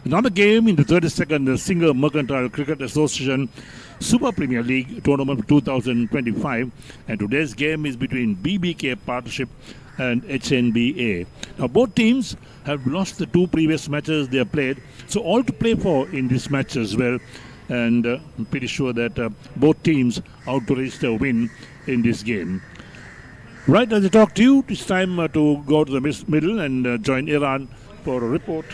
Another game in the 32nd Singer-Mercantile Cricket Association Super Premier League tournament 2025, and today's game is between BBK Partnership and HNBA. Now both teams have lost the two previous matches they have played, so all to play for in this match as well, and I'm pretty sure that both teams out to register a win in this game. Right, as I talk to you, it's time to go to the middle and join Iran for a report.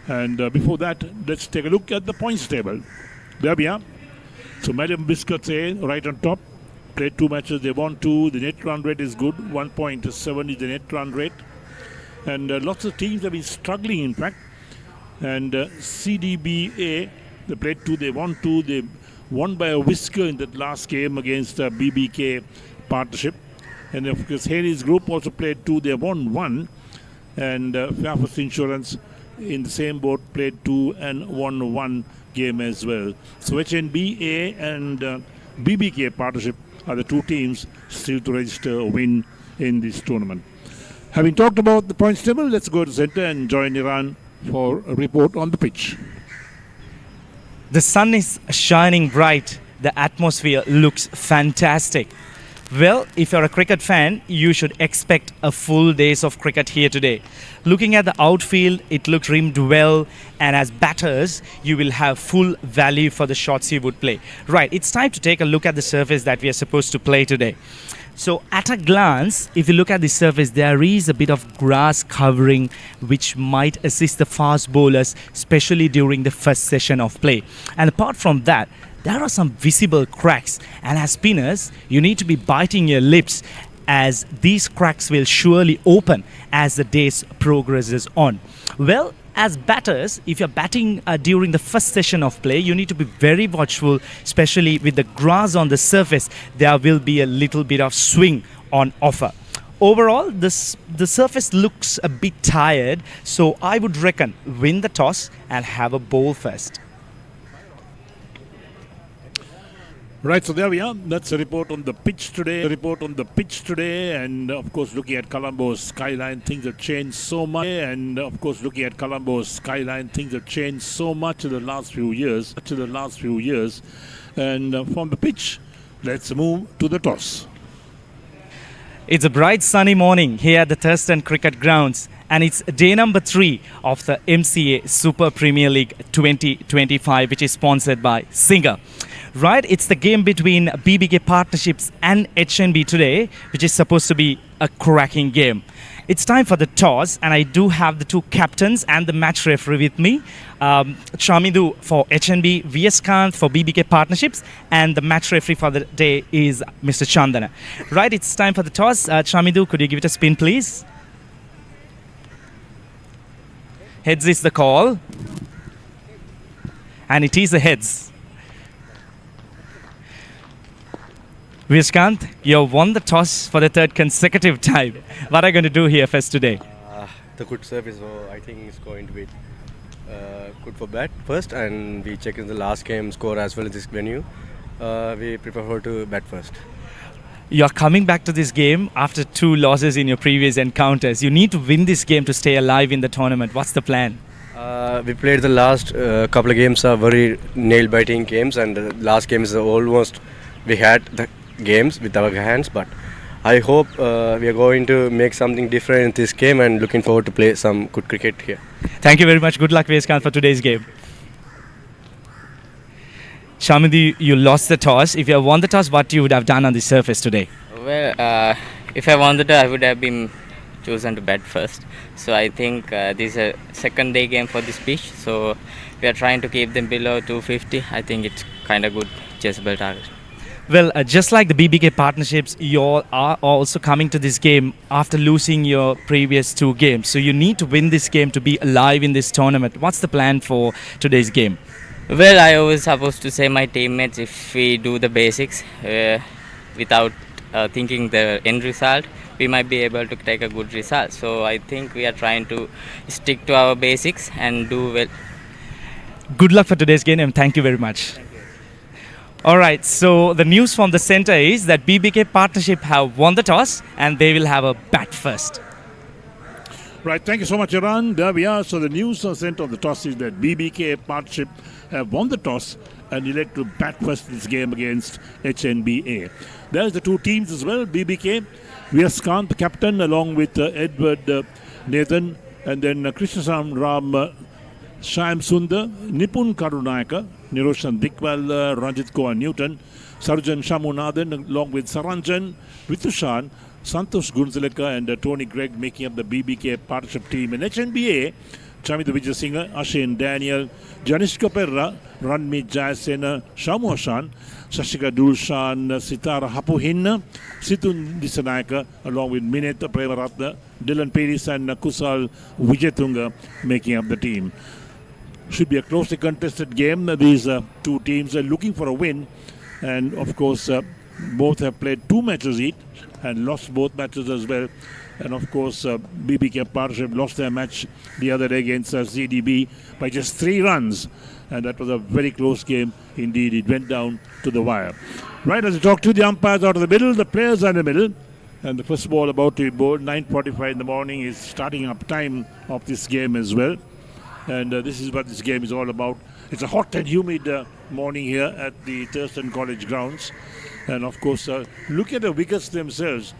And before that, let's take a look at the points table. There we are. So Madam Biscuits A right on top. Played two matches, they won two. The net run rate is good. 1.7 is the net run rate. And lots of teams have been struggling, in fact. And CDBA, they played two, they won two. They won by a whisker in that last game against BBK Partnership. And of course, Haley's group also played two, they won one. And Fairfax Insurance in the same boat played two and won one game as well. So HNBA and BBK Partnership are the two teams still to register a win in this tournament. Having talked about the points table, let's go to center and join Iran for a report on the pitch. The sun is shining bright. The atmosphere looks fantastic. Well, if you're a cricket fan, you should expect a full days of cricket here today. Looking at the outfield, it looks rimmed well, and as batters, you will have full value for the shots you would play. Right, it's time to take a look at the surface that we are supposed to play today. So at a glance, if you look at the surface, there is a bit of grass covering which might assist the fast bowlers, especially during the first session of play. And apart from that, there are some visible cracks, and as spinners, you need to be biting your lips as these cracks will surely open as the days progresses on. Well, as batters, if you're batting during the first session of play, you need to be very watchful, especially with the grass on the surface. There will be a little bit of swing on offer. Overall, the surface looks a bit tired, so I would reckon win the toss and have a bowl first. Right, so there we are. That's a report on the pitch today. And of course, looking at Colombo's skyline, things have changed so much. In the last few years. And from the pitch, let's move to the toss. It's a bright sunny morning here at the Thurston Cricket Grounds, and it's day number 3 of the MCA Super Premier League 2025, which is sponsored by Singer. Right, it's the game between BBK Partnerships and HNB today, which is supposed to be a cracking game. It's time for the toss, and I do have the two captains and the match referee with me. Chamidu for HNB, Viyaskant for BBK Partnerships, and the match referee for the day is Mr. Chandana. Right, it's time for the toss. Chamidu, could you give it a spin, please? Heads is the call, and it is the heads. Viyaskant, you won the toss for the third consecutive time. What are you going to do here first today? The good service, so I think it's going to be good for bat first, and we check in the last game score as well as this venue. We prefer to bat first. You're coming back to this game after 2 losses in your previous encounters. You need to win this game to stay alive in the tournament. What's the plan? We played the last couple of games are very nail-biting games, and the last game is almost we had the games with our hands, but I hope we are going to make something different in this game, and looking forward to play some good cricket here. Thank you very much. Good luck, Viyaskant, for today's game. Shamidi, you lost the toss. If you have won the toss, what you would have done on the surface today? Well, if I won the toss, I would have been chosen to bat first. So I think this is a second day game for this pitch. So we are trying to keep them below 250. I think it's kind of good chasable target. Well, just like the BBK Partnerships, you all are also coming to this game after losing your previous 2 games. So you need to win this game to be alive in this tournament. What's the plan for today's game? Well, I was supposed to say my teammates, if we do the basics without thinking the end result, we might be able to take a good result. So I think we are trying to stick to our basics and do well. Good luck for today's game, and thank you very much. Alright, so the news from the center is that BBK Partnership have won the toss and they will have a bat first. Right, thank you so much, Iran. There we are. So the news sent on the toss is that BBK partnership have won the toss and elect to bat first this game against HNBA. There's the two teams as well. BBK, Vyas the captain, along with Edward Nathan, and then Krishnasam Ram Shyam Sundar, Nipun Karunayaka, Niroshan Dickwella, Ranjit Kaur Newton, Sarjan Shamunathan, along with Saranjan, Vitushan, Santosh Gunzaleka and Tony Gregg making up the BBK partnership team. In HNBA, Chamita Vijay Singer, Ashan Daniel, Janishka Perra, Ranmit Jayasena, Sammu Ashan, Shashika Dulshan, Sitara Hapuhin, Situn Disanayaka, along with Mineta Premaratna, Dylan Peris and Kusal Vijayatunga making up the team. Should be a closely contested game. These two teams are looking for a win, and of course both have played two matches each and lost both matches as well. And of course BBK partnership lost their match the other day against CDB by just 3 runs, and that was a very close game indeed. It went down to the wire. Right, as we talk to the umpires out of the middle, the players are in the middle, and the first ball about to be bowled. 9:45 in the morning is starting up time of this game as well. And this is what this game is all about. It's a hot and humid morning here at the Thurston College grounds. And of course, look at the wickets themselves.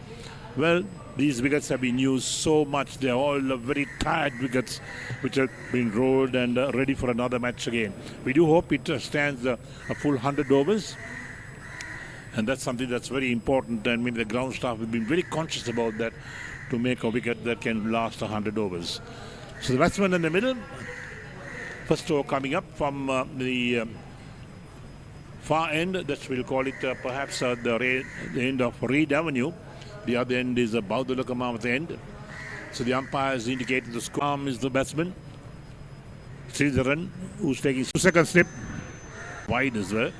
Well, these wickets have been used so much. They're all very tired wickets which have been rolled and ready for another match again. We do hope it stands a full 100 overs. And that's something that's very important. And maybe the ground staff have been very conscious about that, to make a wicket that can last 100 overs. So the batsman in the middle. First over coming up from the far end, that we'll call it perhaps the end of Reed Avenue. The other end is about the Lokamamath end. So the umpire is indicating the score. Arm is the batsman, Sritharan, who's taking second slip wide as well.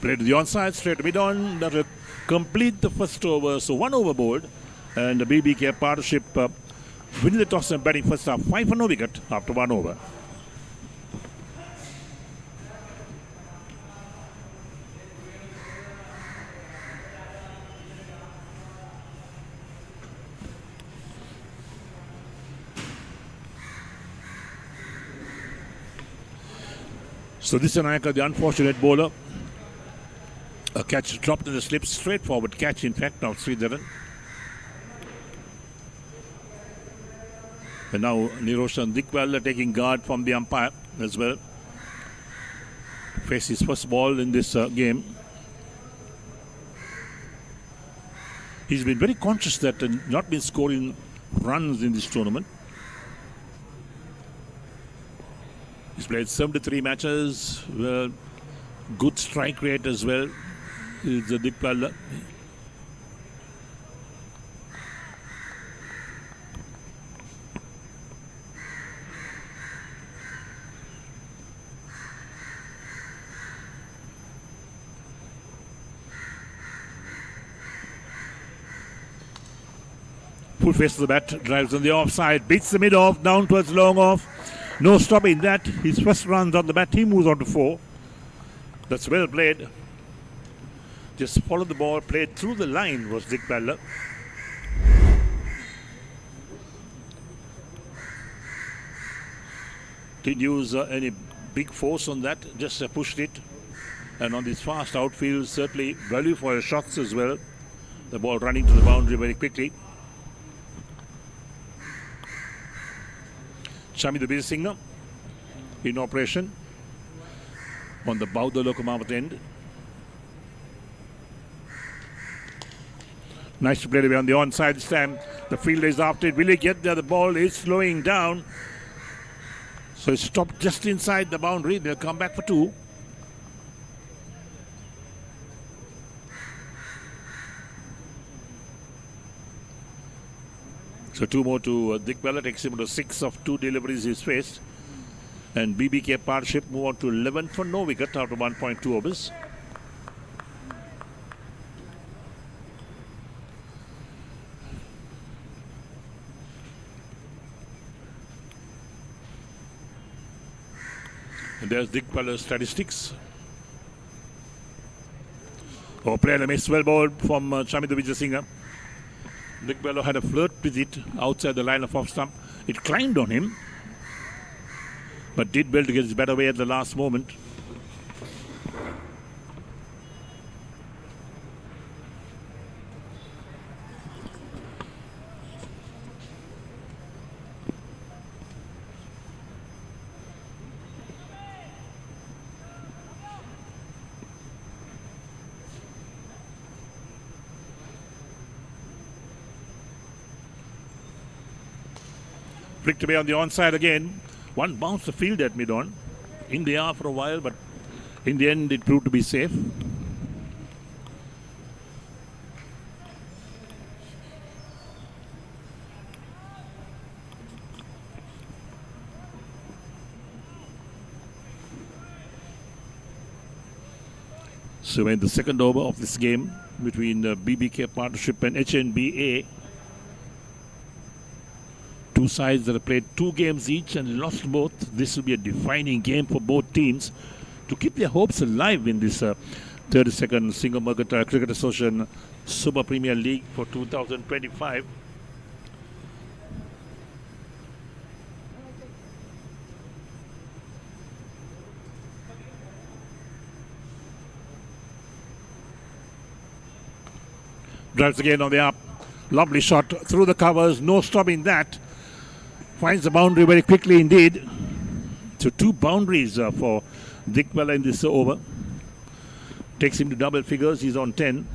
Play to the onside, straight to mid-on. That will complete the first over. So 1 over bowled, and the BBK partnership winning the toss and batting first half. 5 for no wicket after 1 over. So this is Anayaka, the unfortunate bowler. A catch dropped in the slip, straightforward catch in fact of Sritharan. And now Niroshan Dickwella taking guard from the umpire as well. Face his first ball in this game. He's been very conscious that not been scoring runs in this tournament. He's played 73 matches, good strike rate as well. Is the Dickwella. Full face to the bat, drives on the offside, beats the mid off, down towards long off. No stopping that. His first runs on the bat, he moves on to 4. That's well played. Just followed the ball, played through the line was Dickwella. Didn't use any big force on that, just pushed it. And on this fast outfield, certainly value for his shots as well. The ball running to the boundary very quickly. Chamita Vijay Singer in operation on the Bauda Lokamamath end. Nice to play away on the onside this time. The fielder is after it. Will he get there? The ball is slowing down. So it's stopped just inside the boundary. They'll come back for 2. So 2 more to Dickwella, takes him to 6 of 2 deliveries he's faced. And BBK partnership move on to 11 for no wicket after 1.2 overs. And there's Dickwella's statistics. Oh, played a miss, well bowled from Sammu Ashan. Dickwella had a flirt with it outside the line of off stump. It climbed on him, but did well to get his bat away at the last moment. Flicked away on the onside again. One bounced the field at mid-on. In the air for a while, but in the end it proved to be safe. So in the second over of this game between the BBK partnership and HNBA, two sides that have played 2 games each and lost both. This will be a defining game for both teams to keep their hopes alive in this 32nd Singer-MCA Cricket Association Super Premier League for 2025. Drives again on the up. Lovely shot through the covers. No stopping that. Finds the boundary very quickly indeed. So 2 boundaries for Dickwella in this over. Takes him to double figures. He's on 10.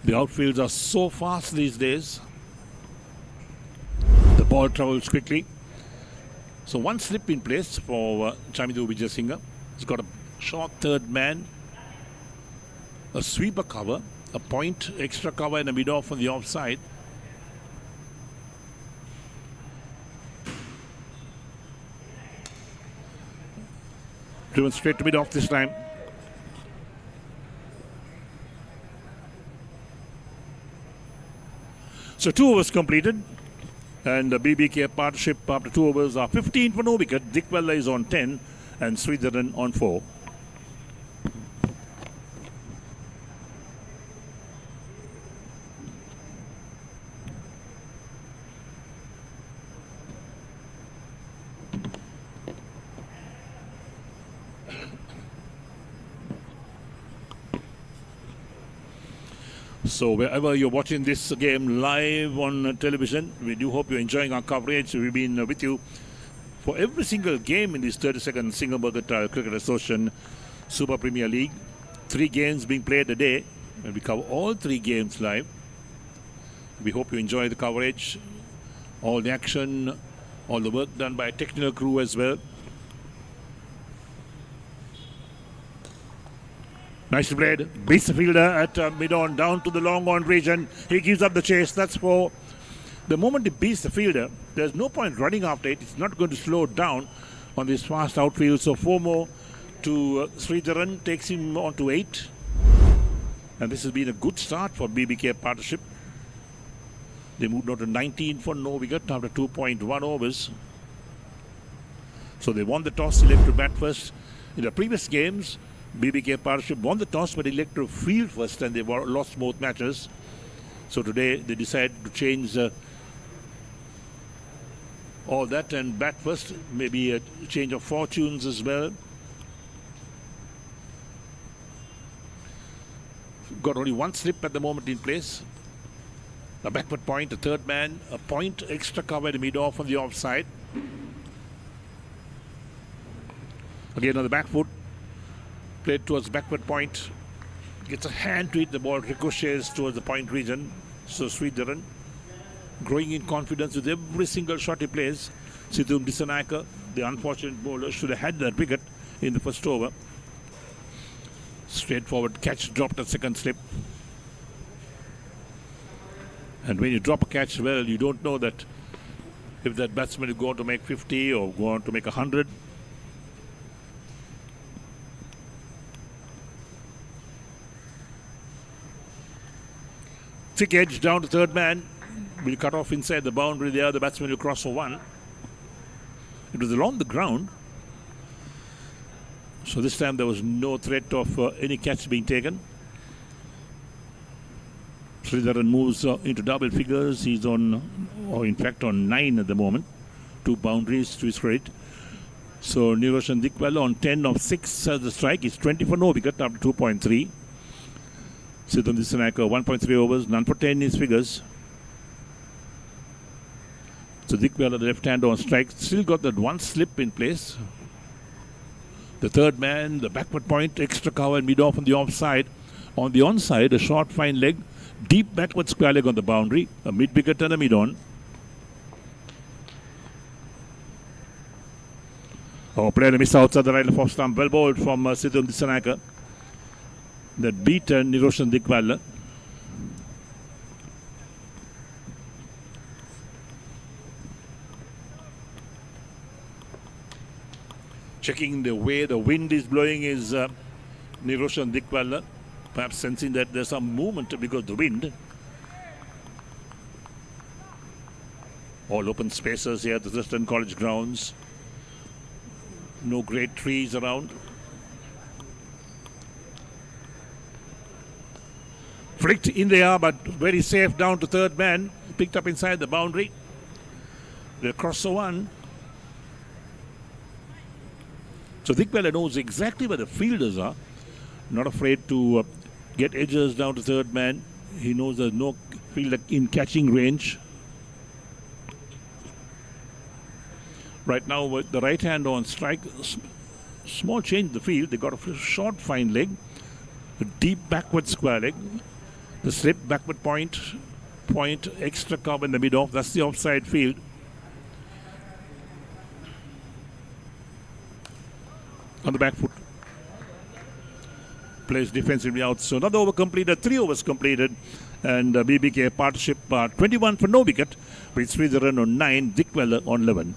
The outfields are so fast these days. The ball travels quickly. So one slip in place for Sammu Ashan. He's got a short third man, a sweeper cover, a point extra cover and a mid-off on the offside. Driven straight to mid-off this time. So 2 overs completed. And the BBK partnership after 2 overs are 15 for no wicket. Dickwella is on 10 and Sritharan on 4. So wherever you're watching this game live on television, we do hope you're enjoying our coverage. We've been with you for every single game in this 32nd Singer-MCA Cricket Association Super Premier League. 3 games being played a day, and we cover all 3 games live. We hope you enjoy the coverage, all the action, all the work done by a technical crew as well. Nicely played. Beats the fielder at mid-on, down to the long-on region. He gives up the chase. That's 4. The moment he beats the fielder, there's no point running after it. It's not going to slow down on this fast outfield. So 4 more to Sritharan, takes him on to 8. And this has been a good start for BBK partnership. They moved on to 19 for no wicket after 2.1 overs. So they won the toss, elected to bat first. In the previous games, BBK partnership won the toss but elected to field first, and they lost both matches. So today they decided to change all that and bat first. Maybe a change of fortunes as well. Got only 1 slip at the moment in place. A backward point, a third man, a point extra cover in mid-off on the offside. Again on the back foot. Played towards backward point, gets a hand to it, the ball ricochets towards the point region. So Sritharan growing in confidence with every single shot he plays. Sammu Ashan, the unfortunate bowler, should have had that wicket in the first over. Straightforward catch, dropped at second slip. And when you drop a catch, well, you don't know that if that batsman is going to make 50 or go on to make 100. Thick edge down to third man. Will cut off inside the boundary there. The batsman will cross for 1. It was along the ground. So this time there was no threat of any catch being taken. Sritharan moves into double figures. He's on, or in fact on 9 at the moment. 2 boundaries to his credit. So Niroshan Dickwella on 10 of 6 as the strike. He's 20 for no wicket after 2.3. Sritharan Dissanayake 1.3 overs, none for 10 in his figures. So Dickwella, the left hander on strike, still got that one slip in place. The third man, the backward point, extra cover and mid-off on the offside. On the onside, a short fine leg, deep backward square leg on the boundary, a mid-wicket and a mid-on. Oh, player missed outside the right off stump. Well bowled from Sritharan Dissanayake. That beat Niroshan Dickwella. Checking the way the wind is blowing is Niroshan Dickwella. Perhaps sensing that there's some movement because of the wind. All open spaces here at the Sritharan College grounds. No great trees around. Flicked in the air, but very safe down to third man. Picked up inside the boundary. They'll cross the one. So Dickwella knows exactly where the fielders are. Not afraid to get edges down to third man. He knows there's no fielder in catching range. Right now with the right hand on strike, small change in the field. They got a short fine leg, a deep backward square leg, the slip backward point, extra cover in the mid-off. That's the offside field. On the back foot. Plays defensively out. So another over completed, 3 overs completed. And BBK partnership 21 for no wicket with Sritharan on 9, Dickwella on 11.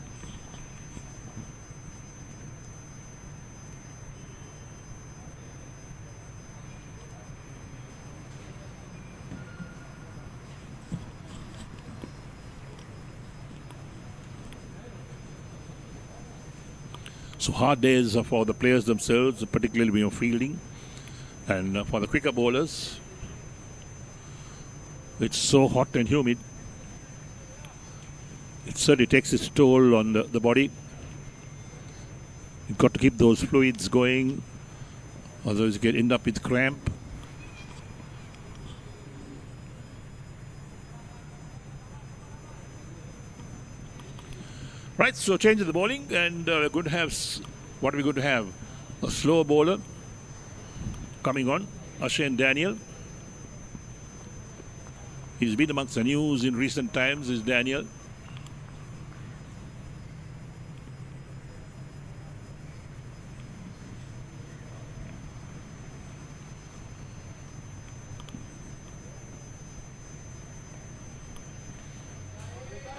So hard days for the players themselves, particularly when you're fielding. And for the quicker bowlers, it's so hot and humid. It certainly takes its toll on the body. You've got to keep those fluids going, otherwise you end up with cramp. Right, so change of the bowling, and we're going to have, what are we going to have? A slower bowler coming on, Ashan Daniel. He's been amongst the news in recent times, is Daniel.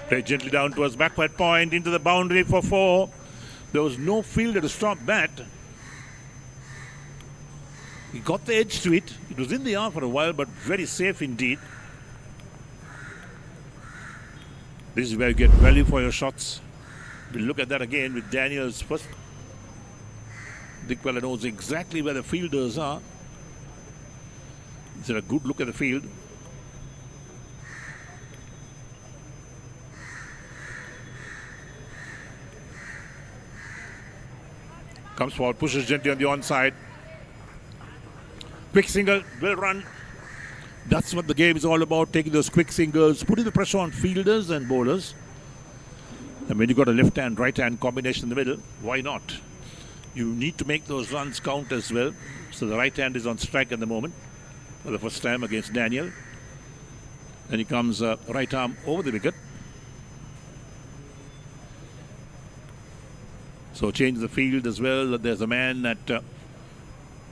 Played gently down towards backward point, into the boundary for 4. There was no fielder to stop that. He got the edge to it. It was in the air for a while, but very safe indeed. This is where you get value for your shots. We'll look at that again with Daniel's first. Dickwella knows exactly where the fielders are. It's a good look at the field. Comes forward, pushes gently on the onside. Quick single, well run. That's what the game is all about, taking those quick singles, putting the pressure on fielders and bowlers. And when you've got a left hand, right hand combination in the middle, why not? You need to make those runs count as well. So the right hand is on strike at the moment for the first time against Daniel. And he comes right arm over the wicket. So change the field as well. There's a man at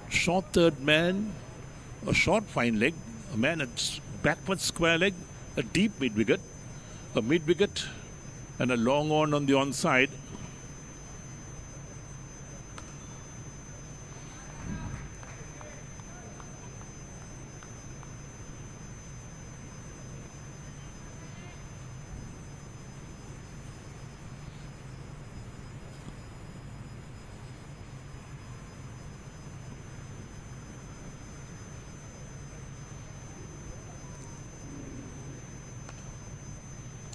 short third man, a short fine leg, a man at backward square leg, a deep mid-wicket, a mid-wicket and a long on the onside.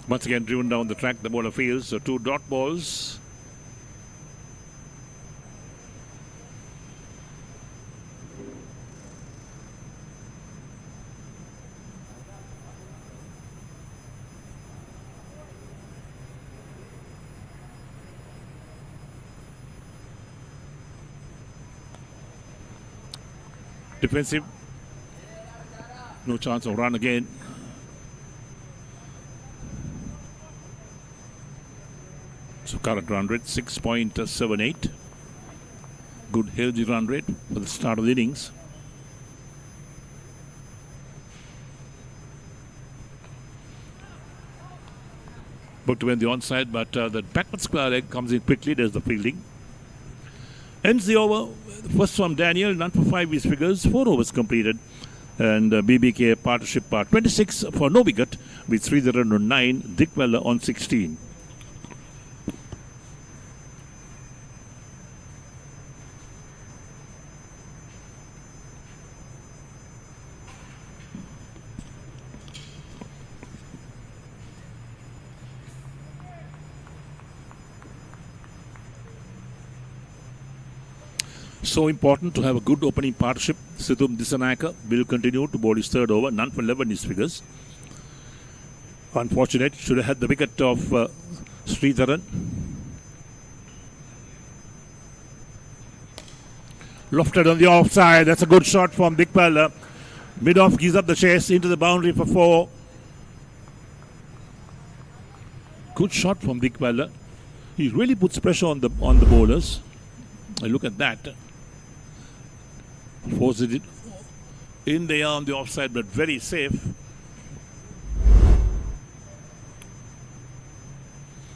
Once again driven down the track, the bowler fields. So 2 dot balls. Defensive. No chance of run again. So current run rate 6.78. Good healthy run rate for the start of the innings. Booked to win the onside, but the backward square leg comes in quickly. There's the fielding. Ends the over. First from Daniel, none for 5 his figures, 4 overs completed. And BBK partnership part 26 for no wicket with Sritharan on 9, Dickwella on 16. So important to have a good opening partnership. Sammu Ashan will continue to bowl his third over, none for 11 his figures. Unfortunate, should have had the wicket of Sritharan. Lofted on the offside, that's a good shot from Dickwella. Mid-off gives up the chase into the boundary for 4. Good shot from Dickwella. He really puts pressure on the bowlers. Look at that. Forces it in there on the offside, but very safe.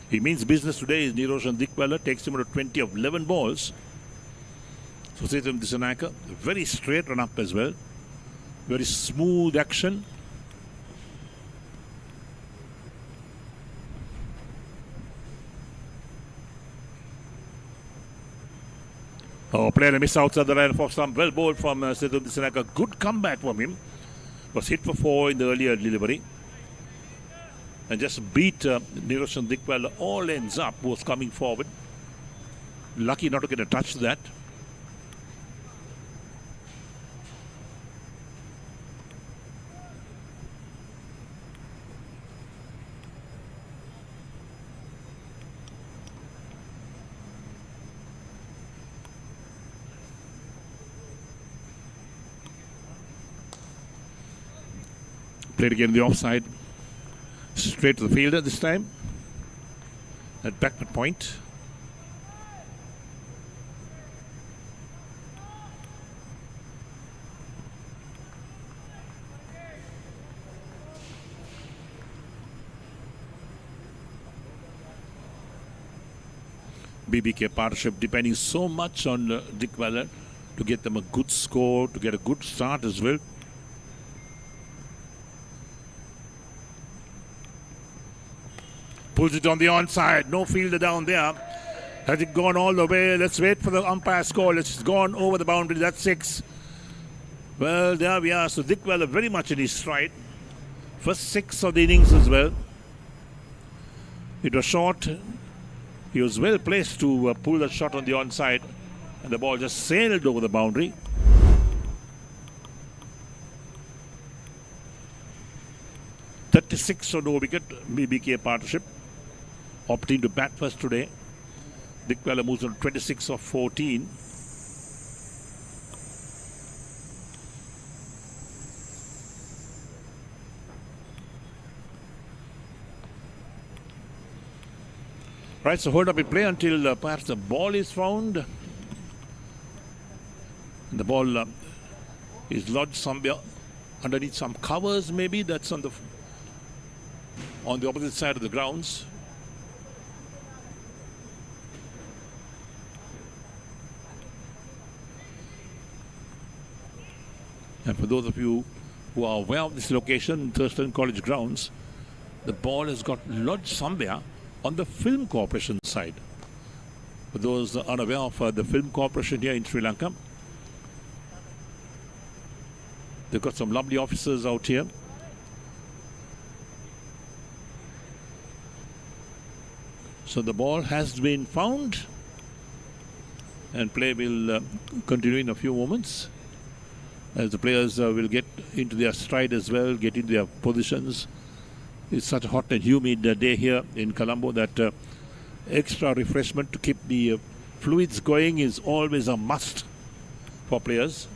He means business today. Is Niroshan Dickwella, takes him out 20 of 11 balls. So Sammu Ashan, very straight run up as well. Very smooth action. Oh, player a miss outside the line for some well bowled from Sammu Ashan. Good comeback from him. Was hit for 4 in the earlier delivery. And just beat Niroshan Dickwella. All ends up, was coming forward. Lucky not to get a touch to that. Played again the offside. Straight to the fielder this time. At backward point. BBK partnership depending so much on Dickwella to get them a good score, to get a good start as well. Pulls it on the onside. No fielder down there. Has it gone all the way? Let's wait for the umpire score. It's gone over the boundary. That's 6. Well, there we are. So Dickwella very much in his stride. First 6 of the innings as well. It was short. He was well placed to pull that shot on the onside. And the ball just sailed over the boundary. .36 for no wicket. BBK partnership. Opting to bat first today. Dickwella moves on 26 of 14. Right, so hold up in play until perhaps the ball is found. The ball is lodged somewhere underneath some covers maybe. That's on the opposite side of the grounds. And for those of you who are aware of this location, Thurston College grounds, the ball has got lodged somewhere on the Film Corporation side. For those unaware of the Film Corporation here in Sri Lanka, they've got some lovely officers out here. So the ball has been found, and play will continue in a few moments as the players will get into their stride as well, get into their positions. It's such a hot and humid day here in Colombo that extra refreshment to keep the fluids going is always a must for players.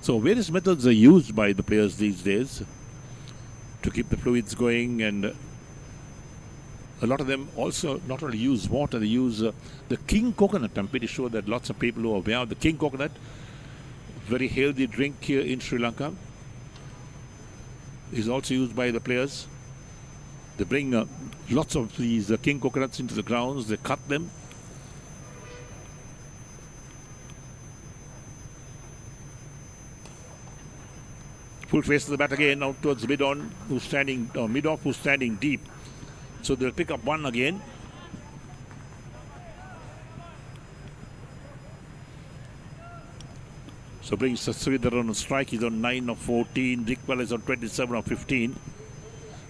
So various methods are used by the players these days to keep the fluids going, and a lot of them also not only use water, they use the king coconut. I'm pretty sure that lots of people who are aware of the king coconut, very healthy drink here in Sri Lanka, is also used by the players. They bring lots of these king coconuts into the grounds, they cut them. Full face to the bat again, out towards mid-on, who's standing, or mid-off, who's standing deep. So they'll pick up one again. So brings Sritharan on strike. He's on 9 of 14. Dickwella is on 27 of 15.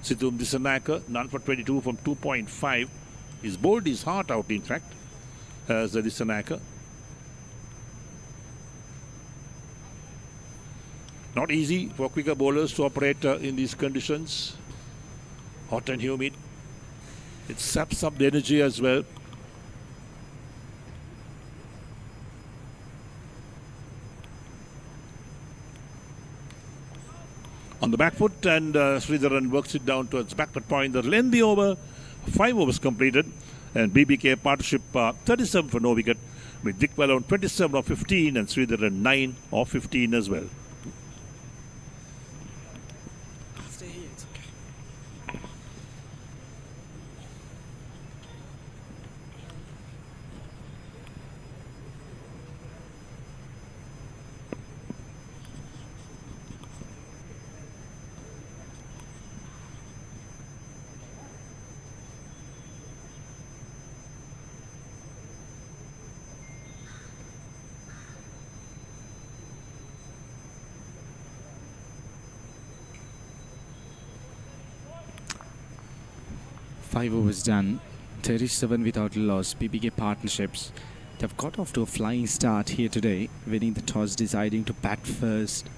Situm Disanaka, none for 22 from 2.5. He's bowled his heart out, in fact, as a Disanaka. Not easy for quicker bowlers to operate in these conditions. Hot and humid. It saps up the energy as well. On the back foot, and Sritharan works it down towards backward point. The lengthy over, 5 overs completed, and BBK partnership 37 for no wicket, with Dickwella on 27 of 15 and Sritharan 9 of 15 as well. Stay here, it's okay. Five overs done, 37 without a loss. BBK partnerships, they've got off to a flying start here today, winning the toss, deciding to bat first.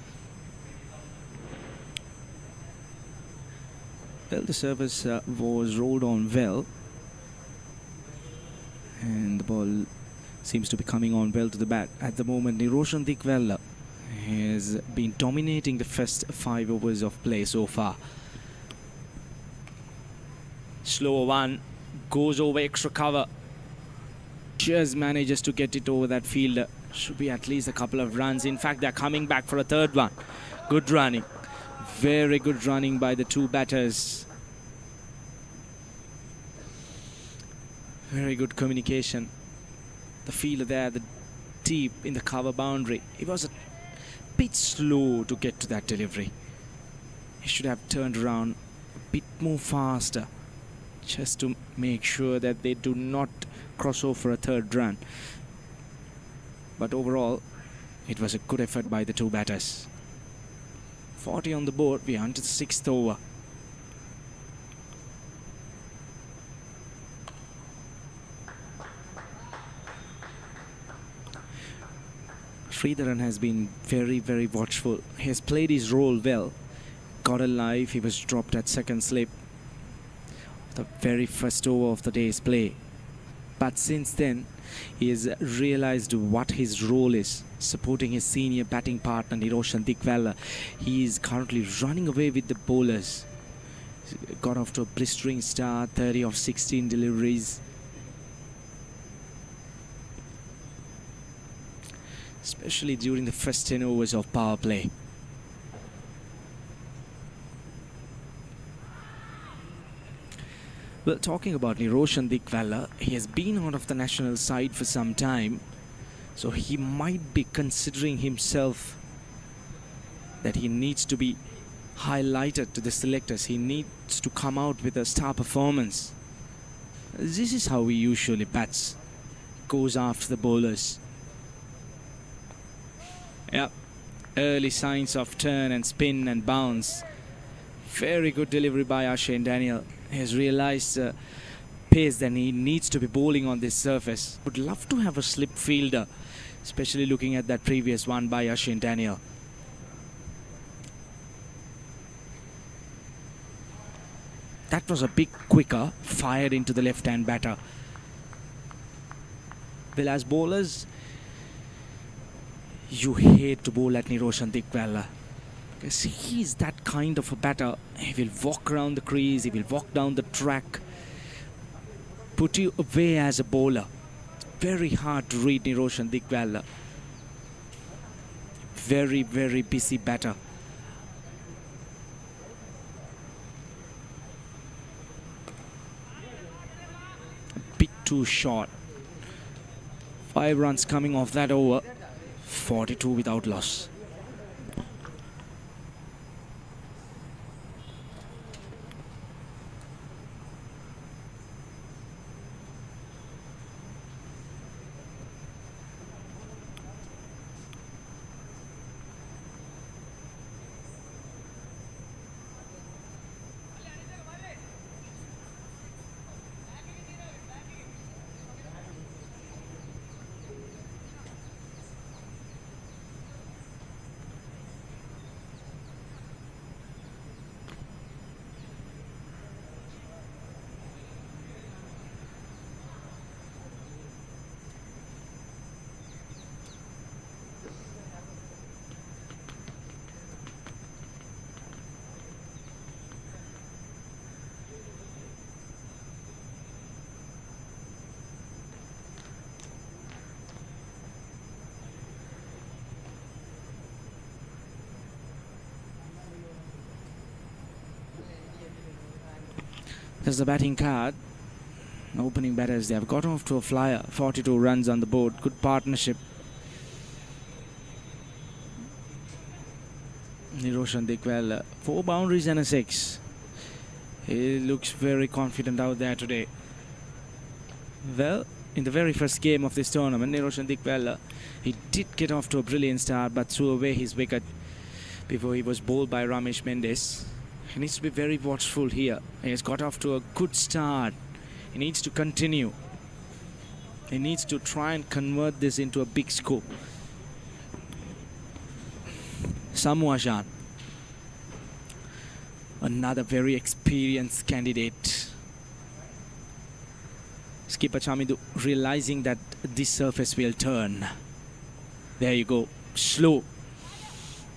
Well, the service was rolled on well, and the ball seems to be coming on well to the bat. At the moment, Niroshan Dickwella has been dominating the first 5 overs of play so far. Slower one, goes over extra cover, just manages to get it over that fielder. Should be at least a couple of runs. In fact, they're coming back for a third one. Good running, very good running by the two batters. Very good communication. The fielder there, the deep in the cover boundary, he was a bit slow to get to that delivery. He should have turned around a bit more faster, just to make sure that they do not cross over a third run. But overall, it was a good effort by the two batters. 40 on the board, we are into the 6th over. Sritharan has been very, very watchful. He has played his role well. Got alive, he was dropped at second slip, the very first over of the day's play. But since then, he has realized what his role is, supporting his senior batting partner Niroshan Dickwella. He is currently running away with the bowlers. Got off to a blistering start, 30 of 16 deliveries. Especially during the first 10 overs of power play. Well, talking about Niroshan Dickwella, he has been out of the national side for some time, so he might be considering himself that he needs to be highlighted to the selectors. He needs to come out with a star performance. This is how he usually bats, goes after the bowlers. Yeah, Early signs of turn and spin and bounce. Very good delivery by Ashan Daniel. He has realized pace that he needs to be bowling on this surface. Would love to have a slip fielder, especially looking at that previous one by Ashan Daniel. That was a big quicker fired into the left-hand batter. Well, as bowlers, you hate to bowl at Niroshan Dickwella, because he's that kind of a batter. He will walk around the crease, he will walk down the track, put you away as a bowler. Very hard to read Niroshan Dickwella. Very, very busy batter. A bit too short. 5 runs coming off that over. 42 without loss. There's the batting card. Opening batters, they have got off to a flyer. 42 runs on the board. Good partnership. Niroshan Dickwella, 4 boundaries and a 6. He looks very confident out there today. Well, in the very first game of this tournament, Niroshan Dickwella, he did get off to a brilliant start but threw away his wicket before he was bowled by Ramesh Mendes. He needs to be very watchful here. He has got off to a good start. He needs to continue. He needs to try and convert this into a big scope. Sammu Ashan, another very experienced candidate. Skipper Chamidu realizing that this surface will turn. There you go. Slow.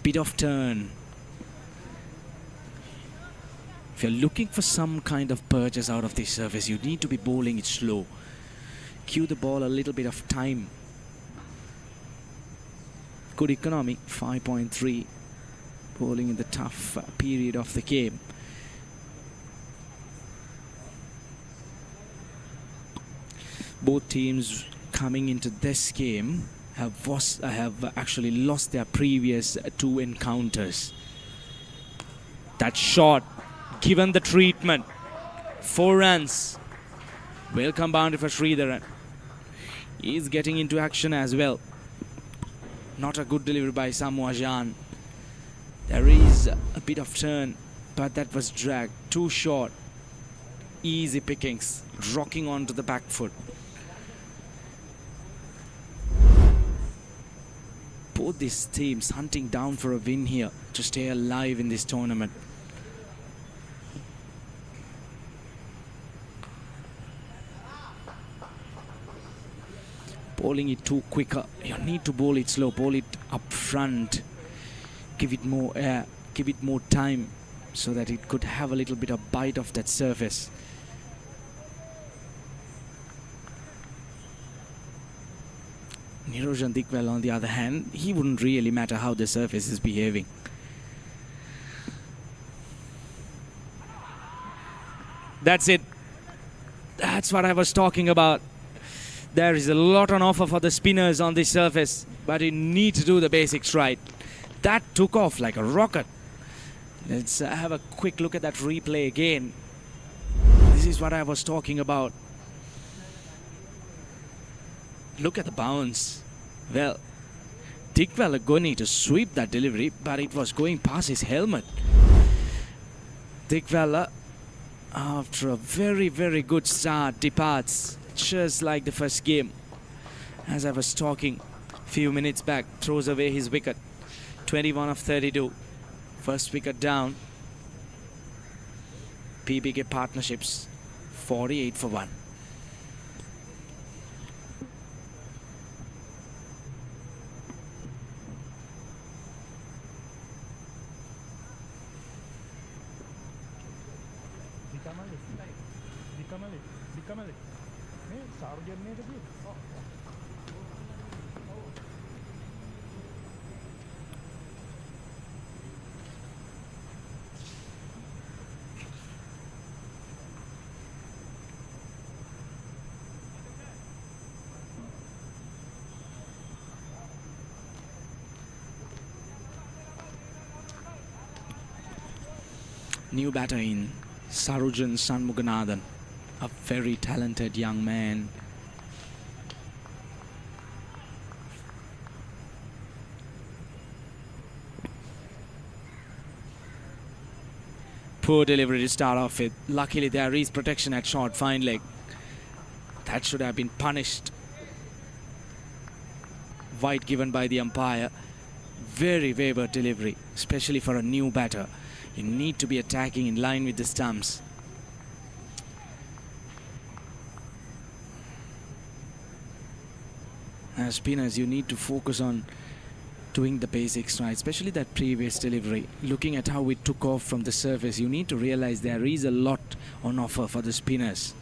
Bit of turn. If you're looking for some kind of purchase out of this surface, you need to be bowling it slow. Cue the ball a little bit of time. Good economy, 5.3. Bowling in the tough period of the game. Both teams coming into this game have actually lost their previous 2 encounters. That shot, given the treatment, 4 runs. Welcome boundary for Sritharan. He's getting into action as well. Not a good delivery by Sammu Ashan. There is a bit of turn, but that was dragged. Too short. Easy pickings. Rocking onto the back foot. Both these teams hunting down for a win here to stay alive in this tournament. Bowling it too quicker. You need to bowl it slow. Bowl it up front. Give it more air. Give it more time so that it could have a little bit of bite of that surface. Niroshan Dickwella, on the other hand, he wouldn't really matter how the surface is behaving. That's it. That's what I was talking about. There is a lot on offer for the spinners on this surface, but you need to do the basics right. That took off like a rocket. Let's have a quick look at that replay again. This is what I was talking about. Look at the bounce. Well, Dickwella going to sweep that delivery, but it was going past his helmet. Dickwella, after a very, very good start, departs just like the first game. As I was talking a few minutes back, throws away his wicket. 21 of 32. First wicket down. BBK partnerships 48 for 1. New batter in Sritharan, a very talented young man. Poor delivery to start off with. Luckily there is protection at short fine leg. That should have been punished. White given by the umpire. Very wayward delivery, especially for a new batter. You need to be attacking in line with the stumps. As spinners, you need to focus on doing the basics right, especially that previous delivery. Looking at how it took off from the surface, you need to realize there is a lot on offer for the spinners.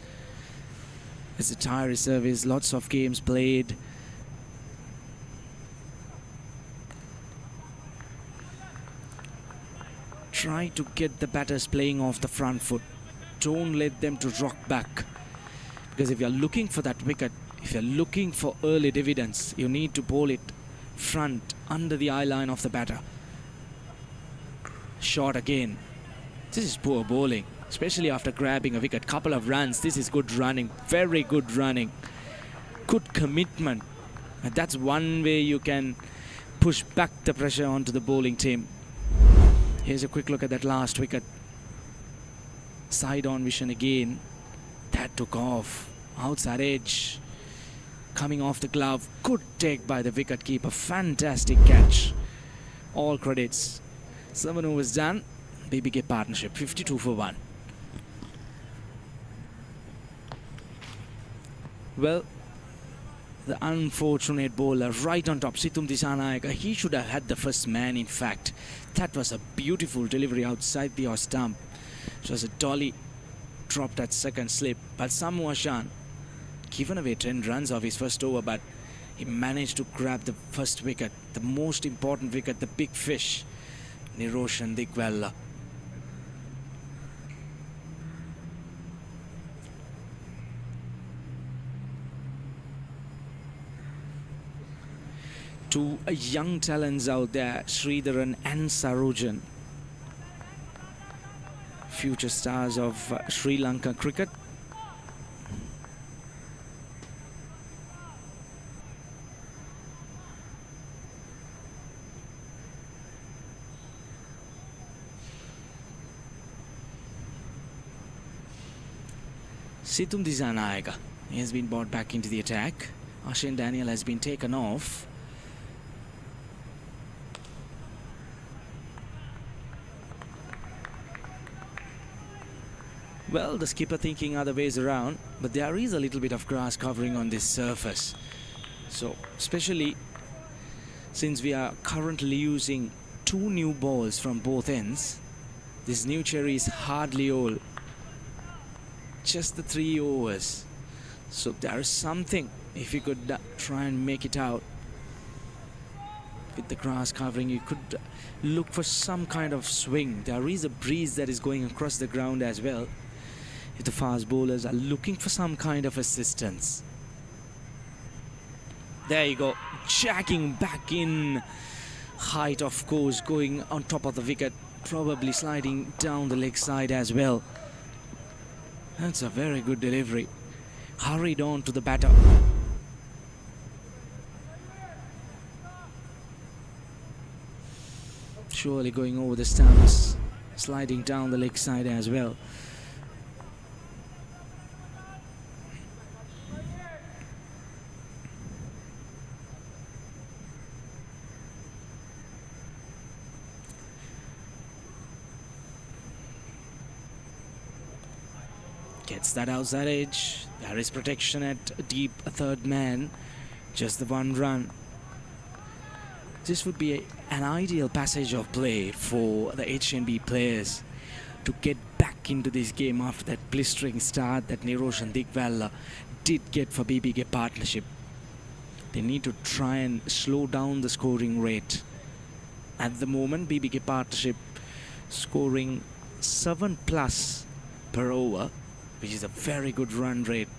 It's a tiring service, lots of games played. Try to get the batters playing off the front foot. Don't let them to rock back. Because if you're looking for that wicket, if you're looking for early dividends, you need to bowl it front under the eye line of the batter. Short again. This is poor bowling, especially after grabbing a wicket. Couple of runs. This is good running. Very good running. Good commitment. And that's one way you can push back the pressure onto the bowling team. Here's a quick look at that last wicket. Side on vision again. That took off. Outside edge. Coming off the glove. Good take by the wicket keeper. Fantastic catch. All credits. 7 overs done. BBK partnership 52 for 1. Well, the unfortunate bowler right on top, Sammu Ashan, he should have had the first man in fact. That was a beautiful delivery outside the off stump. It was a dolly dropped at second slip. But Sammu Ashan given away 10 runs of his first over, but he managed to grab the first wicket, the most important wicket, the big fish, Niroshan Dickwella. Two young talents out there, Sritharan and Sarojan, future stars of Sri Lanka cricket. Sammu Ashan, he has been brought back into the attack. Ashan Daniel has been taken off. Well, the skipper thinking other ways around, but there is a little bit of grass covering on this surface. So, especially since we are currently using 2 new balls from both ends, this new cherry is hardly old. Just the 3 overs. So there is something, if you could try and make it out with the grass covering, you could look for some kind of swing. There is a breeze that is going across the ground as well. If the fast bowlers are looking for some kind of assistance. There you go, jacking back in. Height, of course, going on top of the wicket, probably sliding down the leg side as well. That's a very good delivery. Hurried on to the batter. surely going over the stumps, sliding down the leg side as well. Gets that outside edge. There is protection at deep third man. Just the one run. This would be an ideal passage of play for the HNB players to get back into this game after that blistering start that Nirosh and Dickwella did get for BBK partnership. They need to try and slow down the scoring rate. At the moment, BBK partnership scoring 7+ per over, which is a very good run rate.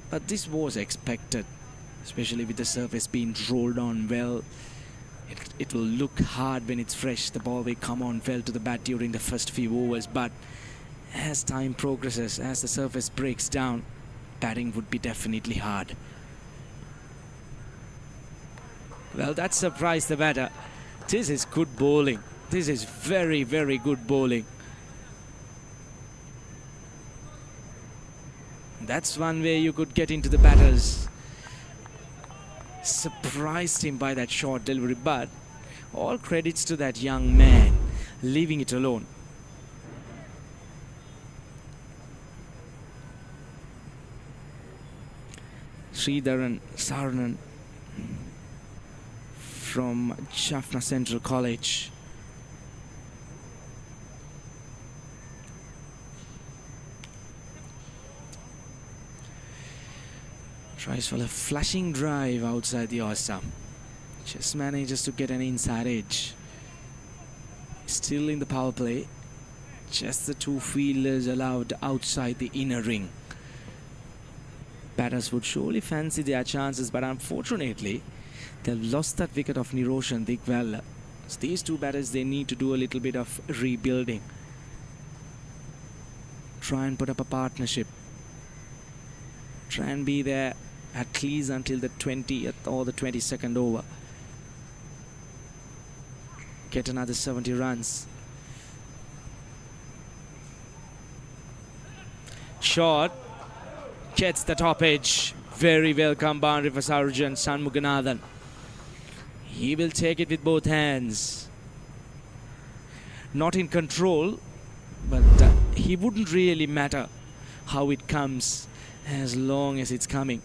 But this was expected, especially with the surface being rolled on well. It will look hard when it's fresh. The ball will come on well to the bat during the first few overs, but as time progresses, as the surface breaks down, batting would be definitely hard. Well, that surprised the batter. This is good bowling. This is very, very good bowling. That's one way you could get into the batters. Surprised him by that short delivery, but all credits to that young man leaving it alone. Sritharan from Jaffna Central College. Tries for a flashing drive outside the off-stump. Just manages to get an inside edge. Still in the power play. Just the two fielders allowed outside the inner ring. Batters would surely fancy their chances, but unfortunately, they've lost that wicket of Nirosh and Dickwella. So these two batters, they need to do a little bit of rebuilding. Try and put up a partnership. Try and be there at least until the 20th or the 22nd over. Get another 70 runs. Shot. Gets the top edge. Very well come boundary for Sarjan Sanmuganathan. He will take it with both hands. Not in control, but he wouldn't really matter how it comes as long as it's coming.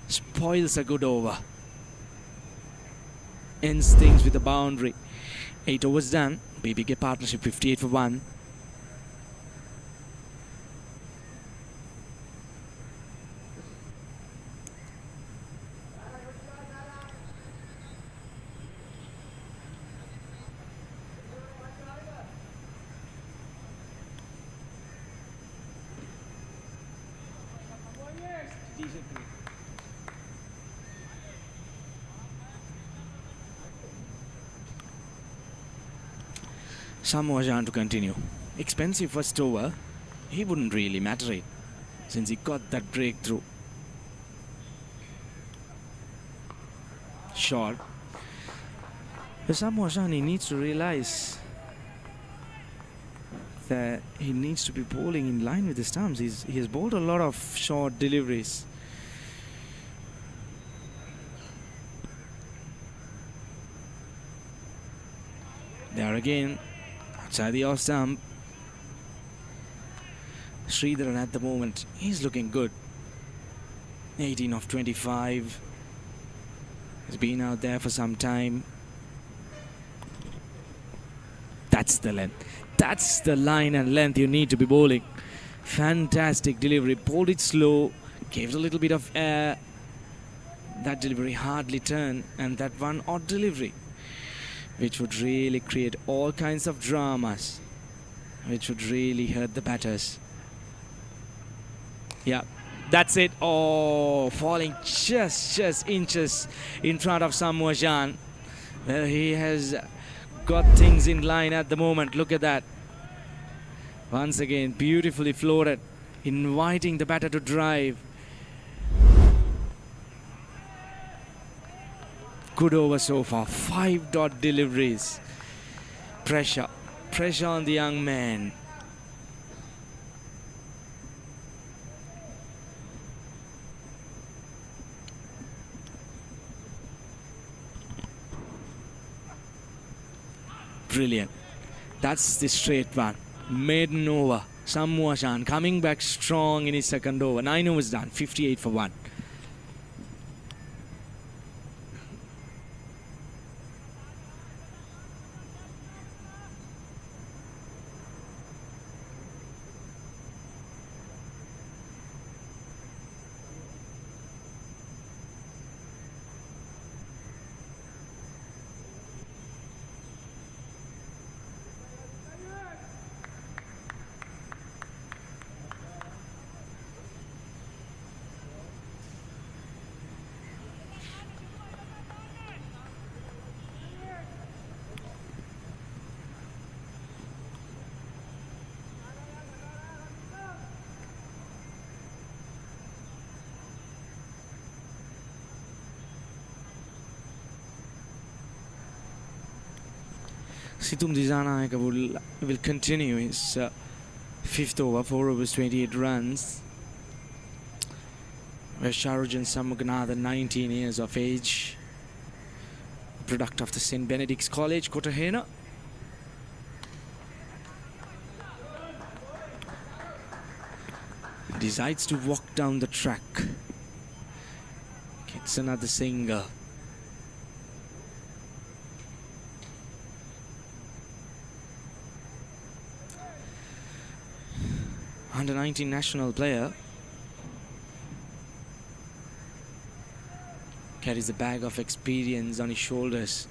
Spoils a good over. Ends things with a boundary. 8 overs done. BBK partnership 58 for 1. Sammu Ashan to continue. Expensive first over. He wouldn't really matter it since he got that breakthrough. Shot. But Sammu Ashan, he needs to realize that he needs to be bowling in line with the stumps. He has bowled a lot of short deliveries. There again. Outside the off stump. Sritharan at the moment, he's looking good. 18 of 25. He's been out there for some time. That's the length. That's the line and length you need to be bowling. Fantastic delivery. Bowled it slow. Gave it a little bit of air. That delivery hardly turned. And that one odd delivery, which would really create all kinds of dramas, which would really hurt the batters. Yeah, that's it. Oh, falling just inches in front of Sammu Ashan. Well, he has got things in line at the moment. Look at that. Once again, beautifully floated, inviting the batter to drive. Good over so far. 5 dot deliveries. Pressure. Pressure on the young man. Brilliant. That's the straight one. Maiden over. Sammu Ashan coming back strong in his second over. 9 overs done. 58 for 1. Situm Disanayaka will continue his fifth over, 4 overs, 28 runs. Where Sharujan Sammuganathan, 19 years of age, product of the St. Benedict's College, Kotahena. Decides to walk down the track. Gets another single. Under 19 national player. Carries a bag of experience on his shoulders.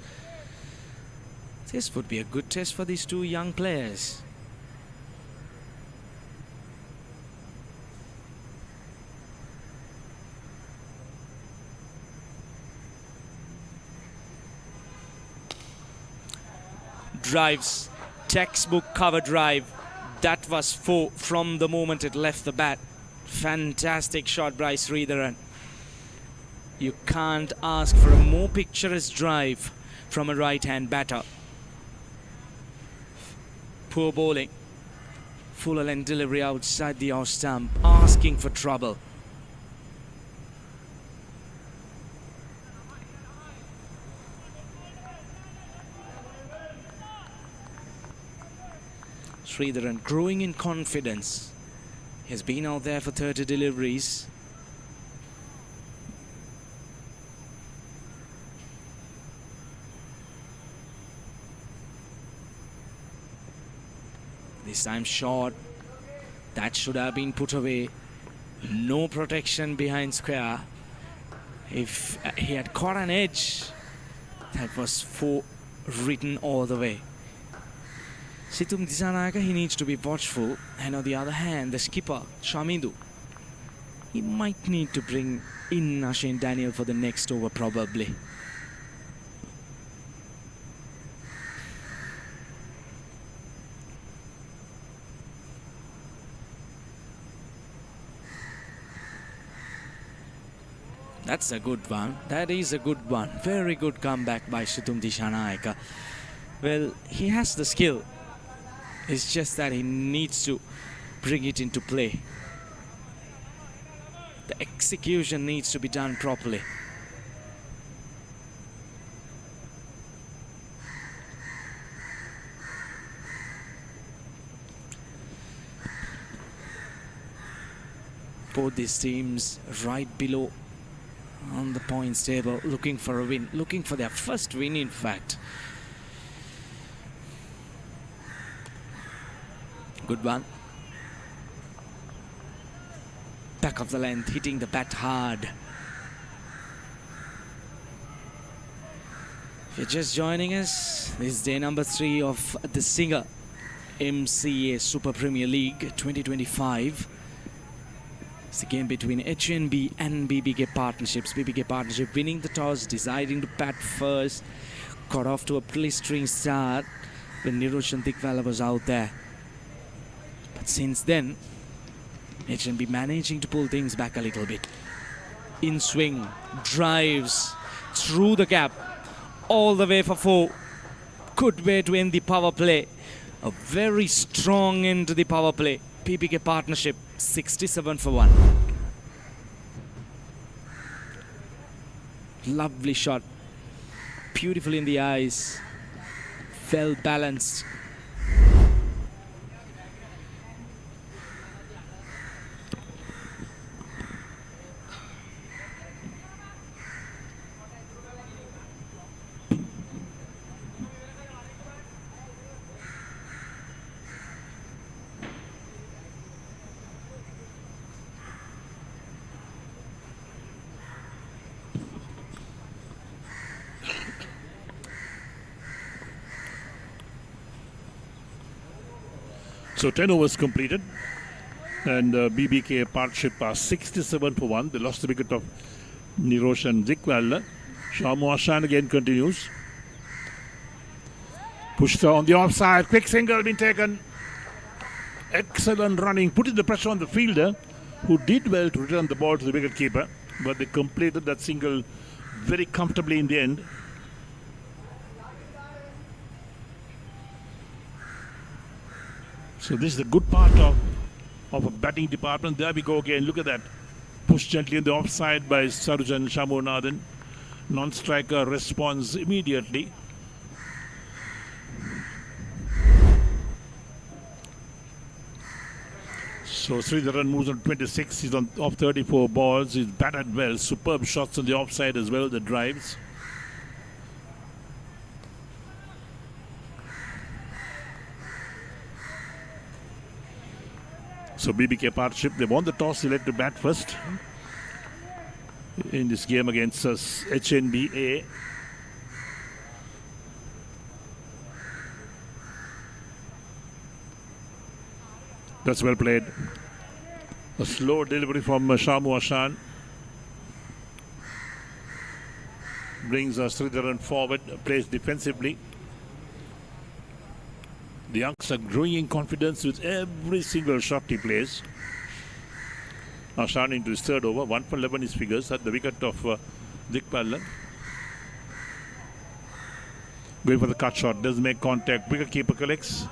This would be a good test for these two young players. Drives, textbook cover drive. That was 4 from the moment it left the bat. Fantastic shot by Sritharan. You can't ask for a more picturesque drive from a right-hand batter. Poor bowling. Full length delivery outside the off stump, asking for trouble. Sritharan growing in confidence. He has been out there for 30 deliveries. This time short. That should have been put away. No protection behind square. If he had caught an edge, that was 4 written all the way. Situm Disanayaka, he needs to be watchful. And on the other hand, the skipper, Shamidu, he might need to bring in Ashane Daniel for the next over probably. That's a good one. That is a good one. Very good comeback by Situm Disanayaka. Well, he has the skill. It's just that he needs to bring it into play. The execution needs to be done properly. Both these teams right below on the points table, looking for a win, looking for their first win in fact. Good one. Back of the length, hitting the bat hard. If you're just joining us, this is day number 3 of the SINGER-MCA Super Premier League 2025. It's a game between HNB and BBK partnerships. BBK partnership winning the toss, deciding to bat first. Got off to a blistering start when Dickwella was out there. But since then, HNB managing to pull things back a little bit. In swing, drives through the gap. all the way for 4. Good way to end the power play. A very strong end to the power play. BBK partnership 67 for 1. Lovely shot. Beautiful in the eyes. Well balanced. So 10 overs completed, and BBK partnership are 67 for 1. They lost the wicket of Nirosh and Dickwella. Sammu Ashan again continues. Pushed on the offside, quick single been taken. Excellent running, putting the pressure on the fielder, who did well to return the ball to the wicket keeper, but they completed that single very comfortably in the end. So this is the good part of a batting department. There we go again. Look at that. Pushed gently in the offside by Sarjan Shamunathan. Non-striker responds immediately. So Sritharan moves on 26. He's on off 34 balls. He's batted well. Superb shots on the offside as well. The drives. So BBK partnership, they won the toss, they led to bat first in this game against HNBA. That's well played. A slow delivery from Sammu Ashan brings Sritharan forward, plays defensively. The Yanks are growing in confidence with every single shot he plays. Ashan into his third over, 1 for 11 his figures at the wicket of Dickwella. Going for the cut shot, doesn't make contact, wicket keeper collects.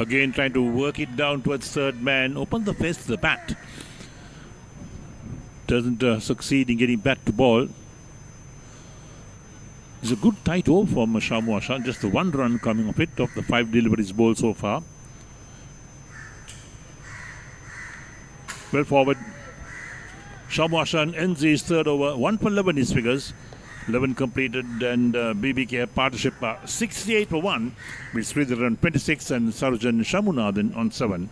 Again trying to work it down towards third man. Opens the face to the bat. Doesn't succeed in getting bat to ball. It's a good tight over from Sammu Ashan. Just the 1 run coming off it of the 5 deliveries bowled so far. Well forward. Sammu Ashan ends his third over. 1 for 11 his figures. 11 completed, and BBK partnership 68 for 1 with Sritharan 26 and Sarjan Shamunathan on 7.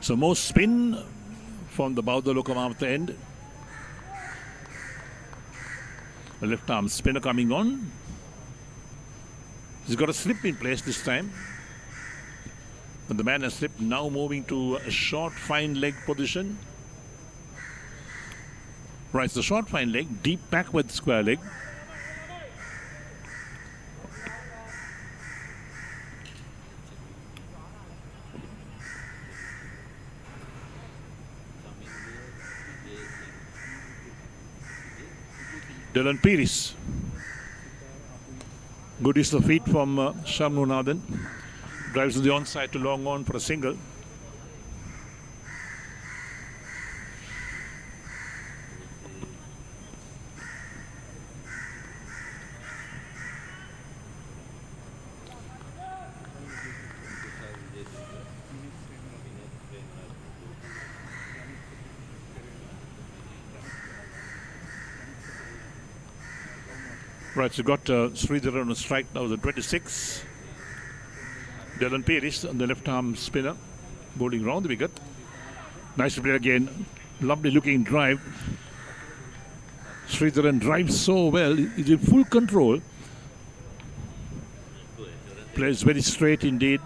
So more spin from the Bauda Lokam at the end. The left arm spinner coming on. He's got a slip in place this time. But the man has slipped, now moving to a short fine leg position. Right, the short fine leg, deep back with square leg. Dylan Piris. Good use of feet from Shamunathan. Drives to the onside to long on for a single. Right, so got Sritharan on a strike now, the 26. Dylan Peris on the left arm spinner, bowling round the wicket. Nice to play again. Lovely looking drive. Sritharan drives so well. He's in full control. Plays very straight indeed.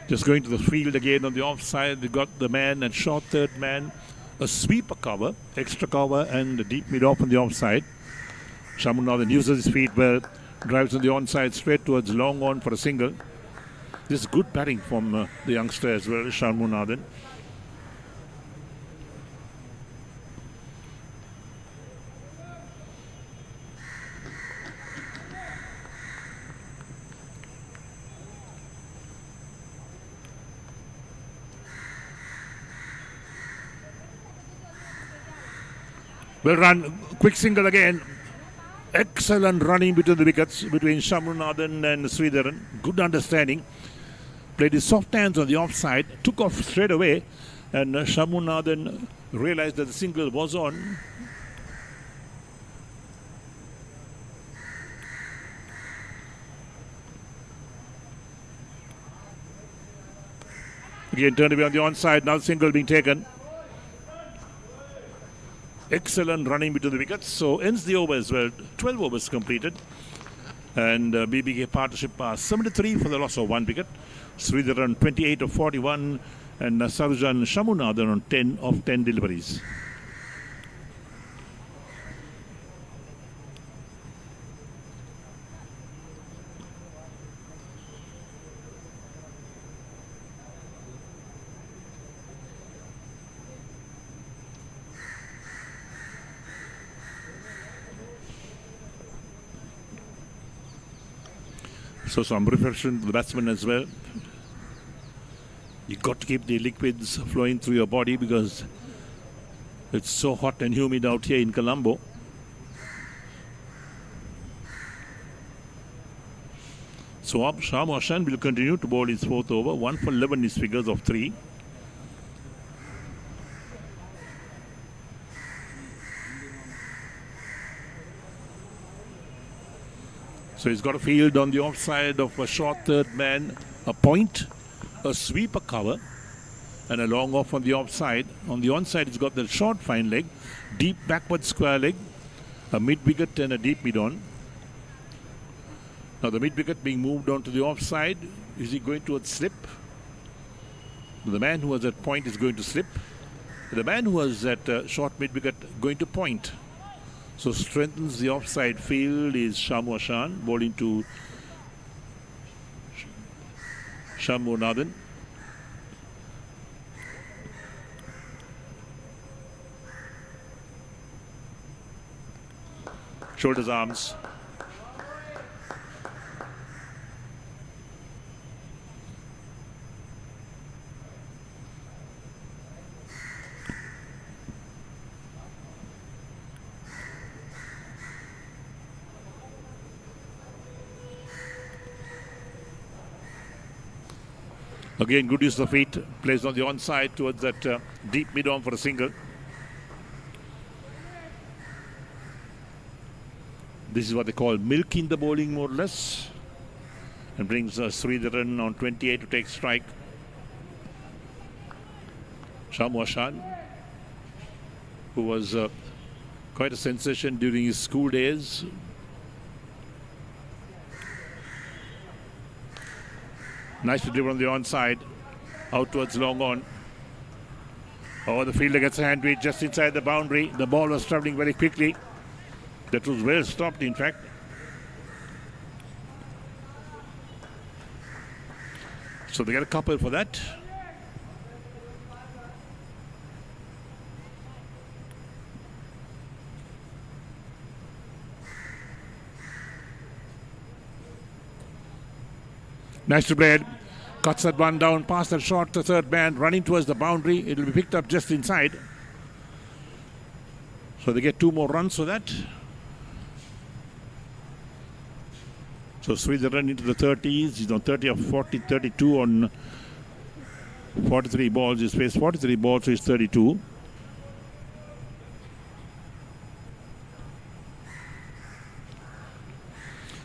Just going to the field again on the offside. They got the man and short third man. A sweeper cover, extra cover, and a deep mid off on the offside. Sammu Ashan uses his feet well. Drives on the onside straight towards long on for a single. This is good batting from the youngster as well, Sammu Ashan. Well run, quick single again. Excellent running between the wickets between Sammu Ashan and Sritharan. Good understanding. Played his soft hands on the offside, took off straight away, and Sammu Ashan realized that the single was on. Again turned away on the onside, now single being taken. Excellent running between the wickets. So ends the over as well. 12 overs completed. And BBK partnership 73 for the loss of 1 wicket. Sritharan 28 of 41. And Sarjan Sammu Ashan on 10 of 10 deliveries. So some reflection to the batsman as well. You got to keep the liquids flowing through your body because it's so hot and humid out here in Colombo. So Sammu Ashan will continue to bowl his 4th over. 1 for 11 is figures of 3. So he's got a field on the offside of a short third man, a point, a sweeper cover, and a long off on the offside. On the onside, he's got the short fine leg, deep backward square leg, a mid wicket and a deep mid on. Now the mid wicket being moved on to the offside. Is he going towards slip? The man who was at point is going to slip. The man who was at short mid wicket going to point. So strengthens the offside field is Sammu Ashan, bowling to Sammu Ashan. Shoulders, arms. Again, good use of feet. Plays on the onside towards that deep mid on for a single. This is what they call milking the bowling, more or less. And brings Sritharan on 28 to take strike. Sammu Ashan, who was quite a sensation during his school days. Nice to deliver on the onside. Out towards long on. Oh, the fielder gets a hand to it just inside the boundary. The ball was travelling very quickly. That was well stopped, in fact. So they get a couple for that. Nice to play. Cuts that one down past that short third man, running towards the boundary. It will be picked up just inside. So they get 2 more runs for that. So Sritharan into the 30s. He's on 30 of 40, 32 on 43 balls. He's faced 43 balls, so he's 32.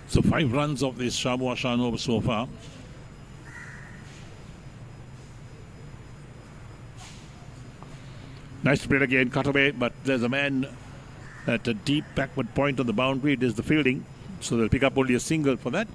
So 5 runs of this Sammu Ashan over so far. Nice play again, cut away, but there's a man at a deep backward point on the boundary. It is the fielding, so they'll pick up only a single for that.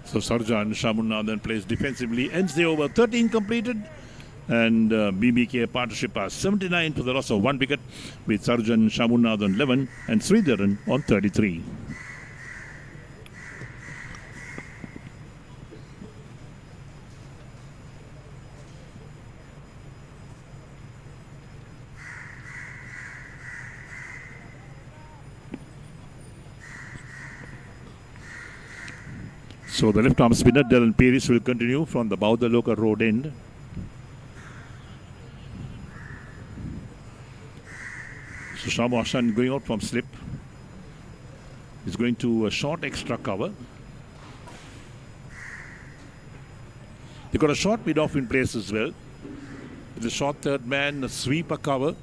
So Sarjan Shamunna then plays defensively, ends the over, 13 completed, and BBK partnership are 79 for the loss of 1 wicket, with Sarjan Shamunna on 11 and Sritharan on 33. So the left arm spinner Dylan Peris will continue from the Baudaluka road end. So Sammu Ashan going out from slip. He's going to a short extra cover. They got a short mid off in place as well. With a short third man, a sweeper cover,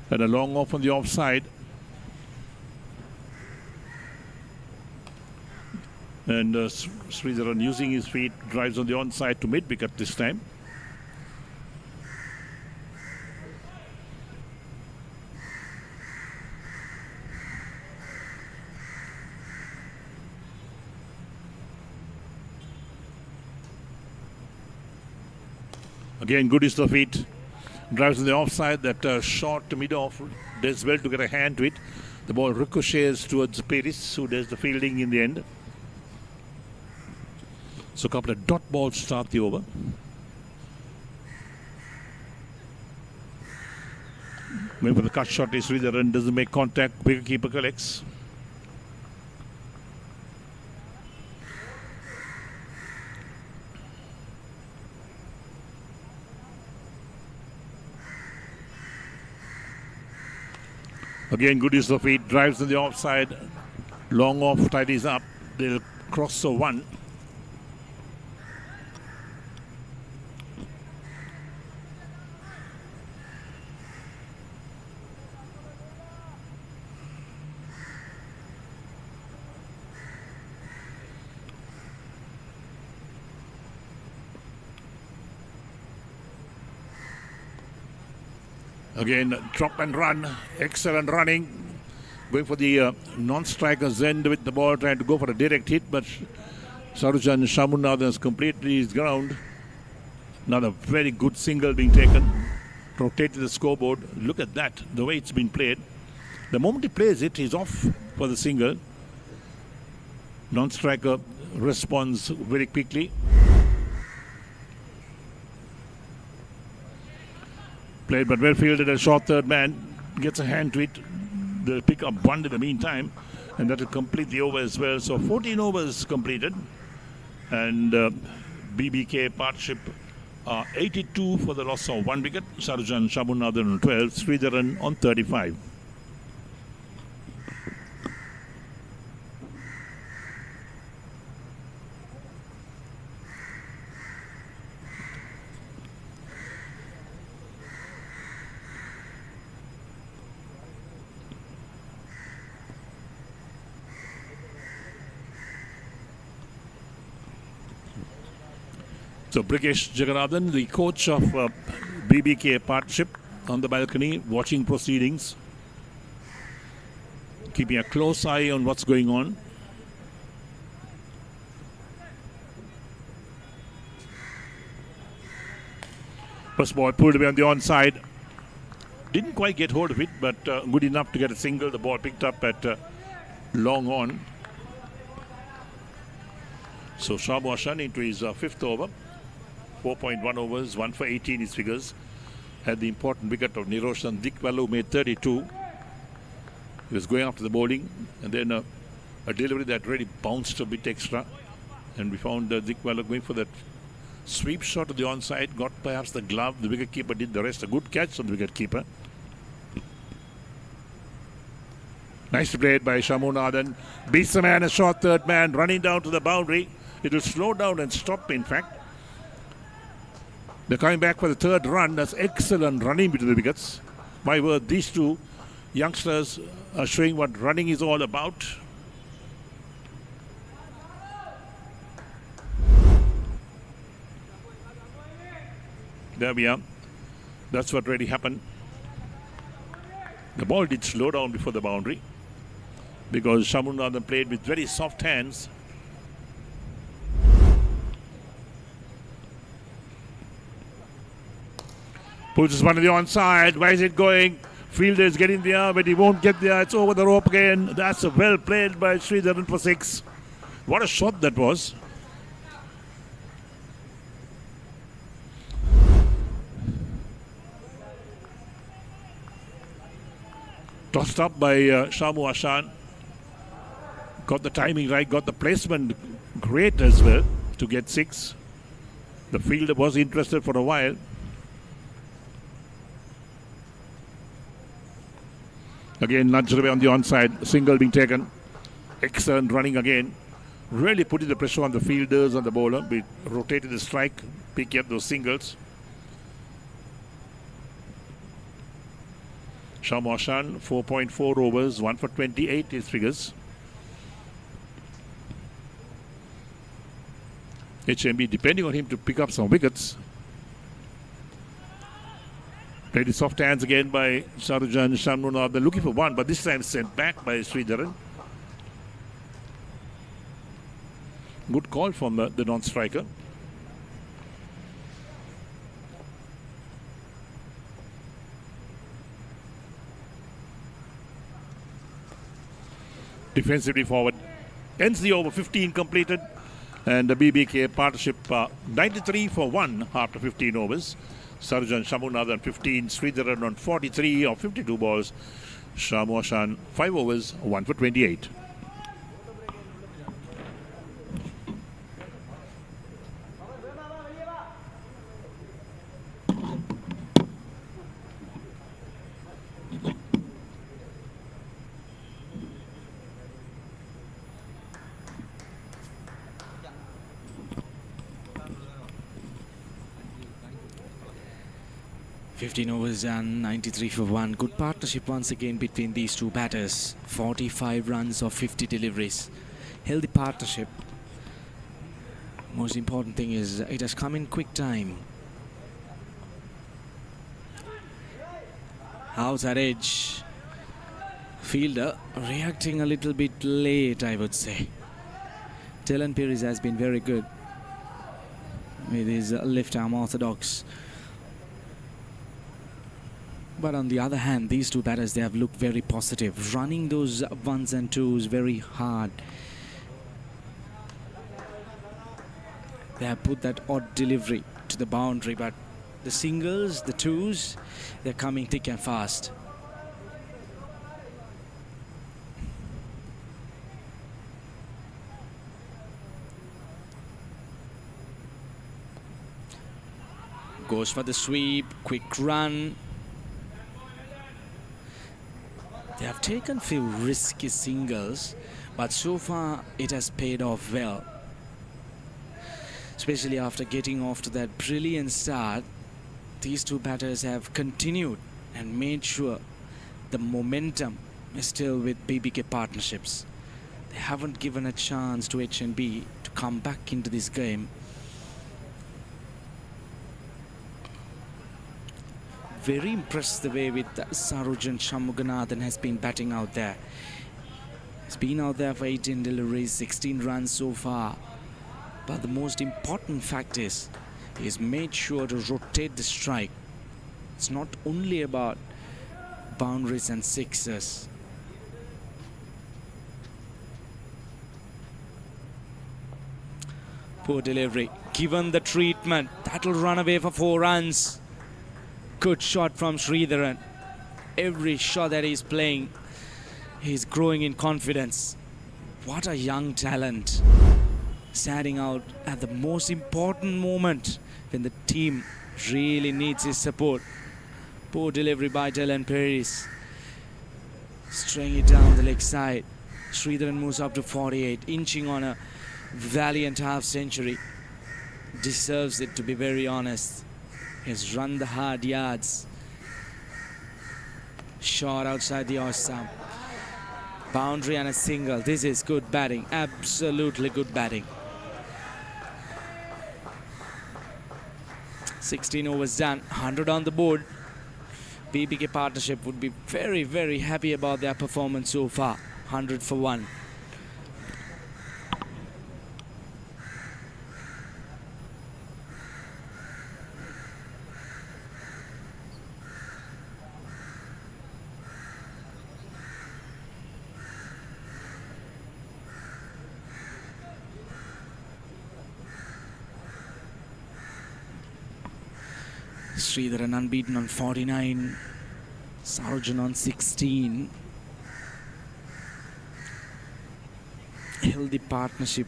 and a long off on the offside. And Sritharan using his feet, drives on the onside to mid-wicket this time. Again, good use of feet. Drives on the offside. That short mid-off does well to get a hand to it. The ball ricochets towards Peris, who does the fielding in the end. So a couple of dot balls start the over. Going for the cut shot is Sritharan, doesn't make contact, wicketkeeper collects. Again, good use of feet, drives on the offside, long off, tidies up, they'll cross the 1. Again, drop and run, excellent running. Going for the non-striker's end with the ball, trying to go for a direct hit, but Sarjan Shamunna has completely his ground. Another very good single being taken, rotated the scoreboard. Look at that, the way it's been played. The moment he plays it, he's off for the single. Non-striker responds very quickly. Played but well fielded, a short third man gets a hand to it. They'll pick up 1 in the meantime, and that will complete the over as well. So 14 overs completed, and BBK partnership 82 for the loss of 1 wicket. Sarjan Shamunna on 12, Sritharan on 35. So Brikesh Jagannathan, the coach of BBK partnership, on the balcony watching proceedings, keeping a close eye on what's going on. First ball pulled away on the onside. Didn't quite get hold of it, but good enough to get a single. The ball picked up at long on. So Sammu Ashan into his fifth over. 4.1 overs, 1 for 18 his figures. Had the important wicket of Niroshan Dickwella, who made 32. He was going after the bowling, and then a delivery that really bounced a bit extra. And we found Dickwella going for that sweep shot to the onside, got perhaps the glove. The wicketkeeper did the rest. A good catch from the wicketkeeper. Nicely played by Sammu Ashan. Beats the man, a short third man, running down to the boundary. It will slow down and stop, in fact. They're coming back for the third run. That's excellent running between the wickets. My word, these two youngsters are showing what running is all about. There we are. That's what really happened. The ball did slow down before the boundary because Sammu Ashan played with very soft hands. Pulls this one to the onside. Where is it going? Fielder is getting there, but he won't get there. It's over the rope again. That's well played by Sritharan for 6. What a shot that was. Tossed up by Sammu Ashan. Got the timing right, got the placement great as well to get 6. The fielder was interested for a while. Again, nudged away on the onside. Single being taken. Excellent running again. Really putting the pressure on the fielders and the bowler. We rotated the strike, picking up those singles. Sammu Ashan, 4.4 overs, 1 for 28 his figures. HNB depending on him to pick up some wickets. Played his soft hands again by Sarujan Sammu. They're looking for one, but this time sent back by Sritharan. Good call from the non-striker. Defensively forward. Ends the over, 15 completed. And the BBK partnership 93 for 1 after 15 overs. Sarujan Sammu Ashan 15, Sritharan on 43 of 52 balls. Sammu Ashan 5 overs, 1 for 28. $15 overs and 93 for 1. Good partnership once again between these two batters. 45 runs of 50 deliveries. Healthy partnership. Most important thing is it has come in quick time. How's that edge? Fielder reacting a little bit late, I would say. Dylan Pires has been very good with his left arm orthodox. But on the other hand, these two batters, they have looked very positive, running those ones and twos very hard. They have put that odd delivery to the boundary, but the singles, the twos, they're coming thick and fast. Goes for the sweep, quick run. They have taken few risky singles, but so far it has paid off well. Especially after getting off to that brilliant start, these two batters have continued and made sure the momentum is still with BBK partnerships. They haven't given a chance to HNB to come back into this game. Very impressed the way with Sarujan Shanmuganathan has been batting out there. He's been out there for 18 deliveries, 16 runs so far. But the most important fact is he's made sure to rotate the strike. It's not only about boundaries and sixes. Poor delivery. Given the treatment, that'll run away for 4 runs. Good shot from Sritharan. Every shot that he's playing, he's growing in confidence. What a young talent. Standing out at the most important moment when the team really needs his support. Poor delivery by Dylan Paris. Straying it down the leg side. Sritharan moves up to 48, inching on a valiant half century. Deserves it, to be very honest. Has run the hard yards. Shot outside the off stump. Boundary and a single. This is good batting. Absolutely good batting. 16 overs done. 100 on the board. BBK partnership would be very, very happy about their performance so far. 100 for 1. Sritharan unbeaten on 49. Sarjan on 16. Healthy partnership.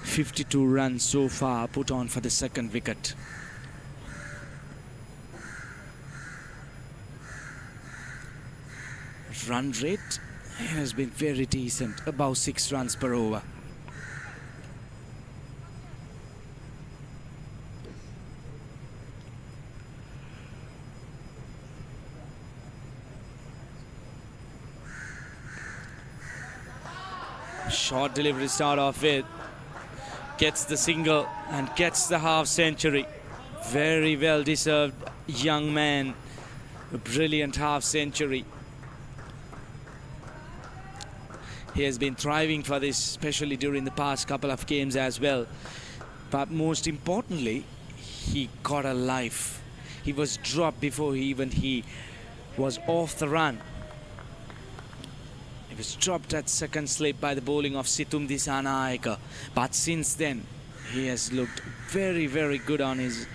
52 runs so far put on for the second wicket. Run rate has been very decent, about 6 runs per over. Short delivery start off with. Gets the single and gets the half century. Very well deserved young man. A brilliant half century. He has been thriving for this, especially during the past couple of games as well. But most importantly, he got a life. He was dropped before he was off the run. He was dropped at second slip by the bowling of Situm Disanayaka. But since then, he has looked very, very good on his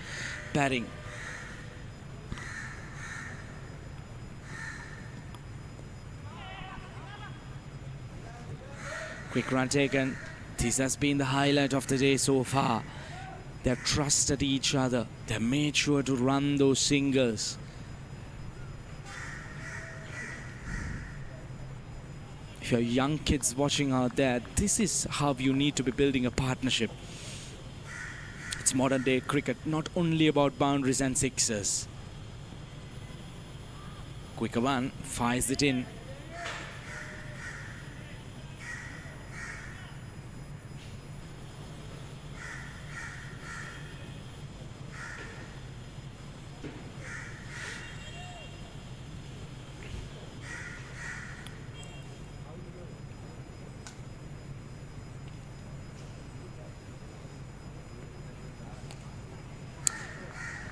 batting. Quick run taken. This has been the highlight of the day so far. They've trusted each other. They made sure to run those singles. If you're young kids watching out there, this is how you need to be building a partnership. It's modern day cricket, not only about boundaries and sixes. Quicker one, fires it in.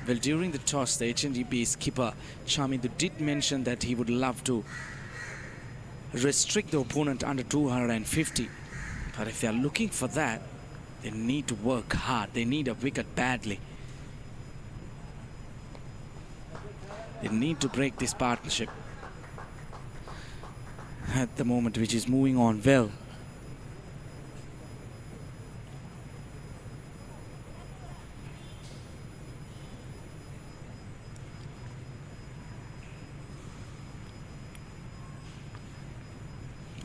Well, during the toss, the HNB skipper Chamindu did mention that he would love to restrict the opponent under 250. But if they are looking for that, they need to work hard. They need a wicket badly. They need to break this partnership at the moment, which is moving on well.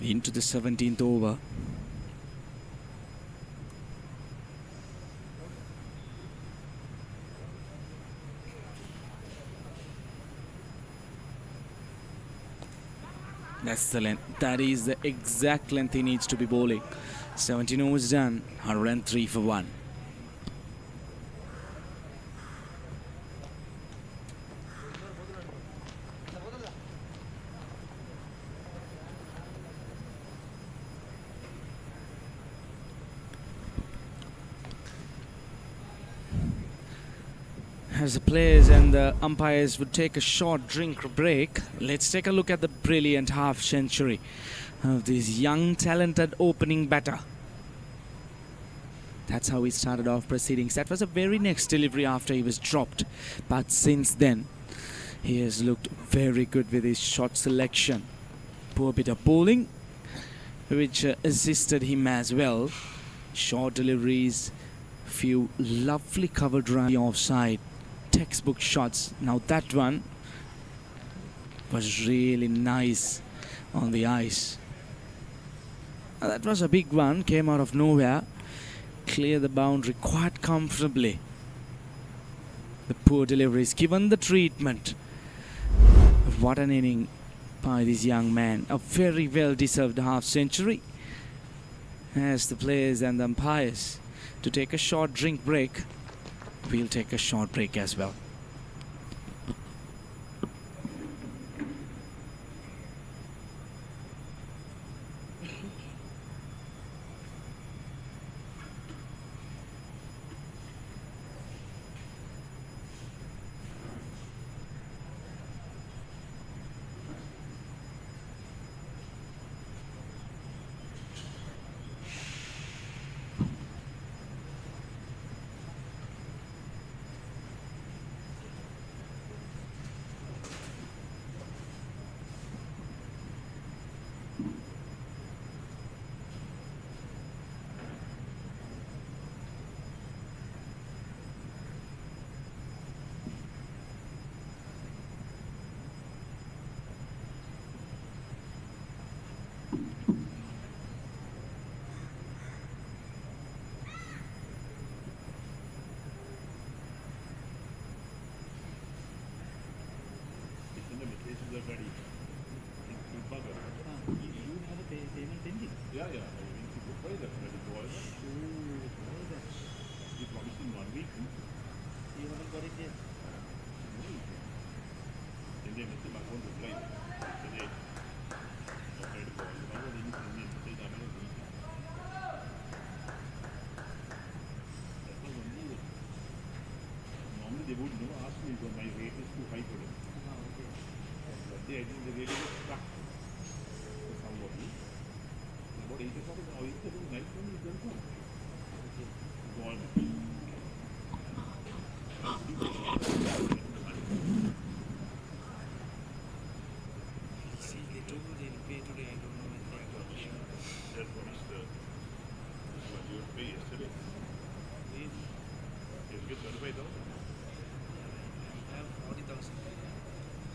Into the 17th over. That's the length. That is the exact length he needs to be bowling. 17 overs done. 103 for 1. As the players and the umpires would take a short drink break, let's take a look at the brilliant half century of this young talented opening batter. That's how he started off proceedings. That was a very next delivery after he was dropped. But since then, he has looked very good with his shot selection. Poor bit of bowling, which assisted him as well. Short deliveries, few lovely cover drive offside, textbook shots. Now that one was really nice on the ice. That was a big one, came out of nowhere. Clear the boundary quite comfortably. The poor deliveries, given the treatment. What an inning by this young man. A very well deserved half century. As the players and the umpires to take a short drink break, we'll take a short break as well. They would ask me because my weight is too high for them. But I think the weight is stuck for somebody. About 8 o'clock in the night when he does not. See, they told they'll pay today. I don't know when they are going to show. That's what is what you pay yesterday. You get 35,000. I have 40,000.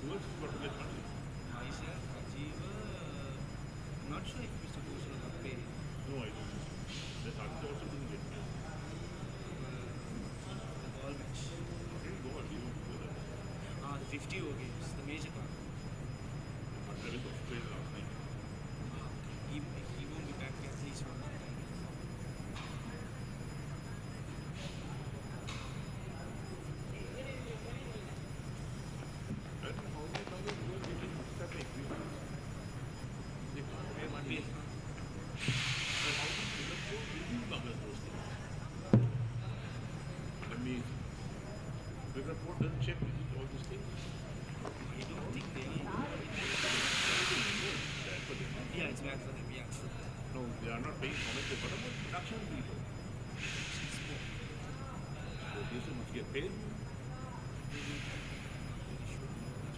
Who else is got to get money? Myself, Ajiva, I'm not sure if Mr. Bhushan got paid. No, I don't. That Arjun also didn't get paid. The ball match. Okay, go on. You go there. The 50 over games, the major part. But 11th of April last night. He won't be back at least one more time. I don't know how many times you go getting that agreement. They can't pay money. But how do you go into those things? That means the report doesn't check with you all these things. I don't think they need. Yeah, it's bad for them, yeah. No, they are not paying how much they, what about production people? So this must get paid. It's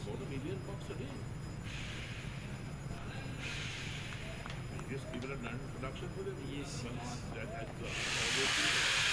about $1 million a day. I guess people have done production for them. Yes, But yes. that adds up. All those people.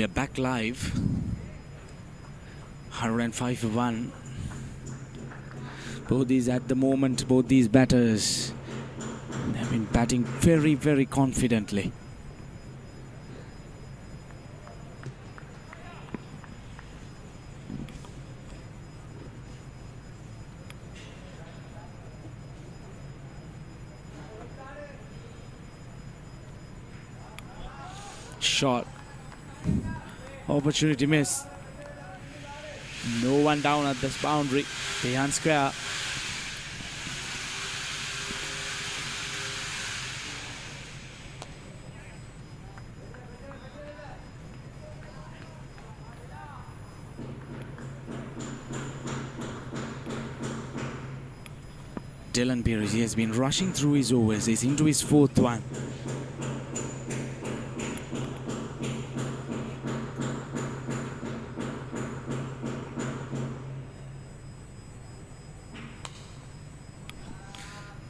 We are back live. 105 for 1. Both these batters have been batting very, very confidently. Shot. Opportunity miss. No one down at this boundary. Behind square. Dylan Pearce, he has been rushing through his overs. He's into his 4th one.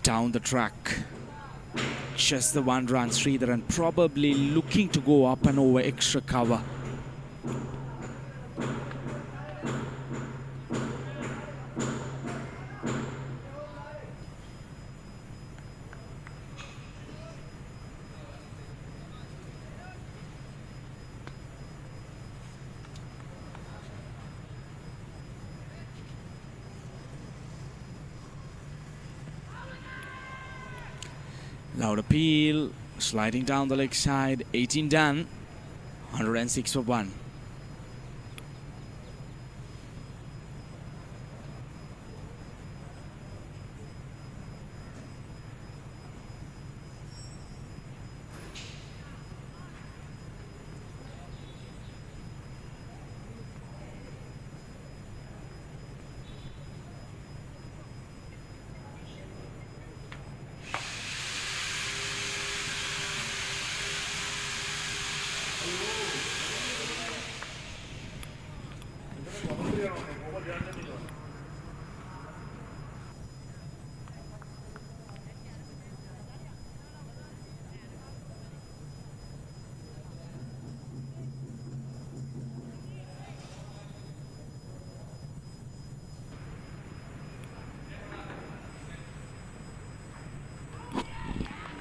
Down the track. Just the 1 run. Sritharan probably looking to go up and over extra cover. Loud appeal, sliding down the leg side, 18 done, 106 for 1.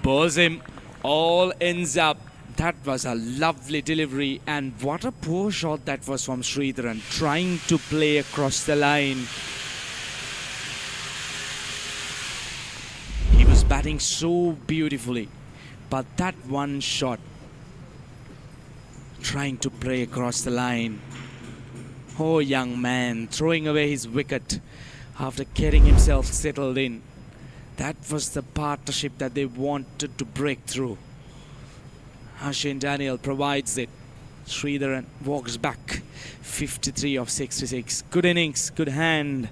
Balls him, all ends up. That was a lovely delivery, and what a poor shot that was from Sritharan, trying to play across the line. He was batting so beautifully, but that one shot, trying to play across the line. Oh, young man, throwing away his wicket after getting himself settled in. That was the partnership that they wanted to break through. Ashan Daniel provides it. Sritharan walks back. 53 of 66. Good innings, good hand.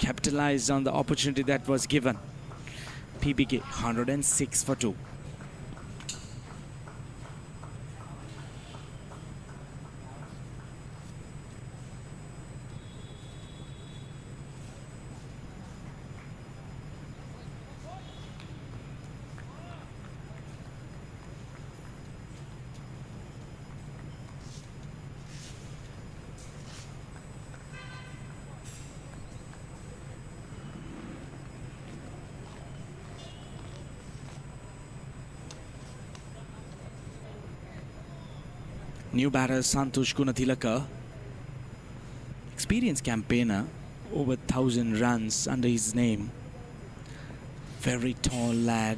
Capitalized on the opportunity that was given. BBK 106 for 2. New batter Santosh Gunathilaka, experienced campaigner, over 1,000 runs under his name. Very tall lad.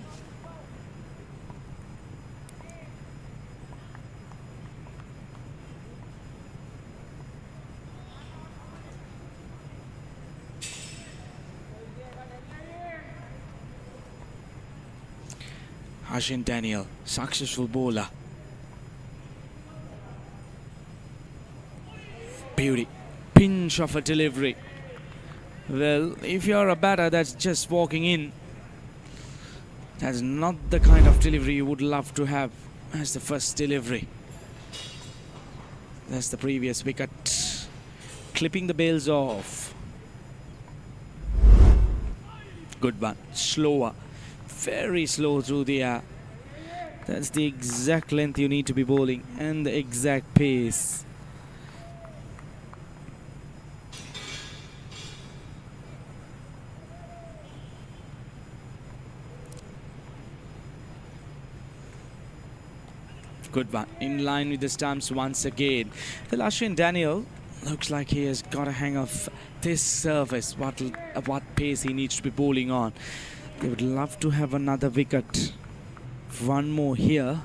Ashan Daniel, successful bowler. Beauty, pinch of a delivery. Well, if you're a batter that's just walking in, that's not the kind of delivery you would love to have as the first delivery. That's the previous wicket. Clipping the bails off. Good one. Slower. Very slow through the air. That's the exact length you need to be bowling and the exact pace. Good one. In line with the stumps once again. The Ashan Daniel looks like he has got a hang of this surface, what pace he needs to be bowling on. They would love to have another wicket. One more here,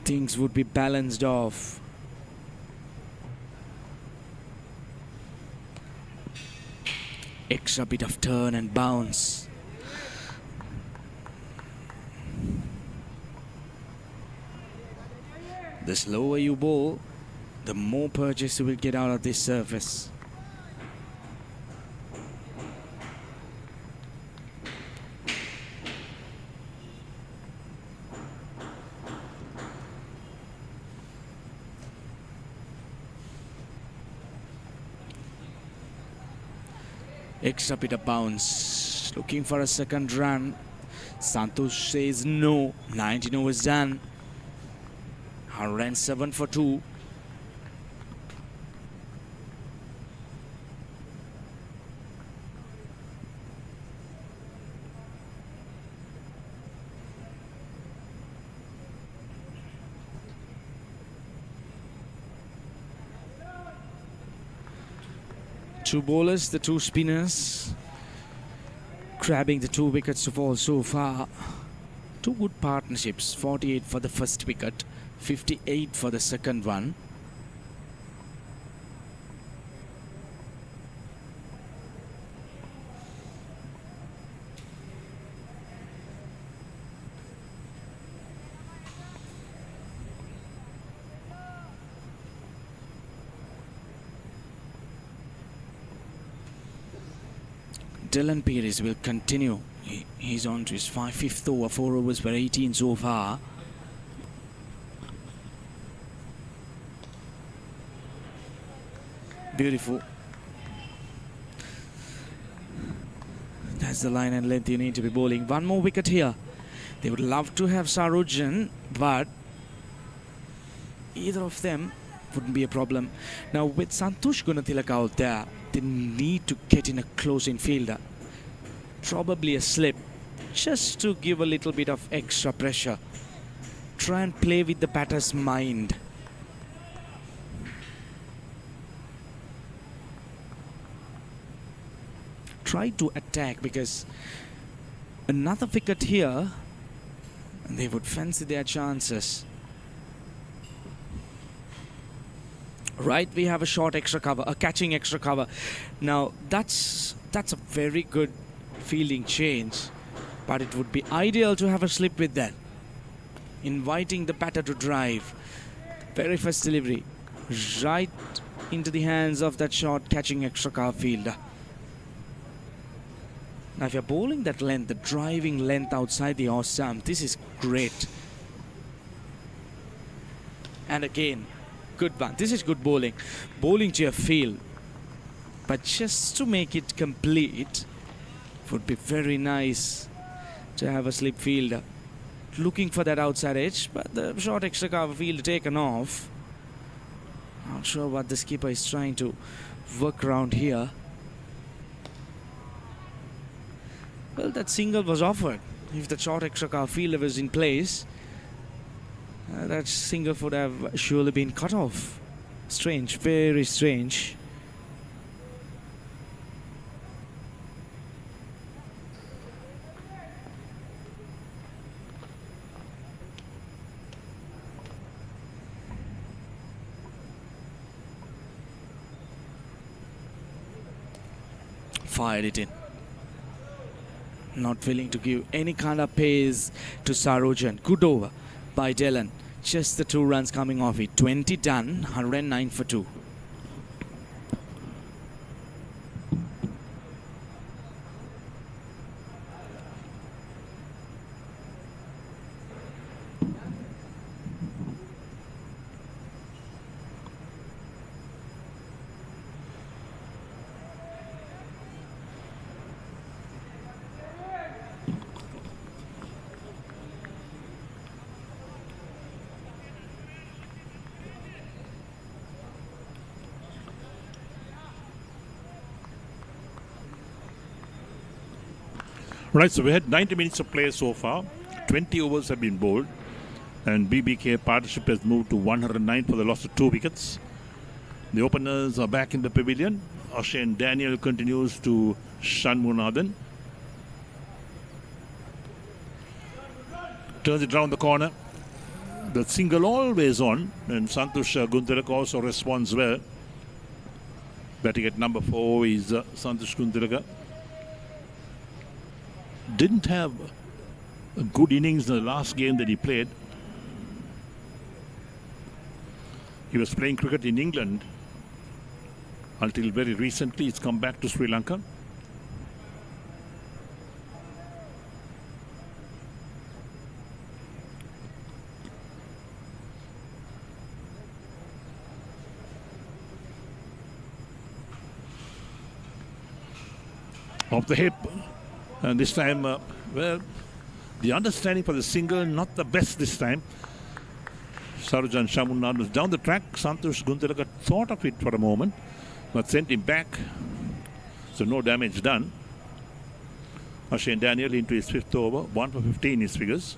things would be balanced off. Extra bit of turn and bounce. The slower you bowl, the more purchase you will get out of this surface. Extra bit of bounce. Looking for a second run. Santosh says no. 19 overs done. 107 for 2. Two bowlers, the two spinners, grabbing the 2 wickets to fall so far. Two good partnerships, 48 for the first wicket, 58 for the second one. Dylan Pires will continue. He's on to his fifth over, 4 overs for 18 so far. Beautiful. That's the line and length you need to be bowling. One more wicket here. They would love to have Sritharan, but either of them wouldn't be a problem. Now with Santosh Gunathilaka out there, they need to get in a close infielder. Probably a slip, just to give a little bit of extra pressure. Try and play with the batter's mind. Try to attack, because another wicket here and they would fancy their chances. Right, we have a short extra cover, a catching extra cover. Now that's a very good fielding change, but it would be ideal to have a slip with that, inviting the batter to drive. Very first delivery, right into the hands of that short catching extra cover fielder. Now if you're bowling that length, the driving length outside the off stump, this is great. And again, good one. This is good bowling. Bowling to your field. But just to make it complete, it would be very nice to have a slip fielder. Looking for that outside edge, but the short extra cover field taken off. Not sure what the skipper is trying to work around here. Well, that single was offered. If the short extra cover fielder was in place, that single would have surely been cut off. Strange, very strange. Fired it in. Not willing to give any kind of pace to Sritharan. Good over by Dylan. Just the 2 runs coming off it. 20 done, 109 for 2. Right, so we had 90 minutes of play so far. 20 overs have been bowled. And BBK partnership has moved to 109 for the loss of 2 wickets. The openers are back in the pavilion. Ashan Daniel continues to Sammu Ashan. Turns it round the corner. The single always on. And Santosh Guntilaka also responds well. Batting at number 4 is Santosh Guntilaka. Didn't have a good innings in the last game that he played. He was playing cricket in England until very recently. He's come back to Sri Lanka. Off the hip. And this time, well, the understanding for the single, not the best this time. Sritharan Sammu Ashan was down the track. Santosh Guntilaka thought of it for a moment, but sent him back. So no damage done. Ashan Daniel into his 5th over. 1 for 15 his figures.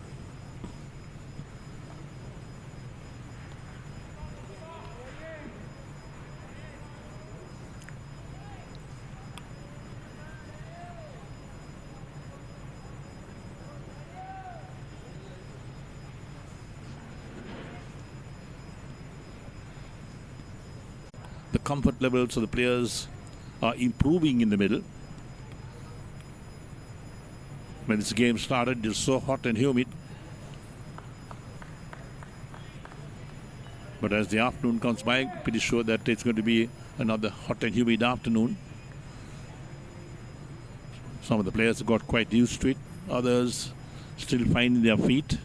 The comfort levels of the players are improving in the middle. When this game started, it was so hot and humid. But as the afternoon comes by, pretty sure that it's going to be another hot and humid afternoon. Some of the players have got quite used to it. Others still finding their feet.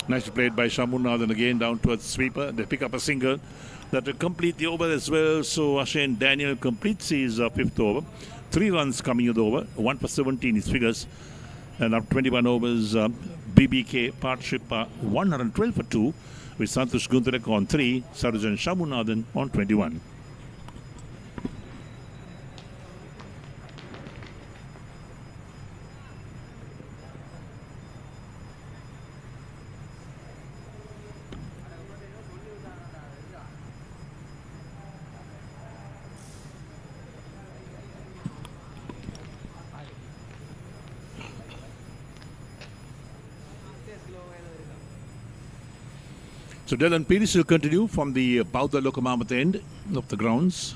Nicely played by Sammu Ashan again down towards sweeper. They pick up a single that will complete the over as well. So Ashan Daniel completes his 5th over. 3 runs coming in the over. 1 for 17 his figures. And after 21 overs, BBK partnership 112 for 2 with Santosh Guntilaka on 3. Sritharan Sammu Ashan on 21. So Dylan Pires will continue from the Bauta Lokamamata end of the grounds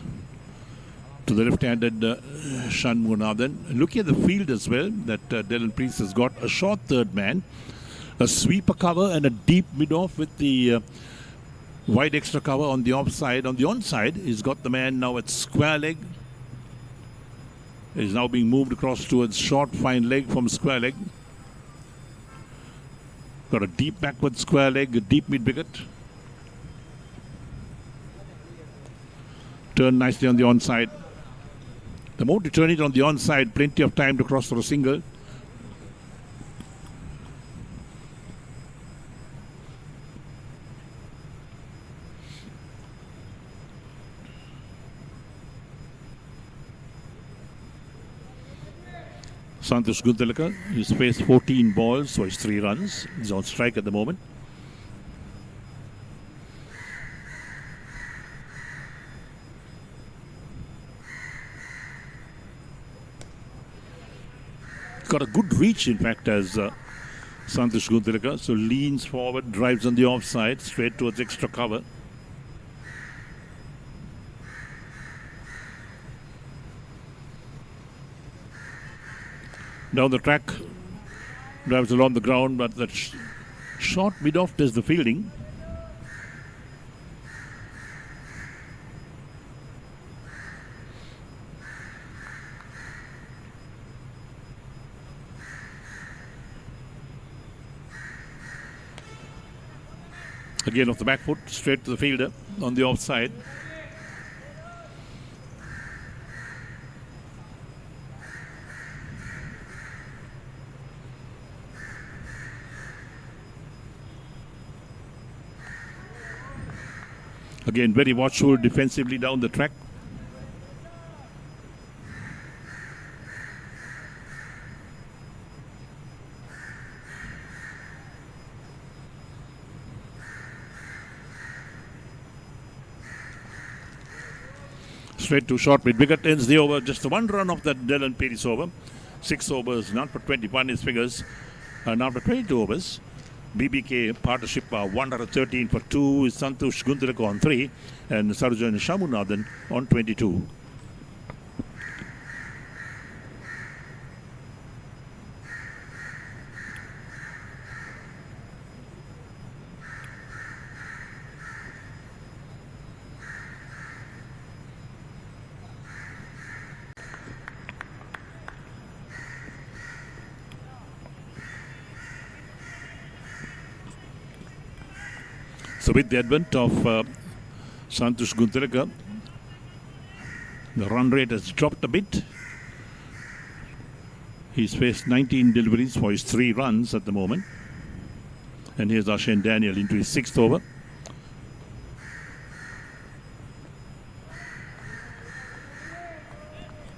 to the left-handed Sammu Ashan. Looking at the field as well, that Dylan Pires has got a short third man, a sweeper cover and a deep mid-off with the wide extra cover on the offside. On the onside, he's got the man now at square leg. He's now being moved across towards short fine leg from square leg. Got a deep backward square leg, a deep mid wicket. Turn nicely on the onside. The more to turn it on the onside, plenty of time to cross for a single. Santosh Guntilaka, he's faced 14 balls, so it's 3 runs. He's on strike at the moment. Got a good reach, in fact, as Santosh Guntilaka. So leans forward, drives on the offside, straight towards extra cover. Down the track, drives along the ground, but that short mid-off does the fielding. Again off the back foot, straight to the fielder on the offside. Again, very watchful defensively down the track. Straight to short mid wicket ends the over. Just one run off that Dylan Peris over. 6 overs, not for 21 his figures. And after 22 overs, BBK partnership 113 for 2 is Santosh Guntilaka on 3 and Sarjan Shamunathan on 22. So with the advent of Santosh Guntilaka, the run rate has dropped a bit. He's faced 19 deliveries for his 3 runs at the moment. And here's Ashan Daniel into his 6th over.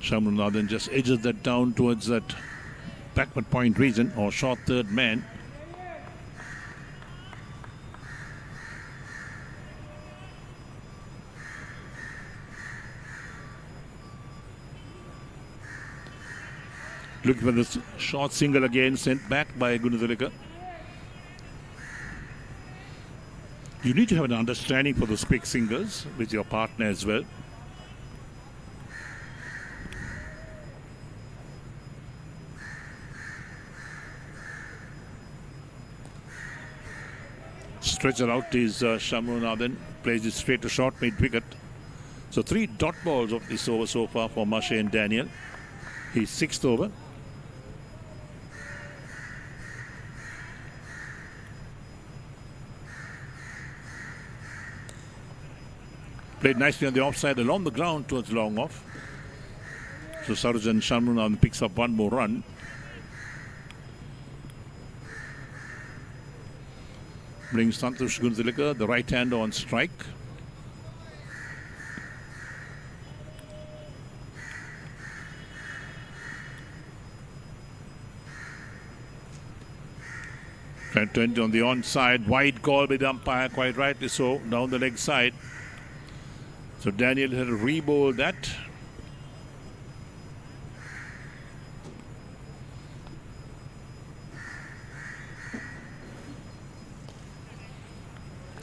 Shamunathan just edges that down towards that backward point region or short third man. Looking for this short single again, sent back by Guntilaka. You need to have an understanding for those quick singles with your partner as well. Stretcher out is Shamunathan, plays it straight to short mid wicket. So 3 dot balls of this over so far for Ashan Daniel. His 6th over. Played nicely on the offside along the ground towards long off. So Sarjan Shamunathan picks up 1 more run. Brings Santosh Guntilaka, the right hander, on strike. Trying to end on the onside. Wide call by the umpire, quite rightly so, down the leg side. So Daniel had to re-bowl that.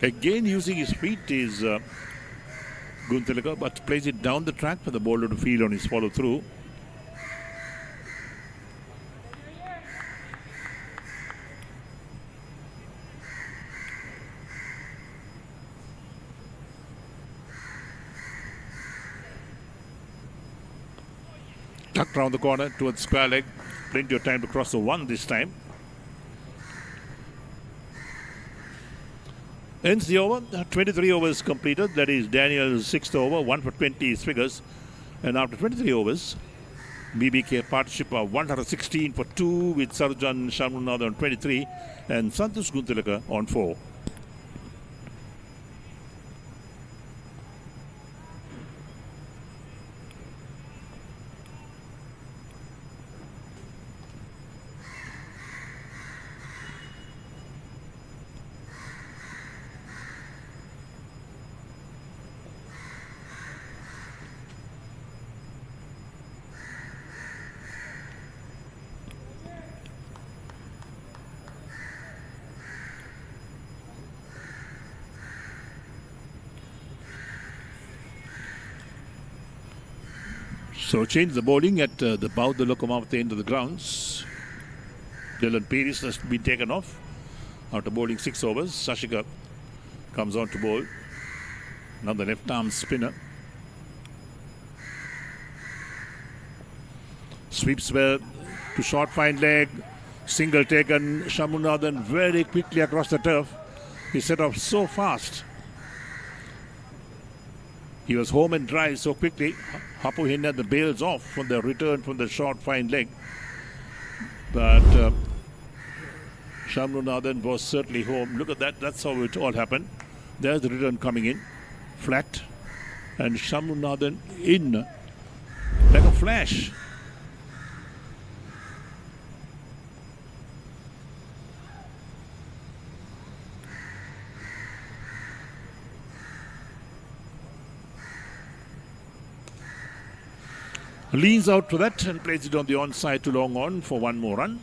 Again using his feet is Guntilaka, but plays it down the track for the bowler to field on his follow through. Tucked round the corner towards square leg. Plenty of time to cross the 1 this time. Ends the over. 23 overs completed. That is Daniel's 6th over. 1 for 20 his figures. And after 23 overs, BBK partnership of 116 for 2 with Sarjan Shamunathan on 23 and Santosh Guntilaka on 4. So change the bowling at the bow of the Lokomotiv at the end of the grounds. Dylan Peris has been taken off after bowling 6 overs. Sashika comes on to bowl. Now the left arm spinner. Sweeps well to short fine leg. Single taken. Shamunathan very quickly across the turf. He set off so fast. He was home and dry so quickly. Hapu Hinda the bails off from the return from the short fine leg. But Shamunathan was certainly home. Look at that. That's how it all happened. There's the return coming in. flat, and Shamunathan in like a flash. Leans out to that and plays it on the onside to long on for one more run.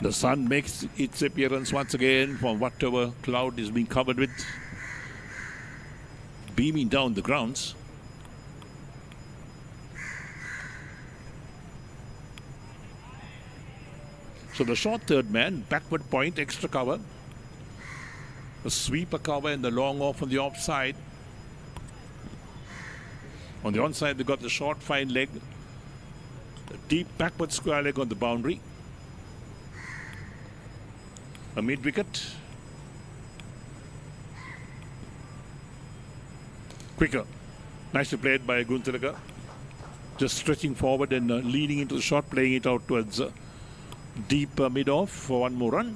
The sun makes its appearance once again from whatever cloud is being covered with, beaming down the grounds. So the short third man, backward point, extra cover. A sweeper cover and the long off on the offside. On the onside, they got the short fine leg, a deep backward square leg on the boundary. A mid wicket. Quicker. Nicely played by Gunthalaka. Just stretching forward and leaning into the shot, playing it out towards deep mid off for one more run.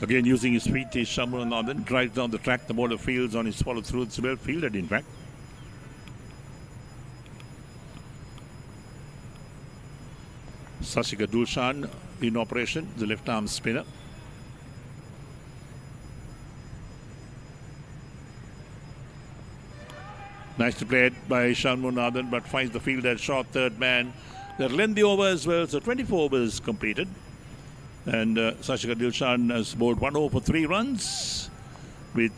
Again, using his feet, is Shamunathan drives down the track. The bowler fields on his follow through. It's well fielded, in fact. Sashika Dulshan in operation, the left arm spinner. Nicely played by Shamunathan, but finds the fielder short third man. They're lengthy over as well, so 24 overs completed. And Sashika Dulshan has bowled 1 over for 3 runs with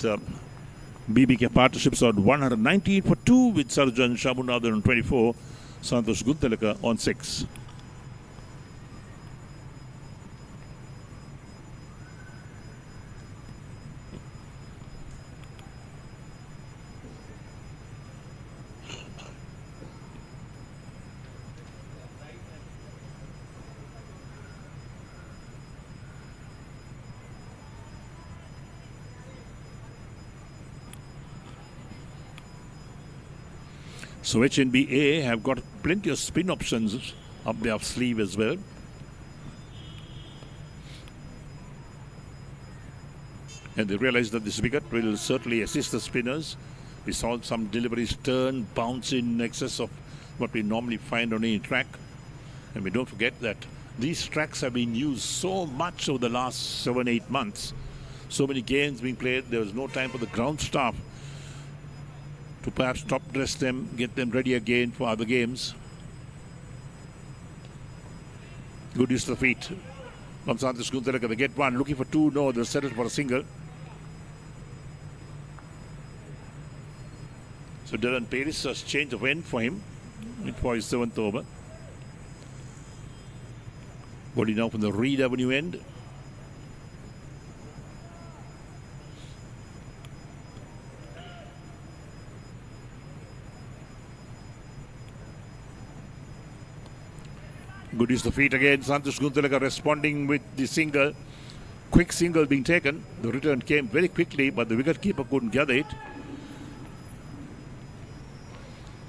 BBK partnerships on 119 for 2 with Sarjan Shamunathan on 24, Santosh Gunthalaka on 6. So HNBA have got plenty of spin options up their sleeve as well. And they realize that this wicket will certainly assist the spinners. We saw some deliveries turn, bounce in excess of what we normally find on any track. And we don't forget that these tracks have been used so much over the last 7-8 months. So many games being played, there was no time for the ground staff to perhaps top dress them, get them ready again for other games. Good use of the feet from Santosh Gunthalaka. They get one, looking for 2, no, they'll settle for a single. So Dylan Paris has change of end for him for his 7th over. Bowling now from the Reed Avenue end. Good use of the feet again. Santosh Gunthalaka responding with the single. Quick single being taken. The return came very quickly, but the wicketkeeper couldn't gather it.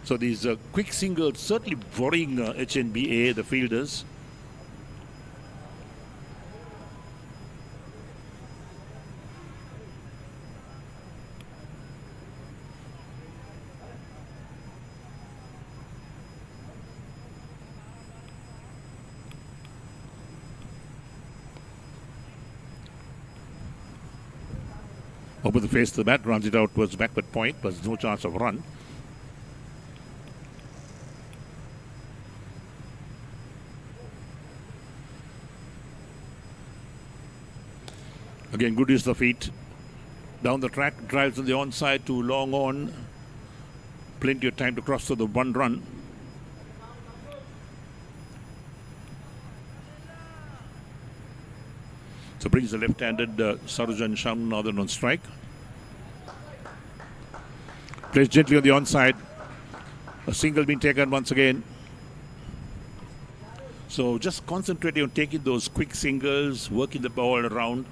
So these quick singles certainly worrying HNBA, the fielders. Over the face of the bat, runs it out towards backward point, but there's no chance of run. Again, good use of the feet. Down the track, drives on the onside to long on. Plenty of time to cross to the 1 run. So brings the left-handed Sarjan Shamunathan on strike. Plays gently on the onside. A single being taken once again. So just concentrating on taking those quick singles, working the ball around.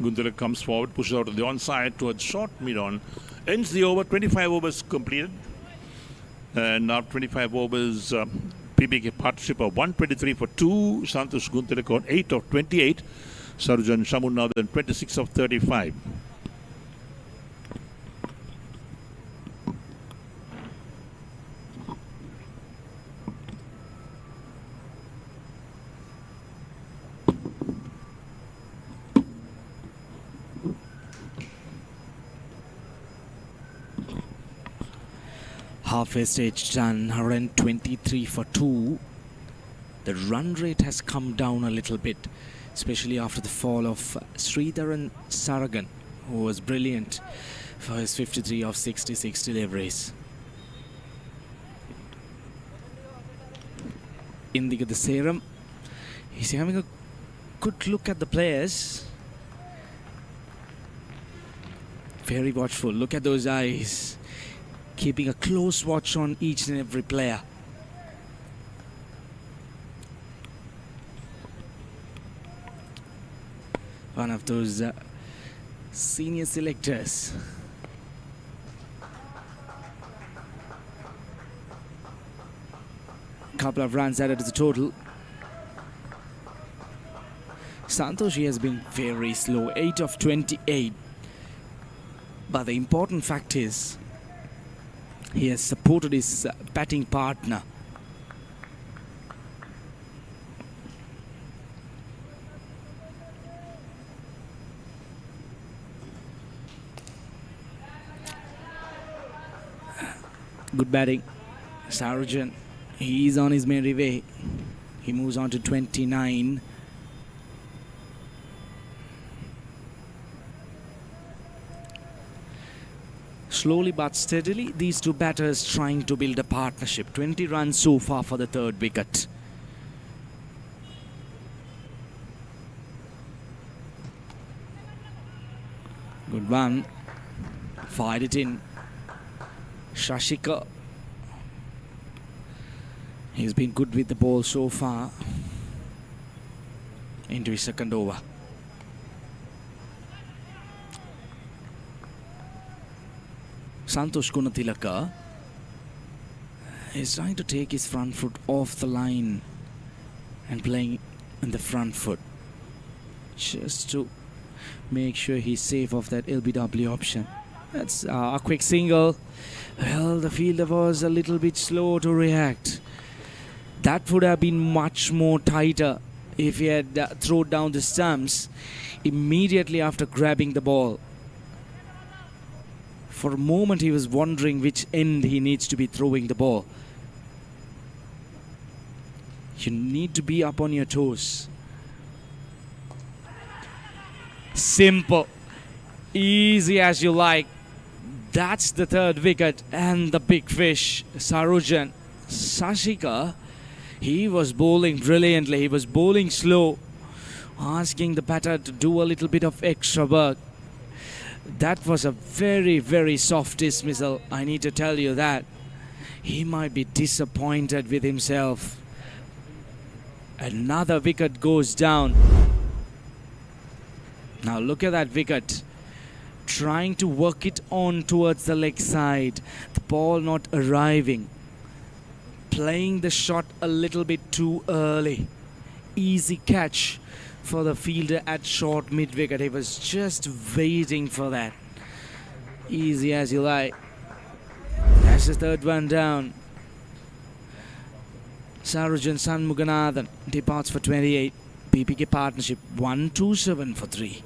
Guntalak comes forward, pushes out to the onside towards short mid-on. Ends the over, 25 overs completed. And now 25 overs, BBK partnership of 123 for 2. Santosh Guntalak on 8 of 28. Sarjan Sammu now then 26 of 35. Halfway stage done, 123 for 2. The run rate has come down a little bit, especially after the fall of Sritharan who was brilliant for his 53 of 66 deliveries. Indiga the Serum, he's having a good look at the players. Very watchful, look at those eyes. Keeping a close watch on each and every player. One of those senior selectors. Couple of runs added to the total. Santoshi has been very slow, 8 of 28. But the important fact is, he has supported his batting partner. Good batting. Sarjan, he is on his merry way. He moves on to 29. Slowly but steadily, these two batters trying to build a partnership. 20 runs so far for the third wicket. Good one. Fired it in. Shashika. He's been good with the ball so far. Into his second over. Santosh Gunatilaka is trying to take his front foot off the line and playing in the front foot just to make sure he's safe of that LBW option. That's a quick single. Well, the fielder was a little bit slow to react. That would have been much more tighter if he had thrown down the stumps immediately after grabbing the ball. For a moment he was wondering which end he needs to be throwing the ball. You need to be up on your toes. Simple. Easy as you like. That's the third wicket and the big fish, Sarujan. Sashika, he was bowling brilliantly. He was bowling slow, asking the batter to do a little bit of extra work. That was a very, very soft dismissal. I need to tell you that. He might be disappointed with himself. Another wicket goes down. Now look at that wicket. Trying to work it on towards the leg side. The ball not arriving. Playing the shot a little bit too early. Easy catch for the fielder at short mid-wicket. He was just waiting for that. Easy as you like. That's the third one down. Sarujan Sanmuganathan departs for 28. BBK partnership 127 for 3.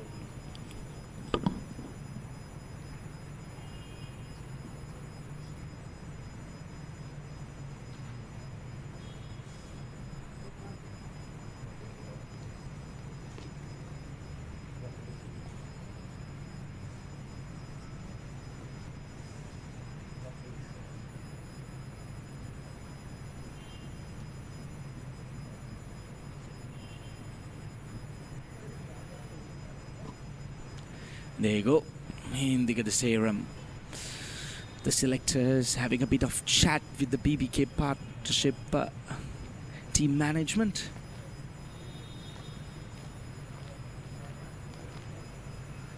There you go. Hindiga the serum. The selectors having a bit of chat with the BBK partnership team management.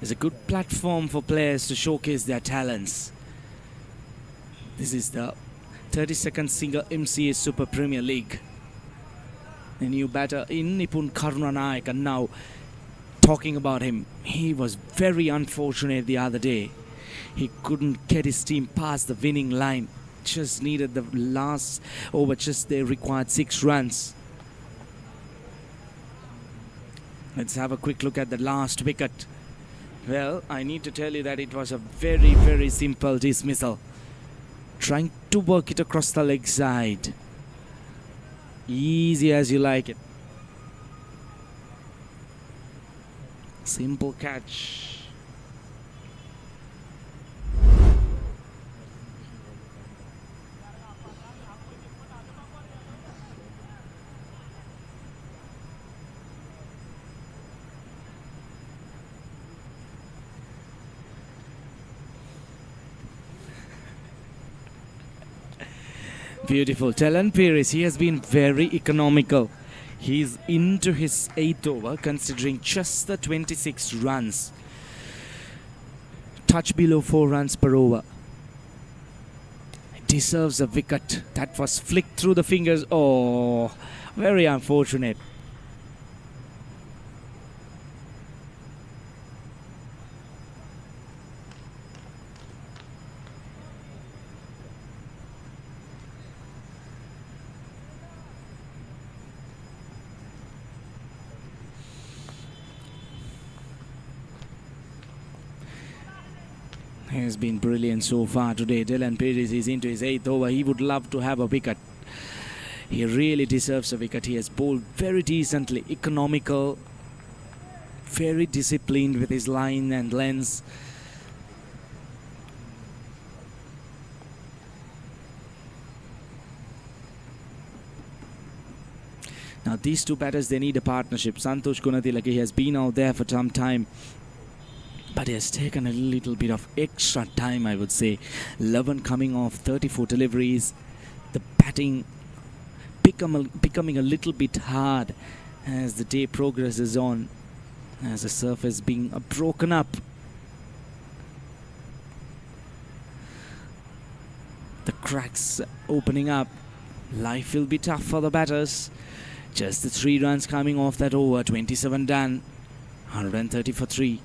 It's a good platform for players to showcase their talents. This is the 32nd SINGER-MCA Super Premier League. The new batter in Nipun Karunanayak, and now talking about him, he was very unfortunate the other day. He couldn't get his team past the winning line. Just needed the last over, just they required 6 runs. Let's have a quick look at the last wicket. Well, I need to tell you that it was a very, very simple dismissal. Trying to work it across the leg side. Easy as you like it. Simple catch. Beautiful. Talon Perez, he has been very economical. He's into his 8th over, considering just the 26 runs. Touch below 4 runs per over. Deserves a wicket. That was flicked through the fingers. Oh, very unfortunate. He has been brilliant so far today. Dylan Perez is into his 8th over. He would love to have a wicket. He really deserves a wicket. He has bowled very decently, economical, very disciplined with his line and lengths. Now these two batters, they need a partnership. Santosh Gunatilaka has been out there for some time, but he has taken a little bit of extra time, I would say. 11 coming off 34 deliveries. The batting becoming a little bit hard as the day progresses on, as the surface being broken up. The cracks opening up. Life will be tough for the batters. Just the 3 runs coming off that over. 27 done. 130 for 3.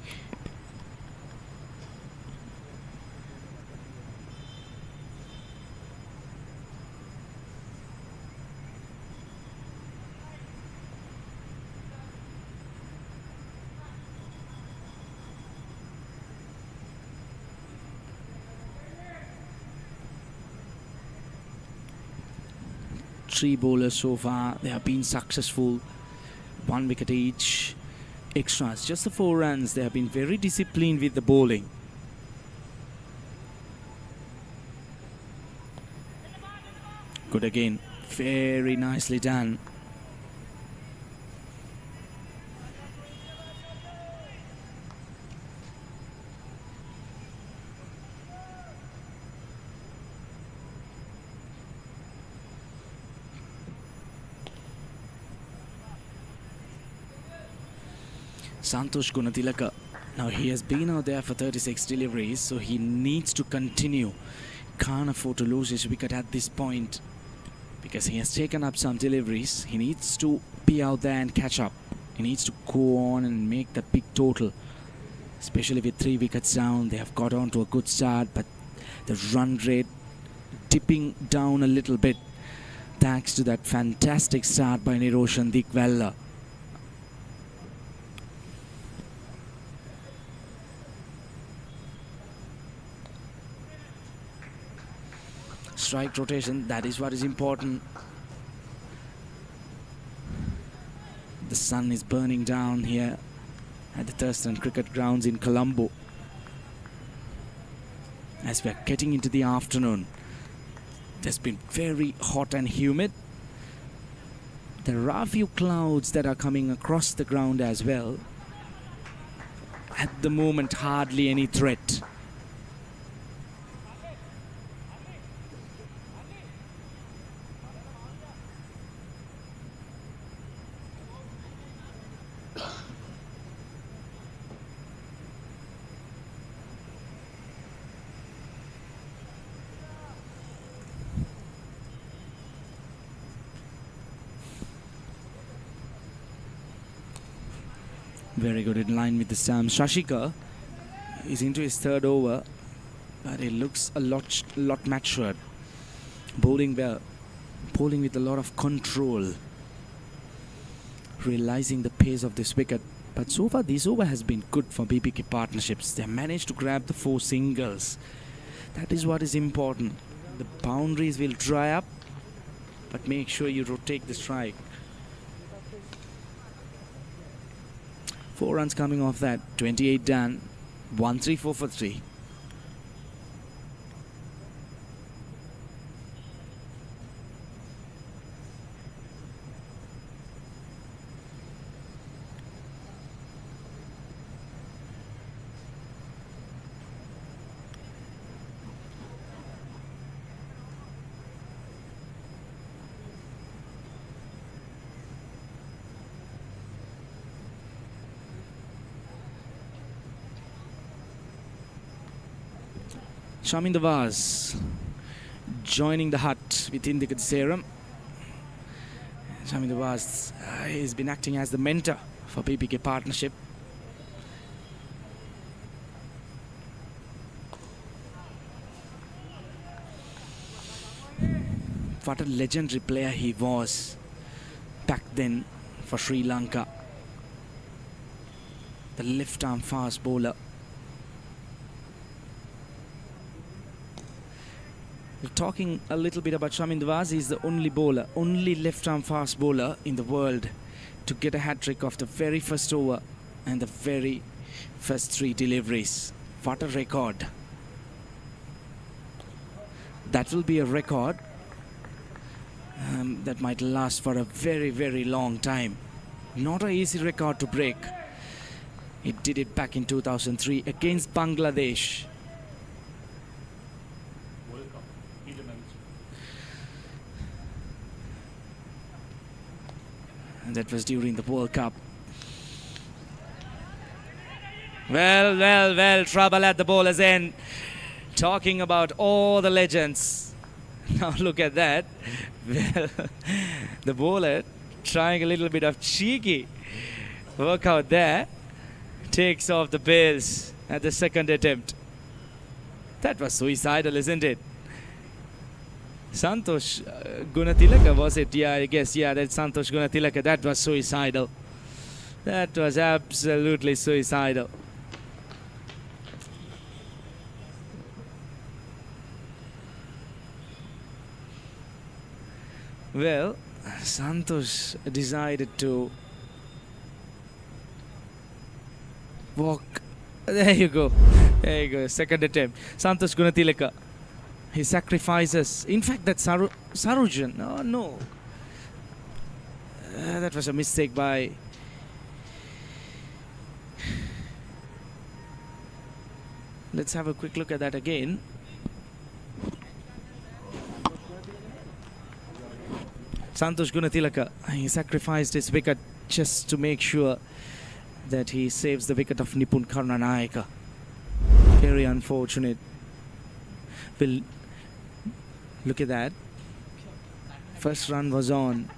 Three bowlers so far, they have been successful. 1 wicket each. Extras, just the 4 runs. They have been very disciplined with the bowling. Good again. Very nicely done. Santosh Gunatilaka. Now he has been out there for 36 deliveries, so he needs to continue. Can't afford to lose his wicket at this point because he has taken up some deliveries. He needs to be out there and catch up. He needs to go on and make the big total. Especially with 3 wickets down, they have got on to a good start, but the run rate dipping down a little bit thanks to that fantastic start by Niroshan Dickwella. Strike rotation, that is what is important. The sun is burning down here at the Thurston Cricket Grounds in Colombo. As we are getting into the afternoon, it has been very hot and humid. There are a few clouds that are coming across the ground as well. At the moment, hardly any threat. Very good in line with the Sam. Shashika is into his third over, but he looks a lot matured. Bowling well, bowling with a lot of control, realizing the pace of this wicket. But so far, this over has been good for BBK partnerships. They managed to grab the 4 singles. That is what is important. The boundaries will dry up, but make sure you rotate the strike. 4 runs coming off that. 28 done. 134 for 3. Shamin Vaz joining the hut within the serum. Shamin Vaz has been acting as the mentor for BBK partnership. What a legendary player he was back then for Sri Lanka. The left arm fast bowler. Talking a little bit about Shamin Vaz, he's the only bowler, only left-arm fast bowler in the world to get a hat-trick of the very first over and the very first 3 deliveries. What a record. That will be a record that might last for a very, very long time. Not an easy record to break. He did it back in 2003 against Bangladesh. And that was during the World Cup. Well, trouble at the bowler's end. Talking about all the legends. Now look at that. Well, the bowler trying a little bit of cheeky work out there. Takes off the bails at the second attempt. That was suicidal, isn't it? Santosh Gunatilaka, was it? Yeah, I guess, yeah, that's Santosh Gunatilaka. That was suicidal. That was absolutely suicidal. Well, Santosh decided to walk. There you go. There you go. Second attempt. Santosh Gunatilaka. He sacrifices. In fact, that's Sarujan. Oh, no. That was a mistake by... Let's have a quick look at that again. Santosh Gunatilaka. He sacrificed his wicket just to make sure that he saves the wicket of Nipun Karunanayaka. Very unfortunate. Well, look at that. First run was on.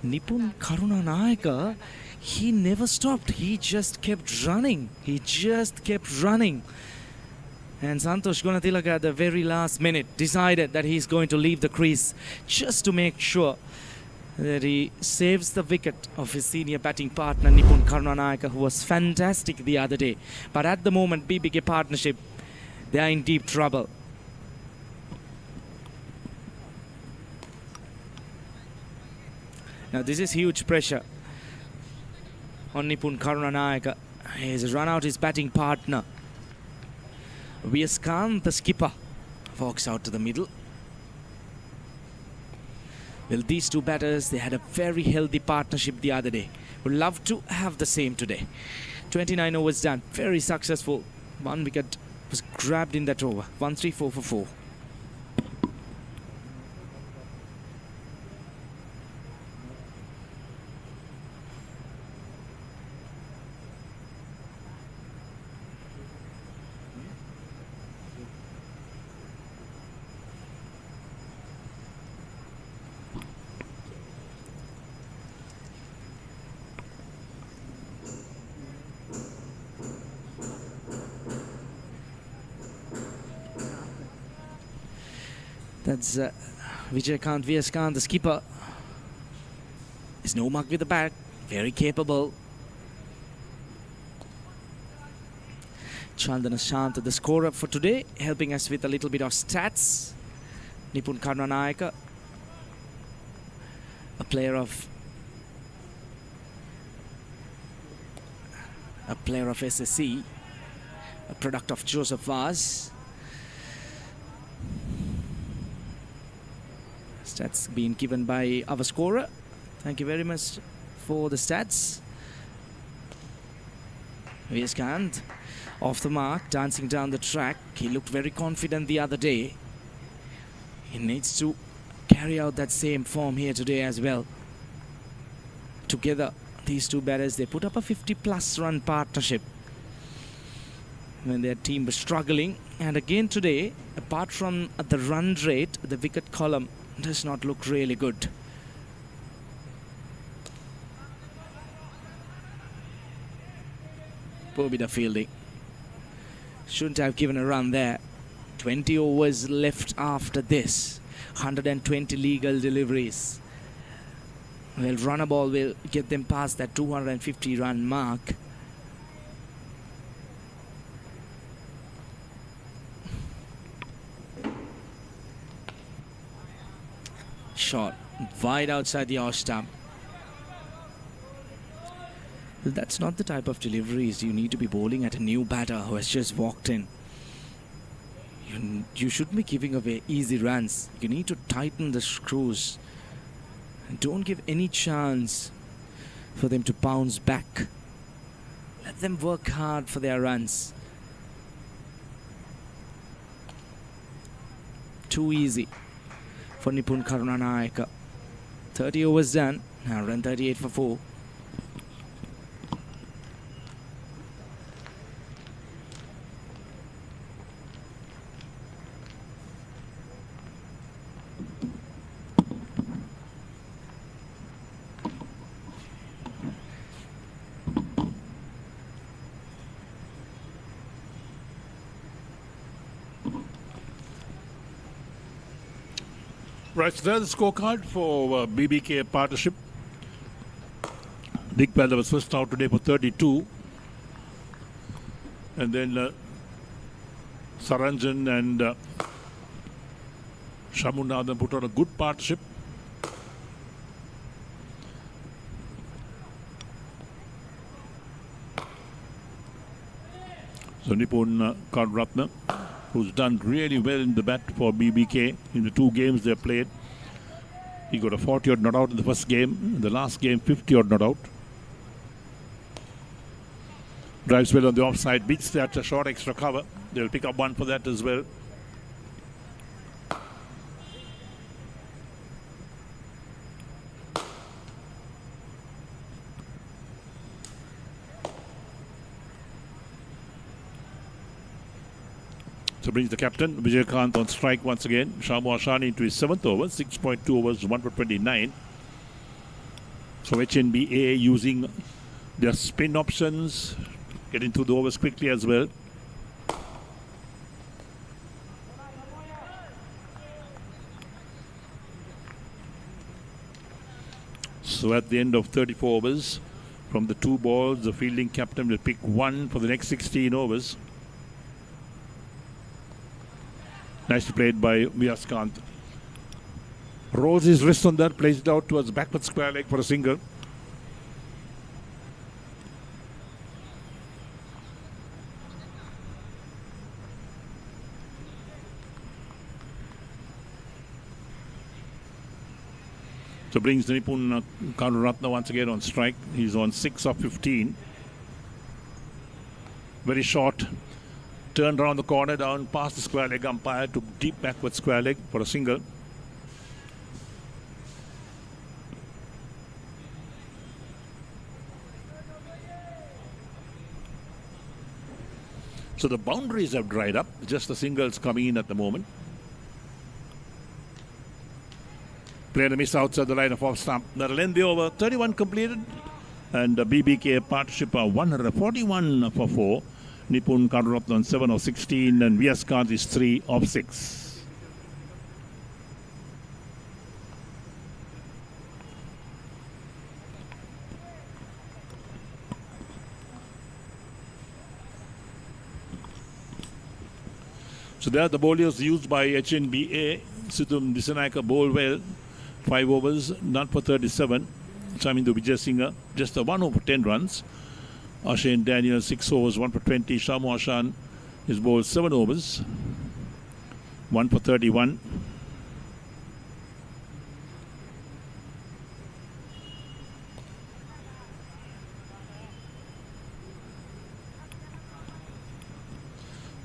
Nipun Karunanayaka, he never stopped. He just kept running. And Santosh Gunatilaka at the very last minute decided that he's going to leave the crease just to make sure that he saves the wicket of his senior batting partner Nipun Karunanayaka, who was fantastic the other day. But at the moment, BBK partnership, they are in deep trouble. Now this is huge pressure on Nipun Karunanayaka. He has run out his batting partner. V.S. Khan, the skipper, walks out to the middle. Well, these two batters, they had a very healthy partnership the other day. Would love to have the same today. 29 overs done. Very successful. 1 wicket was grabbed in that over. 134 for 4. That's Vijayakant Vyaskan, the skipper. Is no mark with the bat. Very capable. Sammu Ashan, the scorer for today, helping us with a little bit of stats. Nipun Karnanayaka, a player of SSC, a product of Joseph Vaz. Stats being given by our scorer. Thank you very much for the stats. Vyaskan off the mark, dancing down the track. He looked very confident the other day. He needs to carry out that same form here today as well. Together, these two batters, they put up a 50-plus run partnership when their team was struggling. And again today, apart from the run rate, the wicket column does not look really good. Poor bit of fielding. Shouldn't have given a run there. 20 overs left after this. 120 legal deliveries. Well, run a ball will get them past that 250 run mark. Shot wide outside the off stump. That's not the type of deliveries you need to be bowling at a new batter who has just walked in. You shouldn't be giving away easy runs. You need to tighten the screws and don't give any chance for them to bounce back. Let them work hard for their runs. Too easy for Nipun Karunanayaka. 30 overs done. Now run 38 for 4. Right, so there's the scorecard for BBK partnership. Dickwella was first out today for 32. And then Saranjan and Sammu Ashan put on a good partnership. So Nipun Karnratna, who's done really well in the bat for BBK in the 2 games they played. He got a 40-odd not out in the first game. In the last game, 50-odd not out. Drives well on the offside, beats that short extra cover. They'll pick up 1 for that as well. So brings the captain, Vijayakant, on strike once again. Sammu Ashan into his 7th over, 6.2 overs, 1 for 29. So HNBA using their spin options, getting through the overs quickly as well. So at the end of 34 overs, from the 2 balls, the fielding captain will pick 1 for the next 16 overs. Nicely played by Vyaskan. Rolls his wrist on that, plays it out towards backward square leg for a single. So brings Nipun Karuratna once again on strike. He's on 6 of 15. Very short. Turned around the corner, down past the square leg umpire to deep backward square leg for a single. So the boundaries have dried up. Just the singles coming in at the moment. Player miss outside the line of off stump. That'll end the over. 31 completed. And the BBK partnership are 141 for 4. Nipun Karuratna on 7 of 16. And Viaskant is 3 of 6. So there are the bowlers used by HNBA. Siddhum Disanayaka bowl well. 5 overs, none for 37. Samindu Vijay Singh, just a 1 over 10 runs. Ashan Daniel, 6 overs, 1 for 20. Sammu Ashan is bowled 7 overs, 1 for 31.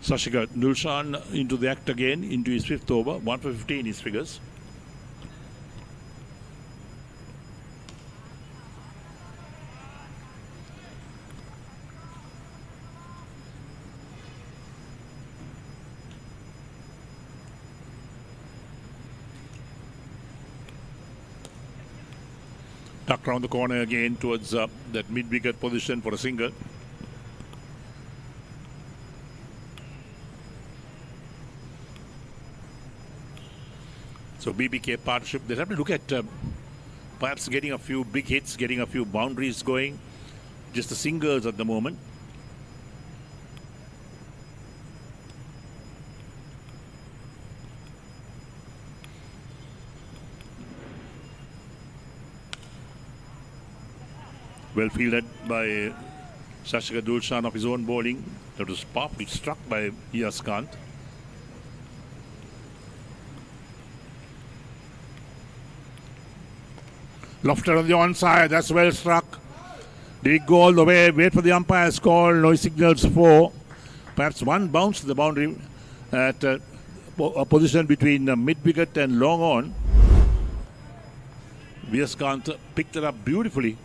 Sashika Dulshan into the act again, into his 5th over, 1 for 15 his figures. Tucked round the corner again towards that mid-wicket position for a single. So BBK partnership, they have to look at perhaps getting a few big hits, getting a few boundaries going. Just the singles at the moment. Well fielded by Sashika Dulshan of his own bowling. That was powerfully struck by Viaskant. Lofted on the onside, that's well struck. Did it go all the way? Wait for the umpire's call. No signals for. Perhaps one bounce to the boundary at a position between mid-wicket and long on. Viaskant picked it up beautifully.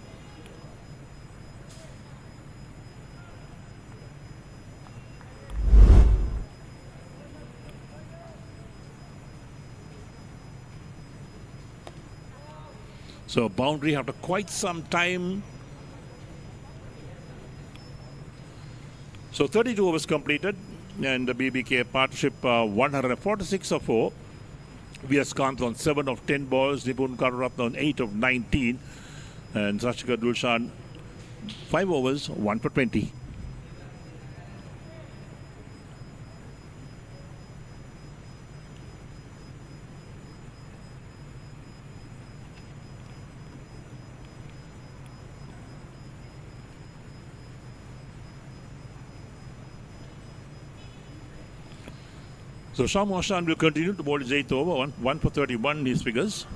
So boundary after quite some time. So 32 overs completed and the BBK partnership 146 of 4. Viaskant on 7 of 10 balls. Nipun Karuratna on 8 of 19. And Sashika Dulshan 5 overs, 1 for 20. So Sammu Ashan will continue to bowl his 8th over, 1 for 31 his figures.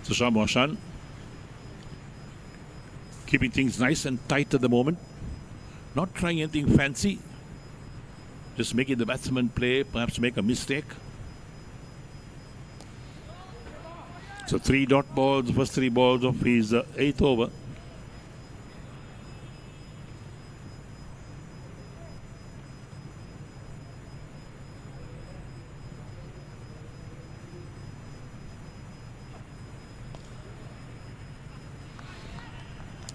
So Sammu Ashan keeping things nice and tight at the moment. Not trying anything fancy. Just making the batsman play, perhaps make a mistake. So 3 dot balls, first 3 balls of his 8th over.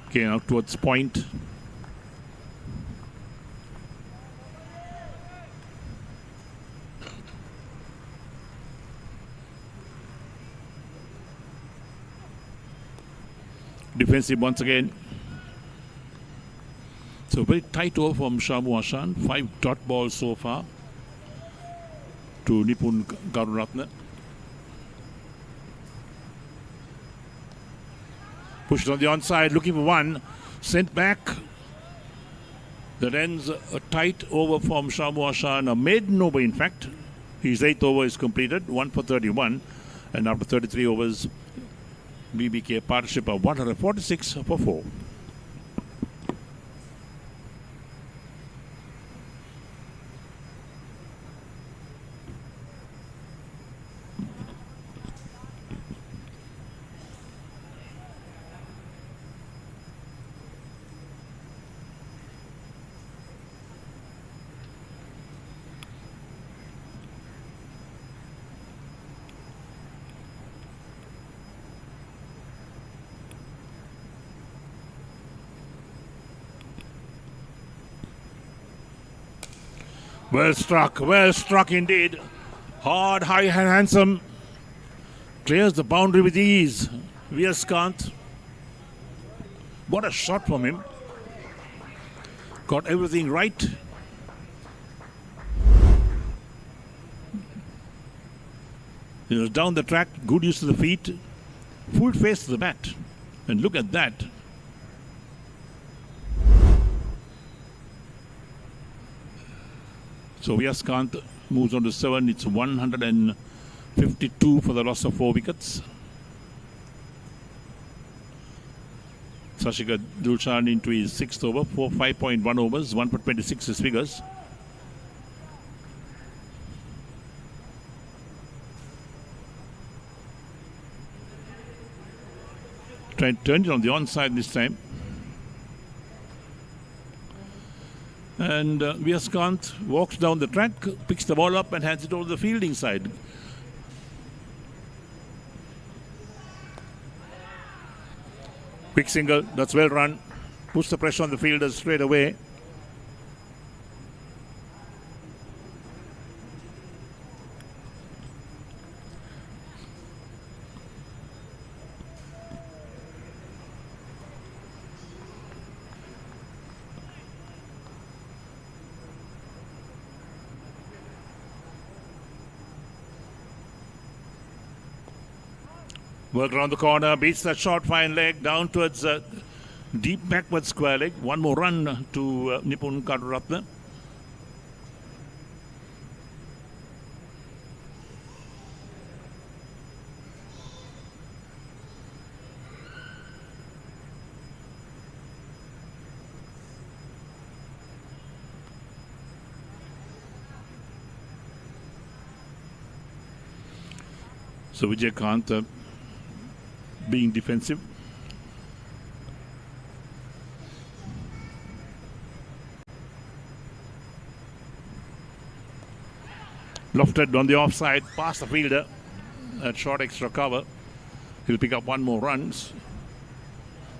Okay, now towards point. Defensive once again. So very tight over from Sammu Ashan. 5 dot balls so far. to Nipun Karuratne. Pushed on the onside, looking for one. Sent back. That ends a tight over from Sammu Ashan, a maiden over in fact. His 8th over is completed, 1 for 31. And after 33 overs, BBK partnership of 146 for 4. Well struck indeed. Hard, high and handsome. Clears the boundary with ease. Viaskant. What a shot from him. Got everything right. He was down the track, good use of the feet. Full face to the bat. And look at that. So Viaskant moves on to 7. It's 152 for the loss of 4 wickets. Sashika Dulshan into his 6th over, 5.1 overs, 1 for 26 his figures. Turned it on the onside this time. And Viaskant walks down the track, picks the ball up and hands it over the fielding side. Quick single, that's well run. Puts the pressure on the fielders straight away. Work around the corner, beats that short fine leg down towards deep backward square leg. One more run to Nipun Karuratne. So Vijay being defensive. Lofted on the offside, past the fielder. That short extra cover. He'll pick up 1 more runs.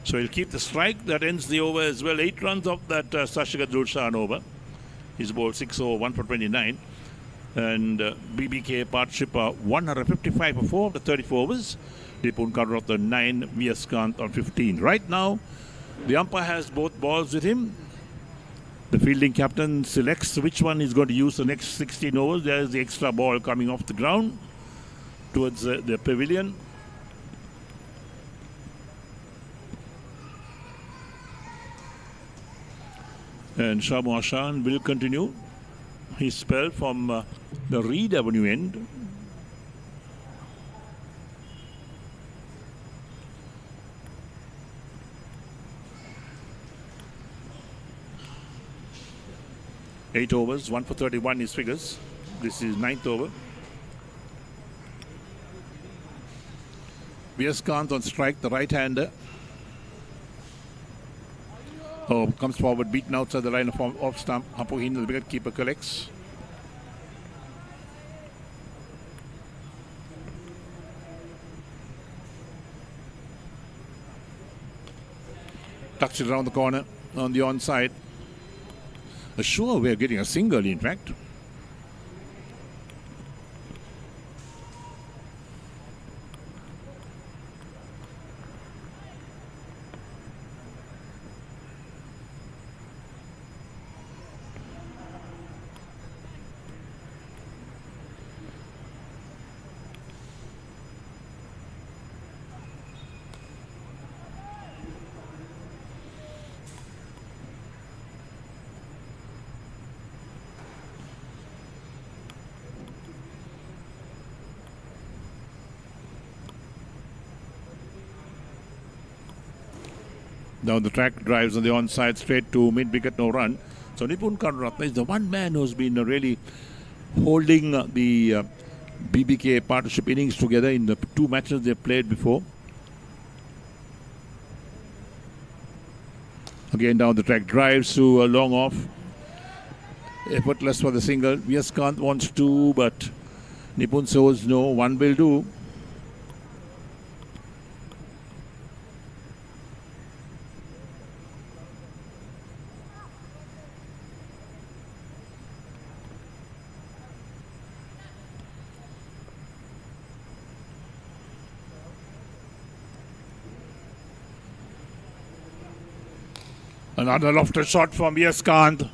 So he'll keep the strike. That ends the over as well. 8 runs off that Sashika Dulshan over. He's bowled 6 over, 1 for 29. And BBK partnership 155 for 4 of the 34 overs. Nipun Karuratne 9, Viaskant on 15. Right now, the umpire has both balls with him. The fielding captain selects which one he's going to use the next 16 overs. There's the extra ball coming off the ground towards the pavilion. And Sammu Ashan will continue his spell from the Reed Avenue end. Eight overs, 1 for 31 his figures. This is 9th over. Viaskant on strike, the right-hander. Oh, comes forward, beaten outside the line of off stump. Hapohin, the wicket keeper, collects. Tucks it around the corner on the onside. Sure, we're getting a single, in fact. Down the track, drives on the onside, straight to mid-wicket, no run. So Nipun Karuratne is the one man who's been really holding the BBK partnership innings together in the 2 matches they've played before. Again down the track, drives to a long off. Effortless for the single. Viaskant wants 2, but Nipun says no, 1 will do. Another lofted shot from Viaskant.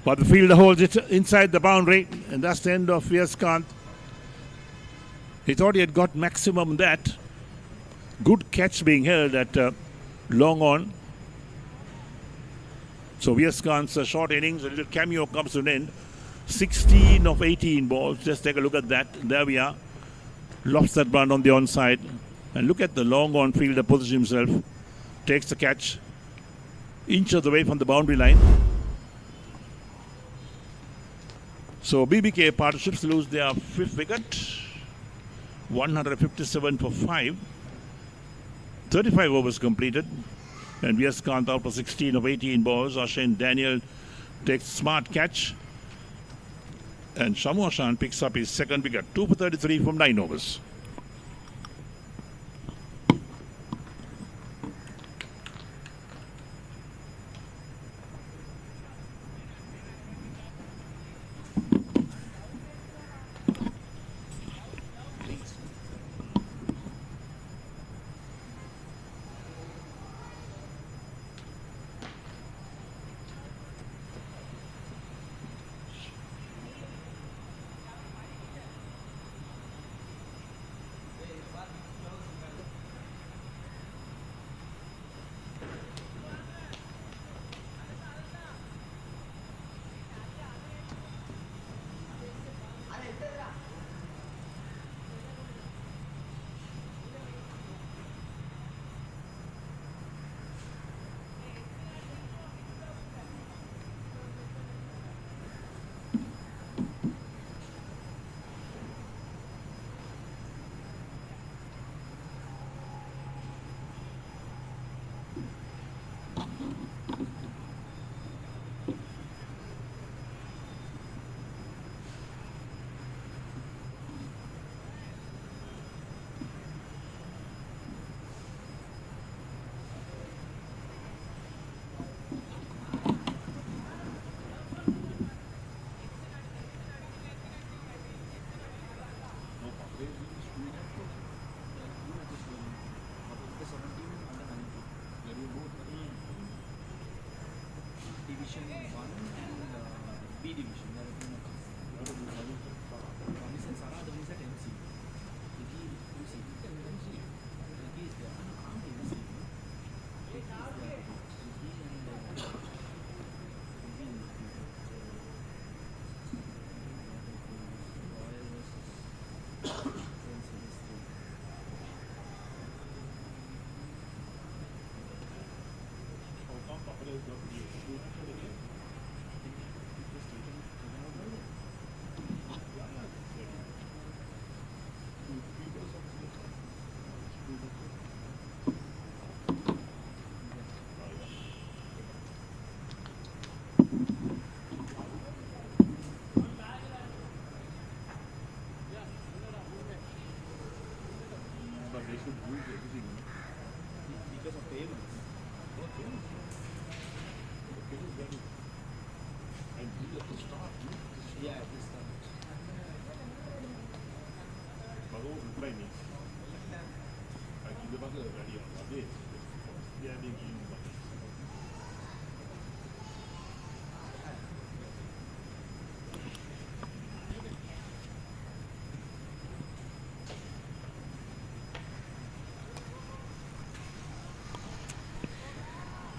But the fielder holds it inside the boundary, and that's the end of Viaskant. He thought he had got maximum that. Good catch being held at long on. So Viaskant's short innings, a little cameo comes to an end. 16 of 18 balls. Just take a look at that. There we are. Lofts that run on the onside. And look at the long on fielder position himself. Takes the catch. Inches away from the boundary line. So BBK partnerships lose their 5th wicket. 157 for 5. 35 overs completed. And Viaskant out for 16 of 18 balls. Ashan Daniel takes smart catch. And Sammu Ashan picks up his 2nd wicket. 2 for 33 from 9 overs.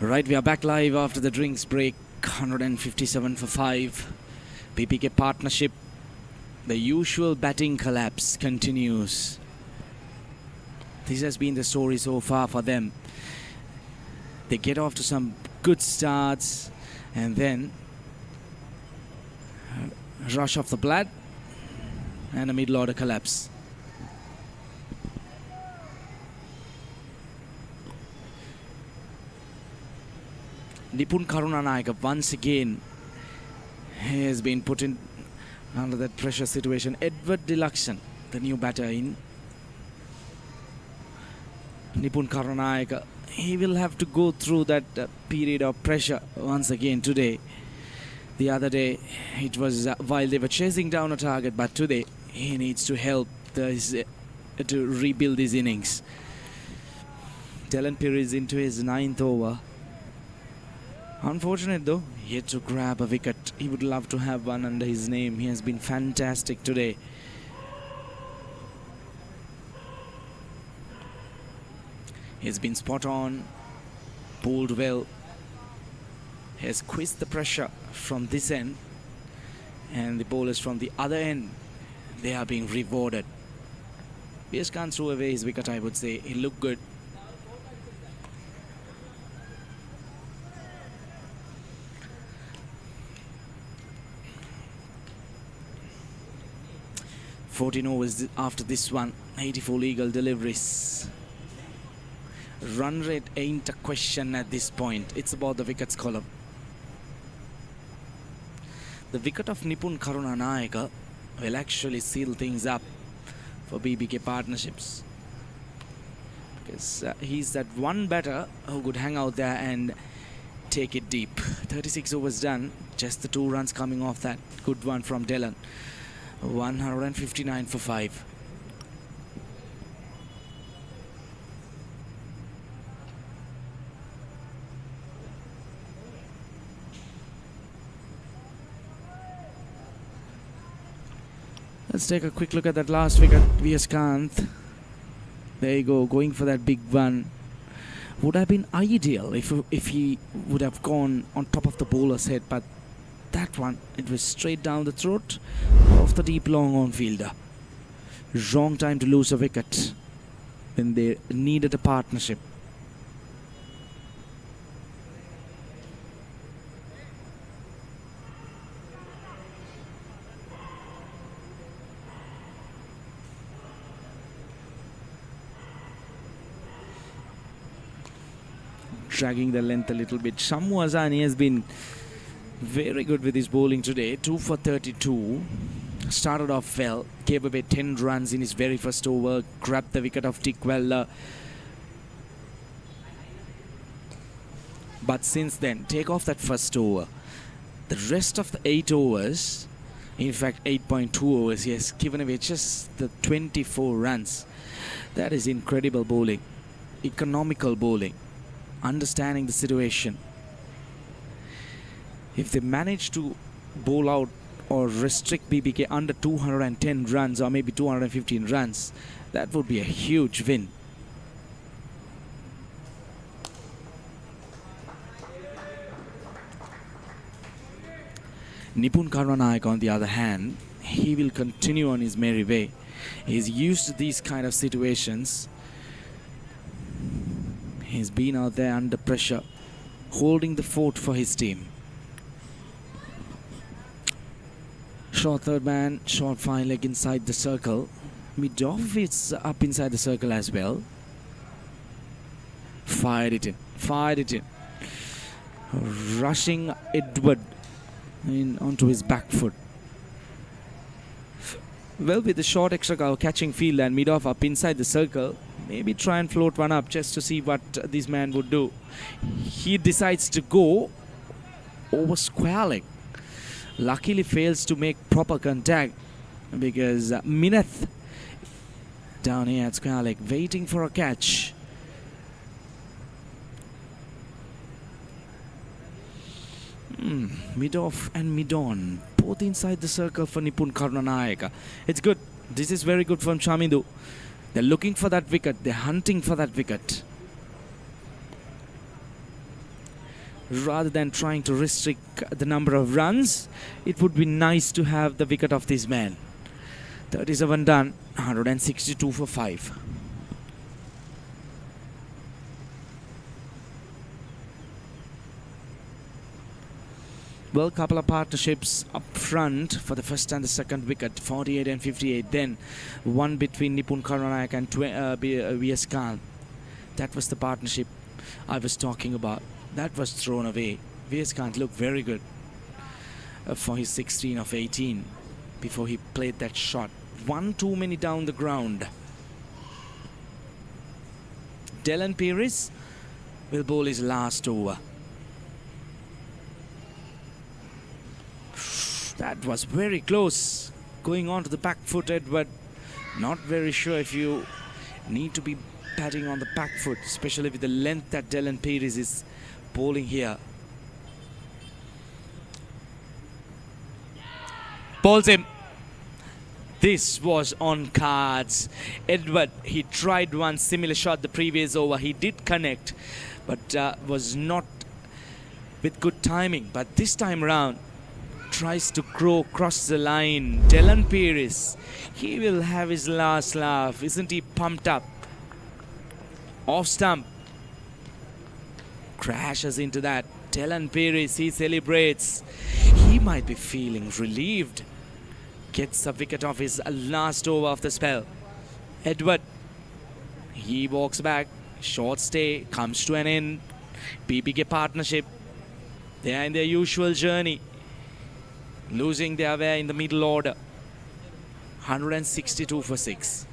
Right, we are back live after the drinks break. 157 for 5. BBK partnership. The usual batting collapse continues. This has been the story so far for them. They get off to some good starts and then rush off the blood and a middle order collapse. Nipun Karunanayaka once again has been put in under that pressure situation. Edward Deluxon, the new batter in. Nipun Karunanayaka, he will have to go through that period of pressure once again today. The other day it was while they were chasing down a target, but today he needs to help to rebuild his innings. Dylan Perez into his 9th over. Unfortunate though, yet to grab a wicket. He would love to have one under his name. He has been fantastic today. He's been spot on, bowled well, has squeezed the pressure from this end, and the bowlers from the other end, they are being rewarded. B.S. Khan threw away his wicket, I would say. He looked good. $14 overs after this one, 84 legal deliveries. Run rate ain't a question at this point. It's about the wickets column. The wicket of Nipun Karunanayaka will actually seal things up for BBK partnerships. Because he's that one batter who could hang out there and take it deep. 36 overs done. Just the 2 runs coming off that good one from Dylan. 159 for 5. Let's take a quick look at that last wicket. V.S. Kanth. There you go, going for that big one. Would have been ideal if he would have gone on top of the bowler's head, but that one, it was straight down the throat of the deep long on fielder. Wrong time to lose a wicket when they needed a partnership. Dragging the length a little bit. Sammu Ashan has been very good with his bowling today. 2 for 32. Started off well. Gave away 10 runs in his very first over. Grabbed the wicket of Dickwella. But since then, take off that first over. The rest of the 8 overs, in fact 8.2 overs, he has given away just the 24 runs. That is incredible bowling. Economical bowling. Understanding the situation. If they manage to bowl out or restrict BBK under 210 runs or maybe 215 runs, that would be a huge win. Nipun Karunanayaka, on the other hand, he will continue on his merry way. He's used to these kind of situations. He's been out there under pressure, holding the fort for his team. Short third man, short fine leg inside the circle. Mid-off, it's up inside the circle as well. Fired it in, fired it in. Rushing Edward in onto his back foot. Well, with the short extra cover catching field and mid-off up inside the circle, maybe try and float one up just to see what this man would do. He decides to go over square leg. Luckily fails to make proper contact because Minath down here at square leg waiting for a catch. Mid-off and mid-on, both inside the circle for Nipun Karunanayaka. It's good. This is very good from Shamidu. They're looking for that wicket. They're hunting for that wicket. Rather than trying to restrict the number of runs, it would be nice to have the wicket of this man. 37 done, 162 for 5. Well, couple of partnerships up front for the first and the second wicket, 48 and 58. Then one between Nipun Karanayak and VS Khan. That was the partnership I was talking about. That was thrown away. VS Khan looked very good for his 16 of 18 before he played that shot. One too many down the ground. Dylan Pires will bowl his last over. That was very close. Going on to the back foot, Edward. Not very sure if you need to be batting on the back foot, especially with the length that Dylan Pires is bowling here. Bowls him. This was on cards. Edward, he tried one similar shot the previous over. He did connect, but was not with good timing. But this time round, tries to cross the line. Dylan Pires, he will have his last laugh. Isn't he pumped up? Off stump. Crashes into that. Dylan Pires, he celebrates. He might be feeling relieved. Gets a wicket off his last over of the spell. Edward, he walks back. Short stay comes to an end. BBK partnership, they are in their usual journey. Losing their way in the middle order. 162 for 6.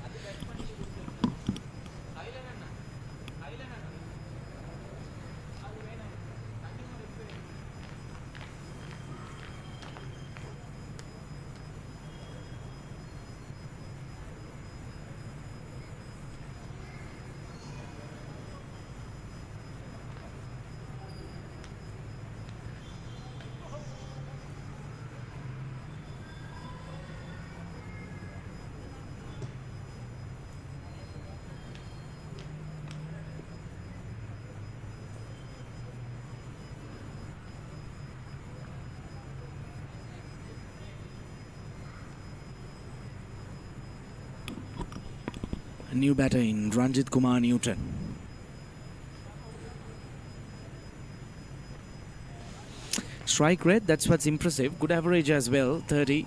New batter in Ranjit Kumar Newton. Strike rate, that's what's impressive. Good average as well, 30.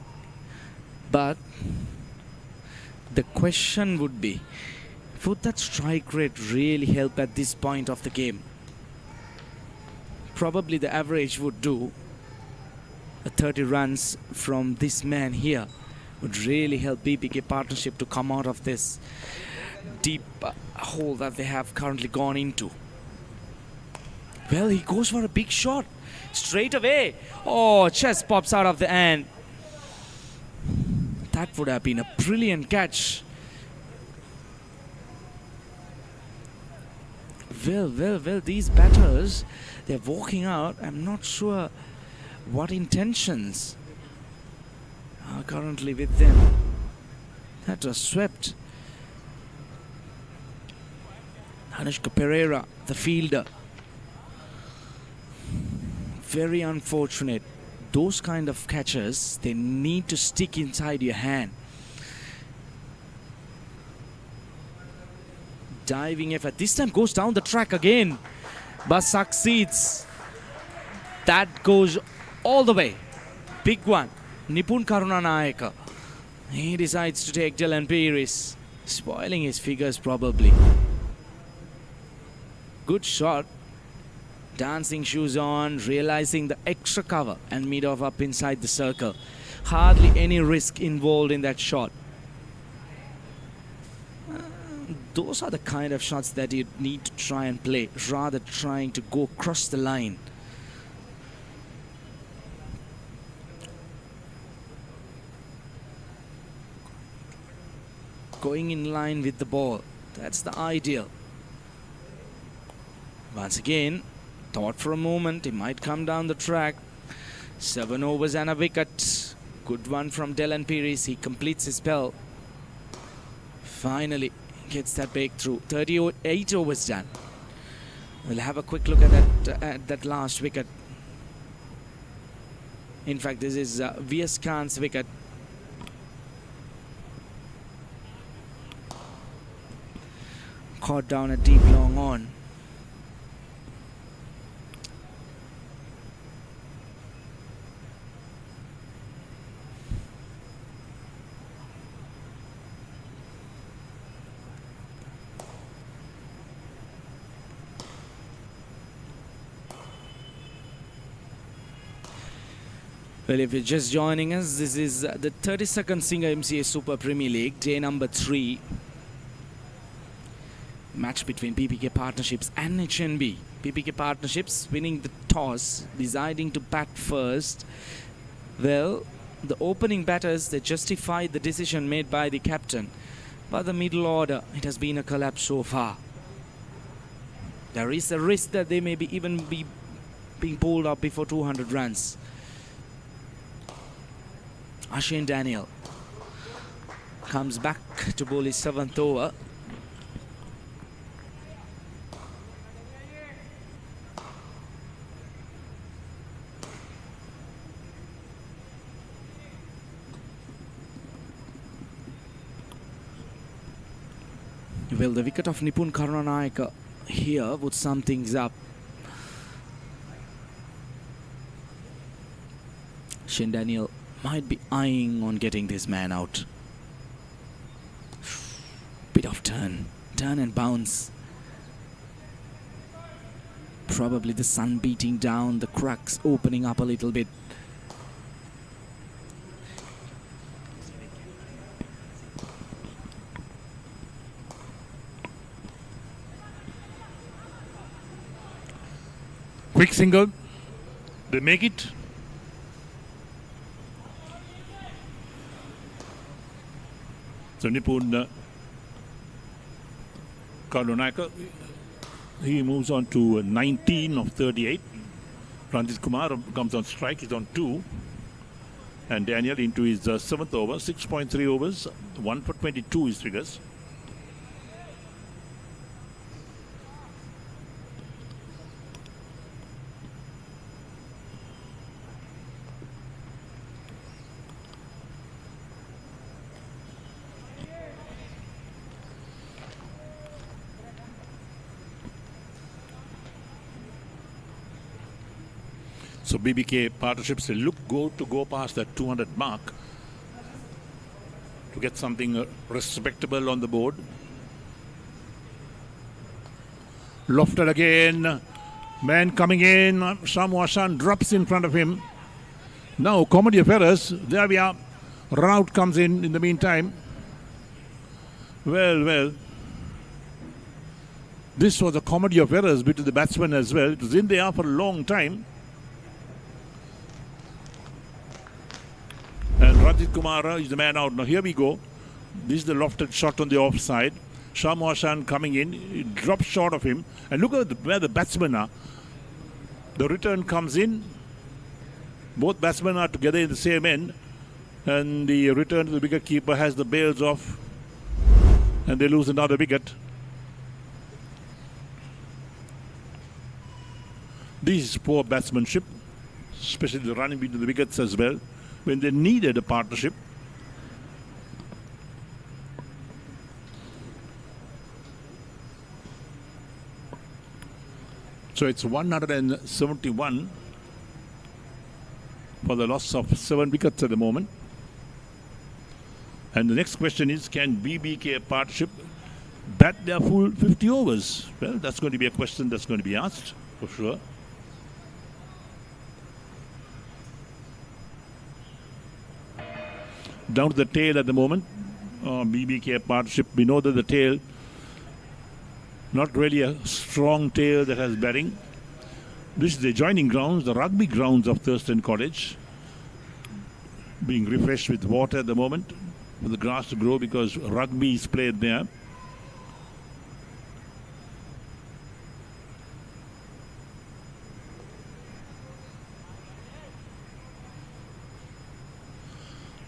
But the question would be, would that strike rate really help at this point of the game? Probably the average would do. 30 runs from this man here would really help BBK partnership to come out of this deep hole that they have currently gone into. Well, he goes for a big shot straight away. Oh, chest pops out of the hand. That would have been a brilliant catch. Well, these batters, they're walking out. I'm not sure what intentions are currently with them. That was swept. Anushka Pereira, the fielder. Very unfortunate. Those kind of catches, they need to stick inside your hand. Diving effort. This time goes down the track again, but succeeds. That goes all the way. Big one. Nipun Karunanayaka. He decides to take Dylan Pires, spoiling his figures probably. Good shot. Dancing shoes on, realizing the extra cover and mid off up inside the circle. Hardly any risk involved in that shot. Those are the kind of shots that you need to try and play, rather trying to go across the line. Going in line with the ball, that's the ideal. Once again, thought for a moment he might come down the track. 7 overs and a wicket. Good one from Dylan Pires. He completes his spell. Finally gets that breakthrough. 38 overs done. We'll have a quick look at that last wicket. In fact, this is VS Khan's wicket. Caught down a deep long on. Well, if you're just joining us, this is the 32nd Singer-MCA Super Premier League, day number 3. Match between BBK Partnerships and HNB. BBK Partnerships winning the toss, deciding to bat first. Well, the opening batters, they justified the decision made by the captain. But the middle order, it has been a collapse so far. There is a risk that they may be even be being pulled up before 200 runs. Ashan Daniel comes back to bowl his 7th over. Well, the wicket of Nipun Karunanayaka here would sum things up. Ashan Daniel might be eyeing on getting this man out. Bit of turn and bounce. Probably the sun beating down, the cracks opening up a little bit. Quick single. They make it. So Nipun Karunanayaka, he moves on to 19 of 38. Ranjit Kumar comes on strike, he's on 2. And Daniel into his 7th over, 6.3 overs, 1 for 22 his figures. So BBK Partnerships they go past that 200 mark to get something respectable on the board. Lofted again, man coming in, Sammu Ashan drops in front of him. Now comedy of errors, there we are, run out comes in the meantime. Well, this was a comedy of errors between the batsmen as well. It was in the air for a long time. And Ranjit Kumar is the man out. Now here we go. This is the lofted shot on the offside. Sammu Ashan coming in. He drops short of him. And look at where the batsmen are. The return comes in. Both batsmen are together in the same end. And the return to the wicket keeper has the bails off. And they lose another wicket. This is poor batsmanship. Especially the running between the wickets as well, when they needed a partnership. So it's 171 for the loss of 7 wickets at the moment. And the next question is, can BBK Partnership bat their full 50 overs? Well, that's going to be a question that's going to be asked for sure. Down to the tail at the moment. BBK Partnership, we know that the tail, not really a strong tail that has batting. This is the adjoining grounds, the rugby grounds of Thurston College, being refreshed with water at the moment for the grass to grow because rugby is played there.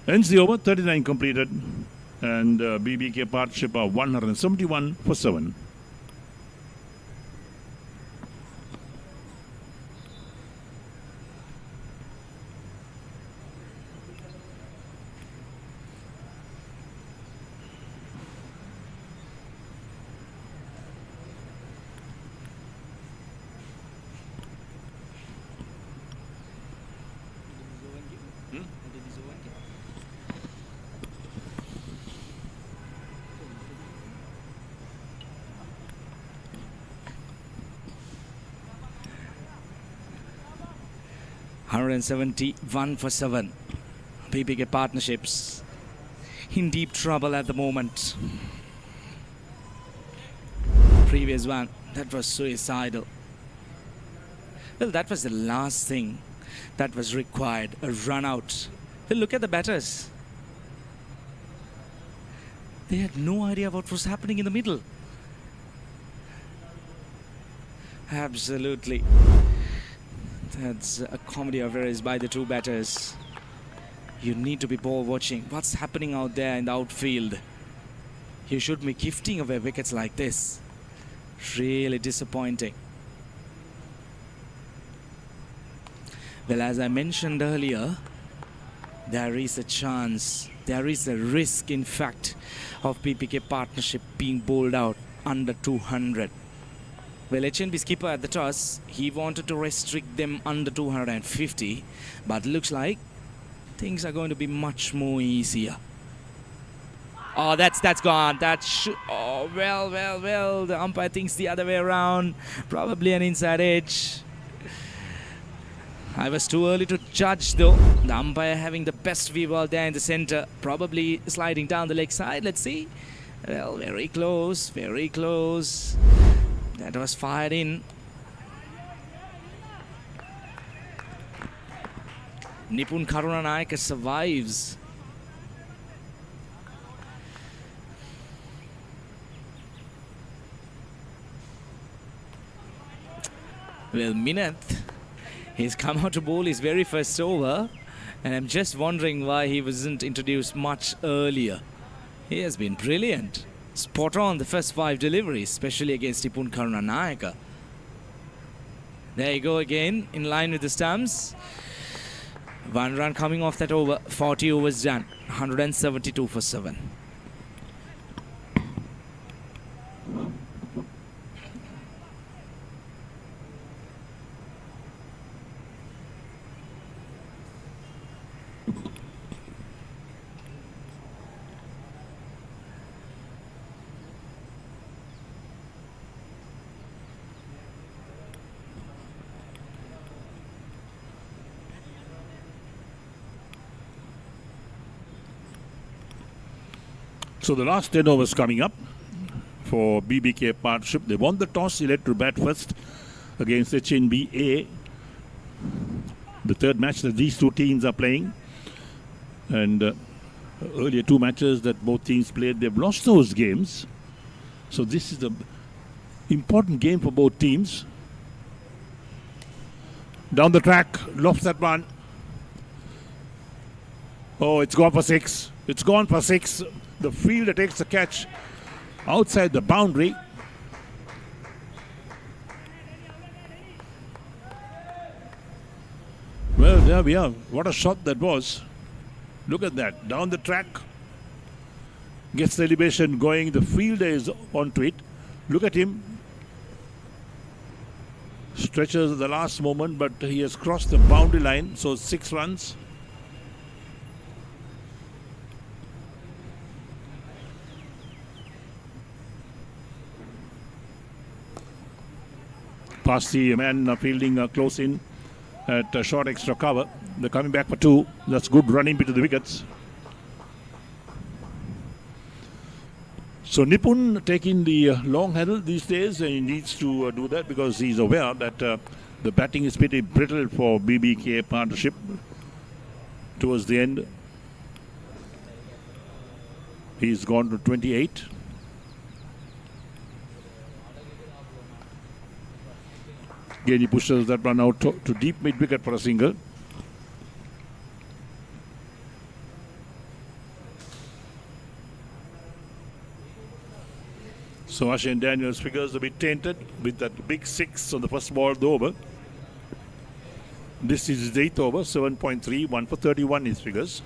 Ends the over, 39 completed, and BBK Partnership are 171 for 7. 171 for 7. BBK partnerships in deep trouble at the moment. Previous one, that was suicidal. Well, that was the last thing that was required, a run out. Well, look at the batters. They had no idea what was happening in the middle. Absolutely. That's a comedy of errors by the two batters. You need to be ball watching. What's happening out there in the outfield? You should be gifting away wickets like this. Really disappointing. Well, as I mentioned earlier, there is a chance, there is a risk, in fact, of BBK partnership being bowled out under 200. Well, HNB skipper at the toss, he wanted to restrict them under 250, but looks like things are going to be much more easier. Oh, that's gone. Oh, well. The umpire thinks the other way around. Probably an inside edge. I was too early to judge though. The umpire having the best view out there in the center. Probably sliding down the leg side. Let's see. Well, very close. Very close. That was fired in. Nipun Karunanayaka survives. Well, Minath, he's come out to bowl his very first over, and I'm just wondering why he wasn't introduced much earlier. He has been brilliant. Spot on the first 5 deliveries, especially against Nipun Karunanayaka. There you go again, in line with the stumps. 1 run coming off that over, 40 overs done, 172 for 7. So the last 10 overs coming up for BBK partnership. They won the toss, elected to bat first against HNBA. The third match that these two teams are playing. And earlier 2 matches that both teams played, they've lost those games. So this is the important game for both teams. Down the track, lofts that one. Oh, it's gone for 6. It's gone for 6. The fielder takes the catch outside the boundary. Well, there we are. What a shot that was. Look at that. Down the track. Gets the elevation going. The fielder is onto it. Look at him. Stretches at the last moment, but he has crossed the boundary line. So 6 runs. Past the man fielding close in at short extra cover. They're coming back for 2. That's good running between the wickets. So Nipun taking the long handle these days, and he needs to do that because he's aware that the batting is pretty brittle for BBK partnership towards the end. He's gone to 28. Again, he pushes that one out to deep mid wicket for a single. So Ashan Daniels' figures a bit tainted with that big 6 on the first ball of the over. This is his 8th over, 7.3, 1 for 31 his figures.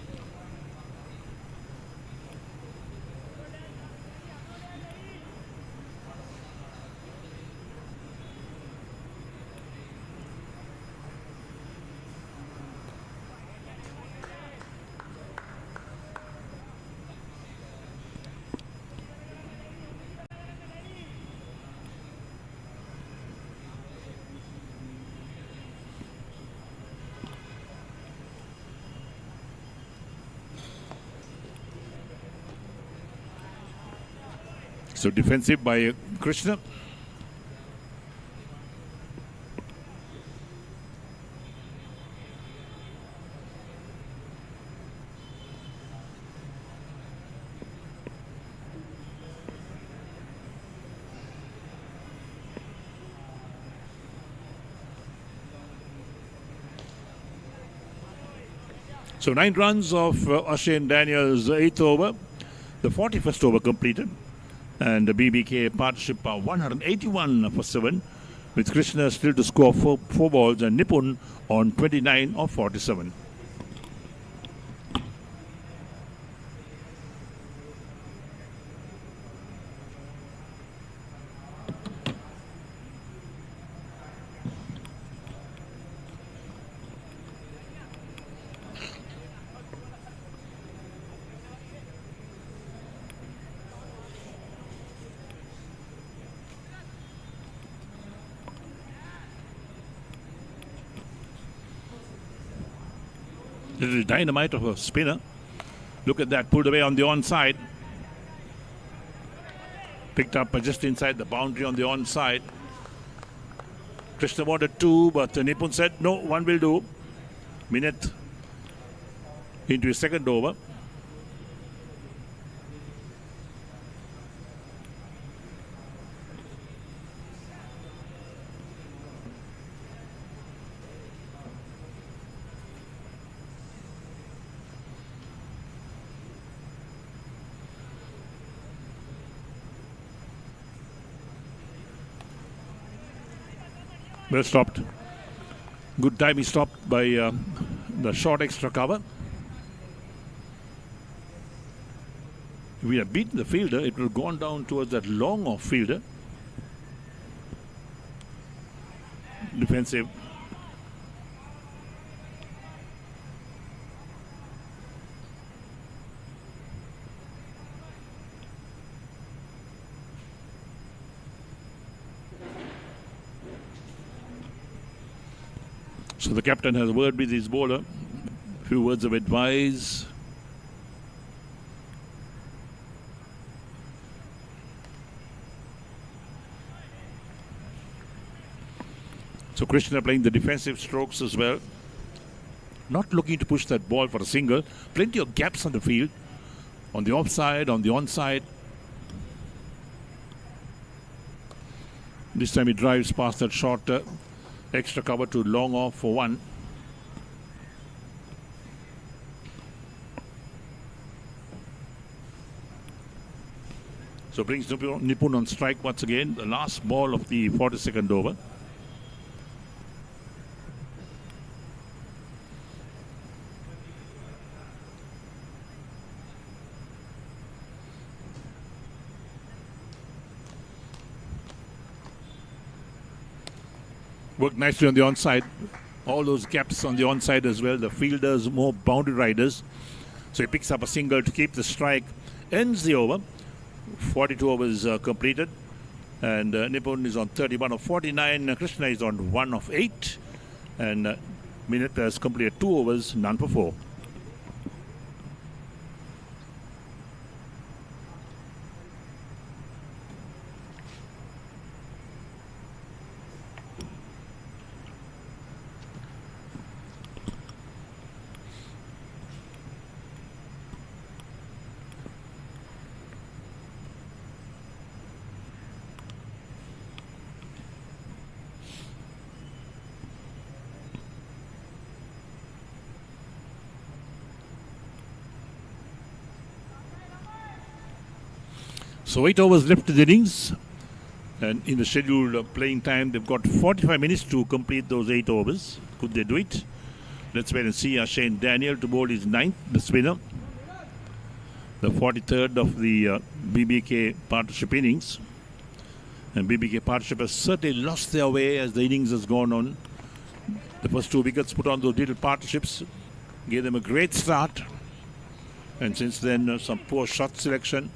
So defensive by Krishna. So 9 runs of Ashan Daniel's 8th over. The 41st over completed. And the BBK partnership are 181 for 7. With Krishna still to score 4 balls and Nipun on 29 of 47. Little dynamite of a spinner. Look at that, pulled away on the onside. Picked up just inside the boundary on the onside. Krishna wanted 2, but Nipun said no, 1 will do. Minute into his 2nd over. Well stopped. Good time he stopped by the short extra cover. If we had beaten the fielder, it would have gone down towards that long off fielder. Defensive. So the captain has a word with his bowler. A few words of advice. So Krishna playing the defensive strokes as well. Not looking to push that ball for a single. Plenty of gaps on the field. On the offside, on the onside. This time he drives past that short extra cover to long off for 1. So brings Nipun on strike once again. The last ball of the 42nd over. Worked nicely on the onside. All those gaps on the onside as well. The fielders more boundary riders. So he picks up a single to keep the strike. Ends the over. 42 overs completed. And Nipun is on 31 of 49. Krishna is on 1 of 8. And Minute has completed 2 overs, none for 4. So 8 overs left in the innings, and in the scheduled playing time, they've got 45 minutes to complete those 8 overs. Could they do it? Let's wait and see. Ashan Daniel to bowl his 9th, the spinner, the 43rd of the BBK partnership innings. And BBK partnership has certainly lost their way as the innings has gone on. The first 2 wickets put on those little partnerships gave them a great start, and since then some poor shot selection.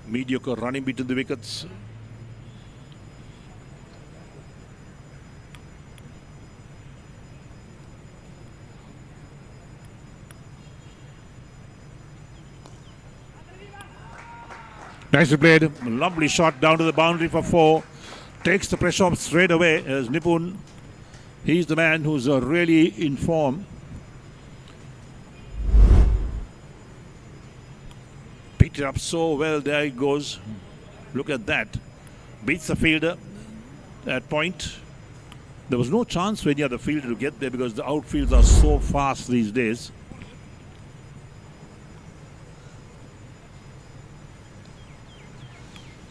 Mediocre running between the wickets. Nicely played. Lovely shot down to the boundary for 4. Takes the pressure off straight away as Nipun. He's the man who's really in form. Picked it up so well. There he goes. Look at that. Beats the fielder at point. There was no chance for any other fielder to get there because the outfields are so fast these days.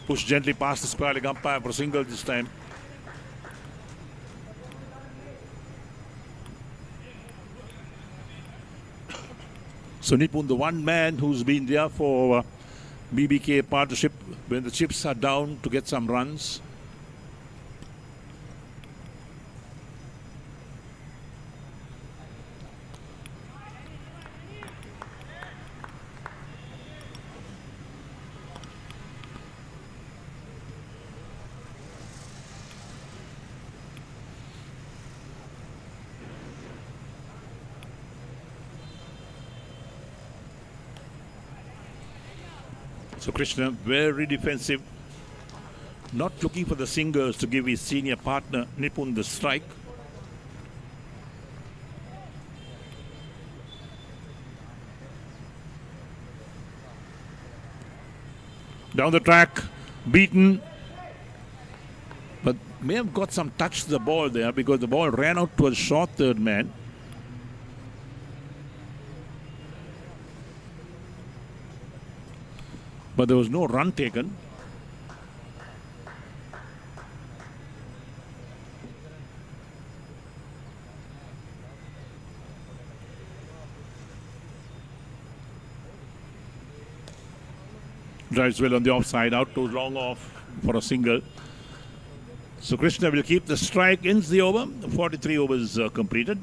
Push gently past the Sportylk umpire for a single this time. So Nipun, the one man who's been there for BBK partnership when the chips are down to get some runs. So Krishna, very defensive, not looking for the singers to give his senior partner Nipun the strike. Down the track, beaten, but may have got some touch to the ball there because the ball ran out to a short third man. But there was no run taken. Drives well on the offside, out to long off for a single. So Krishna will keep the strike, ends the over. 43 overs completed.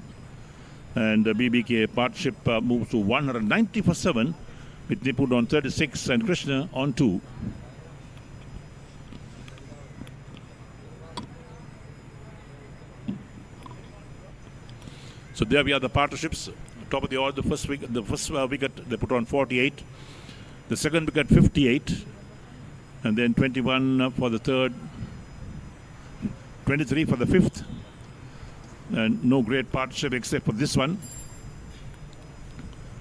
And the BBK partnership moves to 190 for 7. With Nipun on 36 and Krishna on 2. So there we are, the partnerships. Top of the order, the first wicket they put on 48. The second wicket 58. And then 21 for the third. 23 for the fifth. And no great partnership except for this one.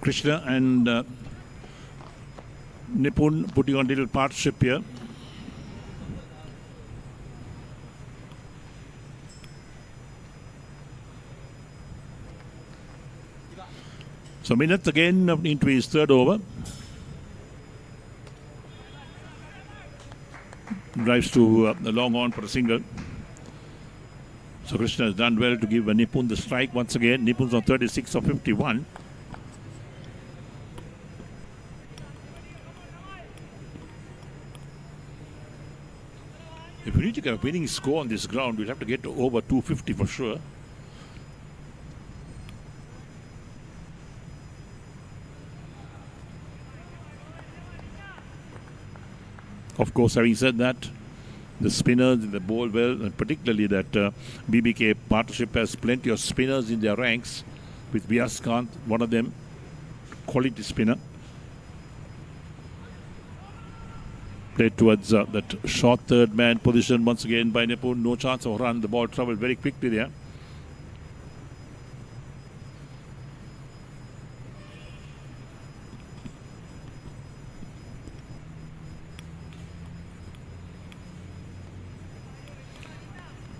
Krishna and Nipun putting on little partnership here. So Minat again into his third over. Drives to the long on for a single. So Krishna has done well to give Nipun the strike once again. Nipun's on 36 of 51. If we need to get a winning score on this ground, we'll have to get to over 250 for sure. Of course, having said that, the spinners in the bowl well, and particularly that BBK partnership has plenty of spinners in their ranks, with Vyas Kant, one of them, quality spinner. Played towards that short third man position once again by Nipun. No chance of run. The ball travelled very quickly there.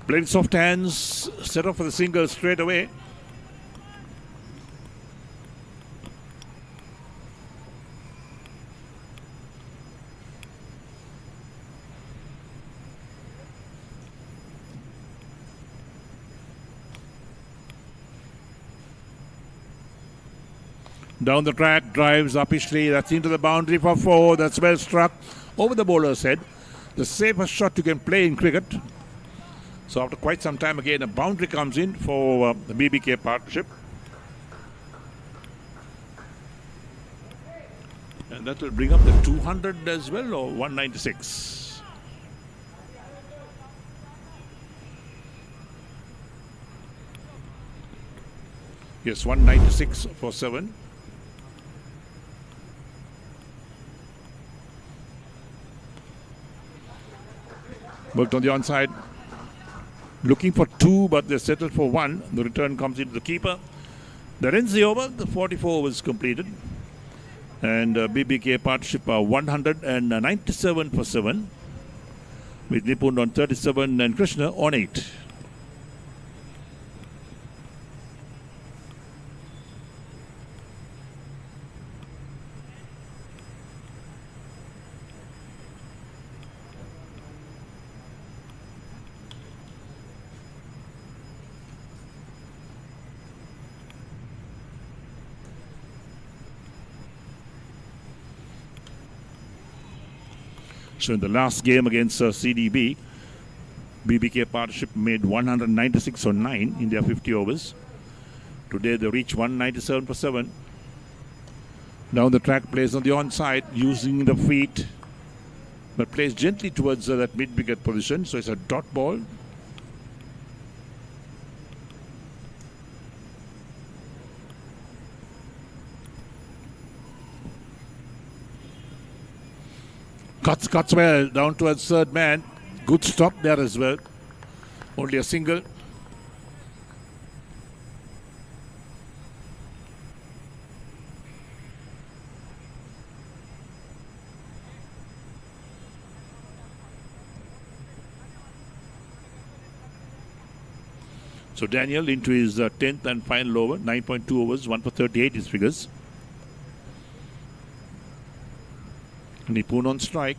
Playing soft hands, set up for the single straight away. Down the track, drives uppishly. That's into the boundary for 4. That's well struck over the bowler's head. The safest shot you can play in cricket. So after quite some time again, a boundary comes in for the BBK partnership. And that will bring up the 200 as well, or 196. Yes, 196 for 7. Worked on the onside. Looking for 2, but they settled for 1. The return comes into the keeper. That ends the over. The 44 was completed. And BBK partnership are 197 for 7. With Nipun on 37 and Krishna on 8. So in the last game against CDB, BBK partnership made 196 on 9 in their 50 overs. Today they reached 197 for 7. Down the track, plays on the onside using the feet, but plays gently towards that mid-wicket position. So it's a dot ball. Cuts well down towards third man. Good stop there as well. Only a single. So Daniel into his 10th and final over. 9.2 overs, 1 for 38 his figures. Nipun on strike.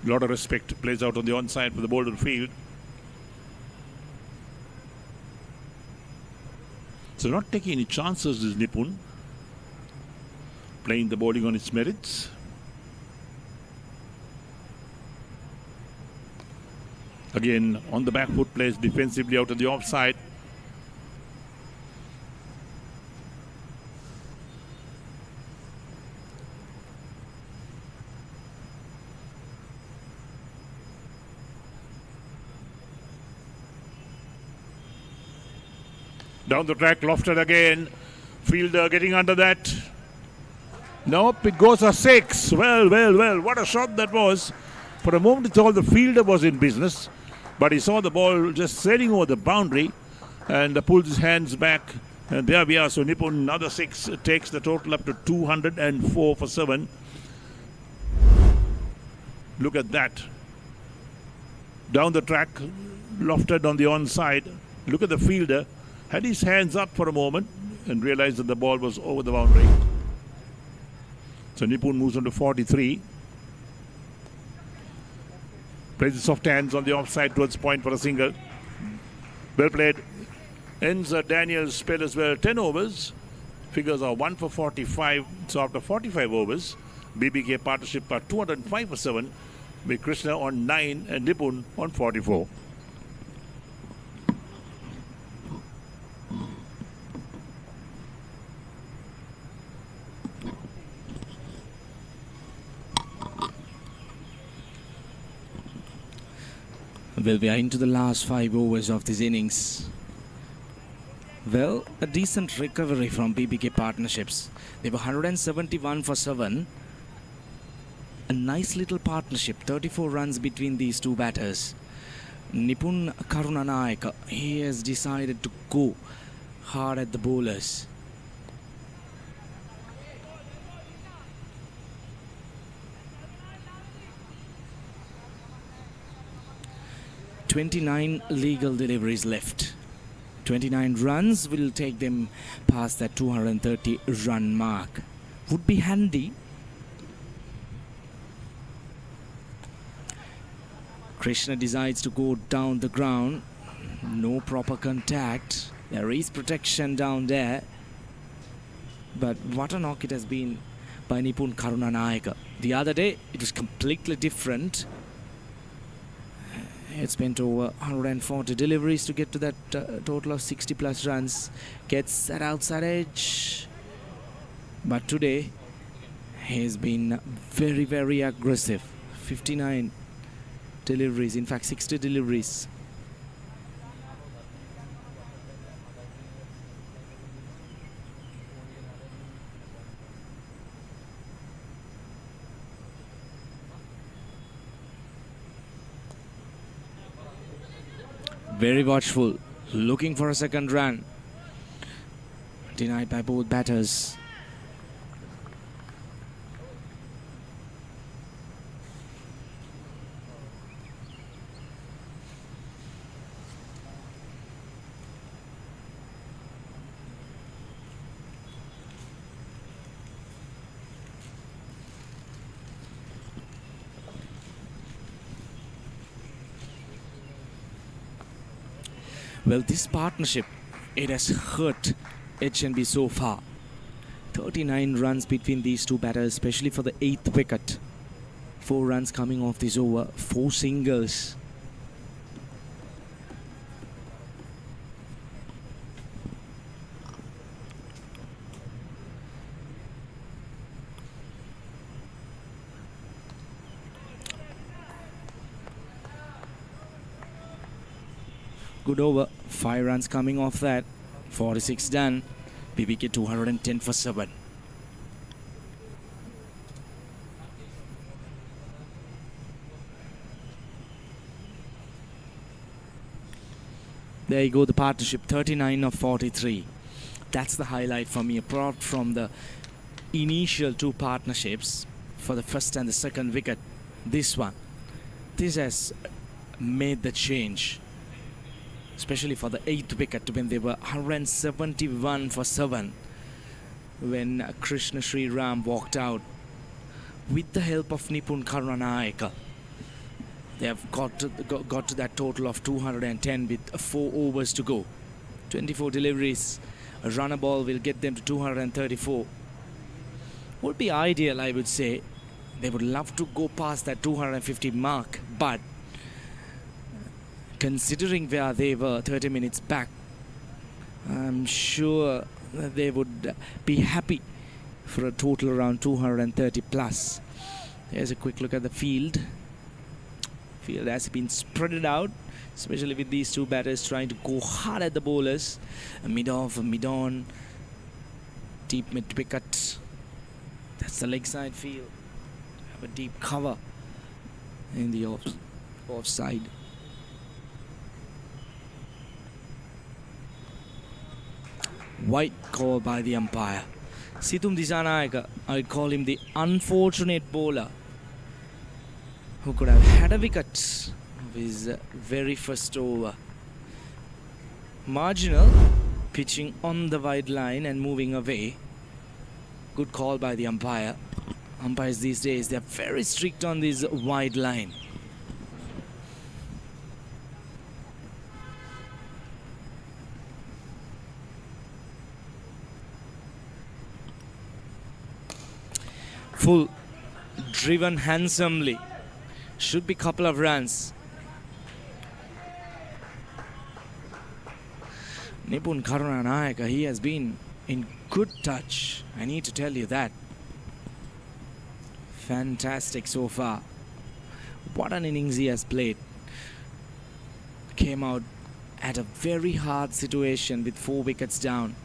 Lot of respect plays out on the onside for the bowler field. So not taking any chances is Nipun. Playing the bowling on its merits. Again on the back foot, plays defensively out of the offside. Down the track, lofted again. Fielder getting under that. Nope, it goes a 6. Well. What a shot that was. For a moment, it's all the fielder was in business. But he saw the ball just sailing over the boundary and pulls his hands back. And there we are. So Nipun, another 6, takes the total up to 204 for 7. Look at that. Down the track, lofted on the onside. Look at the fielder. Had his hands up for a moment and realized that the ball was over the boundary. So Nipun moves on to 43. Plays the soft hands on the offside towards point for a single. Well played. Ends Daniel's spell as well. 10 overs. Figures are 1 for 45. So after 45 overs, BBK partnership are 205 for 7 with Krishna on 9 and Nipun on 44. Well, we are into the last 5 overs of this innings. Well, a decent recovery from BBK partnerships. They were 171 for 7. A nice little partnership. 34 runs between these two batters. Nipun Karunanayaka, he has decided to go hard at the bowlers. "29 legal deliveries left. 29 runs will take them past that 230 run mark. Would be handy. Krishna decides to go down the ground. No proper contact. There is protection down there. But what a knock it has been by Nipun Karunanayaka. The other day it was completely different. It spent over 140 deliveries to get to that total of 60 plus runs. Gets that outside edge. But today, he's been very, very aggressive. 59 deliveries, in fact 60 deliveries. Very watchful. Looking for a second run. Denied by both batters. Well, this partnership, it has hurt HNB so far. 39 runs between these two batters, especially for the 8th wicket. 4 runs coming off this over, 4 singles. Good over, 5 runs coming off that, 46 done, BBK 210 for 7. There you go, the partnership, 39 of 43. That's the highlight for me, apart from the initial 2 partnerships for the first and the second wicket. This has made the change, especially for the 8th wicket when they were 171 for 7 when Krishna Sritharan walked out with the help of Nipun Karunanayaka. They have got to that total of 210 with 4 overs to go. 24 deliveries. A runner ball will get them to 234. Would be ideal, I would say. They would love to go past that 250 mark, but considering where they were 30 minutes back, I'm sure that they would be happy for a total around 230 plus. Here's a quick look at the field. Field has been spread out, especially with these 2 batters trying to go hard at the bowlers. A mid-off, a mid-on, deep mid-wicket. That's the leg side field. Have a deep cover in the offside. White call by the umpire. Situm Disanayaka, I'd call him the unfortunate bowler who could have had a wicket of his very first over. Marginal, pitching on the wide line and moving away. Good call by the umpire. Umpires these days, they're very strict on this wide line. Full, driven handsomely. Should be couple of runs. Nipun Karunanayaka, he has been in good touch. I need to tell you that. Fantastic so far. What an innings he has played. Came out at a very hard situation with 4 wickets down.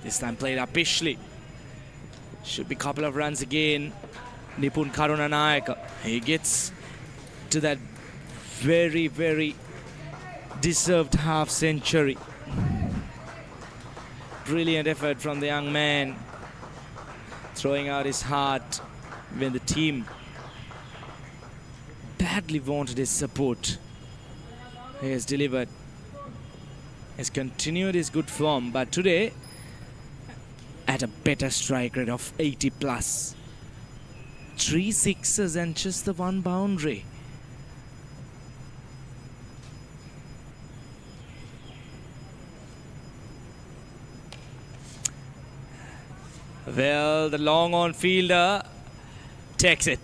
This time played upishly. Should be a couple of runs again. Nipun Karunanayaka. He gets to that very, very deserved half century. Brilliant effort from the young man. Throwing out his heart when the team badly wanted his support. He has delivered. Has continued his good form, but today at a better strike rate of 80 plus. 3 sixes and just the 1 boundary. Well, the long on fielder takes it.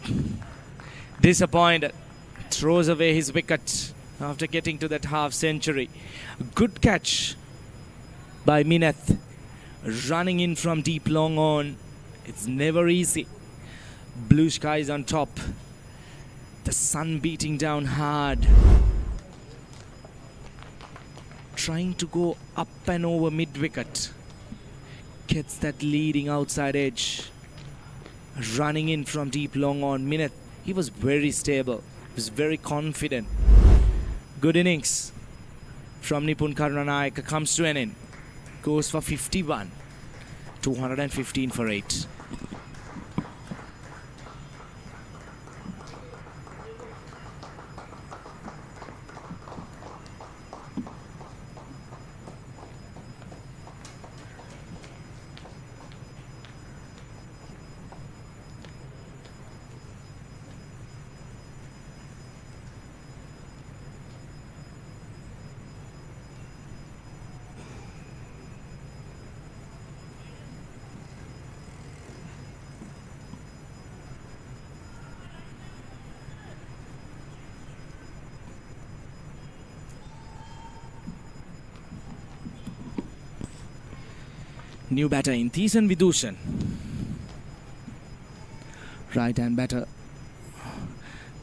Disappointed. Throws away his wicket after getting to that half century. Good catch by Minath. Running in from deep long on. It's never easy. Blue skies on top. The sun beating down hard. trying to go up and over mid-wicket. Gets that leading outside edge. Running in from deep long on. Minute, he was very stable. He was very confident. Good innings from Nipun Karunanayake. Comes to an end. Goes for 51. 215 for 8. New batter in Thisan Vidushan. Right hand batter.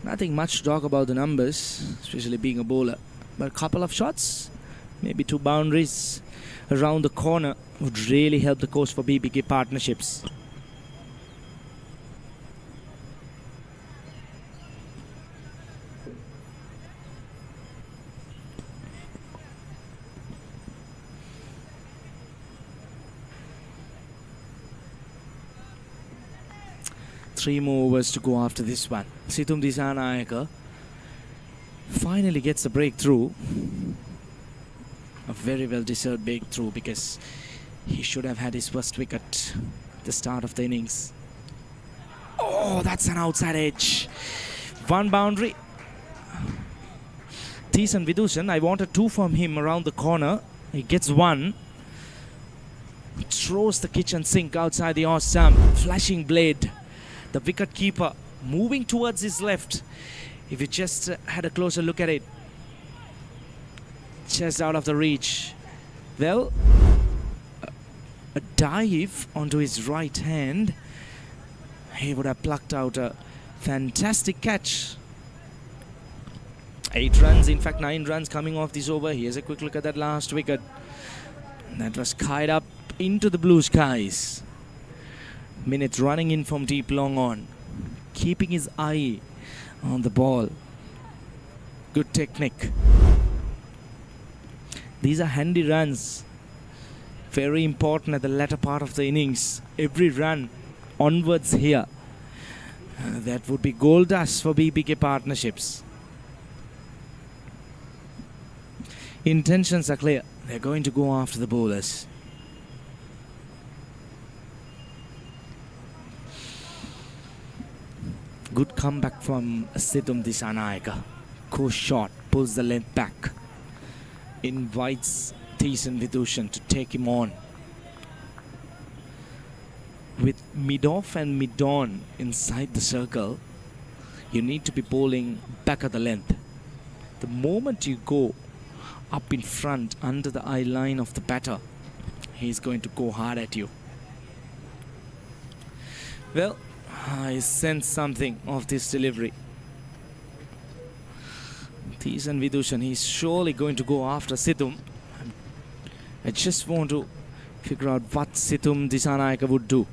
Nothing much to talk about the numbers, especially being a bowler. But a couple of shots, maybe 2 boundaries around the corner would really help the course for BBK partnerships. Three more overs to go after this one. Sithum Disanayake finally gets a breakthrough. A very well deserved breakthrough because he should have had his first wicket at the start of the innings. Oh, that's an outside edge. 1 boundary. Thisan Vidushan, I wanted 2 from him around the corner. He gets 1. Throws the kitchen sink outside the off stump. Flashing blade. The wicket keeper moving towards his left. If you just had a closer look at it, just out of the reach. Well, a dive onto his right hand. He would have plucked out a fantastic catch. 8 runs, in fact 9 runs coming off this over. Here's a quick look at that last wicket. That was kied up into the blue skies. Minutes running in from deep long on, keeping his eye on the ball. Good technique. These are handy runs, very important at the latter part of the innings. Every run onwards here, that would be gold dust for BBK partnerships. Intentions are clear. They're going to go after the bowlers. Good comeback from Sithum Disanayake. Goes short, pulls the length back. Invites Thisan Vidushan to take him on. With mid-off and mid-on inside the circle, you need to be bowling back at the length. The moment you go up in front under the eye line of the batter, he's going to go hard at you. Well, I sense something of this delivery. Thisan Vidushan, he's surely going to go after Sithum. I just want to figure out what Sithum Disanayake would do.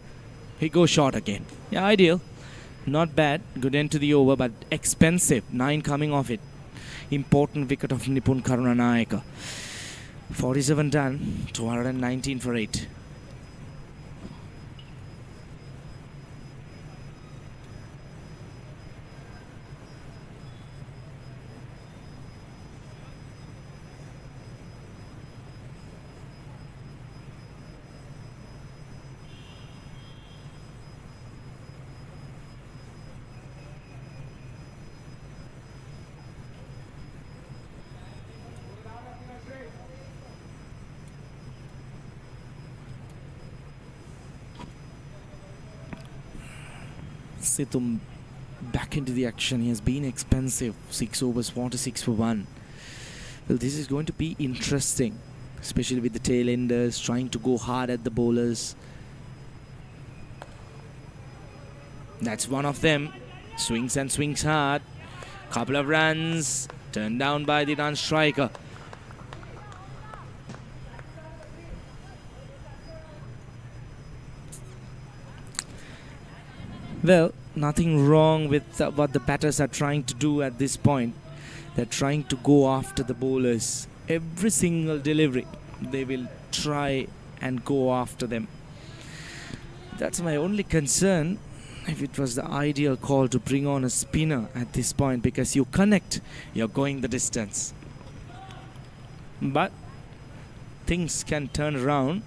He goes short again. Yeah, ideal. Not bad. Good end to the over, but expensive. 9 coming off it. Important wicket of Nipun Karunanayake. 47 done. 219 for 8. Sithum back into the action. He has been expensive. 6 overs, 46 for 1. Well, this is going to be interesting, especially with the tail enders trying to go hard at the bowlers. That's one of them. Swings and swings hard. Couple of runs. Turned down by the run striker. Well, nothing wrong with what the batters are trying to do at this point. They're trying to go after the bowlers. Every single delivery, they will try and go after them. That's my only concern. If it was the ideal call to bring on a spinner at this point, because you connect, you're going the distance. But things can turn around.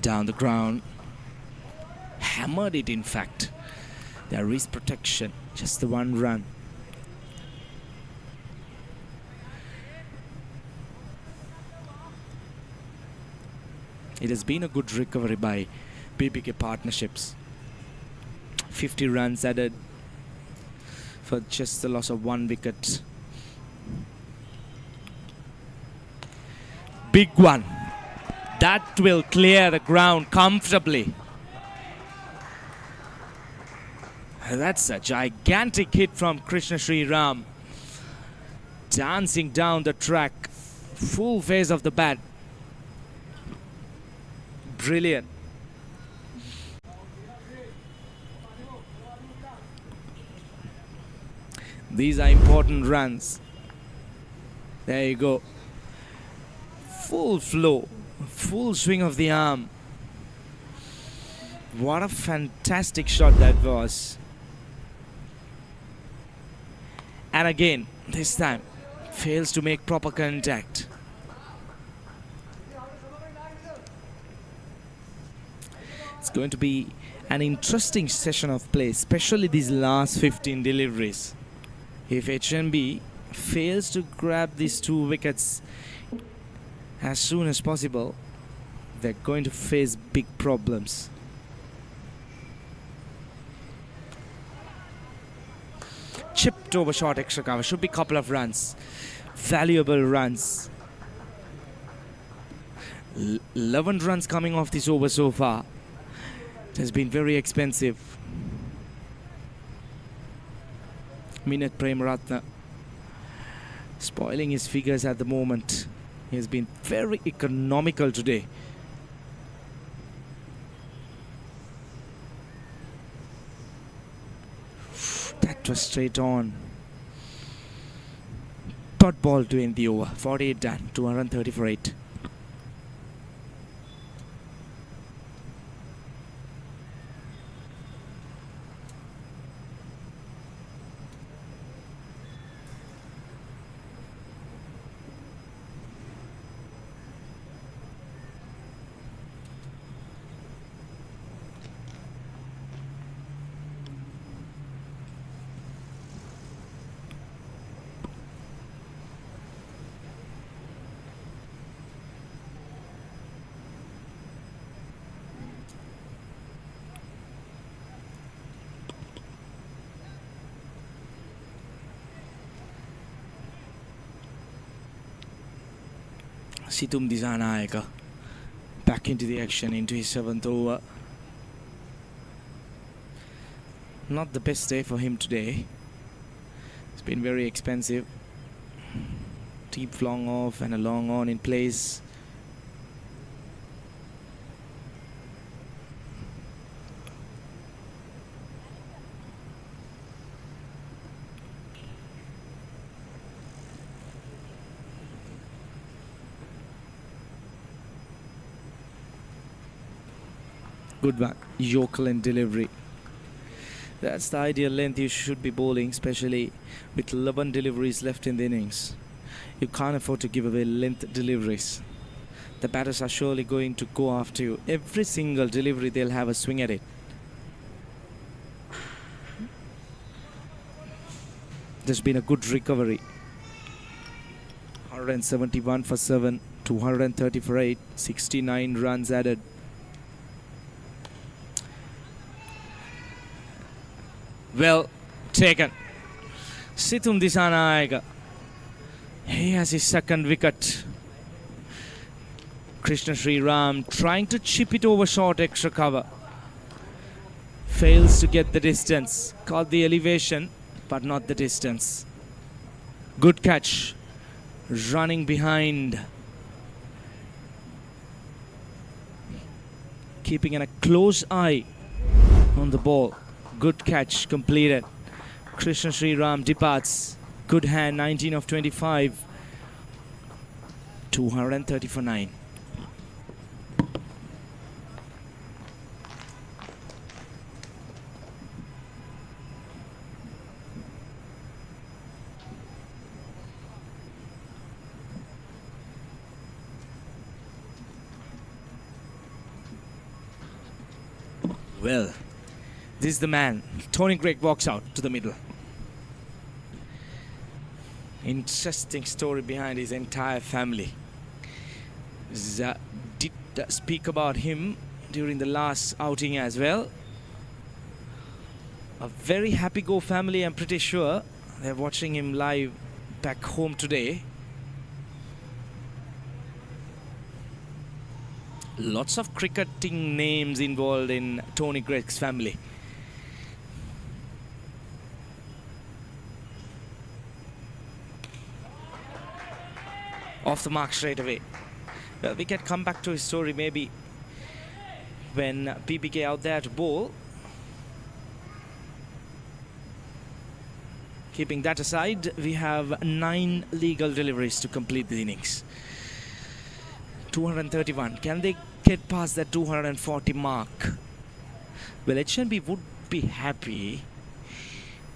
Down the ground. Hammered it, in fact. There is protection. Just the one run. It has been a good recovery by BBK partnerships. 50 runs added for just the loss of 1 wicket. Big one. That will clear the ground comfortably. That's a gigantic hit from Krishna Sriram. Dancing down the track. Full face of the bat. Brilliant. These are important runs. There you go. Full flow. Full swing of the arm. What a fantastic shot that was. And again, this time, fails to make proper contact. It's going to be an interesting session of play, especially these last 15 deliveries. If HNB fails to grab these 2 wickets as soon as possible, they're going to face big problems. Chipped over short extra cover. Should be a couple of runs. Valuable runs. 11 runs coming off this over so far. It has been very expensive. Minute Premaratna spoiling his figures at the moment. He has been very economical today. That was straight on. Dot ball to end the over. 48 done. 230 for 8. Situm Disanayaka back into the action into his 7th over. Not the best day for him today. It's been very expensive. Deep long off and a long on in place. Good one. Yokel and delivery. That's the ideal length you should be bowling, especially with 11 deliveries left in the innings. You can't afford to give away length deliveries. The batters are surely going to go after you. Every single delivery, they'll have a swing at it. There's been a good recovery. 171 for 7, 230 for 8, 69 runs added. Well taken. Situm Disanayaka. He has his 2nd wicket. Krishna Sriram trying to chip it over short extra cover. Fails to get the distance. Caught the elevation, but not the distance. Good catch. Running behind. keeping a close eye on the ball. Good catch completed. Krishna Sriram departs. Good hand, 19 of 25. 230 for 9. Well, this is the man. Tony Greig walks out to the middle. Interesting story behind his entire family. Did speak about him during the last outing as well. A very happy-go family, I'm pretty sure. They're watching him live back home today. Lots of cricketing names involved in Tony Greig's family. Off the mark straight away. Well, we can come back to his story maybe when BBK out there to bowl. Keeping that aside, we have 9 legal deliveries to complete the innings. 231. Can they get past that 240 mark? Well, HNB would be happy.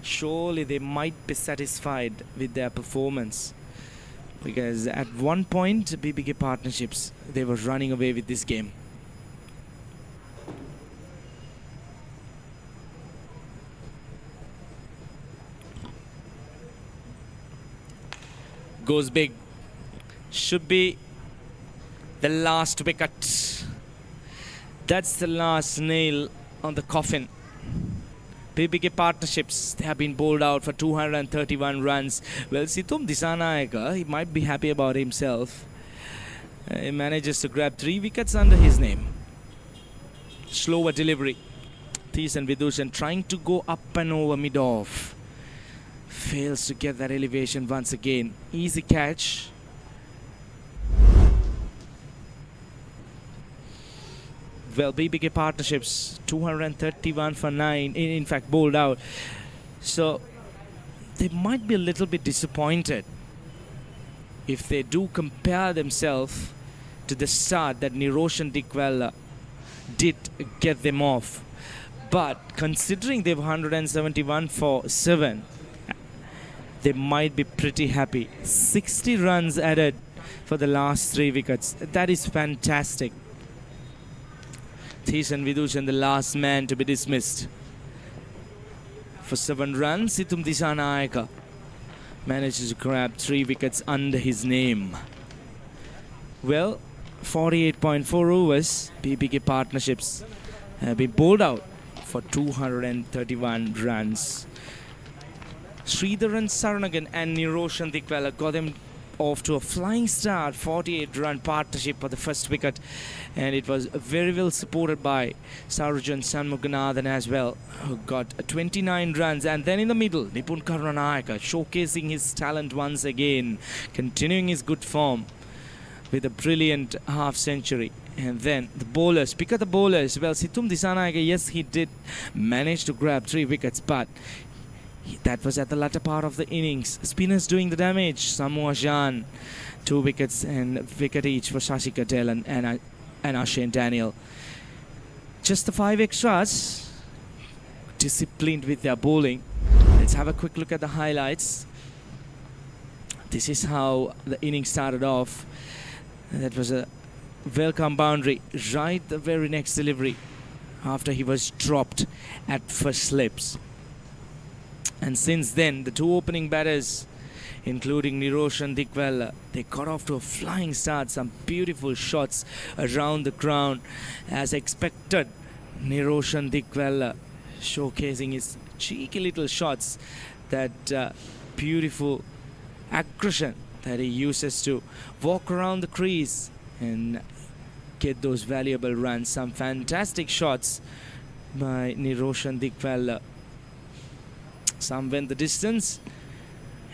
Surely they might be satisfied with their performance, because at one point BBK Partnerships, they were running away with this game. Goes big. Should be the last wicket. That's the last nail on the coffin. BBK Partnerships, they have been bowled out for 231 runs. Well, Sithum Disanayaka, he might be happy about himself. He manages to grab 3 wickets under his name. Slower delivery. Thiesan Vidushan trying to go up and over mid-off. Fails to get that elevation once again. Easy catch. Well, BBK Partnerships, 231 for 9, in fact, bowled out. So, they might be a little bit disappointed if they do compare themselves to the start that Niroshan Dickwella did get them off. But, considering they've 171 for 7, they might be pretty happy. 60 runs added for the last 3 wickets. That is fantastic. Thiesan Vidushan, the last man to be dismissed. For 7 runs, Sithum Disanayaka manages to grab 3 wickets under his name. Well, 48.4 overs, BBK Partnerships have been bowled out for 231 runs. Sritharan Saranagan and Niroshan Dickwella got them off to a flying start, 48-run partnership for the first wicket, and it was very well supported by Sarujan Sanmuganathan as well, who got 29 runs. And then in the middle, Nipun Karunanayaka showcasing his talent once again, continuing his good form with a brilliant half-century. And then the bowlers, pick up the bowlers. Well, Sithum Disanayaka, yes, he did manage to grab 3 wickets, but that was at the latter part of the innings. Spinners doing the damage. Sammu Ashan, 2 wickets and wicket each for Shashi Patel and Ashane Daniel. Just the 5 extras. Disciplined with their bowling. Let's have a quick look at the highlights. This is how the innings started off. That was a welcome boundary. Right the very next delivery after he was dropped at first slips. And since then, the 2 opening batters, including Niroshan Dickwella, they got off to a flying start. Some beautiful shots around the ground. As expected, Niroshan Dickwella showcasing his cheeky little shots, that beautiful aggression that he uses to walk around the crease and get those valuable runs. Some fantastic shots by Niroshan Dickwella. Some went the distance,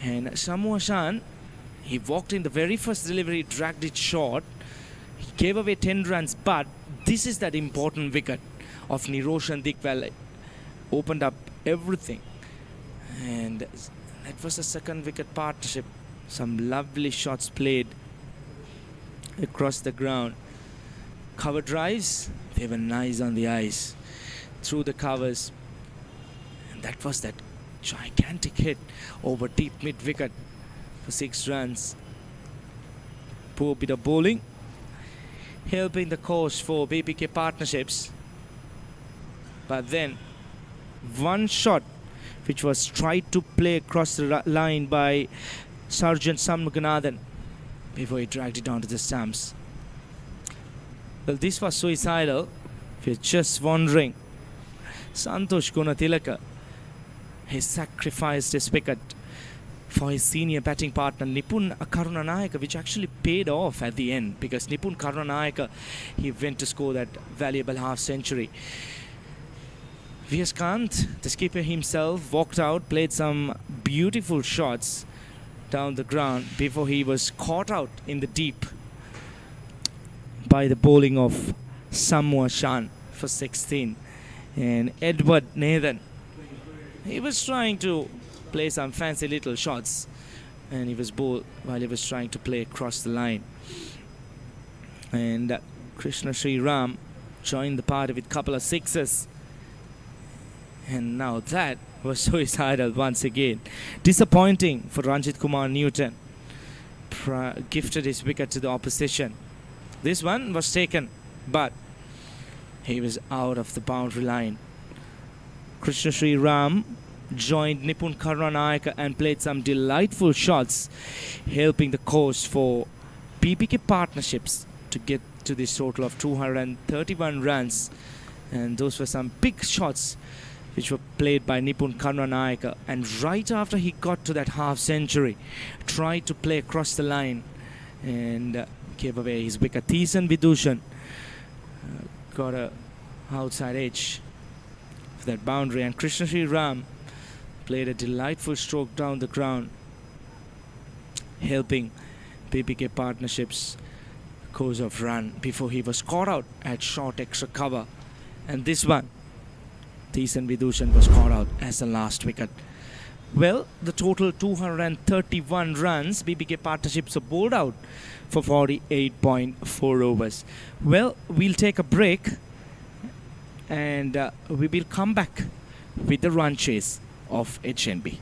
and Sammu Ashan, he walked in the very first delivery, dragged it short. He gave away 10 runs, but this is that important wicket of Niroshan Dickwella. Opened up everything. And that was a second wicket partnership. Some lovely shots played across the ground. Cover drives, they were nice on the ice. Through the covers. And that was that gigantic hit over deep mid wicket for 6 runs. Poor bit of bowling, helping the cause for BBK partnerships. But then one shot which was tried to play across the line by Sergeant Sammu before he dragged it onto the stumps. Well, this was suicidal. If you're just wondering, Santosh Gunatilaka, he sacrificed his wicket for his senior batting partner Nipun Karunanayaka, which actually paid off at the end, because Nipun Karunanayaka, he went to score that valuable half century. Viyaskant, the skipper himself, walked out, played some beautiful shots down the ground before he was caught out in the deep by the bowling of Sammu Ashan for 16. And Edward Nathan, he was trying to play some fancy little shots, and he was bowled while he was trying to play across the line. And Krishna Sriram joined the party with a couple of sixes. And now that was suicidal once again. Disappointing for Ranjit Kumar Newton. Gifted his wicket to the opposition. This one was taken, but he was out of the boundary line. Krishna Sri Ram joined Nipun Karunanayaka and played some delightful shots, helping the cause for BBK partnerships to get to this total of 231 runs. And those were some big shots which were played by Nipun Karunanayaka. And right after he got to that half century, tried to play across the line and gave away his wicket. Thisan Vidushan got a outside edge for that boundary, and Krishna Sri Ram played a delightful stroke down the ground, helping BBK partnerships cause of run before he was caught out at short extra cover. And this one, Thisan Vidushan was caught out as the last wicket. Well, the total 231 runs, BBK partnerships are bowled out for 48.4 overs. Well, we'll take a break and we will come back with the run chase of HNB.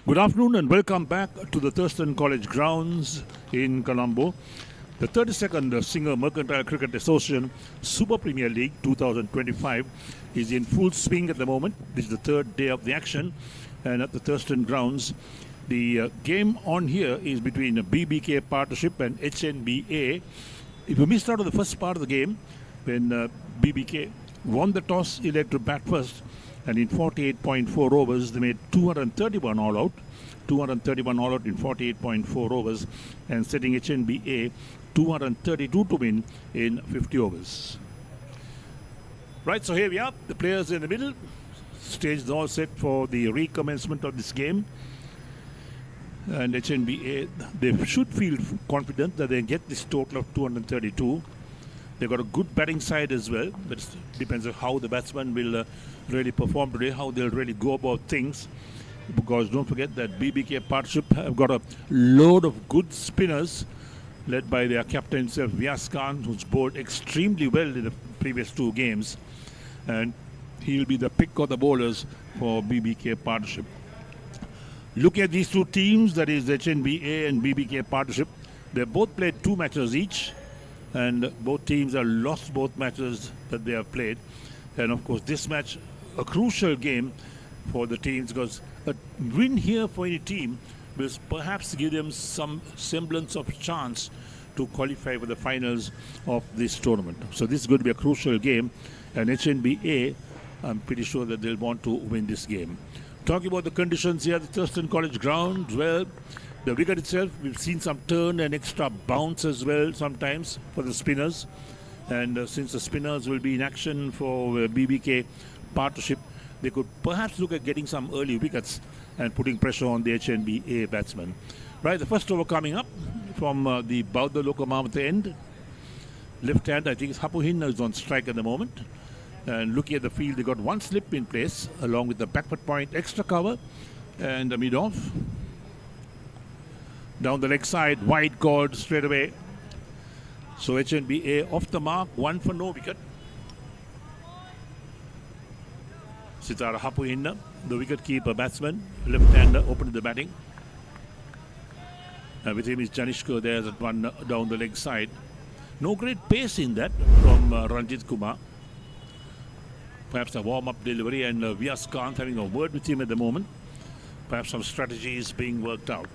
Good afternoon and welcome back to the Thurston College grounds in Colombo. The 32nd Singer-Mercantile Cricket Association Super Premier League 2025 is in full swing at the moment. This is the third day of the action, and at the Thurston grounds, the game on here is between a BBK partnership and HNBA. If you missed out on the first part of the game, when BBK won the toss, elected to bat first, and in 48.4 overs, they made 231 all out. 231 all out in 48.4 overs, and setting HNBA 232 to win in 50 overs. Right, so here we are. The players in the middle. Stage is all set for the recommencement of this game. And HNBA, they should feel confident that they get this total of 232. They've got a good batting side as well, but it depends on how the batsmen will really perform today, how they'll really go about things. Because don't forget that BBK partnership have got a load of good spinners, led by their captain himself, Vyas Khan, who's bowled extremely well in the previous two games. And he'll be the pick of the bowlers for BBK partnership. Look at these two teams, that is HNBA and BBK partnership. They both played 2 matches each, and both teams have lost both matches that they have played. And of course, this match, a crucial game for the teams, because a win here for any team will perhaps give them some semblance of chance to qualify for the finals of this tournament. So this is going to be a crucial game, and HNBA, I'm pretty sure that they'll want to win this game. Talking about the conditions here at the Thurston College ground, well, the wicket itself, we've seen some turn and extra bounce as well sometimes for the spinners. And since the spinners will be in action for BBK partnership, they could perhaps look at getting some early wickets and putting pressure on the HNBA batsmen. Right, the first over coming up from the Bauda Lokamam at the end. Left hand, I think Hapu Hinna is on strike at the moment. And looking at the field, they got one slip in place along with the backward point extra cover and the mid-off. Down the leg side, wide called straight away. So HNBA off the mark, 1 for no wicket. Sritharan Hapu Hinna, the wicket-keeper batsman, left-hander, opening the batting. And with him is Janishko there at one down the leg side. No great pace in that from Ranjit Kumar. Perhaps a warm-up delivery, and Vyas Khan having a word with him at the moment. Perhaps some strategies being worked out.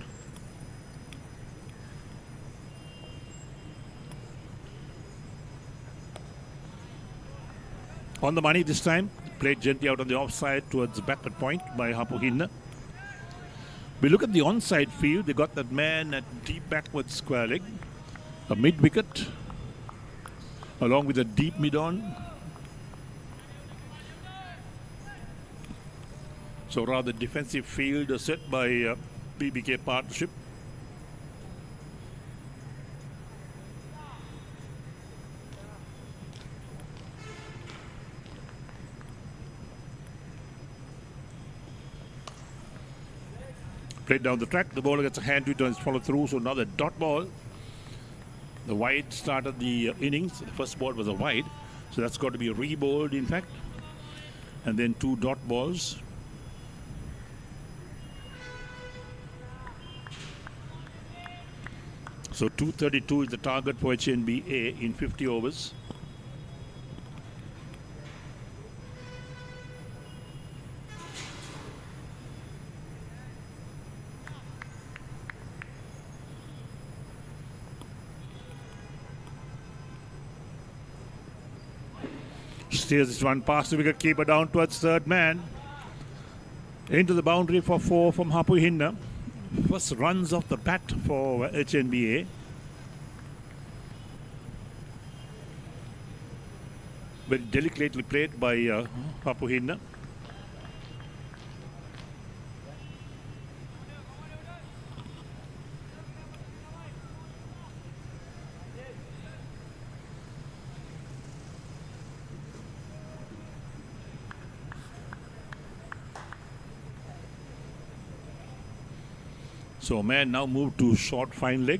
On the money this time, played gently out on the offside towards the backward point by Hapu Hinna. We look at the onside field, they got that man at deep backward square leg, a mid wicket, along with a deep mid on. So rather defensive field set by BBK partnership. Played down the track, the bowler gets a hand to it and it's followed through, so now the dot ball. The wide started the innings, the first ball was a wide, so that's got to be re-bowled in fact. And then 2 dot balls. So 232 is the target for HNBA in 50 overs. Steers this one past the wicket keeper down towards third man. Into the boundary for 4 from Hapu Hinna. First runs off the bat for HNBA. Very delicately played by Hapu Hinna. So man now moved to short fine leg.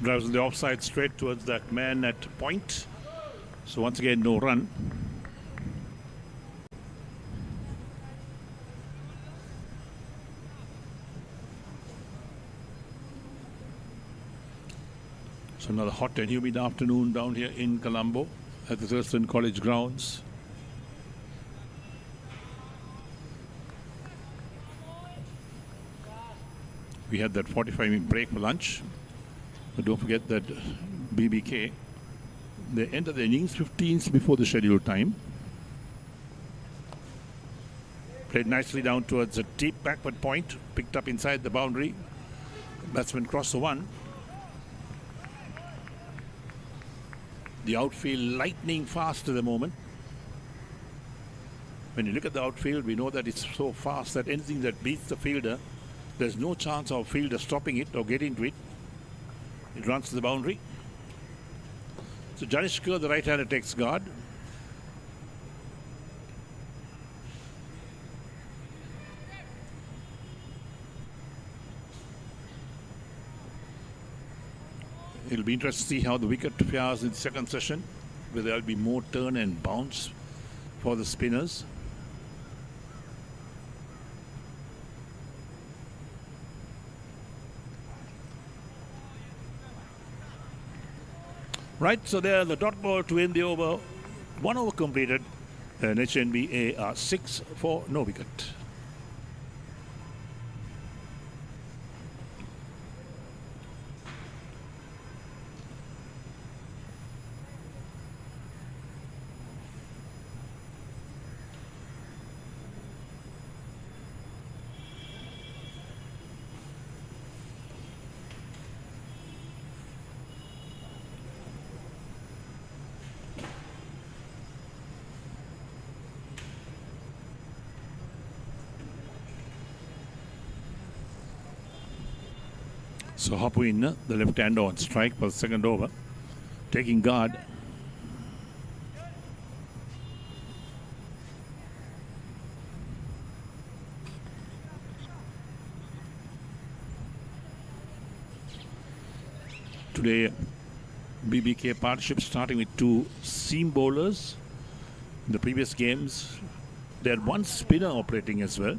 Drives on the offside straight towards that man at point. So once again, no run. So another hot and humid afternoon down here in Colombo at the Thurston College grounds. We had that 45-minute break for lunch. But don't forget that BBK, they entered the innings 15 before the scheduled time. Played nicely down towards a deep backward point, picked up inside the boundary. Batsman crossed the one. The outfield lightning fast at the moment. When you look at the outfield, we know that it's so fast that anything that beats the fielder, there's no chance of fielder stopping it or getting to it. It runs to the boundary. So Janishkar, the right-hander, takes guard. It'll be interesting to see how the wicket fares in the second session, whether there'll be more turn and bounce for the spinners. Right, so there the dot ball to end the over. 1 over completed, and HNBA are 6 for no wicket. So Hapuin, the left-hander on strike for the second over, taking guard. Today, BBK partnership starting with 2 seam bowlers. In the previous games, they had 1 spinner operating as well.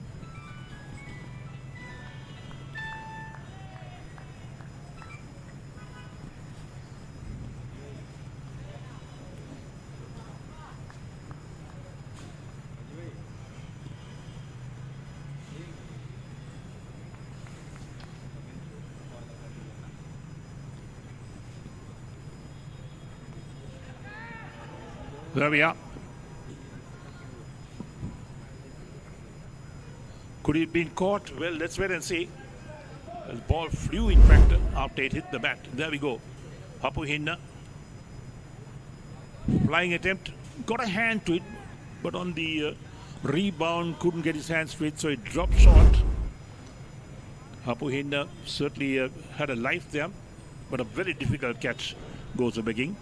There we are. Could it have been caught? Well, let's wait and see. The ball flew, in fact, after it hit the bat. There we go. Hapu Hinna. Flying attempt. Got a hand to it, but on the rebound, couldn't get his hands to it, so it dropped short. Hapu Hinna certainly had a life there, but a very difficult catch goes a begging.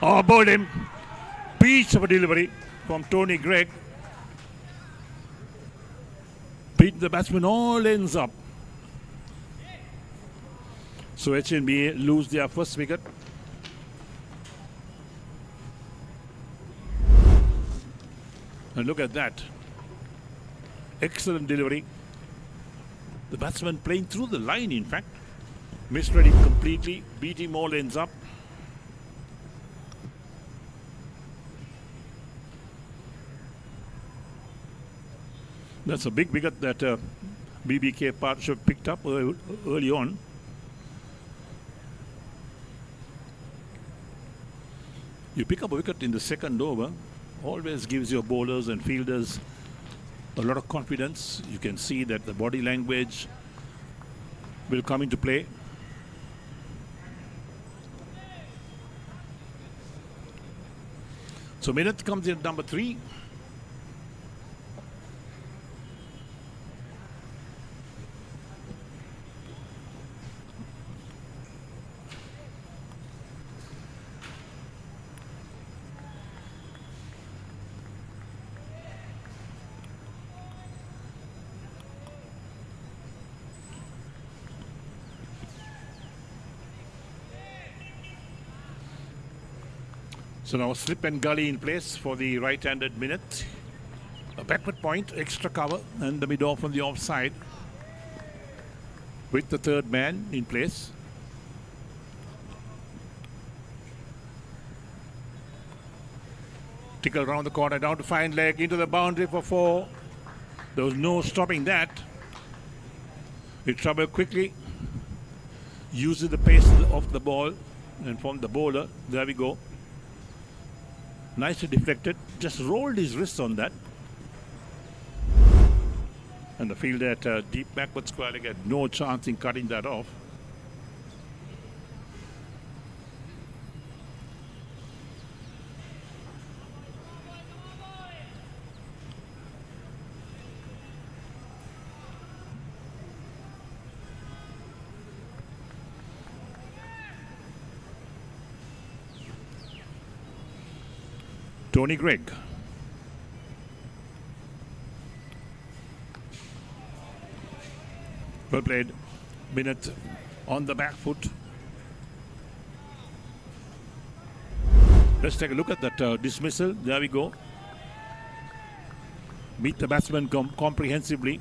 Oh, bowled him. Piece of a delivery from Tony Gregg. Beat the batsman all ends up. So HNBA lose their first wicket. And look at that. Excellent delivery. The batsman playing through the line, in fact. Misread him completely. Beat him all ends up. That's a big wicket that BBK partnership picked up early on. You pick up a wicket in the second over, always gives your bowlers and fielders a lot of confidence. You can see that the body language will come into play. So Minath comes in at number 3. So now slip and gully in place for the right-handed minute. A backward point, extra cover, and the mid-off on the offside with the third man in place. Tickle round the corner, down to fine leg, into the boundary for 4. There was no stopping that. It troubled quickly, uses the pace of the ball, and from the bowler, there we go. Nicely deflected, just rolled his wrist on that. And the fielder at deep backward square leg had no chance in cutting that off. Tony Greig. Well played. Minute on the back foot. Let's take a look at that dismissal. There we go. Meet the batsman comprehensively.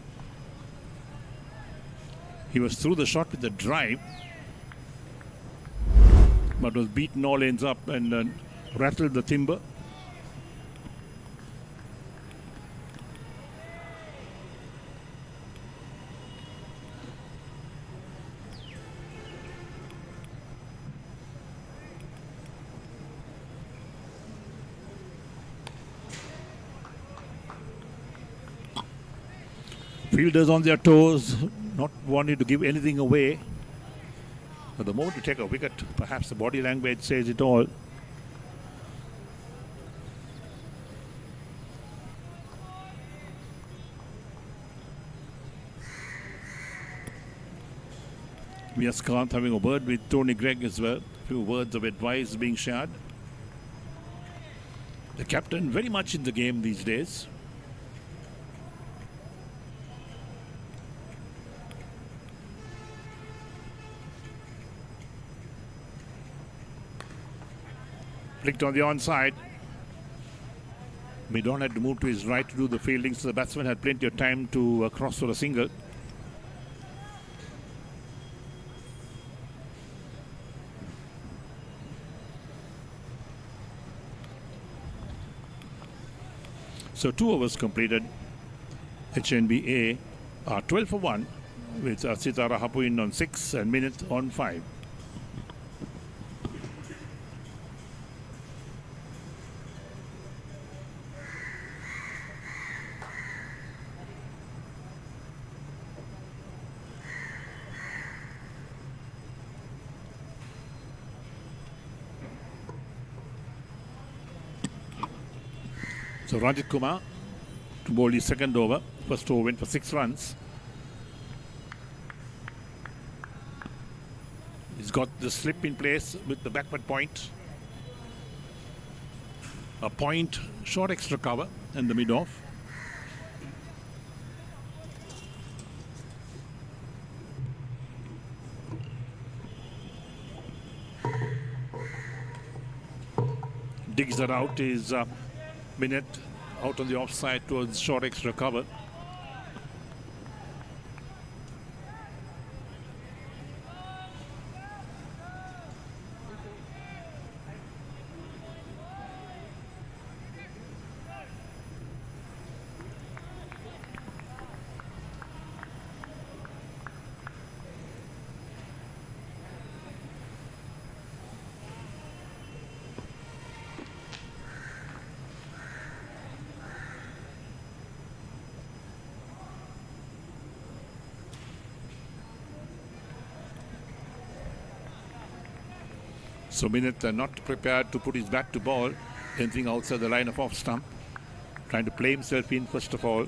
He was through the shot with the drive, but was beaten all ends up and rattled the timber. Fielders on their toes, not wanting to give anything away. But the moment you take a wicket, perhaps the body language says it all. Viaskant having a word with Tony Greig as well. A few words of advice being shared. The captain very much in the game these days. Flicked on the onside. Midon had to move to his right to do the fielding, so the batsman had plenty of time to cross for a single. So 2 overs completed. HNBA are 12 for 1 with Sritharan Hapuin on 6 and Minute on 5. So Rajat Kumar to bowl his second over. First over went for 6 runs. He's got the slip in place with the backward point. A point, short extra cover and the mid-off. Digs that out is Minute out on the offside towards short extra cover. So Minute not prepared to put his bat to ball, anything outside the line of off stump. Trying to play himself in first of all.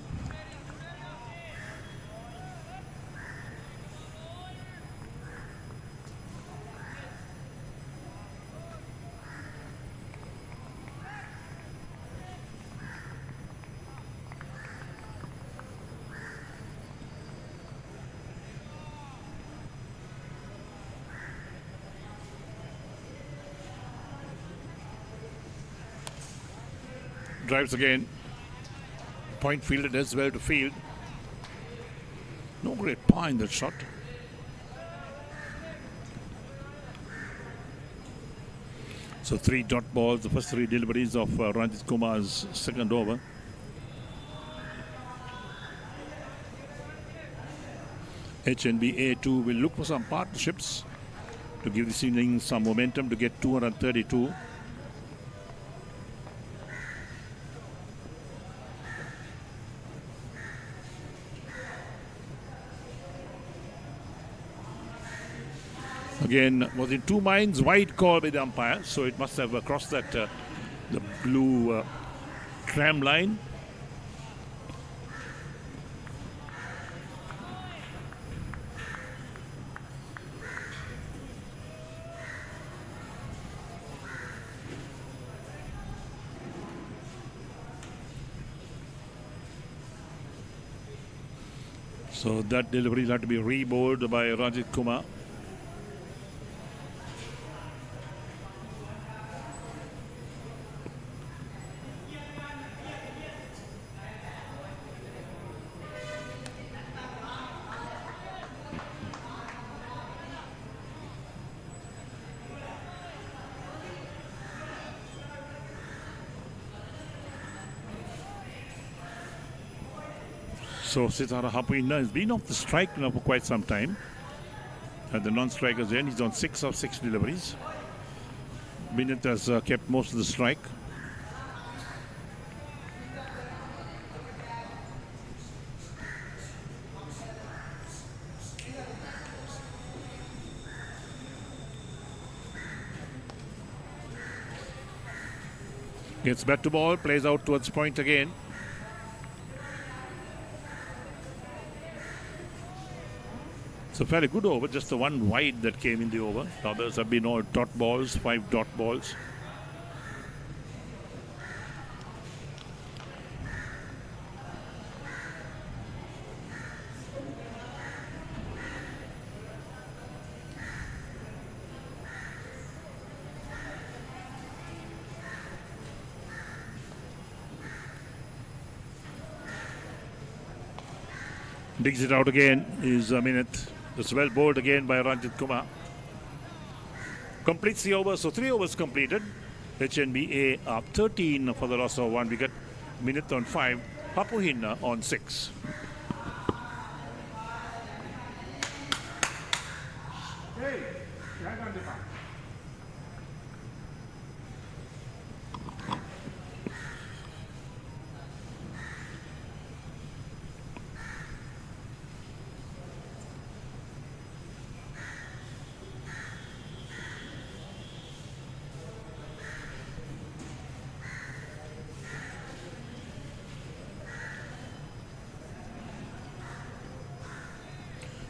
Drives again. Point fielded as well to field. No great power in that shot. So 3 dot balls, the first 3 deliveries of Ranjit Kumar's second over. HNBA 2 will look for some partnerships to give this inning some momentum to get 232. Again, was in 2 minds, wide call by the umpire, so it must have crossed that the blue tram line. So that delivery will have to be re-bowled by Ranjit Kumar. So Sritharan has been off the strike now for quite some time. At the non-strikers end, he's on 6 of 6 deliveries. Minit has kept most of the strike. Gets back to ball, plays out towards point again. So fairly good over, just the one wide that came in the over. The others have been all dot balls, 5 dot balls. Digs it out again is a minute. It's well bowled again by Ranjit Kumar. Completes the over, so 3 overs completed. HNBA up 13 for the loss of 1 wicket. Minute on 5, Papuhinna on 6.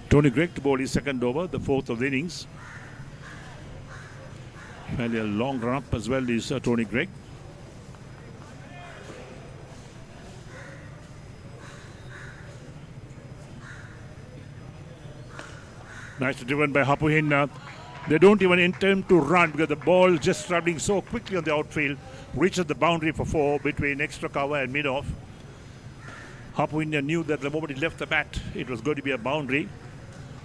Tony Gregg to bowl his second over, the 4th of the innings. Fairly a long run up as well is Tony Gregg. Nicely driven by Hapuhin. They don't even intend to run because the ball just traveling so quickly on the outfield. Reaches the boundary for 4 between extra cover and mid-off. Hapuhin knew that the moment he left the bat, it was going to be a boundary.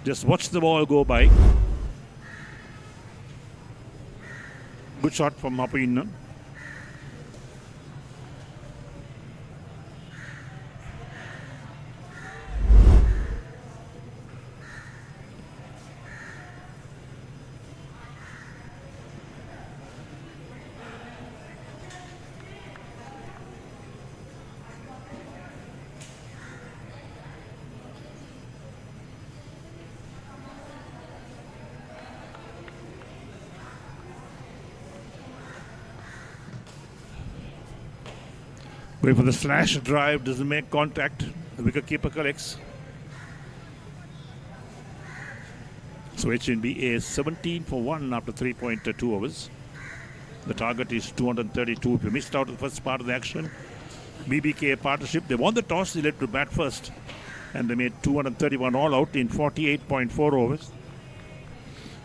Just watch the ball go by. Good shot from Hapuhin. Going for the slash drive, doesn't make contact. The wicketkeeper collects. So HNB is 17 for 1 after 3.2 overs. The target is 232. If you missed out the first part of the action, BBK partnership, they won the toss, they led to bat first. And they made 231 all out in 48.4 overs.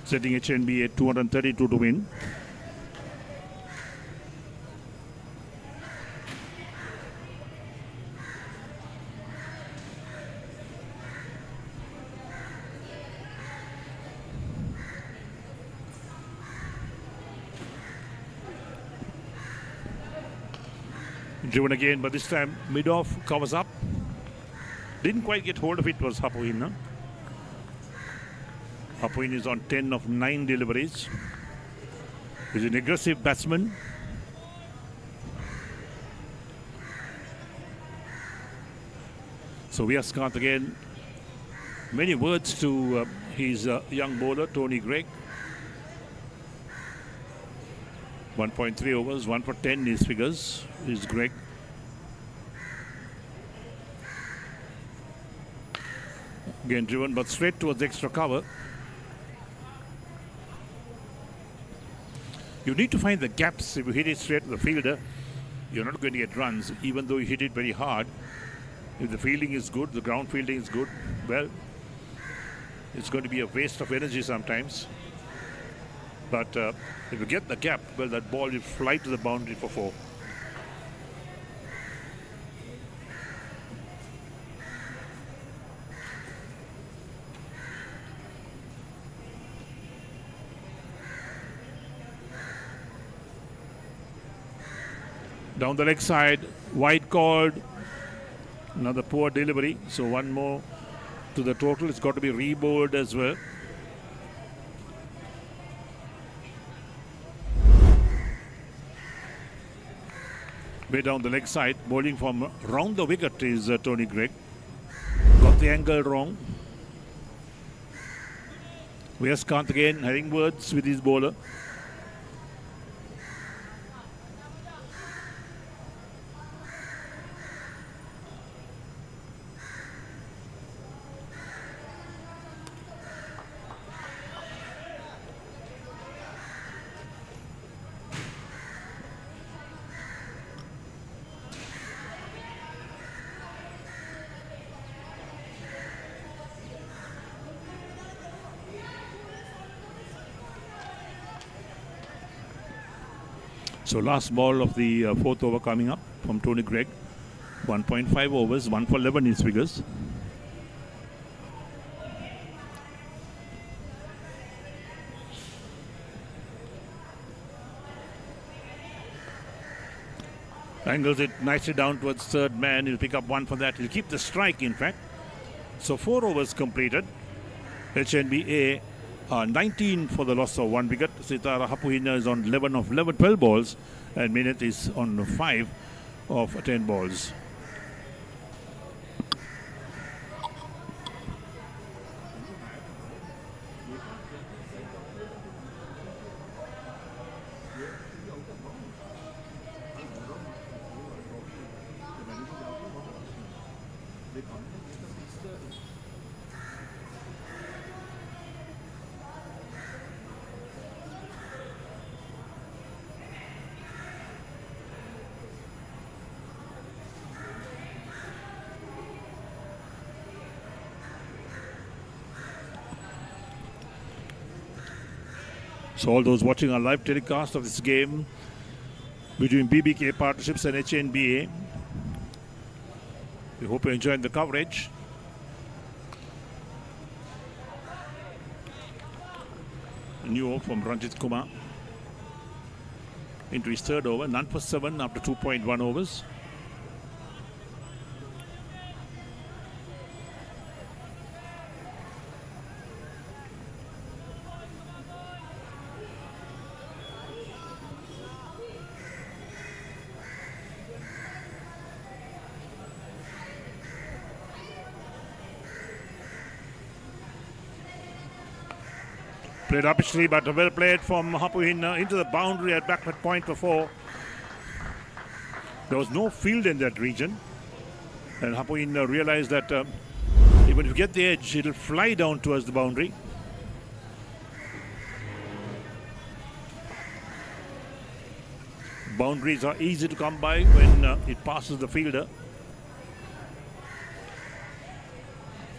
Setting HNB at 232 to win. Driven again, but this time mid-off covers up. Didn't quite get hold of it, was Hapuin. Hapuin is on 10 of 9 deliveries. He's an aggressive batsman. So Vyaskanth again. Many words to his young bowler, Tony Greig. 1.3 overs, 1 for 10 his figures is Greig. Again driven but straight towards extra cover. You need to find the gaps. If you hit it straight to the fielder, you're not going to get runs, even though you hit it very hard. If the fielding is good, the ground fielding is good, well, it's going to be a waste of energy sometimes. But if you get the gap, well, that ball will fly to the boundary for 4. Down the leg side, wide called. Another poor delivery. So one more to the total. It's got to be re-bowled as well. Way down the leg side, bowling from round the wicket is Tony Greig. Got the angle wrong. Vyaskanth again having words with his bowler. So last ball of the 4th over coming up from Tony Greig. 1.5 overs, 1 for 11 his figures. Angles it nicely down towards third man. He'll pick up 1 for that. He'll keep the strike, in fact. So 4 overs completed. HNBA 19 for the loss of 1 wicket. Sritharan Hapuhina is on 11 of 12 balls, and Minit is on 5 of 10 balls. So all those watching our live telecast of this game between BBK Partnerships and HNBA, we hope you're enjoying the coverage. A new over from Ranjit Kumar into his 3rd over, none for 7 after 2.1 overs. Played uppishly, but well played from Hapuhin into the boundary at backward point for 4. There was no field in that region, and Hapuhin realized that even if you get the edge, it'll fly down towards the boundary. Boundaries are easy to come by when it passes the fielder.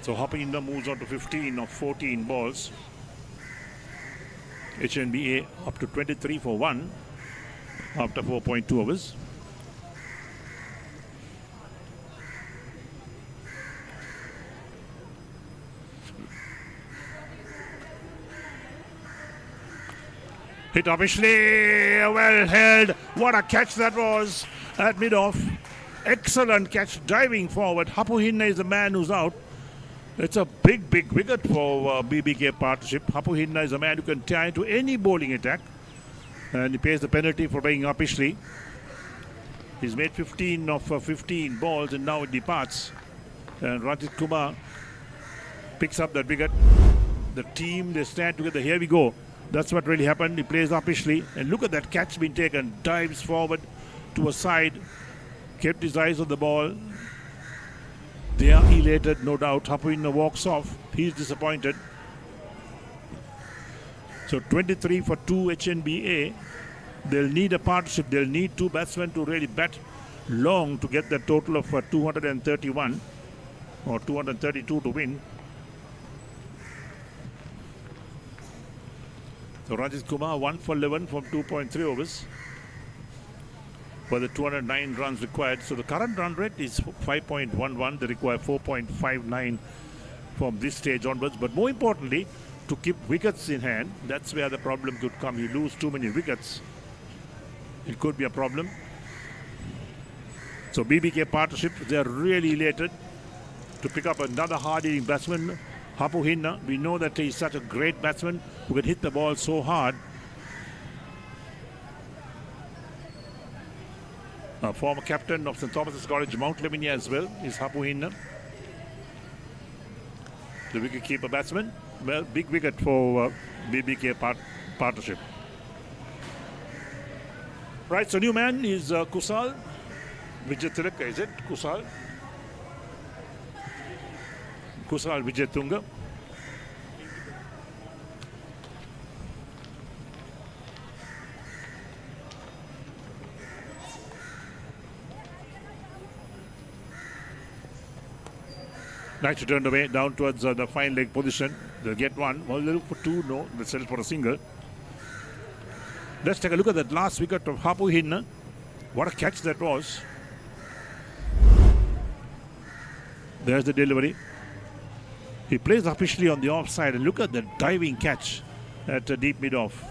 So Hapuhin moves on to 15 of 14 balls. HNBA up to 23 for 1 after 4.2 overs. Hit obviously well held. What a catch that was at mid-off. Excellent catch, diving forward. Hapu Hinna is the man who's out. It's a big wicket for BBK partnership. Hapu Hinna is a man who can tie into any bowling attack. And he pays the penalty for being uppishly. He's made 15 of 15 balls and now it departs. And Ranjit Kumar picks up that wicket. The team, they stand together. Here we go. That's what really happened. He plays uppishly. And look at that catch being taken. Dives forward to a side. Kept his eyes on the ball. They are elated, no doubt. Hapu Hinna walks off. He's disappointed. So 23 for 2 HNBA. They'll need a partnership. They'll need two batsmen to really bat long to get the total of 231 or 232 to win. So Ranjit Kumar 1 for 11 from 2.3 overs for the 209 runs required. So the current run rate is 5.11. They require 4.59 from this stage onwards. But more importantly, to keep wickets in hand, that's where the problem could come. You lose too many wickets, it could be a problem. So BBK partnership, they are really elated to pick up another hard-hitting batsman, Hapu Hinna. We know that he's such a great batsman who can hit the ball so hard. Former captain of St. Thomas's College, Mount Lavinia as well, is Hapu Hinna. The wicket-keeper batsman. Well, big wicket for BBK partnership. Right, so new man is Kusal Vijayatilaka, is it? Kusal Vijayatunga. Nice turned away down towards the fine leg position. They'll get one. Well, they look for two. No, they settle for a single. Let's take a look at that last wicket of Hapu Hinna. What a catch that was. There's the delivery. He plays officially on the offside, and look at the diving catch at deep mid-off.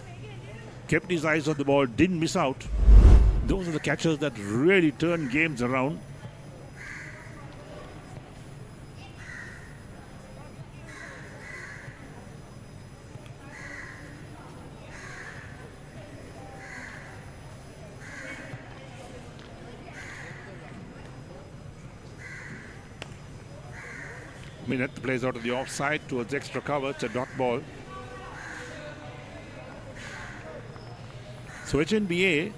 Kept his eyes on the ball, didn't miss out. Those are the catches that really turn games around. Minute plays out of the offside towards extra cover. It's a dot ball. So HNBA,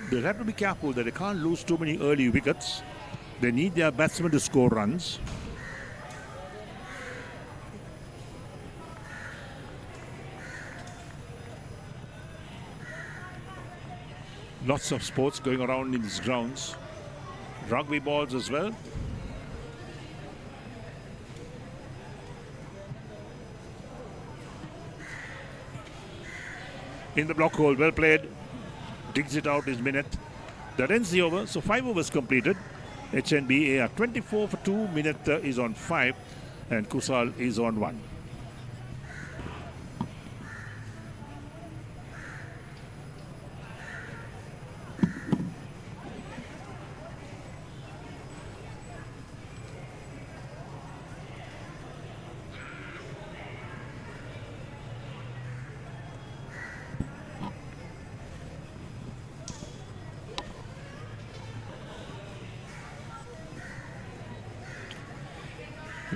they'll have to be careful that they can't lose too many early wickets. They need their batsmen to score runs. Lots of sports going around in these grounds. Rugby balls as well. In the block hole, well played. Digs it out, his minute. That ends the over. So 5 overs completed. HNBA are 24 for 2. Minute is on 5. And Kusal is on 1.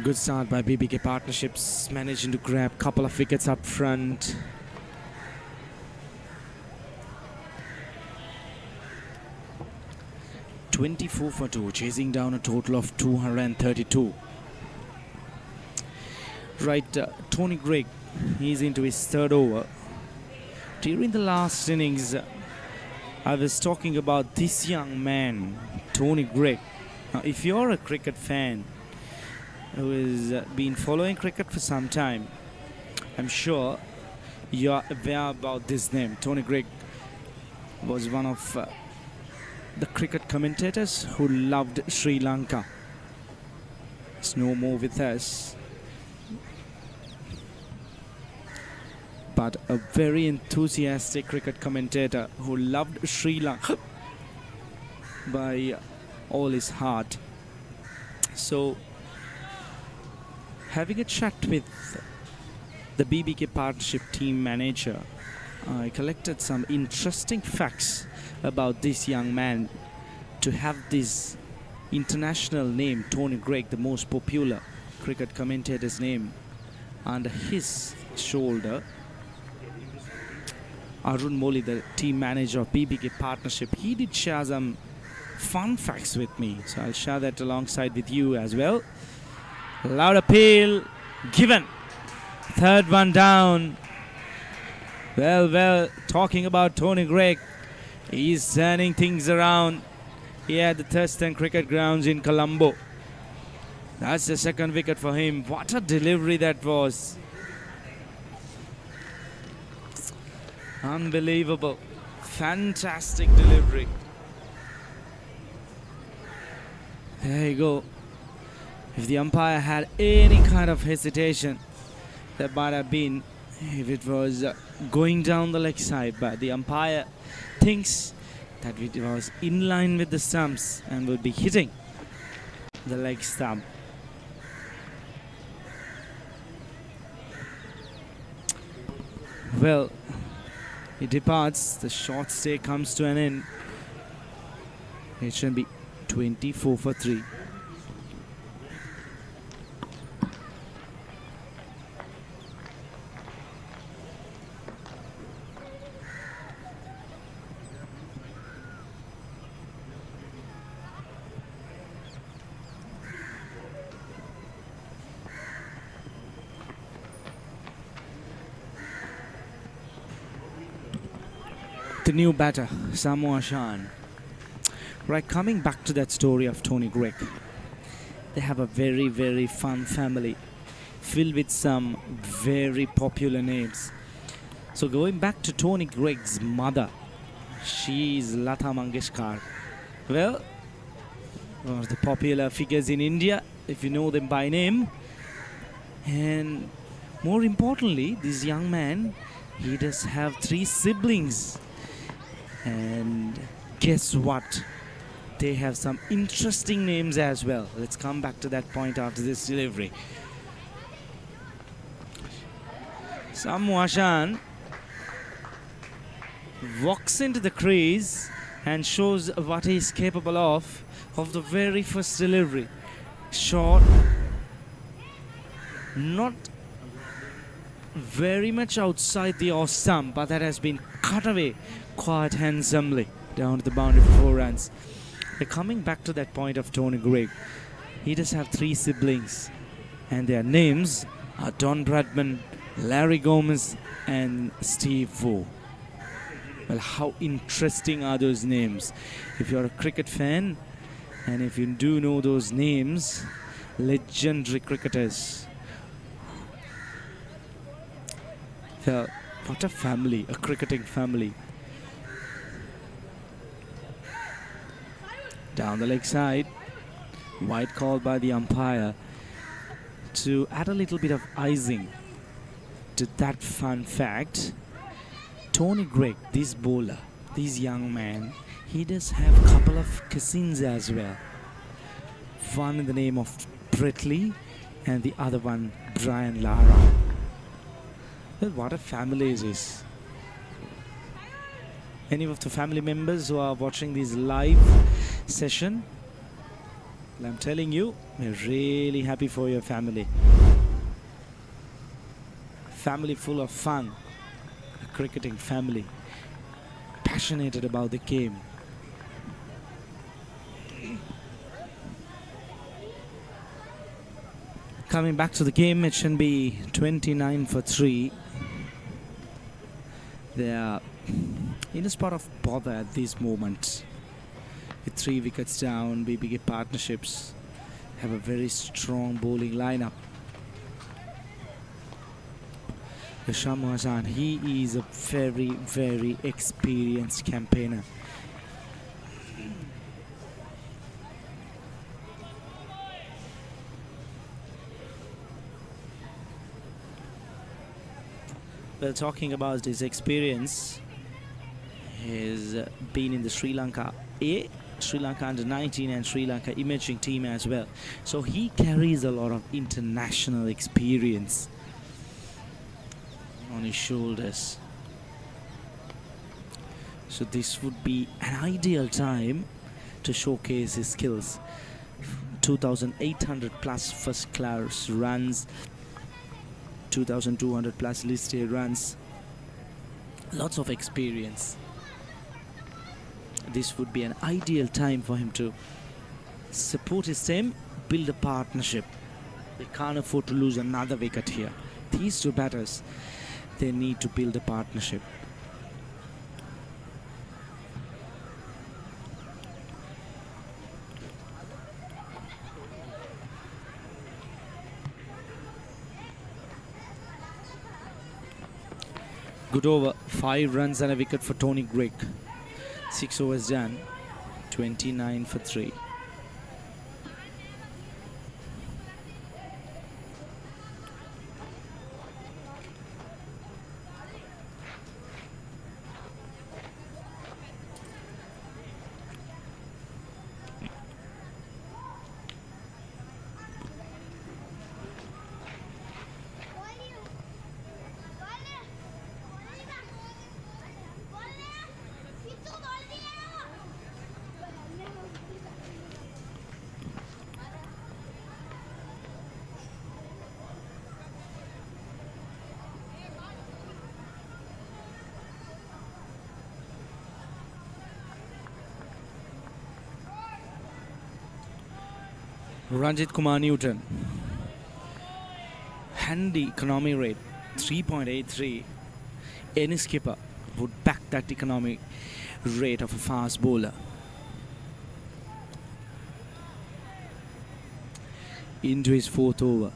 Good start by BBK partnerships, managing to grab a couple of wickets up front. (24 for 2), chasing down a total of 232. Right, Tony Greig, he's into his third over. During the last innings, I was talking about this young man, Tony Greig. Now, if you're a cricket fan who has been following cricket for some time, I'm sure you're aware about this name. Tony Greig was one of the cricket commentators who loved Sri Lanka. He's no more with us, but a very enthusiastic cricket commentator who loved Sri Lanka by all his heart. So, having a chat with the BBK partnership team manager, I collected some interesting facts about this young man. To have this international name, Tony Greig, the most popular cricket commentator's name, under his shoulder, Arun Moli, the team manager of BBK partnership, he did share some fun facts with me. So I'll share that alongside with you as well. Loud appeal given. Third one down. Well, talking about Tony Greig, he's turning things around here at the Thurston Cricket Grounds in Colombo. That's the second wicket for him. What a delivery that was. Unbelievable. Fantastic delivery. There you go. If the umpire had any kind of hesitation, that might have been if it was going down the leg side, but the umpire thinks that it was in line with the stumps and would be hitting the leg stump. Well, he departs. The short stay comes to an end. HNB 24 for 3. The new batter, Sammu Ashan. Right, coming back to that story of Tony Greig. They have a very, very fun family filled with some very popular names. So going back to Tony Greig's mother, she is Lata Mangeshkar. Well, one of the popular figures in India, if you know them by name. And more importantly, this young man, he does have 3 siblings. And guess what? They have some interesting names as well. Let's come back to that point after this delivery. Sammu Ashan walks into the crease and shows what he is capable of the very first delivery. Short, not very much outside the off stump, but that has been cut away quite handsomely down to the boundary for 4 runs. They're coming back to that point of Tony Greig. He does have 3 siblings, and their names are Don Bradman, Larry Gomez, and Steve Wu. Well, how interesting are those names? If you're a cricket fan, and if you do know those names, legendary cricketers. Well, what a family, a cricketing family. Down the leg side, wide call by the umpire to add a little bit of icing to that fun fact. Tony Greig, this bowler, this young man, he does have a couple of cousins as well. One in the name of Brett Lee and the other one Brian Lara. Well, what a family is this. Any of the family members who are watching this live session, well, I'm telling you, we're really happy for your family. Family full of fun, a cricketing family, passionate about the game. Coming back to the game, HNB 29 for 3. They are in a spot of bother at this moment. With 3 wickets down, BBK partnerships have a very strong bowling lineup. Sammu Ashan, he is a very, very experienced campaigner. Well, talking about his experience, he's been in the Sri Lanka A Sri Lanka under 19 and Sri Lanka emerging team as well. So he carries a lot of international experience on his shoulders. So this would be an ideal time to showcase his skills. 2,800 plus first class runs, 2,200 plus list A runs, lots of experience. This would be an ideal time for him to support his team, build a partnership. They can't afford to lose another wicket here. These two batters, they need to build a partnership. Good over, 5 runs and a wicket for Tony Greig. 6 overs done, 29 for 3. Ranjit Kumar Newton. Handy economy rate 3.83. Any skipper would back that economy rate of a fast bowler. Into his 4th over.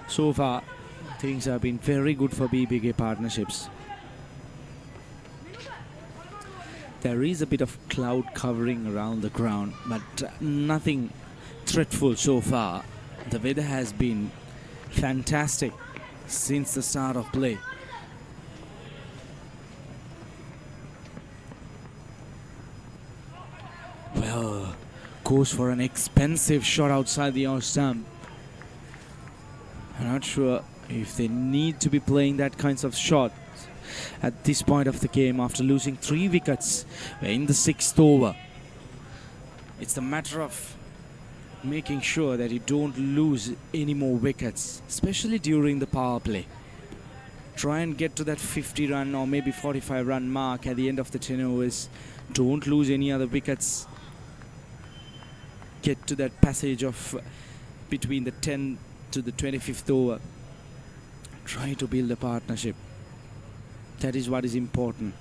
So far, things have been very good for BBK partnerships. There is a bit of cloud covering around the ground, but nothing threatful so far. The weather has been fantastic since the start of play. Well, goes for an expensive shot outside the off stump. I'm not sure if they need to be playing that kinds of shots at this point of the game after losing 3 wickets in the 6th over. It's a matter of making sure that you don't lose any more wickets, especially during the power play. Try and get to that 50 run or maybe 45 run mark at the end of the 10 overs. Don't lose any other wickets. Get to that passage of between the 10 to the 25th over. Try to build a partnership. That is what is important.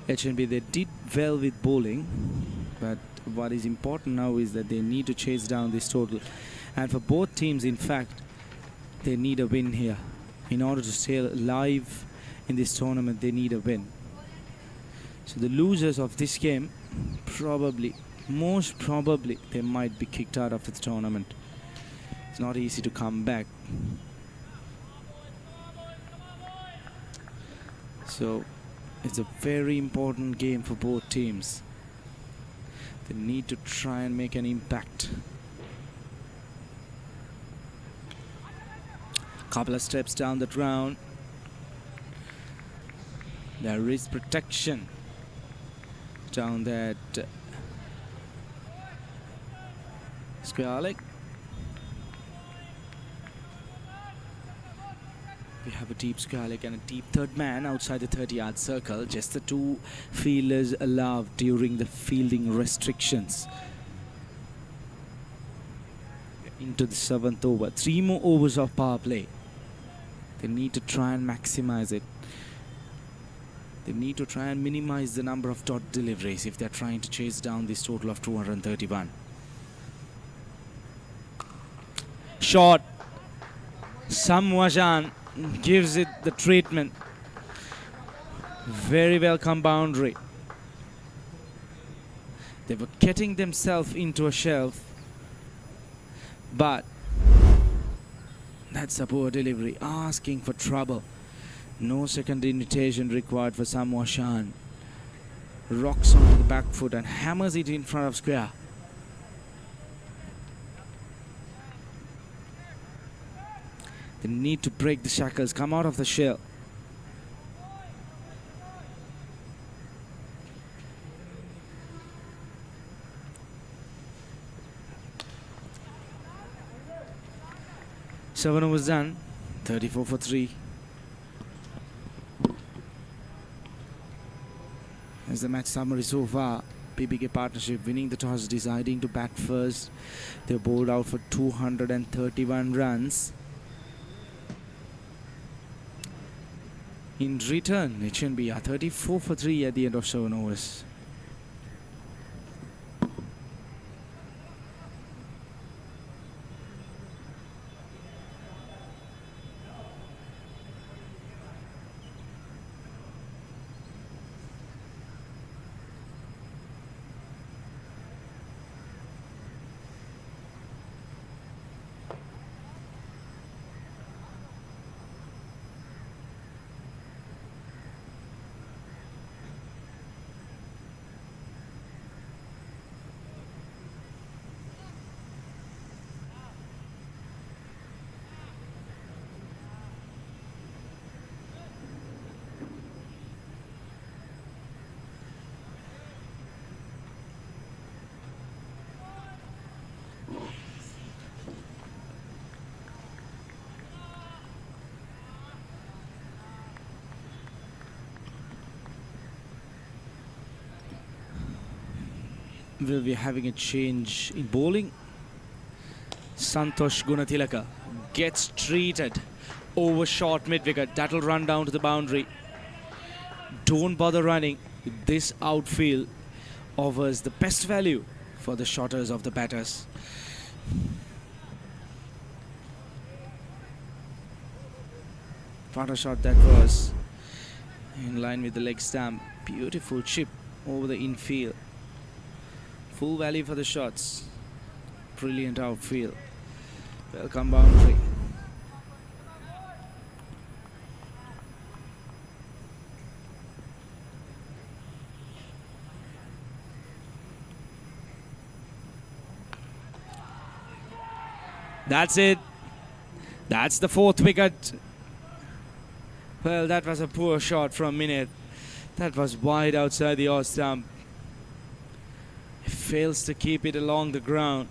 HNB, they did well with bowling, but what is important now is that they need to chase down this total. And for both teams, in fact, they need a win here. In order to stay alive in this tournament, they need a win. So the losers of this game, most probably, they might be kicked out of the tournament. It's not easy to come back. So it's a very important game for both teams. They need to try and make an impact. Couple of steps down the ground. There is protection down that square leg. We have a deep square leg and a deep third man outside the 30-yard circle. Just the 2 fielders allowed during the fielding restrictions. Into the 7th over. 3 more overs of power play. They need to try and maximize it. They need to try and minimize the number of dot deliveries if they're trying to chase down this total of 231. Shot. Sammu Ashan gives it the treatment. Very welcome boundary. They were getting themselves into a shelf, but that's a poor delivery, asking for trouble. No second invitation required for Sammu Ashan. Rocks onto the back foot and hammers it in front of square. They need to break the shackles, come out of the shell. Seven overs done, 34 for 3. As the match summary so far, BBK partnership winning the toss, deciding to bat first. They bowled out for 231 runs. In return, HNB are 34 for 3 at the end of 7 overs. Will be having a change in bowling. Santosh Gunatilaka gets treated over short mid-wicket. That'll run down to the boundary. Don't bother running. This outfield offers the best value for the shotters of the batters. What a shot that was. In line with the leg stamp. Beautiful chip over the infield. Full value for the shots. Brilliant outfield. Welcome boundary. That's it. That's the 4th wicket. Well, that was a poor shot from Minette. That was wide outside the off stump. Fails to keep it along the ground.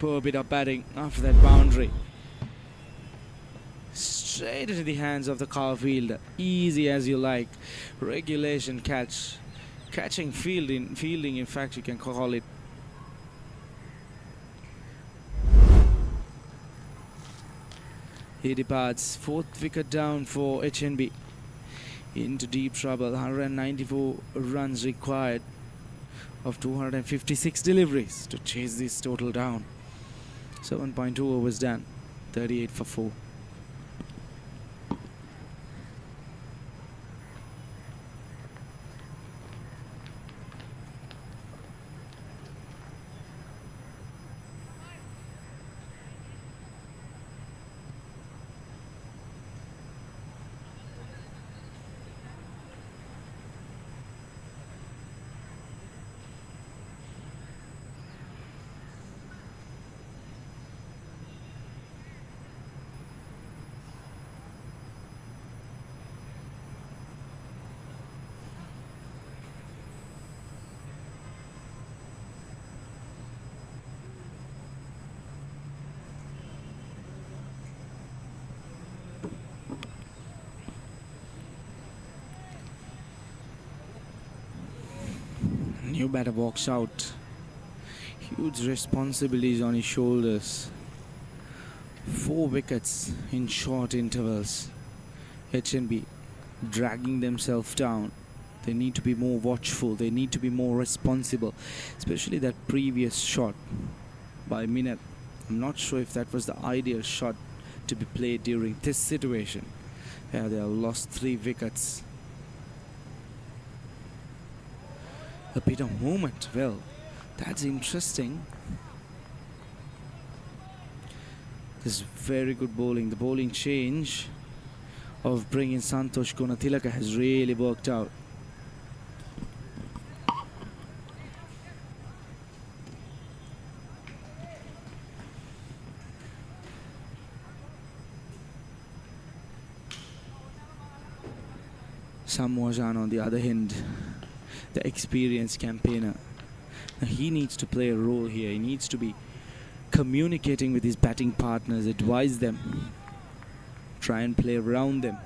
Poor bit of batting after that boundary. Straight into the hands of the cover fielder. Easy as you like. Regulation catch. Catching fielding in fact you can call it. He departs. 4th wicket down for HNB. Into deep trouble. 194 runs required of 256 deliveries to chase this total down. 7.2 overs done. 38 for 4. New batter walks out. Huge responsibilities on his shoulders. 4 wickets in short intervals. HNB dragging themselves down. They need to be more watchful. They need to be more responsible. Especially that previous shot by Minette. I'm not sure if that was the ideal shot to be played during this situation. Yeah, they have lost 3 wickets. A bit of movement. Well, that's interesting. This is very good bowling. The bowling change of bringing Santosh Gunatilaka has really worked out. Sammu Ashan on the other hand, the experienced campaigner. Now he needs to play a role here. He needs to be communicating with his batting partners, advise them, try and play around them.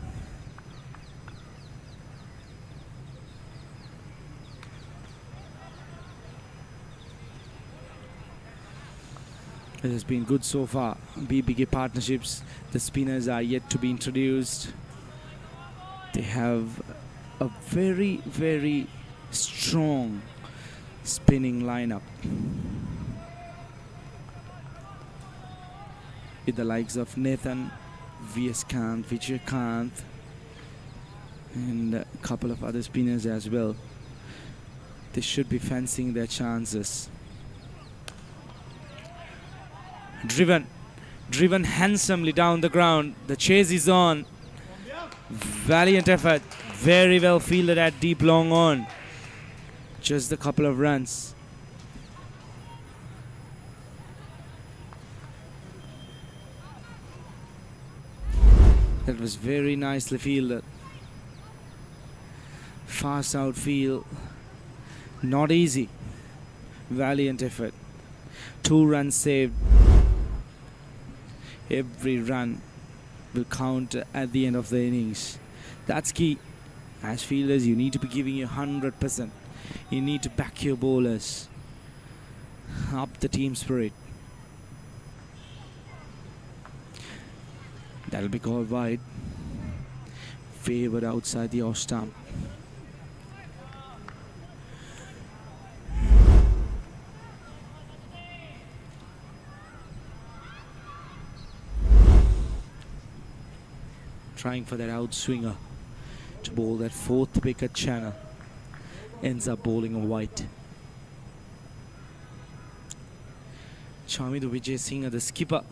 It has been good so far. BBK partnerships, the spinners are yet to be introduced. They have a very, very strong spinning lineup with the likes of Nathan, VS Kant, Vijay Kant, and a couple of other spinners as well. They should be fancying their chances. Driven handsomely down the ground. The chase is on. Valiant effort. Very well fielded at deep long on. Just a couple of runs. That was very nicely fielded. Fast outfield. Not easy. Valiant effort. 2 runs saved. Every run will count at the end of the innings. That's key. As fielders, you need to be giving you 100%. You need to back your bowlers. Up the team spirit. That'll be called wide. Favored outside the off stump. Trying for that outswinger to bowl that 4th wicket channel. Ends up bowling a white. Chamidu Vijay Singh, the skipper,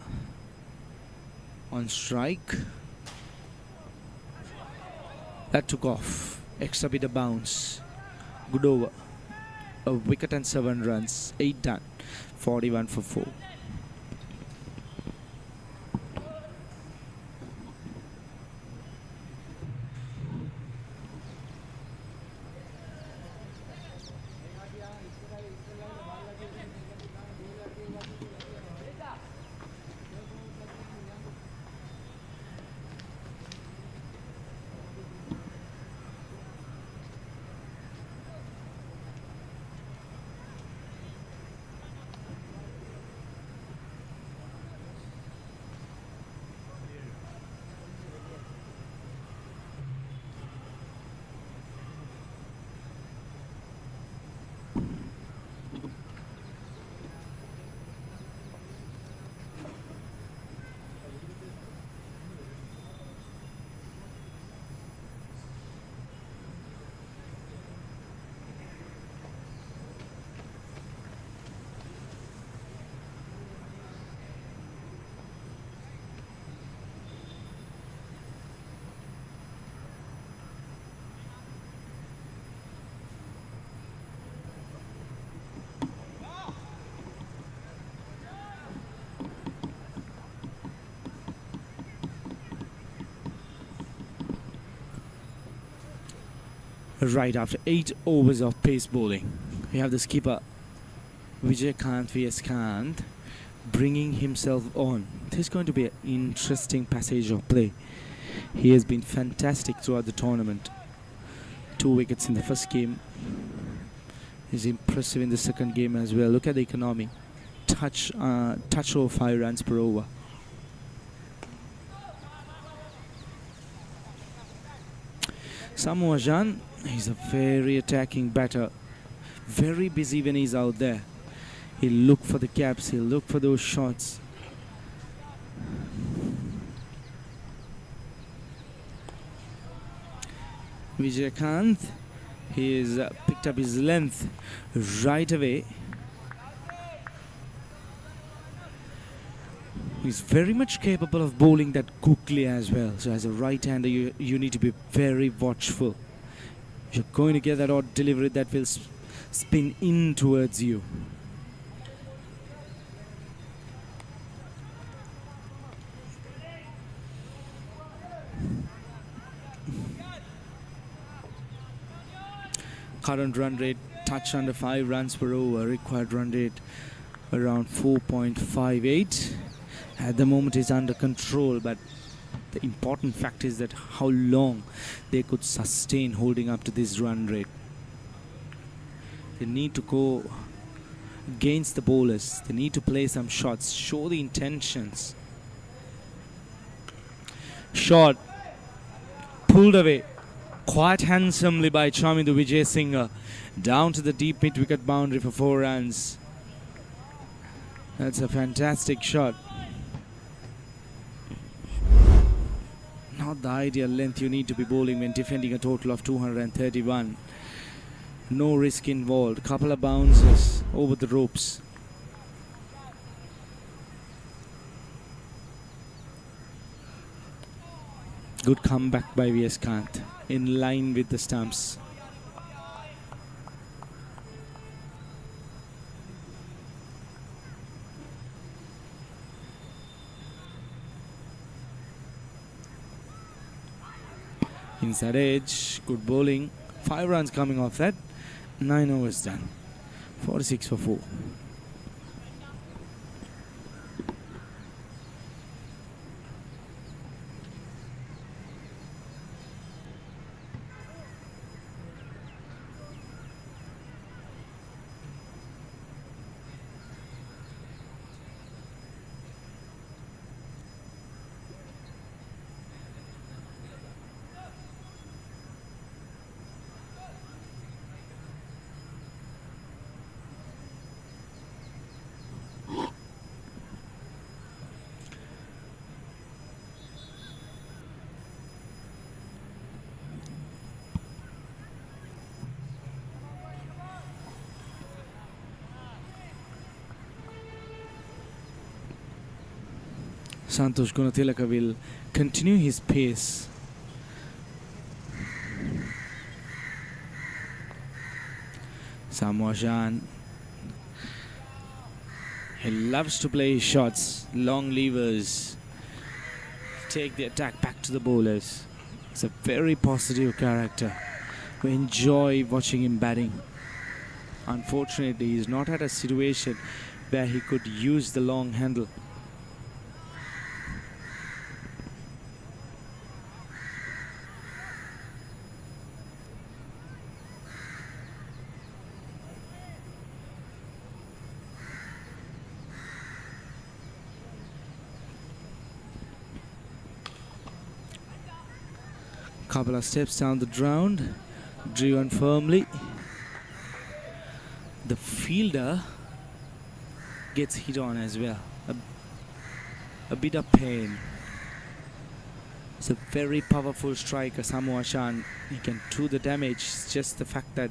on strike. That took off. Extra bit of bounce. Good over. A wicket and 7 runs. 8 done. 41 for 4. Right after 8 overs of pace bowling, we have the skipper Vijay Kant vs Kant bringing himself on. This is going to be an interesting passage of play. He has been fantastic throughout the tournament. 2 wickets in the first game. He's impressive in the second game as well. Look at the economy. Touch over 5 runs per over. Sammu Ashan, he's a very attacking batter. Very busy when he's out there. He'll look for the gaps, he'll look for those shots. Vijay Kant, he is picked picked up his length right away. He's very much capable of bowling that quickly as well. So as a right-hander, you need to be very watchful. You're going to get that odd delivery that will spin in towards you. Current run rate, touch under 5 runs per over. Required run rate around 4.58. At the moment it's under control, but the important fact is that how long they could sustain holding up to this run rate. They need to go against the bowlers. They need to play some shots, show the intentions. Shot pulled away quite handsomely by Chamindu Vijay Singh, down to the deep mid-wicket boundary for 4 runs. That's a fantastic shot. Not the ideal length you need to be bowling when defending a total of 231. No risk involved. Couple of bounces over the ropes. Good comeback by V.S. Kant, in line with the stumps. Inside edge, good bowling. 5 runs coming off that. 9 overs done. 46 for 4. Santosh Gunatilaka will continue his pace. Sammu Ashan, he loves to play his shots, long levers, take the attack back to the bowlers. He's a very positive character. We enjoy watching him batting. Unfortunately, he's not at a situation where he could use the long handle. Couple of steps down the ground, driven firmly. The fielder gets hit on as well. A bit of pain. It's a very powerful striker, Sammu Ashan. He can do the damage. It's just the fact that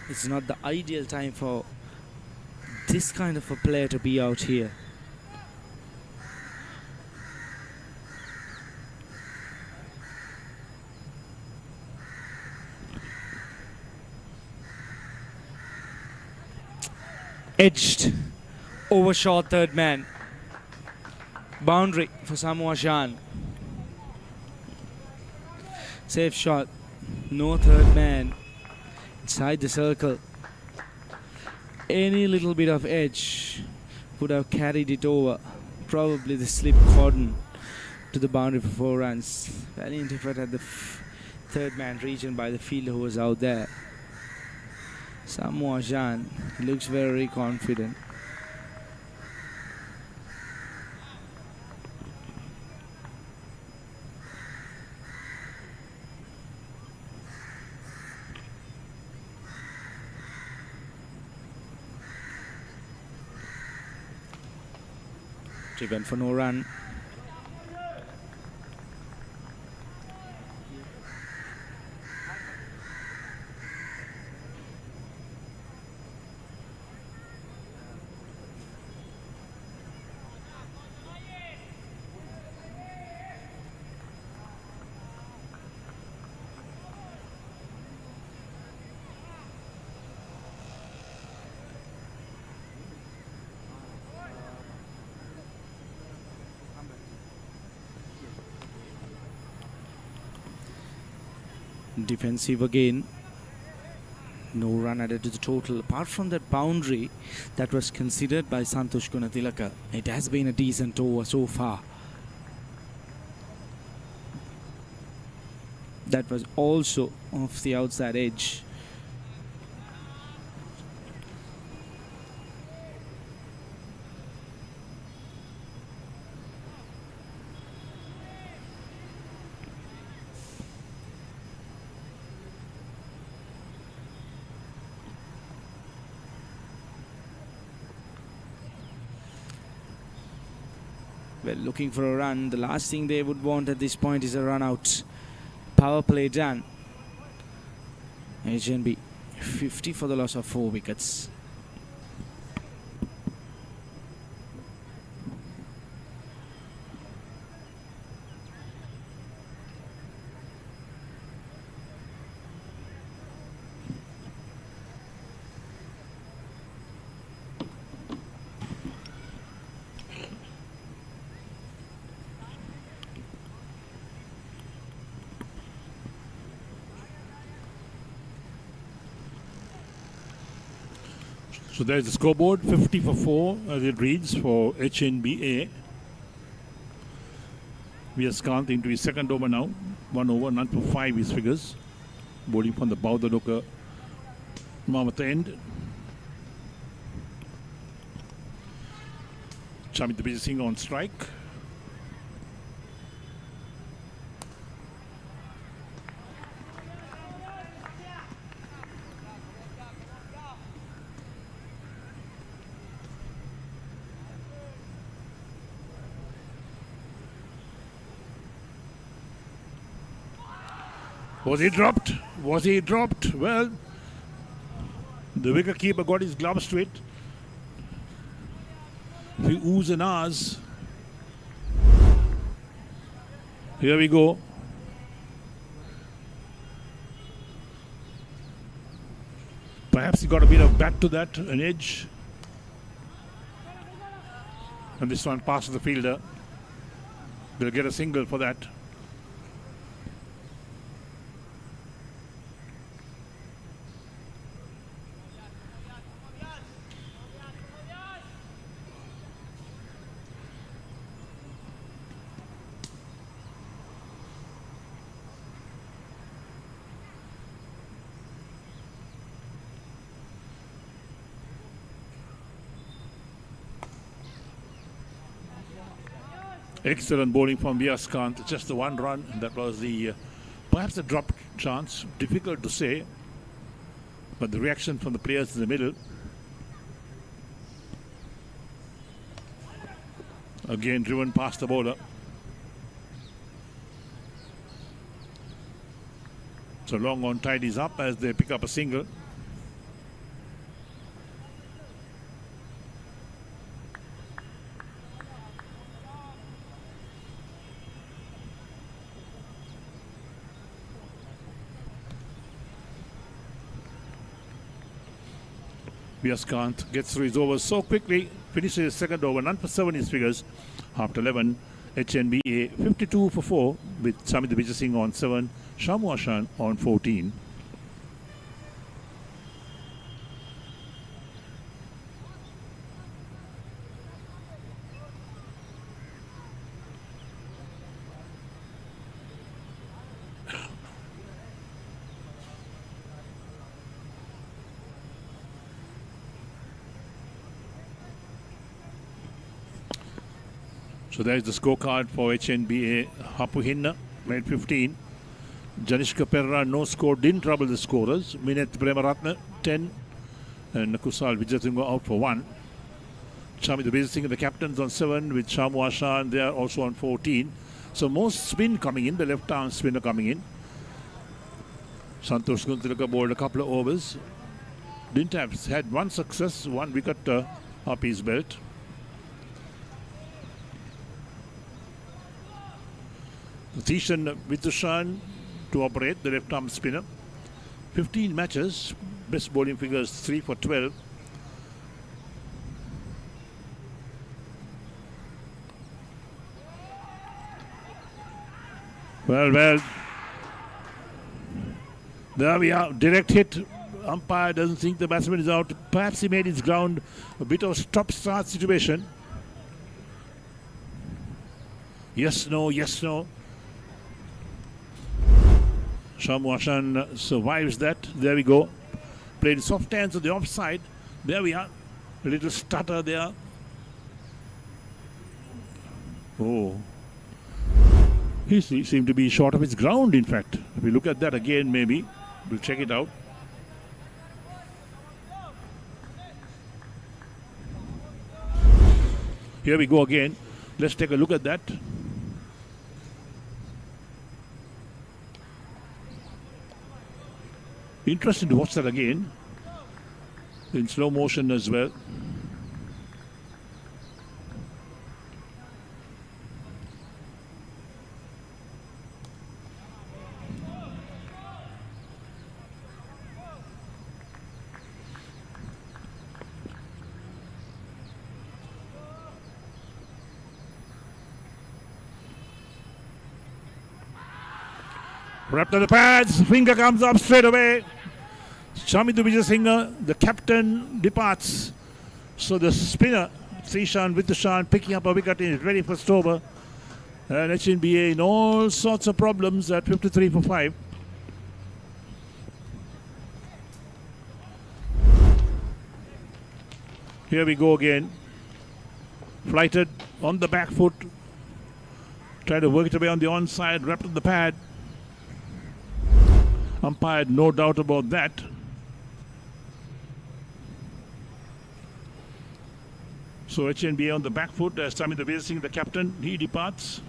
it's not the ideal time for this kind of a player to be out here. Edged, overshot third man. Boundary for Sammu Ashan. Safe shot. No third man inside the circle. Any little bit of edge would have carried it over. Probably the slip cordon to the boundary for 4 runs. Valiant effort at the third man region by the fielder who was out there. Sammu Ashan looks very confident. Driven for no run. Defensive again. No run added to the total. Apart from that boundary that was considered by Santosh Gunatilaka, it has been a decent over so far. That was also off the outside edge. Well, looking for a run. The last thing they would want at this point is a run out. Power play done. HNB 50 for the loss of 4 wickets. So there's the scoreboard, 50 for 4 as it reads for HNBA. Vyaskanth into his second over now. 1 over, none for 5 his figures. Bowling from the Baudaloka arm at the end. Chamit Vijay Singh on strike. Was he dropped? Was he dropped? Well, the wicketkeeper got his gloves to it. Few oohs and ahs. Here we go. Perhaps he got a bit of bat to that, an edge. And this one passes the fielder. They'll get a single for that. Excellent bowling from Vyaskanth. Just the one run. That was the perhaps a drop chance. Difficult to say. But the reaction from the players in the middle. Again driven past the bowler. So long on tidies up as they pick up a single. Vyaskanth gets through his overs so quickly, finishes his second over, none for 7 his figures. After 11, HNBA 52 for 4 with Sammu Vijay Singh on 7, Sammu Ashan on 14. So there's the scorecard for HNBA. Hapu Hinna made 15. Janishka Perra, no score, didn't trouble the scorers. Mineth Premaratna, 10. And Kusal Vijayatunga out for 1. Chamit Vijay Singh, the captains on 7 with Sammu Ashan. They are also on 14. So most spin coming in, the left arm spinner coming in. Santosh Gunatilaka bowled a couple of overs. Didn't have, had one success, 1 wicket up his belt. Sritharan Vitushan to operate, the left arm spinner. 15 matches, best bowling figures 3 for 12. Well, There we are. Direct hit. Umpire doesn't think the batsman is out. Perhaps he made his ground. A bit of stop-start situation. Yes, no, yes, no. Sammu Ashan survives that. There we go. Played soft hands on the offside. There we are. A little stutter there. Oh. He seemed to be short of his ground, in fact. If we look at that again, maybe. We'll check it out. Here we go again. Let's take a look at that. Interesting to watch that again. In slow motion as well. Wrapped on the pads, finger comes up straight away. Shamidubija Singer, the captain, departs. So the spinner, Srisharan Vithishan, picking up a wicket in his very first over. And HNBA in all sorts of problems at 53 for 5. Here we go again. Flighted on the back foot. Trying to work it away on the onside, wrapped on the pad. Umpire, no doubt about that. So HNBA on the back foot as Sammu Ashan, the captain, he departs.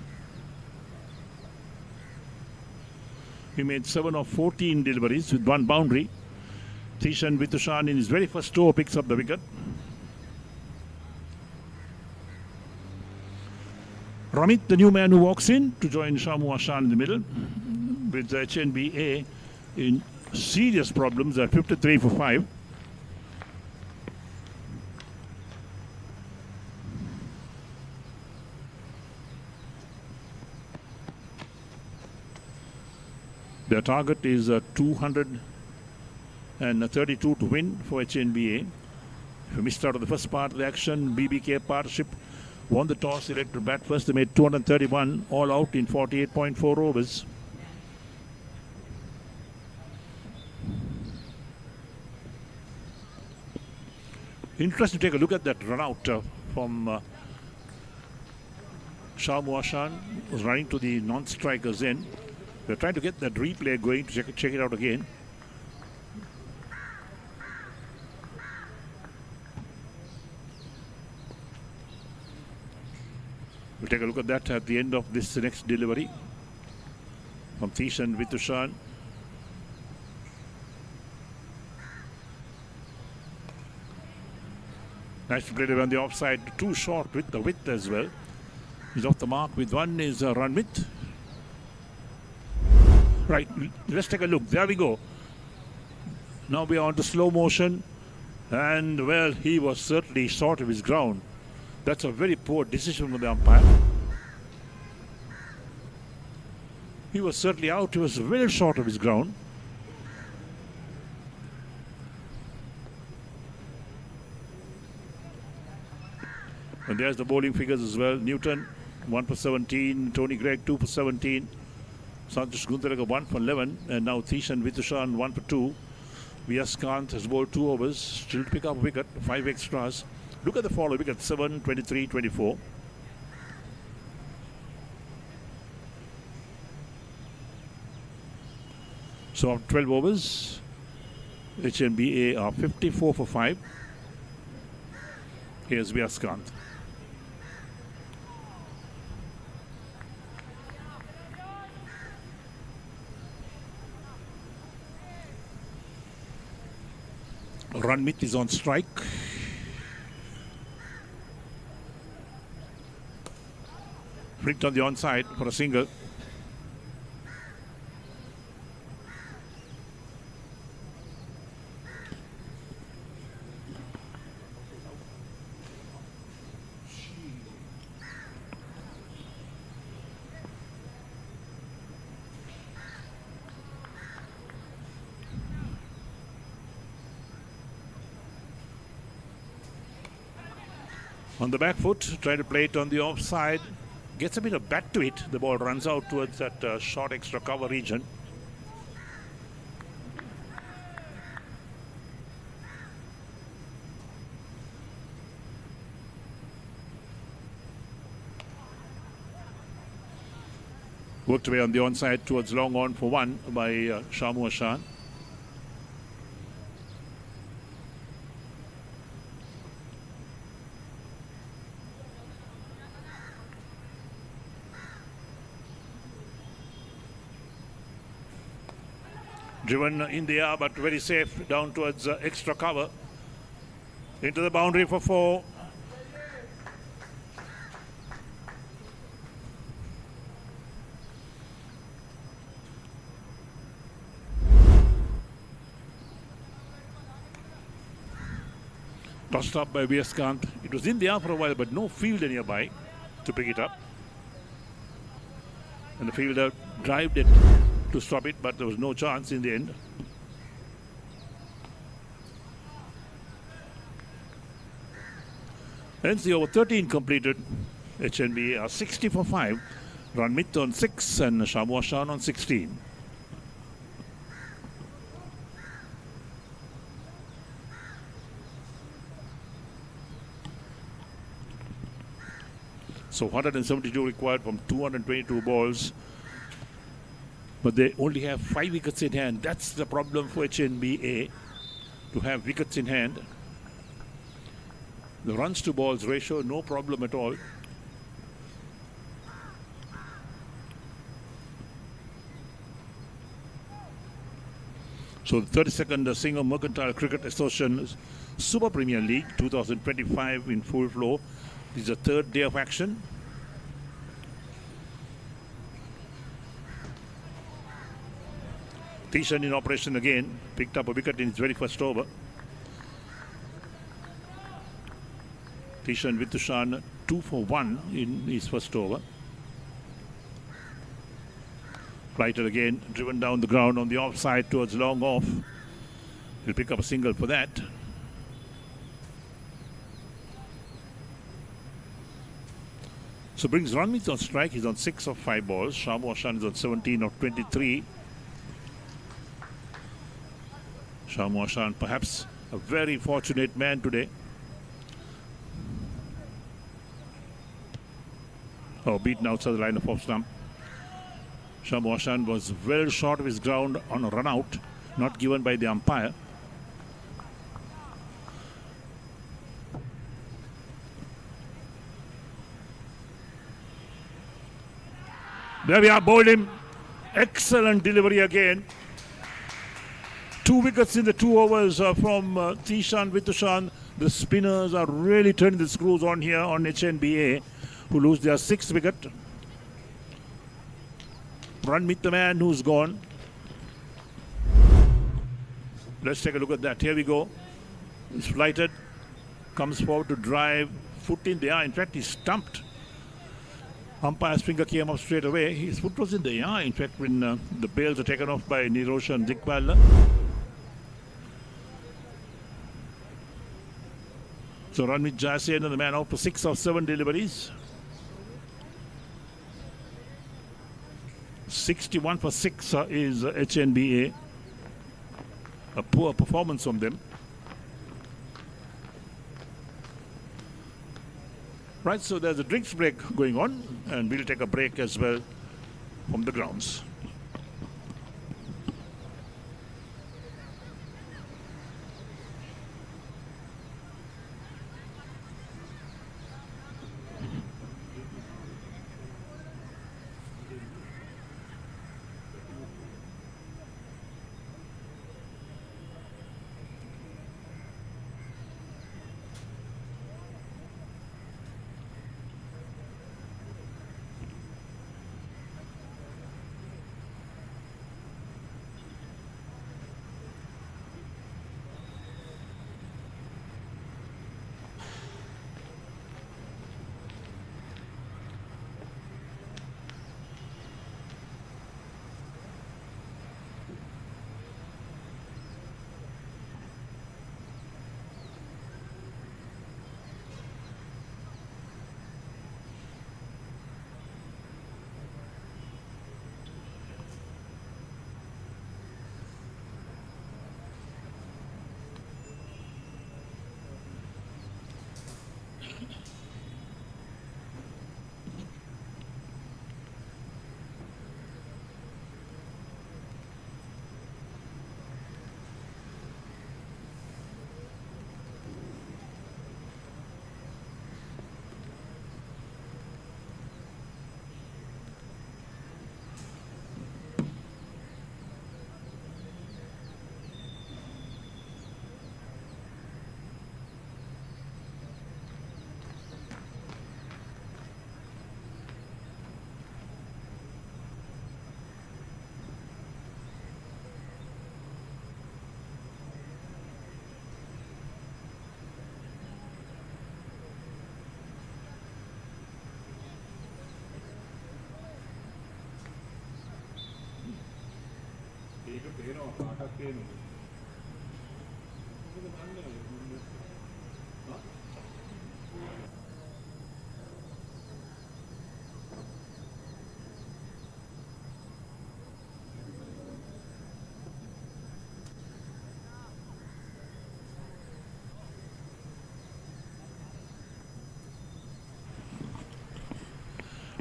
He made 7 of 14 deliveries with 1 boundary. Srisharan Vithishan in his very first over picks up the wicket. Ramit, the new man who walks in to join Sammu Ashan in the middle, with the HNBA in serious problems at 53 for 5. Their target is 232 to win for HNBA. If you missed out on the first part of the action, BBK partnership won the toss, elected to bat first. They made 231, all out in 48.4 overs. Interesting to take a look at that run out from Sammu Ashan, was running to the non-striker's end. We're trying to get that replay going to check it out again. We'll take a look at that at the end of this next delivery from Srisharan Vithishan. Nice play on the offside, too short with the width as well. He's off the mark with 1 is a run width. Right, let's take a look. There we go. Now we are on to slow motion. And well, he was certainly short of his ground. That's a very poor decision from the umpire. He was certainly out. He was very short of his ground. And there's the bowling figures as well. Newton, 1 for 17. Tony Gregg, 2 for 17. Santosh Gundarega, 1 for 11. And now Srisharan Vithishan, 1 for 2. V.S. Kant has bowled 2 overs. Still to pick up a wicket, 5 extras. Look at the follow wicket, 7, 23, 24. So after 12 overs, HNBA are 54 for 5. Here's V.S. Kant. Ranmit is on strike. Flicked on the onside for a single. On the back foot, trying to play it on the offside. Gets a bit of bat to it. The ball runs out towards that short extra cover region. Worked away on the onside towards long on for one by Sammu Ashan. Driven in the air, but very safe down towards extra cover. Into the boundary for four. Tossed up by Viaskant. It was in the air for a while, but no fielder nearby to pick it up. And the fielder drived it to stop it, but there was no chance in the end. Hence the over 13 completed. HNBA are 60 for 5. Ranmit on 6 and Sammu Ashan on 16. So 172 required from 222 balls. But they only have 5 wickets in hand. That's the problem for HNBA, to have wickets in hand. The runs to balls ratio, no problem at all. So the 32nd Singer-Mercantile Cricket Association Super Premier League 2025 in full flow. This is the third day of action. Tishan in operation again, picked up a wicket in his very first over. Tishan Vitushan 2 for 1 in his first over. Flighted again, driven down the ground on the offside towards long off. He'll pick up a single for that. So brings Ranmit on strike. He's on 6 of 5 balls. Sammu Ashan is on 17 of 23. Sammu Ashan perhaps a very fortunate man today. Oh, beaten outside the line of off stump. Sammu Ashan was well short of his ground on a run out, not given by the umpire. There we are, bowled him. Excellent delivery again. 2 wickets in the 2 overs from Tishan Vitushan. The spinners are really turning the screws on here on HNBA, who lose their 6th wicket. Ranmit, the man who's gone. Let's take a look at that. Here we go. It's flighted. Comes forward to drive. Foot in the air. In fact, he's stumped. Umpire's finger came up straight away. His foot was in the air. In fact, when the bails are taken off by Nirosha and Dickwella. So Ranmit Jayasen, the man out for 6 of 7 deliveries. 61 for 6 is HNBA. A poor performance from them. Right, so there's a drinks break going on, and we'll take a break as well from the grounds.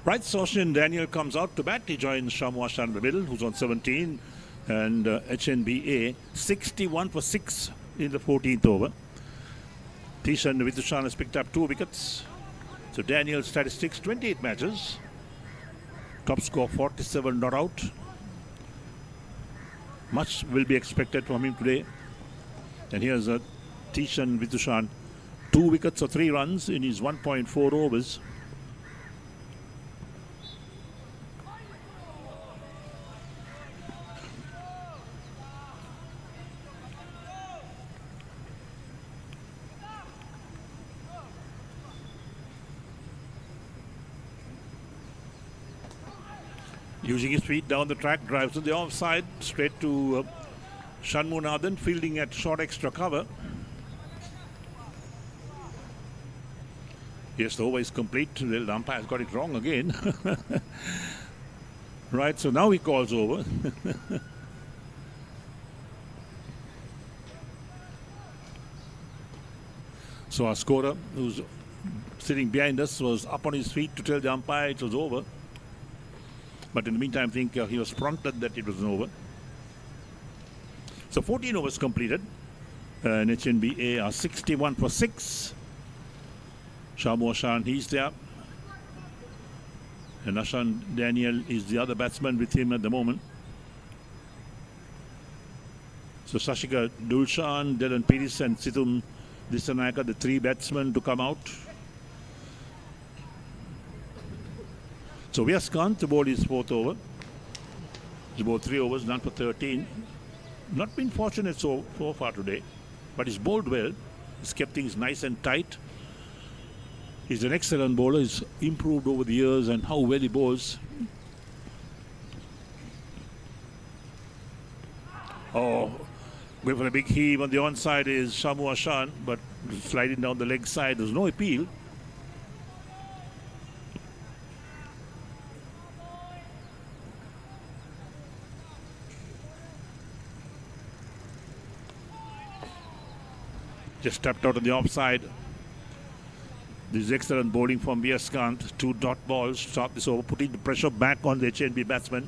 Right, so Daniel comes out to bat. He joins Sammu Ashan in the middle, who's on 17, and HNBA 61 for 6 in the 14th over. Tishan Vidushan has picked up 2 wickets. So Daniel's statistics: 28 matches, top score 47 not out. Much will be expected from him today. And here's Tishan Vidushan, 2 wickets or 3 runs in his 1.4 overs. Using his feet down the track, drives to the offside, straight to Shanmunathan, fielding at short extra cover. Yes, the over is complete. The umpire has got it wrong again. Right, so now he calls over. So our scorer, who's sitting behind us, was up on his feet to tell the umpire it was over. But in the meantime, I think he was prompted that it was over. So 14 overs completed. And HNBA are 61 for 6. Sammu Ashan, he's there. And Ashan Daniel is the other batsman with him at the moment. So Sashika Dulshan, Dylan Piris and Situm Disanayaka, the 3 batsmen to come out. So Vyaskanth to bowl his 4th over. He's bowled 3 overs, none for 13. Not been fortunate so far today, but he's bowled well. He's kept things nice and tight. He's an excellent bowler. He's improved over the years and how well he bowls. Oh, going for a big heave on the onside is Sammu Ashan, but sliding down the leg side. There's no appeal. Just stepped out on the offside. This is excellent bowling from Vyaskanth. 2 dot balls to start this over, putting the pressure back on the HNB batsman.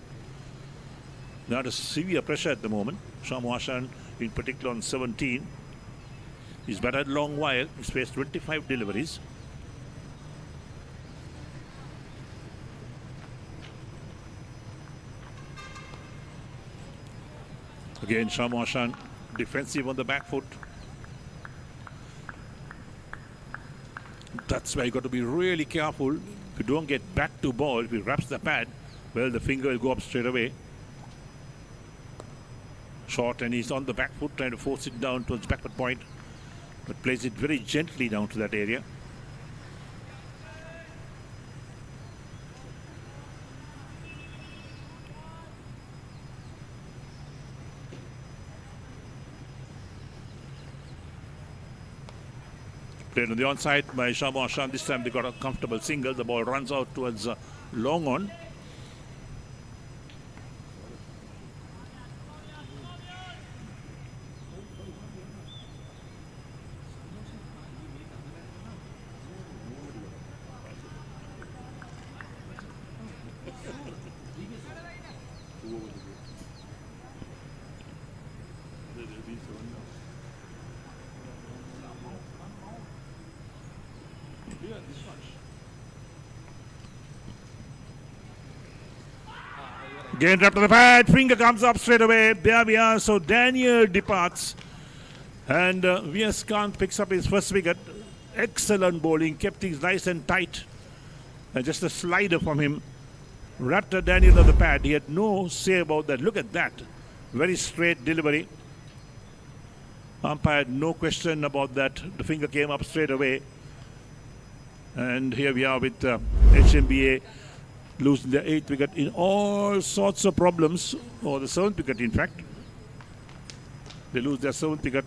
They're under severe pressure at the moment. Sammu Ashan in particular on 17. He's batted a long while. He's faced 25 deliveries. Again, Sammu Ashan defensive on the back foot. That's why you got to be really careful. If you don't get back to ball, if he wraps the pad, well, the finger will go up straight away. Short, and he's on the back foot trying to force it down towards backward point, but plays it very gently down to that area. Played on the onside by Sammu Ashan. This time they got a comfortable single. The ball runs out towards long on. Again, dropped to the pad. Finger comes up straight away. There we are. So Daniel departs. And Vyaskanth picks up his first wicket. Excellent bowling. Kept things nice and tight. And just a slider from him. Wrapped Daniel on the pad. He had no say about that. Look at that. Very straight delivery. Umpire had no question about that. The finger came up straight away. And here we are with HNBA losing the 8th wicket in all sorts of problems, or the 7th wicket in fact. They lose their 7th wicket.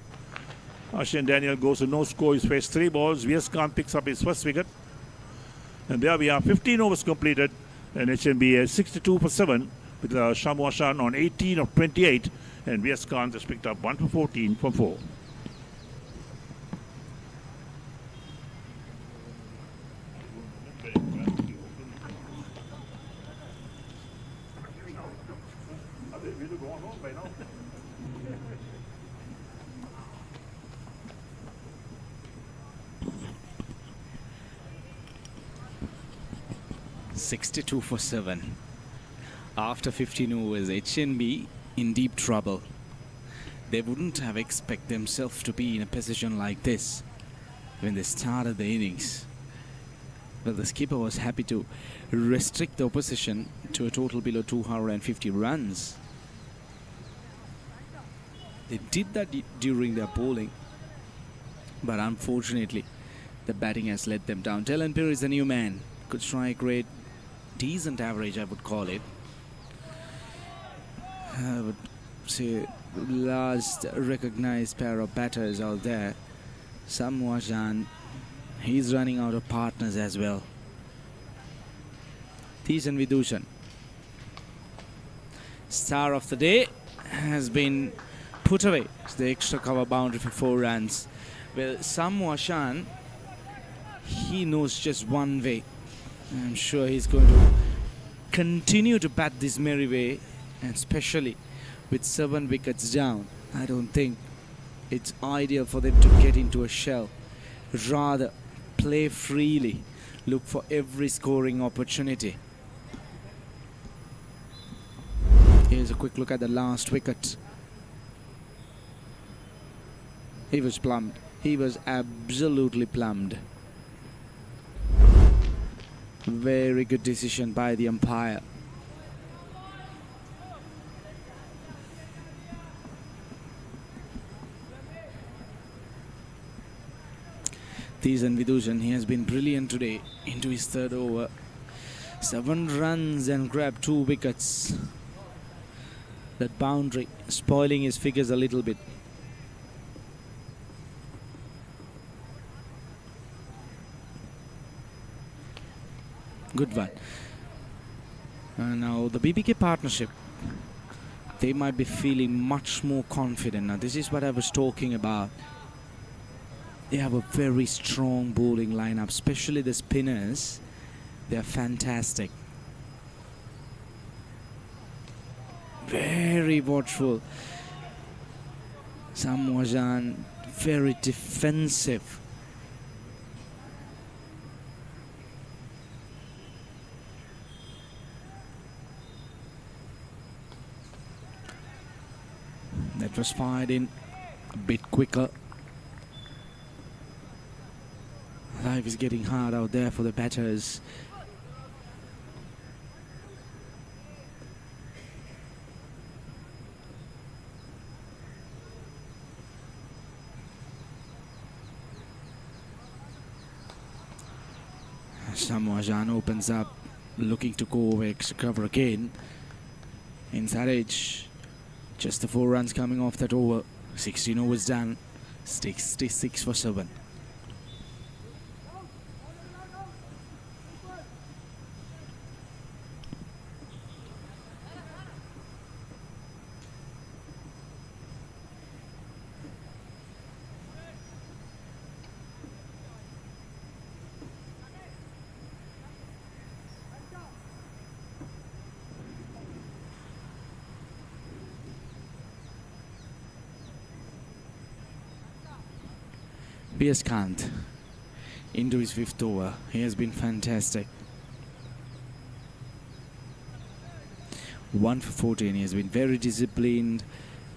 Ashan Daniel goes to no score. He's faced 3 balls. VS Khan picks up his first wicket. And there we are, 15 overs completed. And HNBA 62 for 7 with Sammu Ashan on 18 of 28. And VS Khan has picked up 1 for 14 from 4. $62 for 7. After 15 overs, HNB in deep trouble. They wouldn't have expected themselves to be in a position like this when they started the innings. Well, the skipper was happy to restrict the opposition to a total below 250 runs. They did that during their bowling, but unfortunately, the batting has let them down. Dylan Perry is the new man. Could strike rate, decent average, I would call it. I would say last recognized pair of batters out there. Sammu Ashan, he's running out of partners as well. Teesan Vidushan, star of the day, has been put away. It's the extra cover boundary for 4 runs. Well, Sammu Ashan, he knows just one way. I'm sure he's going to continue to bat this merry way, and especially with 7 wickets down, I don't think it's ideal for them to get into a shell. Rather, play freely, look for every scoring opportunity. Here's a quick look at the last wicket. He was plumbed. He was absolutely plumbed. Very good decision by the umpire. Teesan Vidushan, he has been brilliant today into his 3rd over. 7 runs and grabbed 2 wickets. That boundary spoiling his figures a little bit. Good one. Now the BBK partnership, they might be feeling much more confident. Now this is what I was talking about. They have a very strong bowling lineup, especially the spinners. They're fantastic. Very watchful. Sammu Ashan, very defensive. That was fired in a bit quicker. Life is getting hard out there for the batters. Sammu Ashan opens up, looking to go over extra cover again. Inside edge. Just the 4 runs coming off that over. 16 overs done. 66 for 7. B.S. Kant into his 5th over. He has been fantastic. 1 for 14. He has been very disciplined.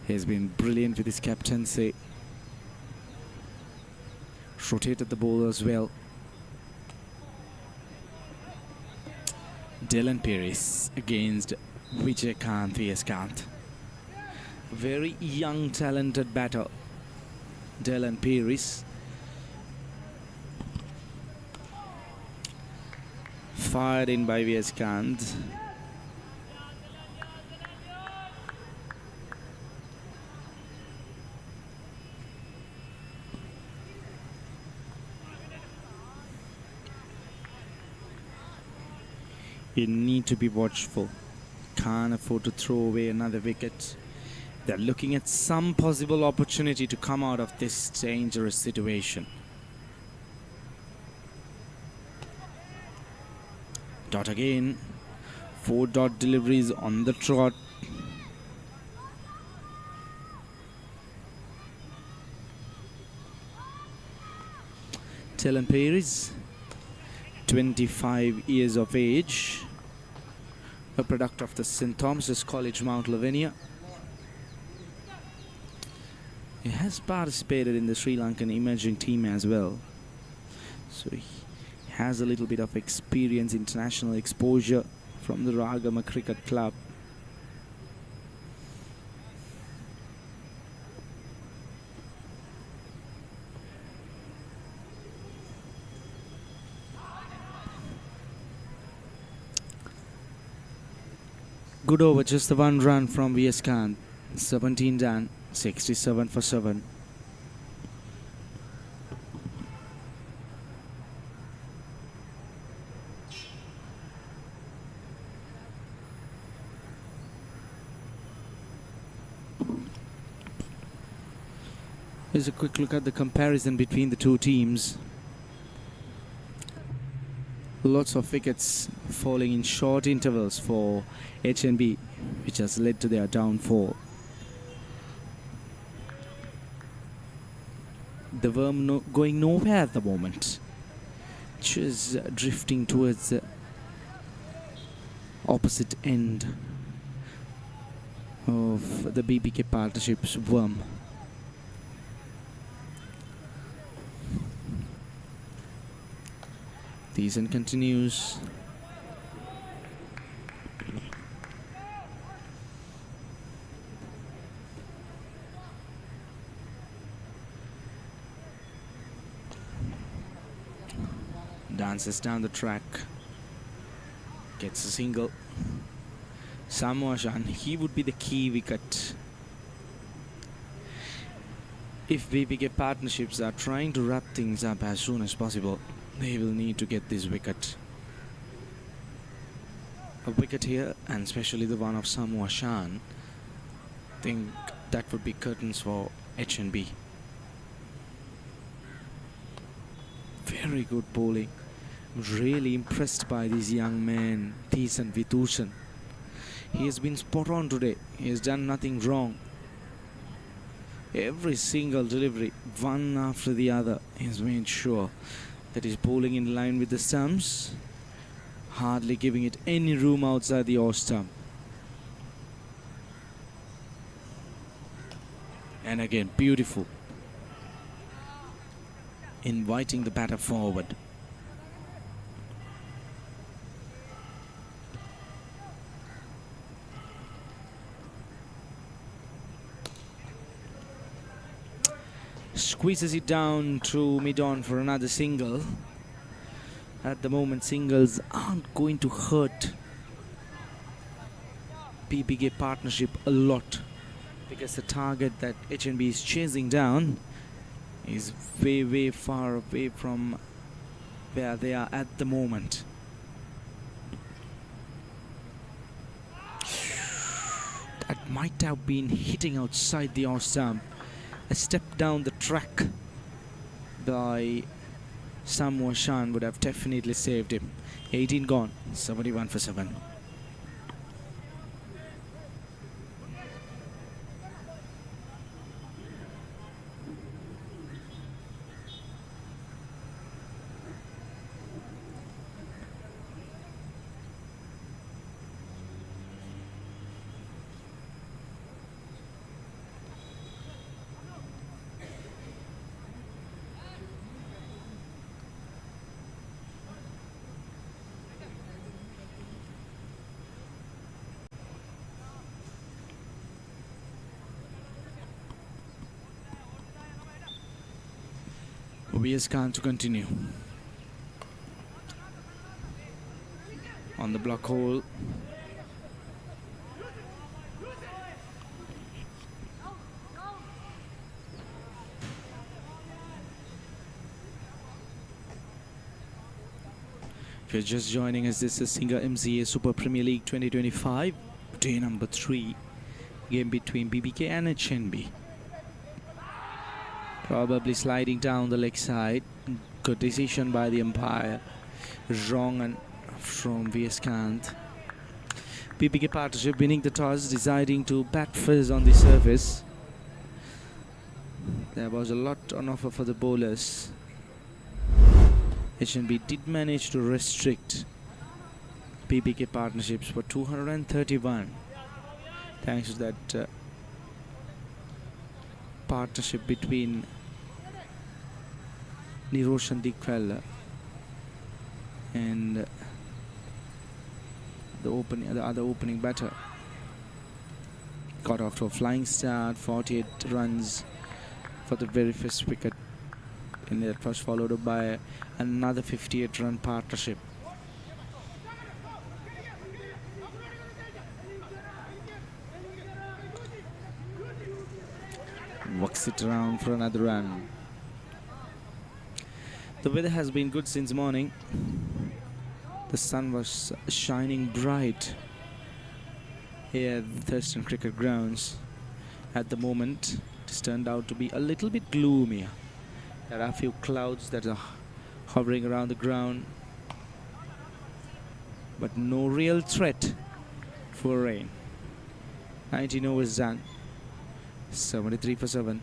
He has been brilliant with his captaincy. Rotated the ball as well. Dylan Pierce against Vijay Kant, V.S. Kant. Very young, talented batter. Dylan Pierce. Fired in by V.S. Kant. You need to be watchful. Can't afford to throw away another wicket. They're looking at some possible opportunity to come out of this dangerous situation. Dot again. 4 dot deliveries on the trot. Tellen Paris, 25 years of age, a product of the St. Thomas's College, Mount Lavinia. He has participated in the Sri Lankan emerging team as well, so he has a little bit of experience, international exposure from the Ragama Cricket Club. Good over, just the 1 run from VS Khan. 17 done, 67 for 7. Here's a quick look at the comparison between the two teams. Lots of wickets falling in short intervals for HNB, which has led to their downfall. The worm going nowhere at the moment, just drifting towards the opposite end of the BBK partnership's worm. Decent continues. Dances down the track. Gets a single. Sammu Ashan, he would be the key wicket. If BBK partnerships are trying to wrap things up as soon as possible, they will need to get this wicket. A wicket here, and especially the one of Sammu Ashan, I think that would be curtains for HNB. Very good bowling. Really impressed by this young man, Thisan Vithushan. He has been spot on today. He has done nothing wrong. Every single delivery, one after the other, he has made sure that he's bowling in line with the stumps, hardly giving it any room outside the off stump. And again, beautiful. Inviting the batter forward. Squeezes it down to mid-on for another single. At the moment, singles aren't going to hurt BBK partnership a lot, because the target that HNB is chasing down is way far away from where they are at the moment. That might have been hitting outside the off stump. A step down the track by Sammu Ashan would have definitely saved him. 18 gone, 71 for 7. VS Khan to continue. On the block hole. If you're just joining us, this is Singer-MCA Super Premier League 2025, day number 3, game between BBK and HNB. Probably sliding down the leg side. Good decision by the umpire. Wrong and from Vieskant. BBK partnership winning the toss, deciding to bat first on the surface. There was a lot on offer for the bowlers. HNB did manage to restrict BBK partnerships for 231 thanks to that partnership between Nirosh and Dickwella and the other opening batter. Got off to a flying start, 48 runs for the very first wicket, and that was followed up by another 58-run partnership. Works it around for another run. The weather has been good since morning. The sun was shining bright here at the Thurston Cricket Grounds. At the moment, it has turned out to be a little bit gloomier. There are a few clouds that are hovering around the ground, but no real threat for rain. 19 overs done, 73 for 7.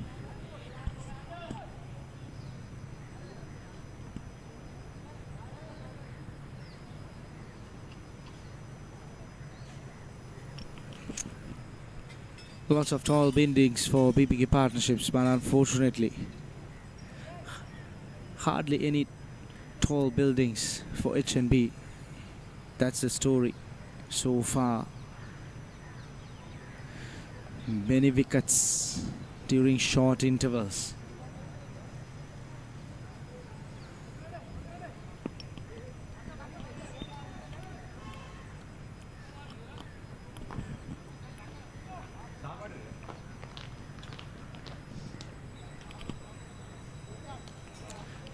Lots of tall buildings for BBK partnerships, but unfortunately hardly any tall buildings for HNB. That's the story so far. Many wickets during short intervals.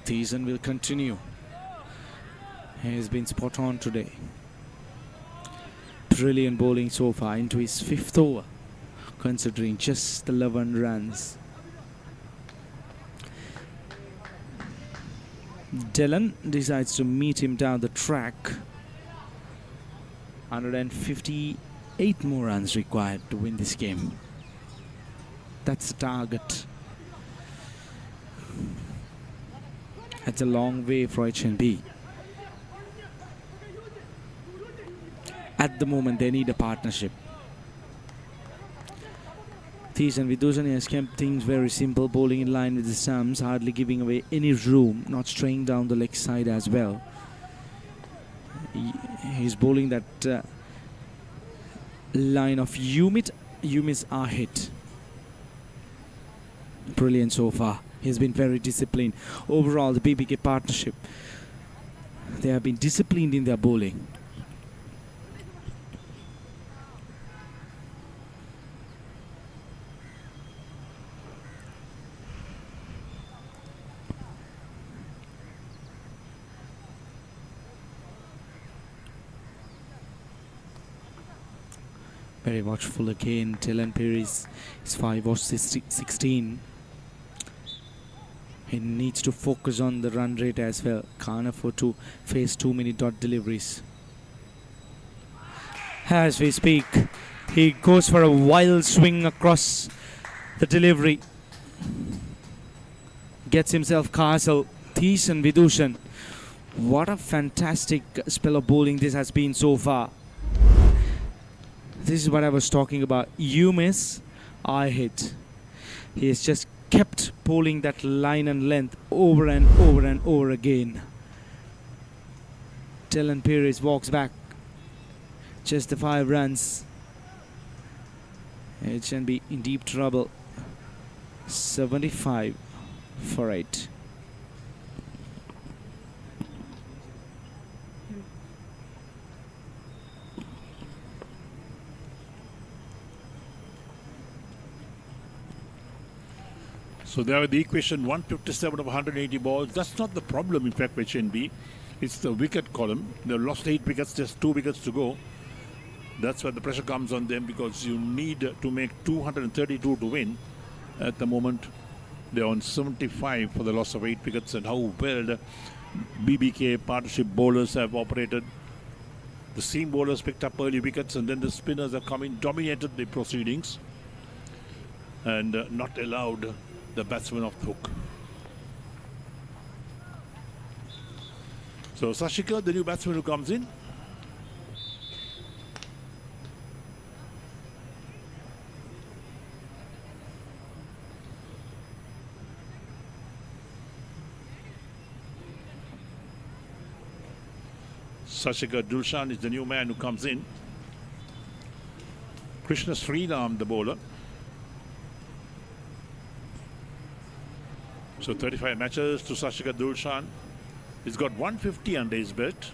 Season will continue. He has been spot on today. Brilliant bowling so far into his 5th over, considering just 11 runs. Dylan decides to meet him down the track. 158 more runs required to win this game. That's the target. That's a long way for HNB. At the moment, they need a partnership. Thisan Vidushan has kept things very simple, bowling in line with the stumps, hardly giving away any room, not straying down the leg side as well. He's bowling that line of you miss, I hit. Brilliant so far. He's been very disciplined. Overall, the BBK partnership, they have been disciplined in their bowling. Very watchful again. Dylan Perry's 5 or 16. He needs to focus on the run rate as well. Can't afford to face too many dot deliveries. As we speak, he goes for a wild swing across the delivery. Gets himself castle. Thisan Vidushan. What a fantastic spell of bowling this has been so far. This is what I was talking about. You miss, I hit. He has just kept bowling that line and length over and over and over again. Dylan Perez walks back. Just the 5 runs. HNB in deep trouble. 75 for 8. So there the equation 157 of 180 balls. That's not the problem, in fact, with HNB. It's the wicket column. They've lost 8 wickets, just 2 wickets to go. That's where the pressure comes on them, because you need to make 232 to win. At the moment, they're on 75 for the loss of 8 wickets, and how well the BBK partnership bowlers have operated. The seam bowlers picked up early wickets, and then the spinners have come in, dominated the proceedings, and not allowed the batsmen off the hook. So Sashika, the new batsman who comes in. Sashika Dulshan is the new man who comes in. Krishna Sritharan, the bowler. So 35 matches to Sashika Dulshan. He's got 150 under his belt,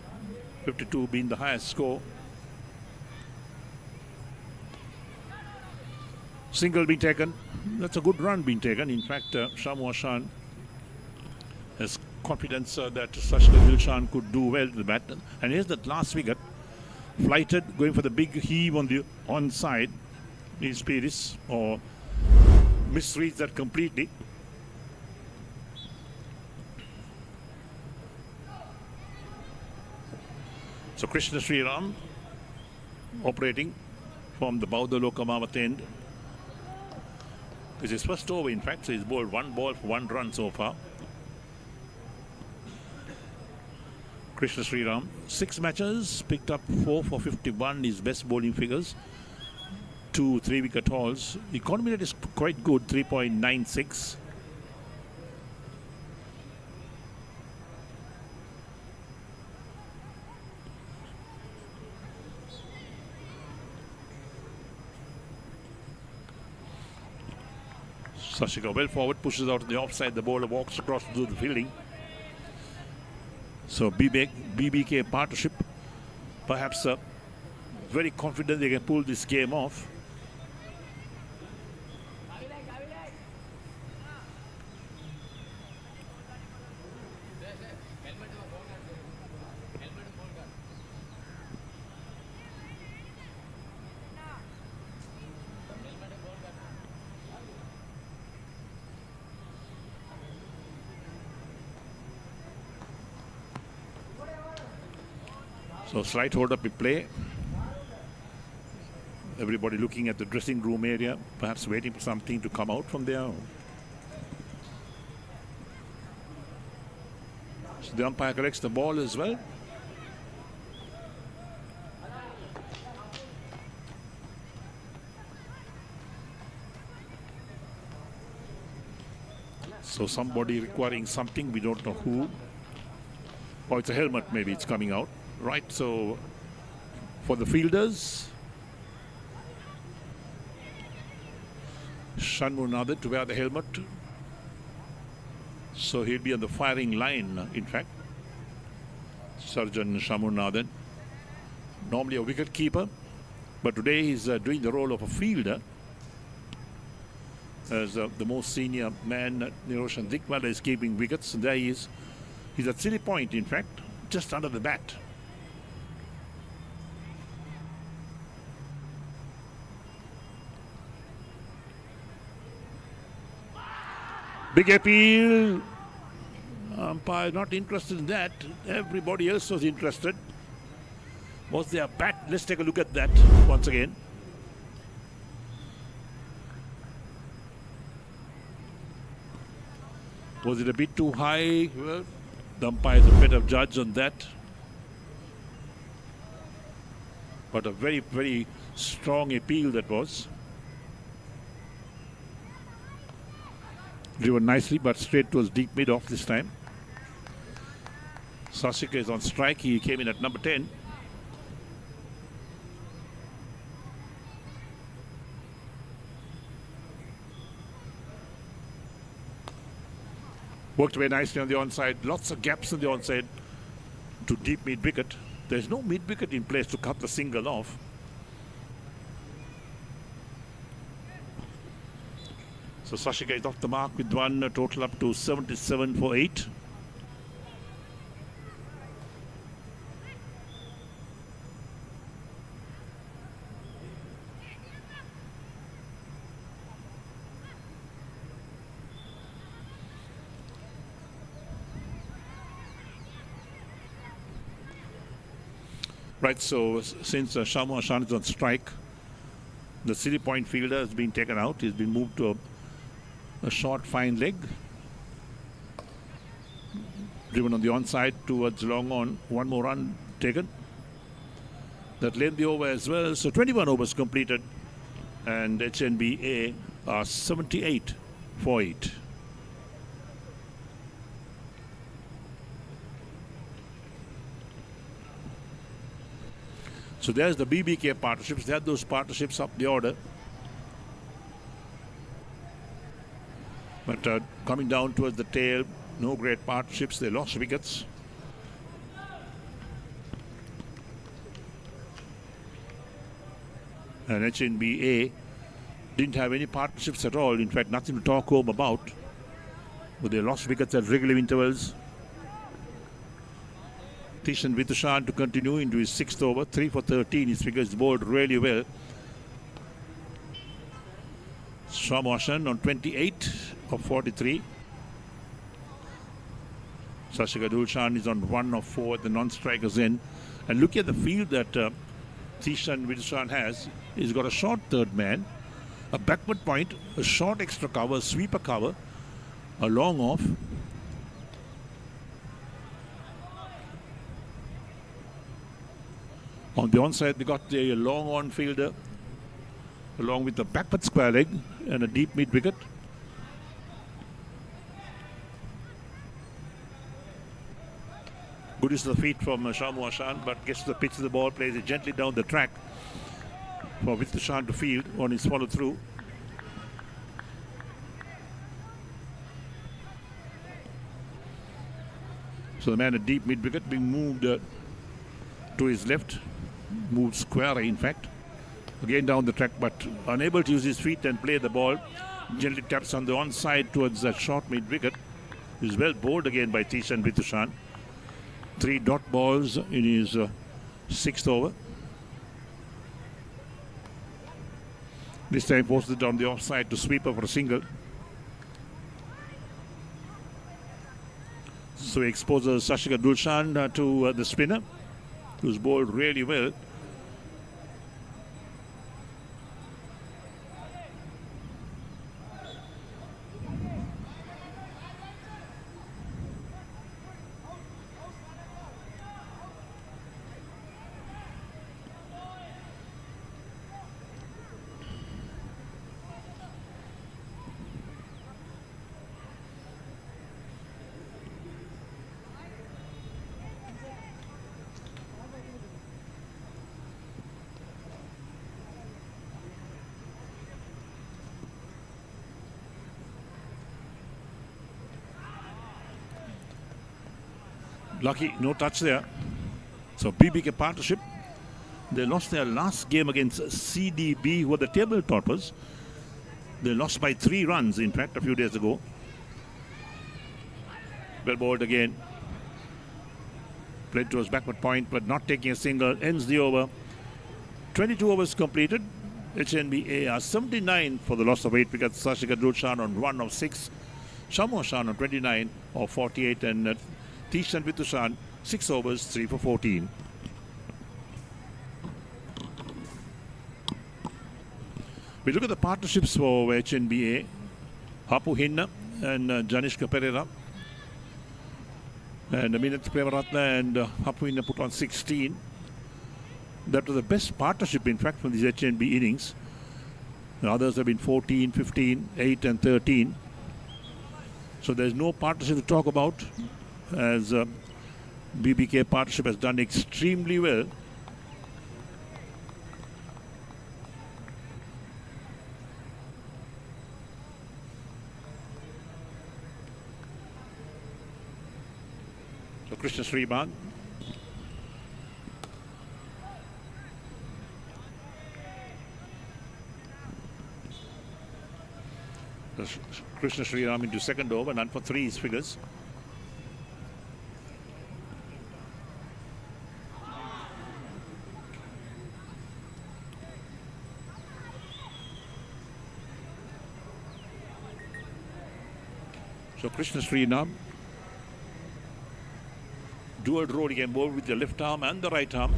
52 being the highest score. Single being taken. That's a good run being taken. In fact, Sammu Ashan has confidence that Sashika Dulshan could do well to the bat. And here's that last wicket. Flighted, going for the big heave on the onside. Needs Peiris, or misreads that completely. So Krishna Sritharan operating from the Bauda Lokamavat end. It's his first over, in fact, so he's bowled 1 ball for 1 run so far. Krishna Sritharan, 6 matches, picked up 4 for 51, his best bowling figures. 2 3-wicket hauls. The economy rate is quite good, 3.96. Sashika well forward, pushes out the offside. The bowler walks across to do the fielding. So BBK partnership, perhaps very confident they can pull this game off. So slight hold up in play. Everybody looking at the dressing room area, perhaps waiting for something to come out from there. So the umpire collects the ball as well. So somebody requiring something, we don't know who. Oh, it's a helmet, maybe it's coming out. Right, so for the fielders, Shanmu Nadan to wear the helmet. So he'll be on the firing line, in fact. Surgeon Sammu Ashan, normally a wicket keeper, but today he's doing the role of a fielder. As the most senior man, Niroshan Dickwella, is keeping wickets. And there he is. He's at silly point, in fact, just under the bat. Big appeal. Umpire not interested in that. Everybody else was interested. Was there a bat? Let's take a look at that once again. Was it a bit too high? Well, the umpire is a better judge on that. But a very, very strong appeal that was. Driven nicely, but straight towards deep mid off this time. Sashika is on strike. He came in at number 10. Worked very nicely on the onside. Lots of gaps on the onside to deep mid wicket. There's no mid wicket in place to cut the single off. So Sashika is off the mark with one, total up to 77 for 8. Right, so since Sammu Ashan is on strike, the City Point fielder has been taken out. He's been moved to a short fine leg. Driven on the onside towards long on. One more run taken. That length the over as well. So 21 overs completed. And HNBA are 78 for 8. So there's the BBK partnerships. They had those partnerships up the order. But coming down towards the tail, no great partnerships. They lost wickets. And HNBA didn't have any partnerships at all. In fact, nothing to talk home about. But they lost wickets at regular intervals. Sritharan Ashan to continue into his 6th over. 3 for 13. His figures bowled really well. Sammu Ashan on 28 of 43. Sritharan is on 1 of 4 at the non-strikers end. And look at the field that Sritharan Ashan has. He's got a short third man, a backward point, a short extra cover, a sweeper cover, a long off. On the onside, they got a long on fielder along with a backward square leg and a deep mid wicket. Good use of the feet from Sammu Ashan, but gets to the pitch of the ball, plays it gently down the track for Sritharan to field on his follow through. So the man at deep mid wicket being moved to his left, moved squarely in fact, again down the track, but unable to use his feet and play the ball. Gently taps on the onside towards that short mid wicket. Is well bowled again by Sritharan Ashan. 3 dot balls in his 6th over. This time forces it on the offside to sweeper for a single. So he exposes Ashan to the spinner, who's bowled really well. Lucky, no touch there. So BBK partnership. They lost their last game against CDB, who were the table toppers. They lost by 3 runs, in fact, a few days ago. Well bowled again. Played to his backward point, but not taking a single. Ends the over. 22 overs completed. HNBA are 79 for the loss of 8 wickets. Ashan on 1 of 6. Sammu Ashan on 29 of 48. And Sritharan Ashan, 6 overs, 3 for 14. We look at the partnerships for HNBA. Hapu Hinna and Janishka Pereira. And Minat Prevaratna and Hapu Hinna put on 16. That was the best partnership, in fact, from these HNB innings. The others have been 14, 15, 8 and 13. So there's no partnership to talk about, as BBK partnership has done extremely well. So Krishna Sriban. Krishna Sriram into 2nd over, none for 3 his figures. So Krishna Sriram, dual role, he can bowl with the left arm and the right arm.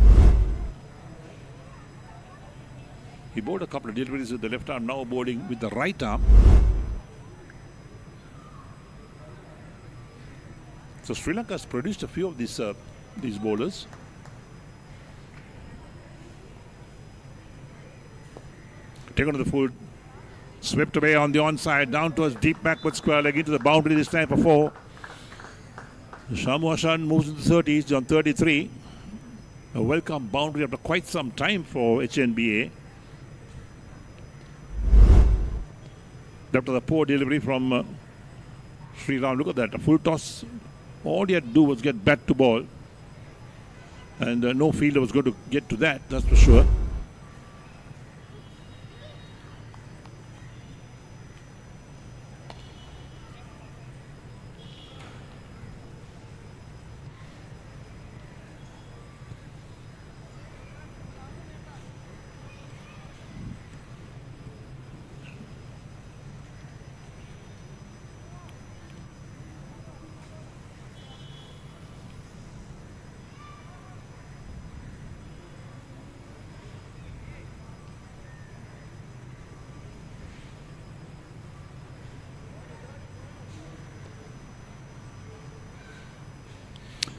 He bowled a couple of deliveries with the left arm, now bowling with the right arm. So Sri Lanka has produced a few of these bowlers. Taken to the full, swept away on the onside, down towards deep backward square leg into the boundary this time for 4. Sammu Ashan moves into the 30s on 33. A welcome boundary after quite some time for HNBA. After the poor delivery from Sritharan, look at that, a full toss. All he had to do was get bat to ball. And no fielder was going to get to that, that's for sure.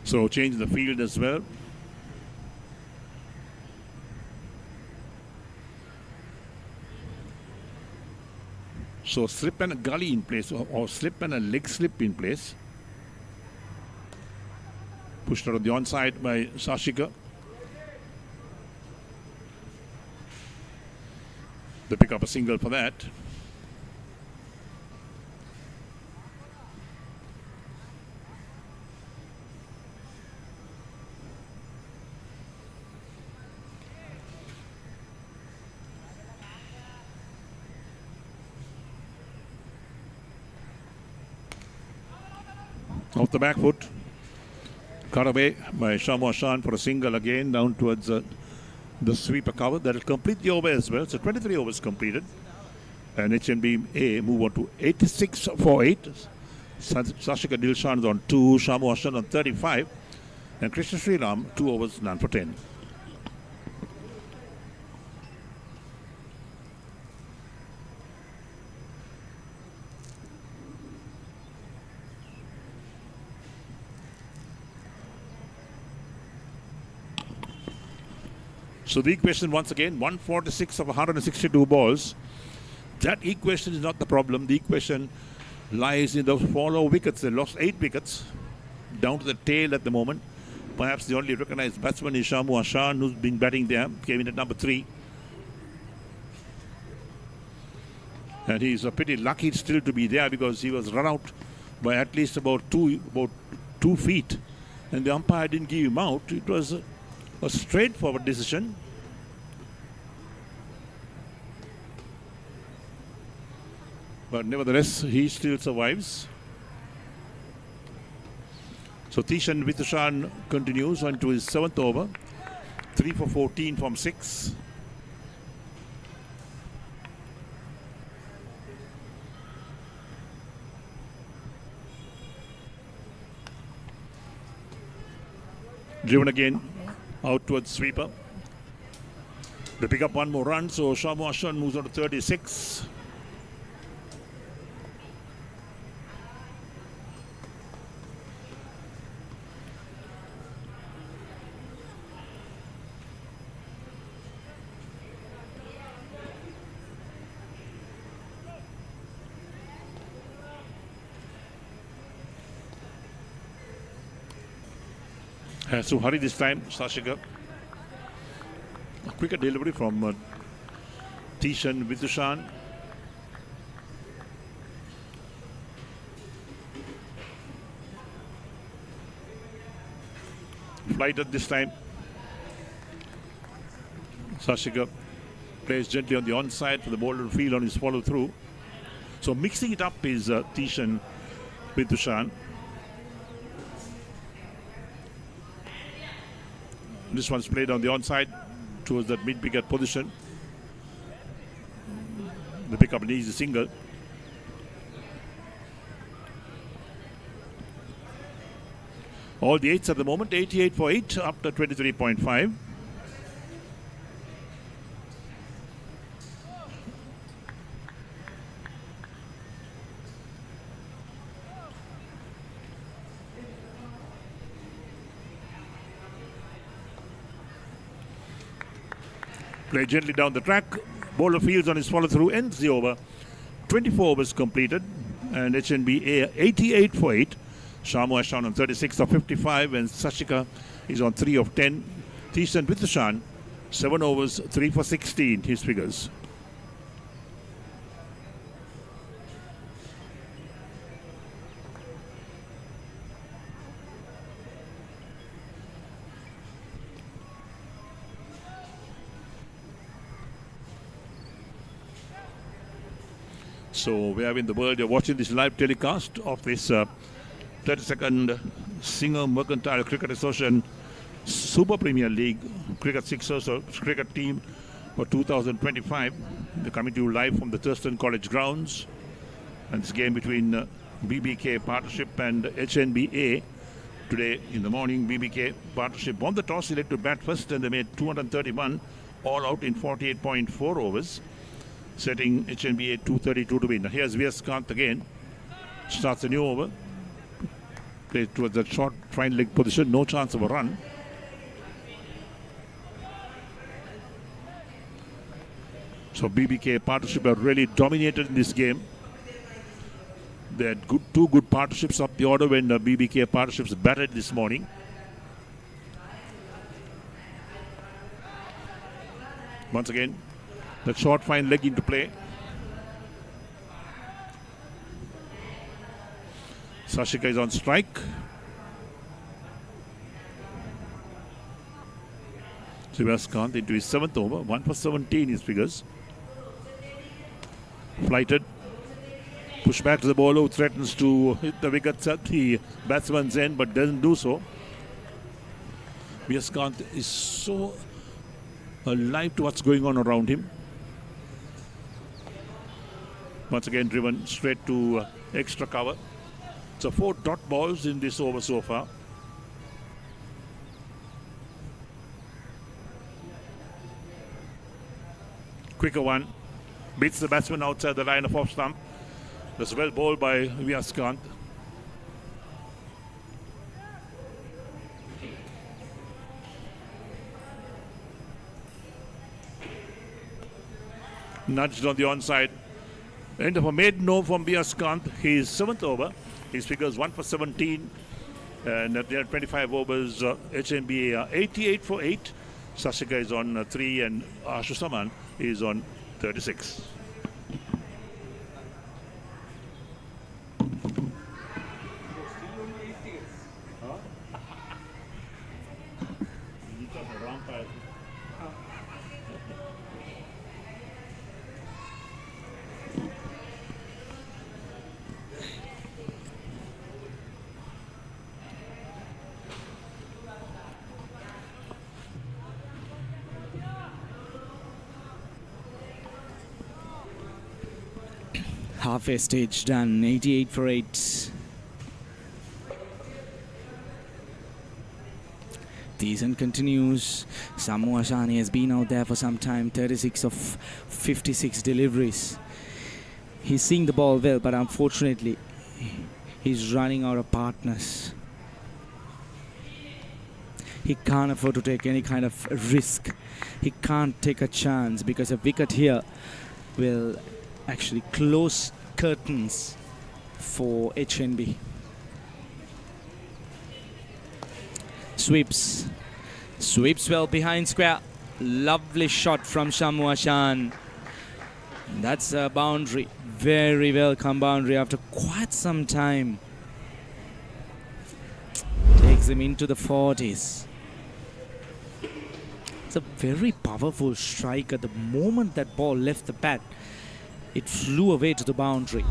So change the field as well. So slip and a gully in place, or slip and a leg slip in place. Pushed out on the onside by Sashika. They pick up a single for that. Off the back foot, cut away by Sammu Ashan for a single again down towards the sweeper cover. That will complete the over as well. So 23 overs completed. And HNBA move on to 86 for 8. Sashika Dilshan is on 2, Sammu Ashan on 35. And Krishna Sriram, 2 overs, none for 10. So the equation once again, 146 of 162 balls. That equation is not the problem. The equation lies in those 4 low wickets. They lost 8 wickets down to the tail at the moment. Perhaps the only recognized batsman is Sammu Ashan, who's been batting there, came in at number 3. And he's pretty lucky still to be there because he was run out by at least about 2 feet. And the umpire didn't give him out. It was a straightforward decision. But nevertheless, he still survives. So Tishan Vitushan continues on to his 7th over. 3 for 14 from 6. Driven again out towards sweeper. They pick up 1 more run, so Sammu Ashan moves on to 36. Has to hurry this time, Sashika. A quicker delivery from Tishan Vitushan. Flight at this time. Sashika plays gently on the onside for the bowler to field on his follow through. So mixing it up is Tishan Vitushan. This one's played on the onside towards that mid-wicket position. They pick up an easy single. All the 8s at the moment, 88 for 8 after 23.5. Play gently down the track. Bowler fields on his follow through, ends the over. 24 overs completed, and HNBA 88 for 8. Sammu Ashan on 36 of 55, and Sashika is on 3 of 10. Decent with Ashan, 7 overs, 3 for 16, his figures. So we have in the world, you're watching this live telecast of this 32nd Singer-MCA Cricket Association Super Premier League Cricket Sixers or cricket team for 2025. They're coming to you live from the Thurston College grounds. And this game between BBK Partnership and HNBA. Today in the morning, BBK Partnership won the toss, elected to bat first, and they made 231 all out in 48.4 overs, setting HNBA 232 to win. Here's Viaskant again. Starts a new over. Plays towards that short fine leg position. No chance of a run. So BBK Partnership have really dominated in this game. They had two good partnerships up the order when BBK Partnerships batted this morning. Once again, that short fine leg into play. Sashika is on strike. Srivaskant into his 7th over, 1 for 17 his figures. Flighted. Push back to the bowler who threatens to hit the wickets at the batsman's end but doesn't do so. Viaskant is so alive to what's going on around him. Once again driven straight to extra cover. So 4 dot balls in this over so far. Quicker one. Beats the batsman outside the line of off stump. That's well bowled by Viaskant. Nudged on the onside. End of a maiden over from Viaskant. His 7th over. His figures 1 for 17. And at the end of 25 overs, HNBA 88 for 8. Sashika is on 3 and Ashusaman is on 36. Halfway stage done, 88 for 8. Decent continues. Sammu Ashan has been out there for some time, 36 of 56 deliveries. He's seeing the ball well, but unfortunately, he's running out of partners. He can't afford to take any kind of risk. He can't take a chance because a wicket here will actually close curtains for HNB. Sweeps well behind square. Lovely shot from Sammu Ashan. That's a boundary. Very welcome boundary after quite some time. Takes him into the 40s. It's a very powerful strike. At the moment that ball left the bat, it flew away to the boundary.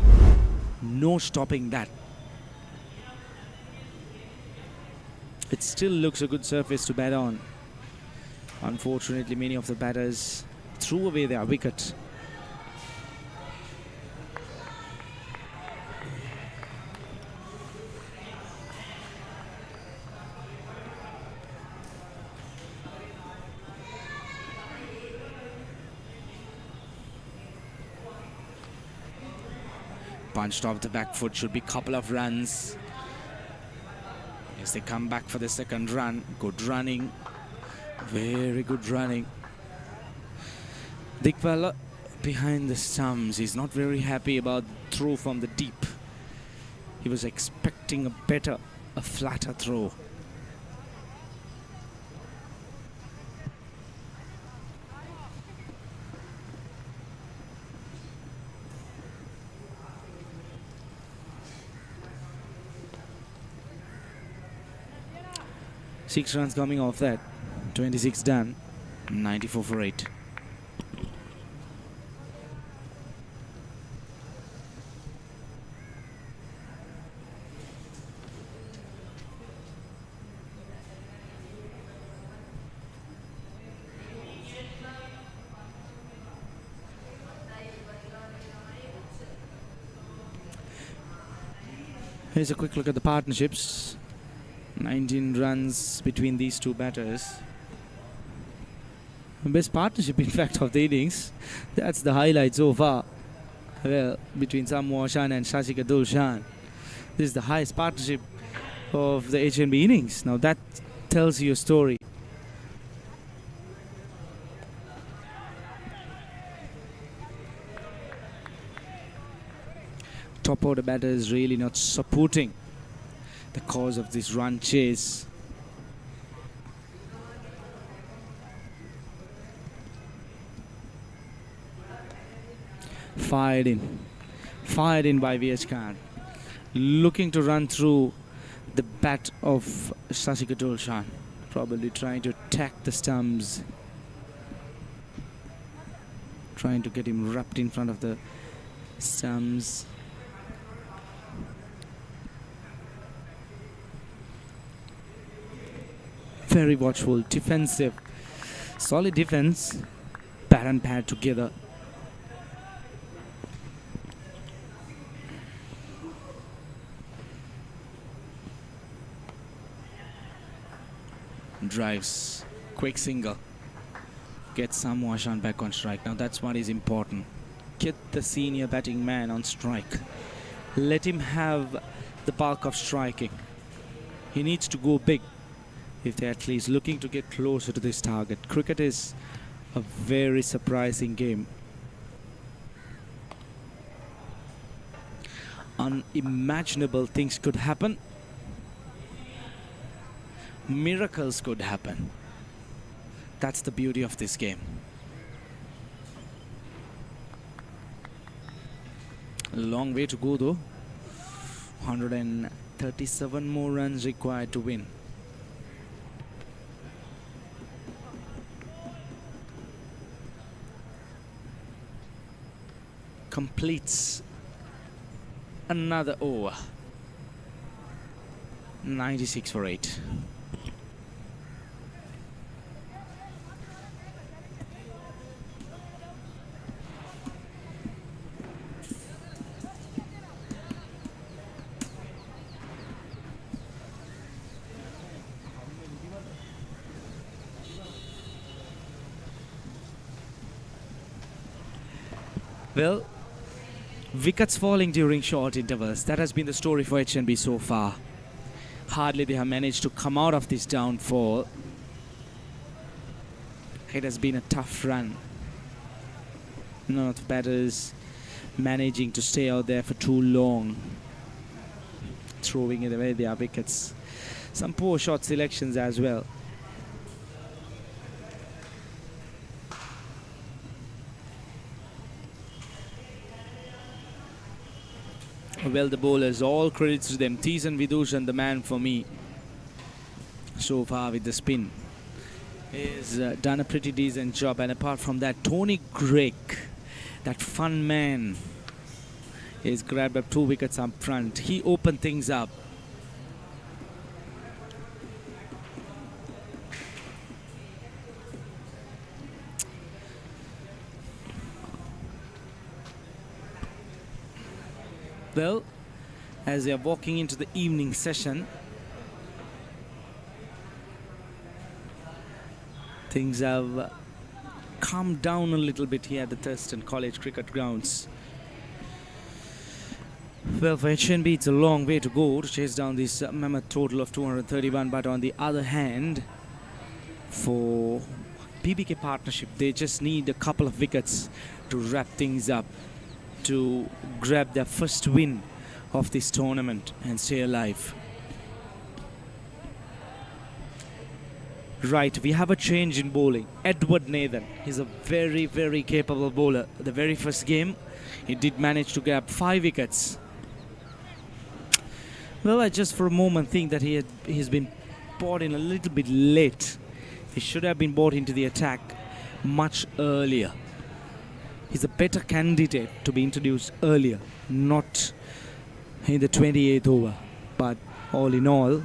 No stopping that. It still looks a good surface to bat on. Unfortunately, many of the batters threw away their wicket. Punched off the back foot, should be couple of runs. As they come back for the second run. Good running. Very good running. Dickwella behind the stumps. He's not very happy about the throw from the deep. He was expecting a flatter throw. Six runs coming off that. 26 done. 94 for 8. Here's a quick look at the partnerships. 19 runs between these two batters. Best partnership, in fact, of the innings. That's the highlight so far. Well, between Sammu Ashan and Sritharan. This is the highest partnership of the HNB innings. Now that tells you a story. Top order batter is really not supporting the cause of this run chase. Fired in by VH Khan, looking to run through the bat of Sritharan, probably trying to attack the stumps, trying to get him wrapped in front of the stumps. Very watchful, defensive, solid defense, bat and pad together. Drives, quick single, gets Sammu Ashan back on strike. Now that's what is important. Get the senior batting man on strike. Let him have the bulk of striking. He needs to go big if they're at least looking to get closer to this target. Cricket is a very surprising game. Unimaginable things could happen. Miracles could happen. That's the beauty of this game. A long way to go though. 137 more runs required to win. Completes another over. 96 for 8. Well, wickets falling during short intervals. That has been the story for HNB so far. Hardly they have managed to come out of this downfall. It has been a tough run. None of the batters managing to stay out there for too long, throwing away their wickets. Some poor shot selections as well. Well, the bowlers, all credits to them. Teesan Vidushan, the man for me so far with the spin, has done a pretty decent job. And apart from that, Tony Gregg, that fun man, has grabbed up 2 wickets up front. He opened things up. Well, as they are walking into the evening session, things have calmed down a little bit here at the Thurston College Cricket Grounds. Well, for HNB, it's a long way to go to chase down this mammoth total of 231. But on the other hand, for BBK partnership, they just need a couple of wickets to wrap things up, to grab their first win of this tournament and stay alive. Right, we have a change in bowling. Edward Nathan, he's a very, very capable bowler. The very first game, he did manage to grab 5 wickets. Well, I just for a moment think that he's been brought in a little bit late. He should have been brought into the attack much earlier. He's a better candidate to be introduced earlier, not in the 28th over. But all in all,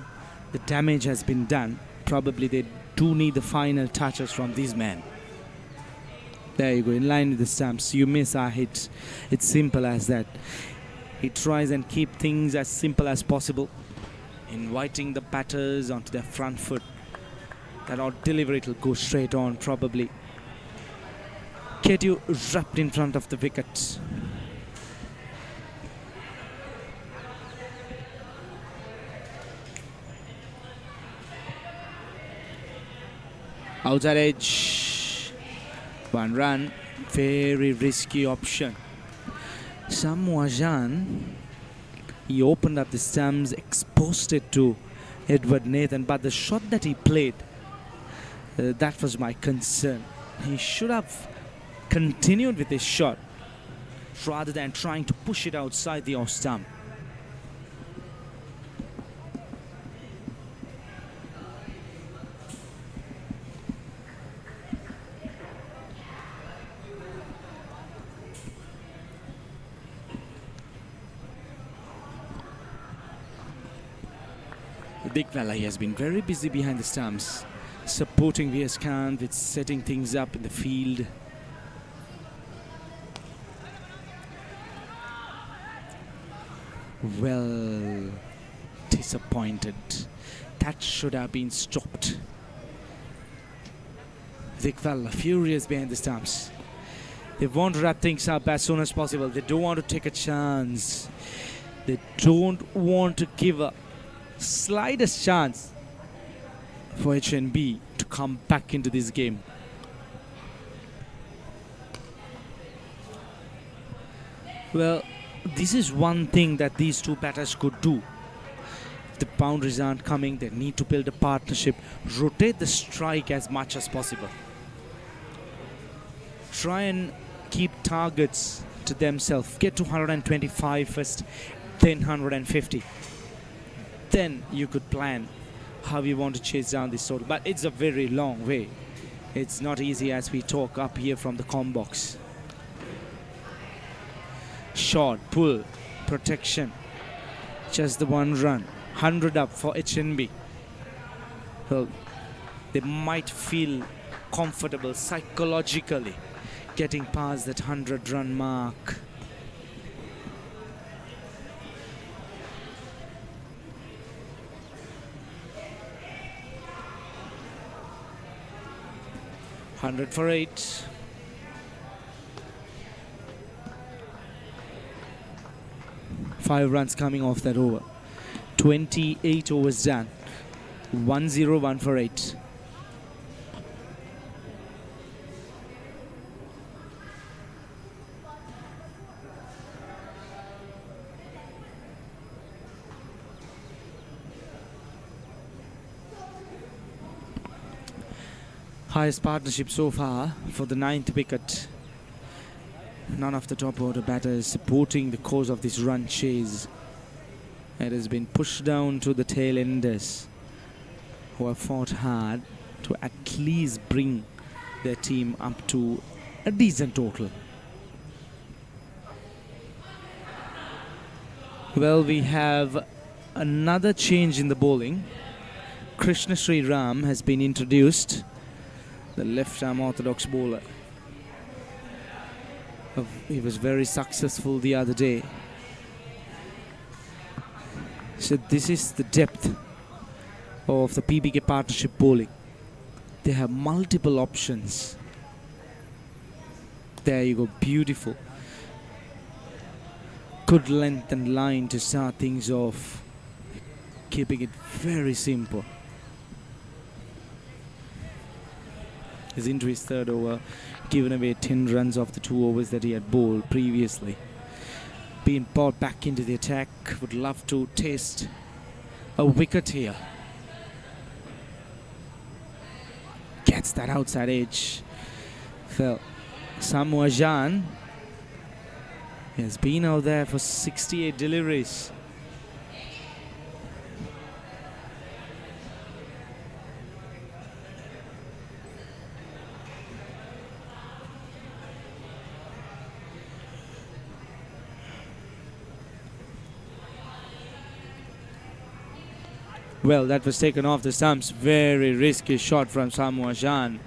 the damage has been done. Probably they do need the final touches from this man. There you go, in line with the stumps. You miss a hit. It's simple as that. He tries and keep things as simple as possible, inviting the batters onto their front foot. That odd delivery, it'll go straight on, probably get you wrapped in front of the wicket. Outside edge, 1 run, very risky option. Sammu Ashan, he opened up the stumps, exposed it to Edward Nathan, but the shot that he played, that was my concern. He should have continued with his shot rather than trying to push it outside the off stump. Dickwella, he has been very busy behind the stumps, supporting VS Khan with setting things up in the field. Well, disappointed. That should have been stopped. Dickwella furious behind the stumps. They want to wrap things up as soon as possible. They don't want to take a chance. They don't want to give a slightest chance for HNB to come back into this game. Well, this is one thing that these two batters could do. If the boundaries aren't coming, they need to build a partnership, rotate the strike as much as possible. Try and keep targets to themselves. Get to 125 first, then 150. Then you could plan how you want to chase down this total. But it's a very long way. It's not easy as we talk up here from the comm box. Short, pull, protection. Just the 1 run. 100 up for HNB. Well, they might feel comfortable psychologically getting past that 100-run mark. Hundred for 8. Five runs coming off that over. 28 overs done. 1-0, 1 for 8. Highest partnership so far for the 9th wicket. None of the top order batters supporting the course of this run chase. It has been pushed down to the tail enders, who have fought hard to at least bring their team up to a decent total. Well, we have another change in the bowling. Krishna Sritharan has been introduced, the left-arm orthodox bowler. He was very successful the other day. So this is the depth of the BBK partnership bowling. They have multiple options. There you go, beautiful. Good length and line to start things off, keeping it very simple. He's into his third over, given away 10 runs off the 2 overs that he had bowled previously. Being brought back into the attack, would love to taste a wicket here. Gets that outside edge. Well, Sammu Ashan has been out there for 68 deliveries. Well, that was taken off the stumps. Very risky shot from Sammu Ashan.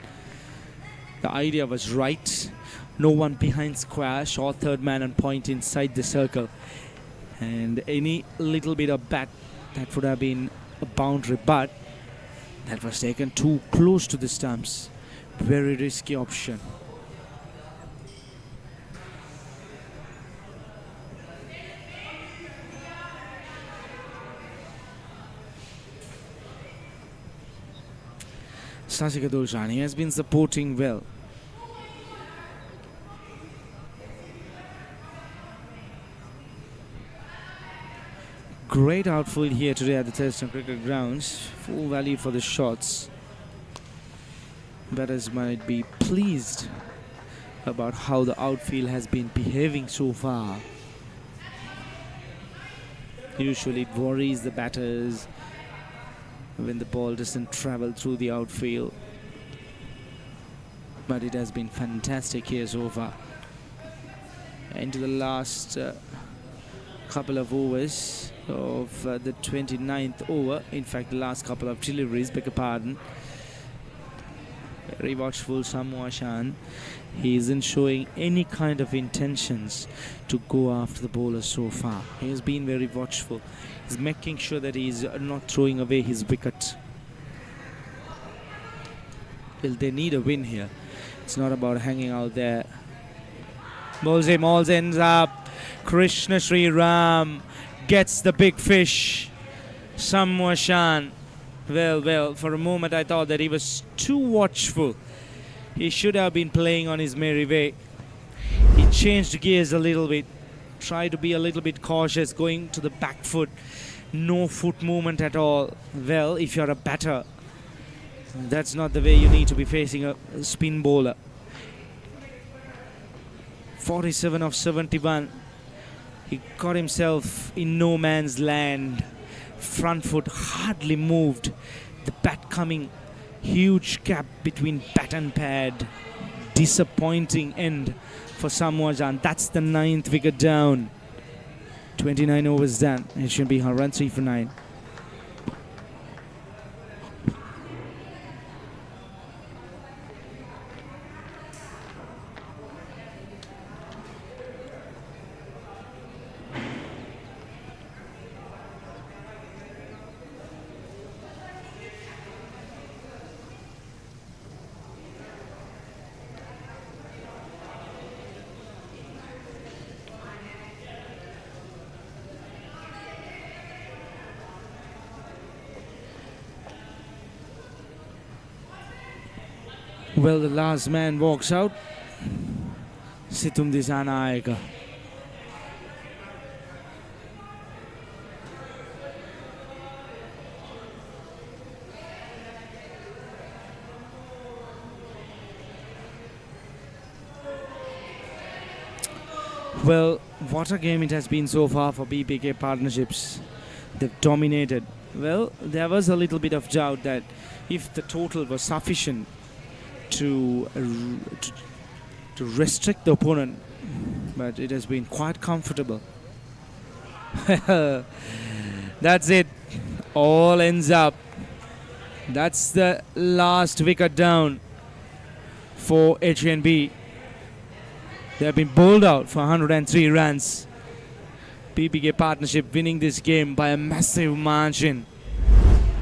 The idea was right. No one behind square. Short third man and point inside the circle. And any little bit of bat, that would have been a boundary. But that was taken too close to the stumps. Very risky option. Sritharan Ashan has been supporting well. Great outfield here today at the Thurston Cricket Grounds. Full value for the shots. Batters might be pleased about how the outfield has been behaving so far. Usually it worries the batters when the ball doesn't travel through the outfield. But it has been fantastic here so far. Into the last couple of overs of the 29th over. In fact, the last couple of deliveries, beg your pardon. Very watchful Sammu Ashan. He isn't showing any kind of intentions to go after the bowler so far. He has been very watchful. He's making sure that he's not throwing away his wicket. Well, they need a win here. It's not about hanging out there. Bowls him, ends up. Krishna Sriram gets the big fish. Sammu Ashan. Well, for a moment I thought that he was too watchful. He should have been playing on his merry way. He changed gears a little bit. Tried to be a little bit cautious, going to the back foot. No foot movement at all. Well, if you're a batter, that's not the way you need to be facing a spin bowler. 47 of 71. He got himself in no man's land. Front foot hardly moved. The bat coming. Huge gap between bat and pad. Disappointing end for Sammu Ashan. That's the 9th wicket down. 29 overs done. HNB run 3 for 9. Well, the last man walks out. Situm disana aayega. Well, what a game it has been so far for BBK partnerships. They've dominated. Well, there was a little bit of doubt that if the total was sufficient to restrict the opponent, but it has been quite comfortable. That's it. All ends up. That's the last wicket down for HNB. They have been bowled out for 103 runs. BBK partnership winning this game by a massive margin.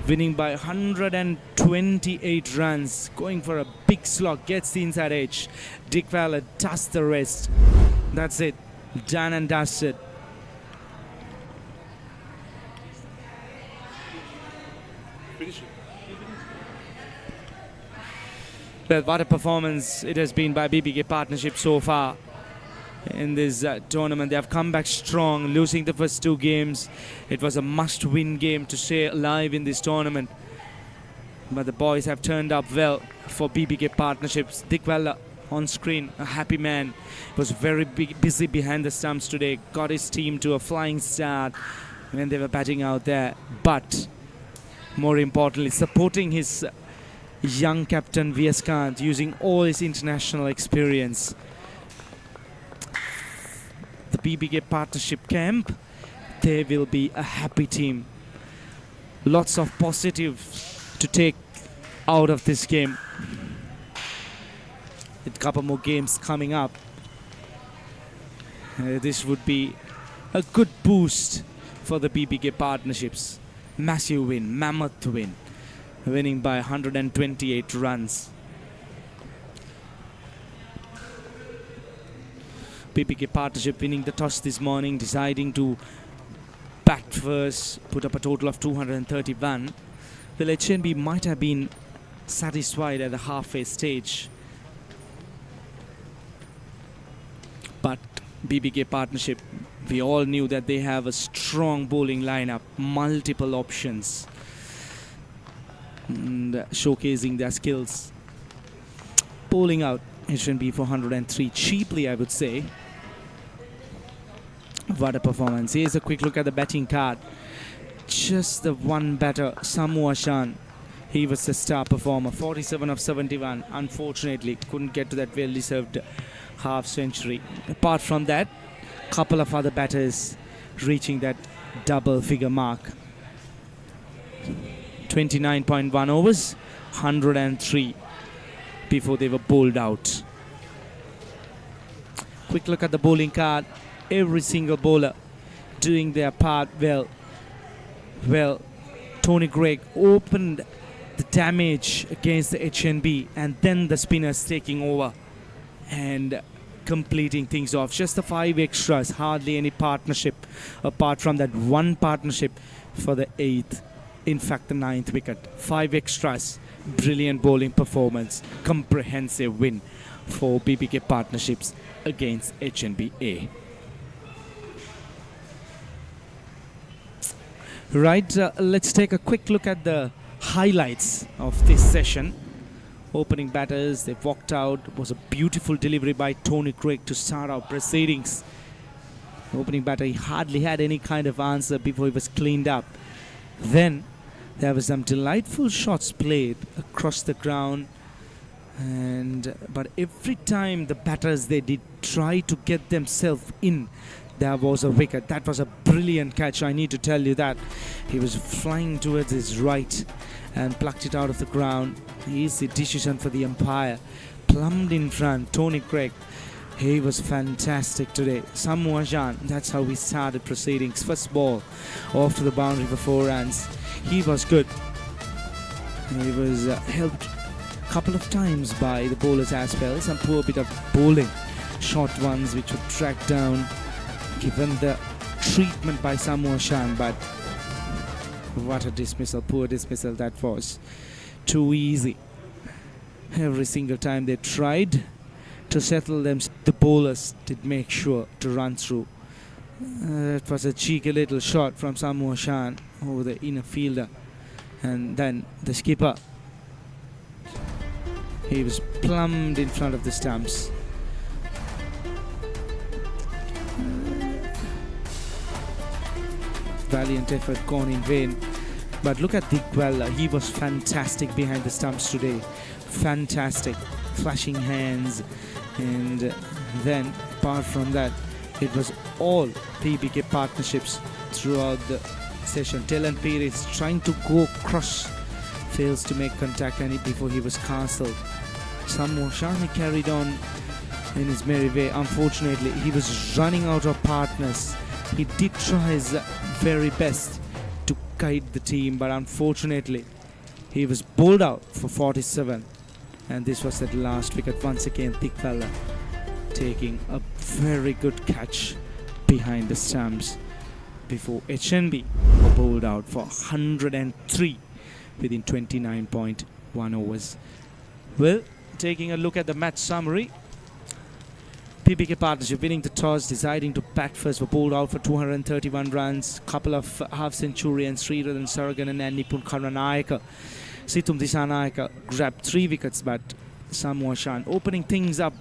Winning by 128 runs. Going for a big slog. Gets the inside edge. Dickwella does the rest. That's it. Done and dusted. Well, what a performance it has been by BBK Partnership so far in this tournament. They have come back strong, losing the first 2 games. It was a must-win game to stay alive in this tournament. But the boys have turned up well for BBK Partnerships. Dickwella on screen, a happy man. Was very busy behind the stumps today. Got his team to a flying start when they were batting out there. But more importantly, supporting his young captain Viaskant, using all his international experience. The BBK Partnership camp, they will be a happy team. Lots of positive to take out of this game. With a couple more games coming up, this would be a good boost for the BBK Partnerships. Massive win, mammoth win, winning by 128 runs. BBK Partnership winning the toss this morning, deciding to bat first, put up a total of 231. Well, HNB might have been satisfied at the halfway stage, but BBK Partnership, we all knew that they have a strong bowling lineup, multiple options, and showcasing their skills. Bowling out HNB for 103 cheaply, I would say. What a performance. Here's a quick look at the batting card. Just the one batter, Sammu Ashan. He was the star performer, 47 of 71. Unfortunately, couldn't get to that well-deserved half century. Apart from that, couple of other batters reaching that double figure mark. 29.1 overs, 103 before they were bowled out. Quick look at the bowling card. Every single bowler doing their part well. Well, Tony Greig opened the damage against the HNB, and then the spinners taking over and completing things off. Just the 5 extras, hardly any partnership apart from that one partnership for the 8th, in fact the 9th wicket. 5 extras, brilliant bowling performance, comprehensive win for BBK Partnerships against HNBA. Right, let's take a quick look at the highlights of this session. Opening batters, they walked out. It was a beautiful delivery by Tony Greig to start our proceedings. Opening batter, he hardly had any kind of answer before he was cleaned up. Then there were some delightful shots played across the ground, but every time the batters, they did try to get themselves in, there was a wicket. That was a brilliant catch, I need to tell you that. He was flying towards his right and plucked it out of the ground. Easy decision for the umpire. Plumbed in front, Tony Greig. He was fantastic today. Sammu Ashan, that's how we started proceedings. First ball off to the boundary for 4 runs. He was good. He was helped a couple of times by the bowlers as well. Some poor bit of bowling. Short ones which were tracked down, given the treatment by Sammu Ashan, but what a dismissal, poor dismissal that was. Too easy. Every single time they tried to settle them, the bowlers did make sure to run through. It was a cheeky little shot from Sammu Ashan over the inner fielder, and then the skipper, he was plumbed in front of the stumps. Valiant effort gone in vain. But look at Dickwella, he was fantastic behind the stumps today. Fantastic, flashing hands, and then apart from that, it was all BBK Partnerships throughout the session. Telan Pires trying to go cross, fails to make contact before he was castled. Sammu Ashan carried on in his merry way. Unfortunately, he was running out of partners. He did try his very best to guide the team, but unfortunately he was bowled out for 47, and this was at last wicket. Once again, Dickwella taking a very good catch behind the stumps before HNB were bowled out for 103 within 29.1 overs. Well, taking a look at the match summary. BBK partnership winning the toss, deciding to bat first, were bowled out for 231 runs. Couple of half centurions, Sritharan, Saraganan and Nipun Karanayaka. Situm Disanayaka grabbed 3 wickets, but Sammu Ashan opening things up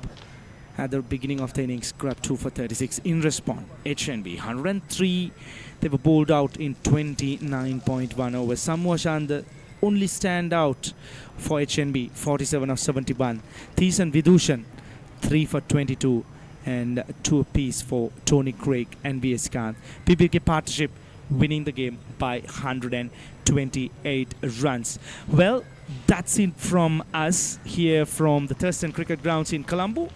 at the beginning of the innings, grabbed 2 for 36. In response, HNB 103. They were bowled out in 29.1 overs. Sammu Ashan, the only standout for HNB, 47 of 71. Thisan Vidushan, 3 for 22, and 2 apiece for Tony Craig and VS Khan. BBK partnership winning the game by 128 runs. Well, that's it from us here from the Thurston Cricket Grounds in Colombo.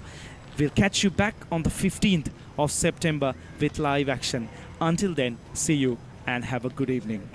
We'll catch you back on the 15th of September with live action. Until then, see you and have a good evening.